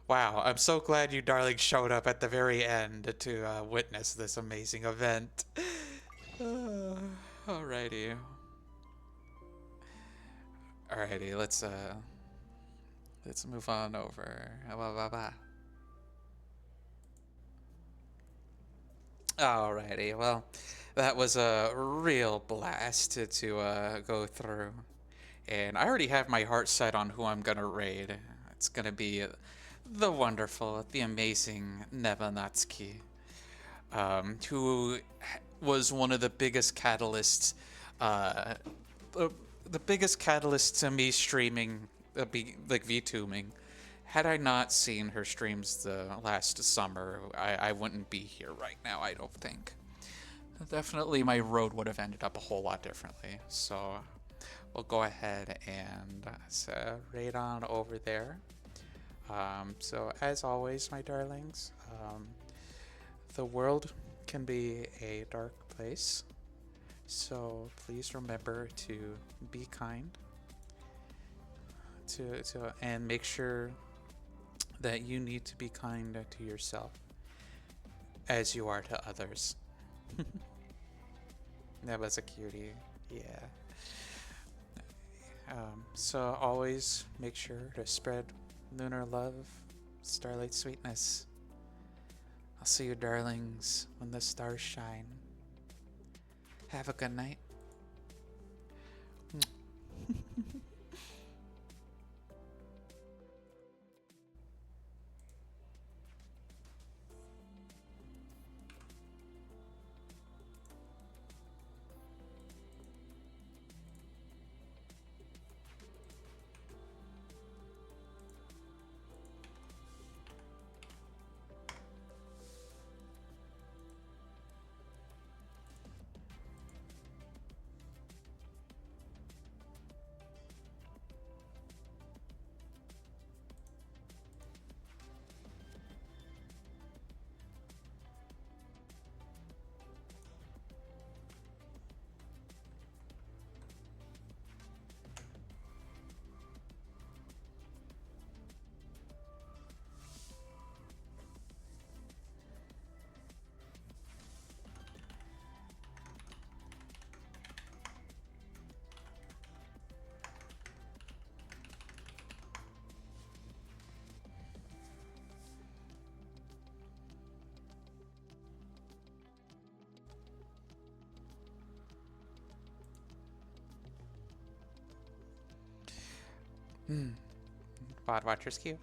Wow, I'm so glad you darling showed up at the very end to witness this amazing event. Alrighty. Alrighty, let's move on over. Alrighty, well, that was a real blast to go through. And I already have my heart set on who I'm gonna raid. It's gonna be the wonderful, the amazing Nevanatsuki, who was one of the biggest catalysts, the biggest catalyst to me streaming, like VTubing. Had I not seen her streams the last summer, I wouldn't be here right now, I don't think. Definitely my road would have ended up a whole lot differently. So we'll go ahead and raid on over there. So as always, my darlings, the world can be a dark place. So please remember to be kind and make sure that you need to be kind to yourself as you are to others. That was a cutie. Yeah. So always make sure to spread lunar love, starlight sweetness. I'll see you darlings when the stars shine. Have a good night. Pod Watchers queue.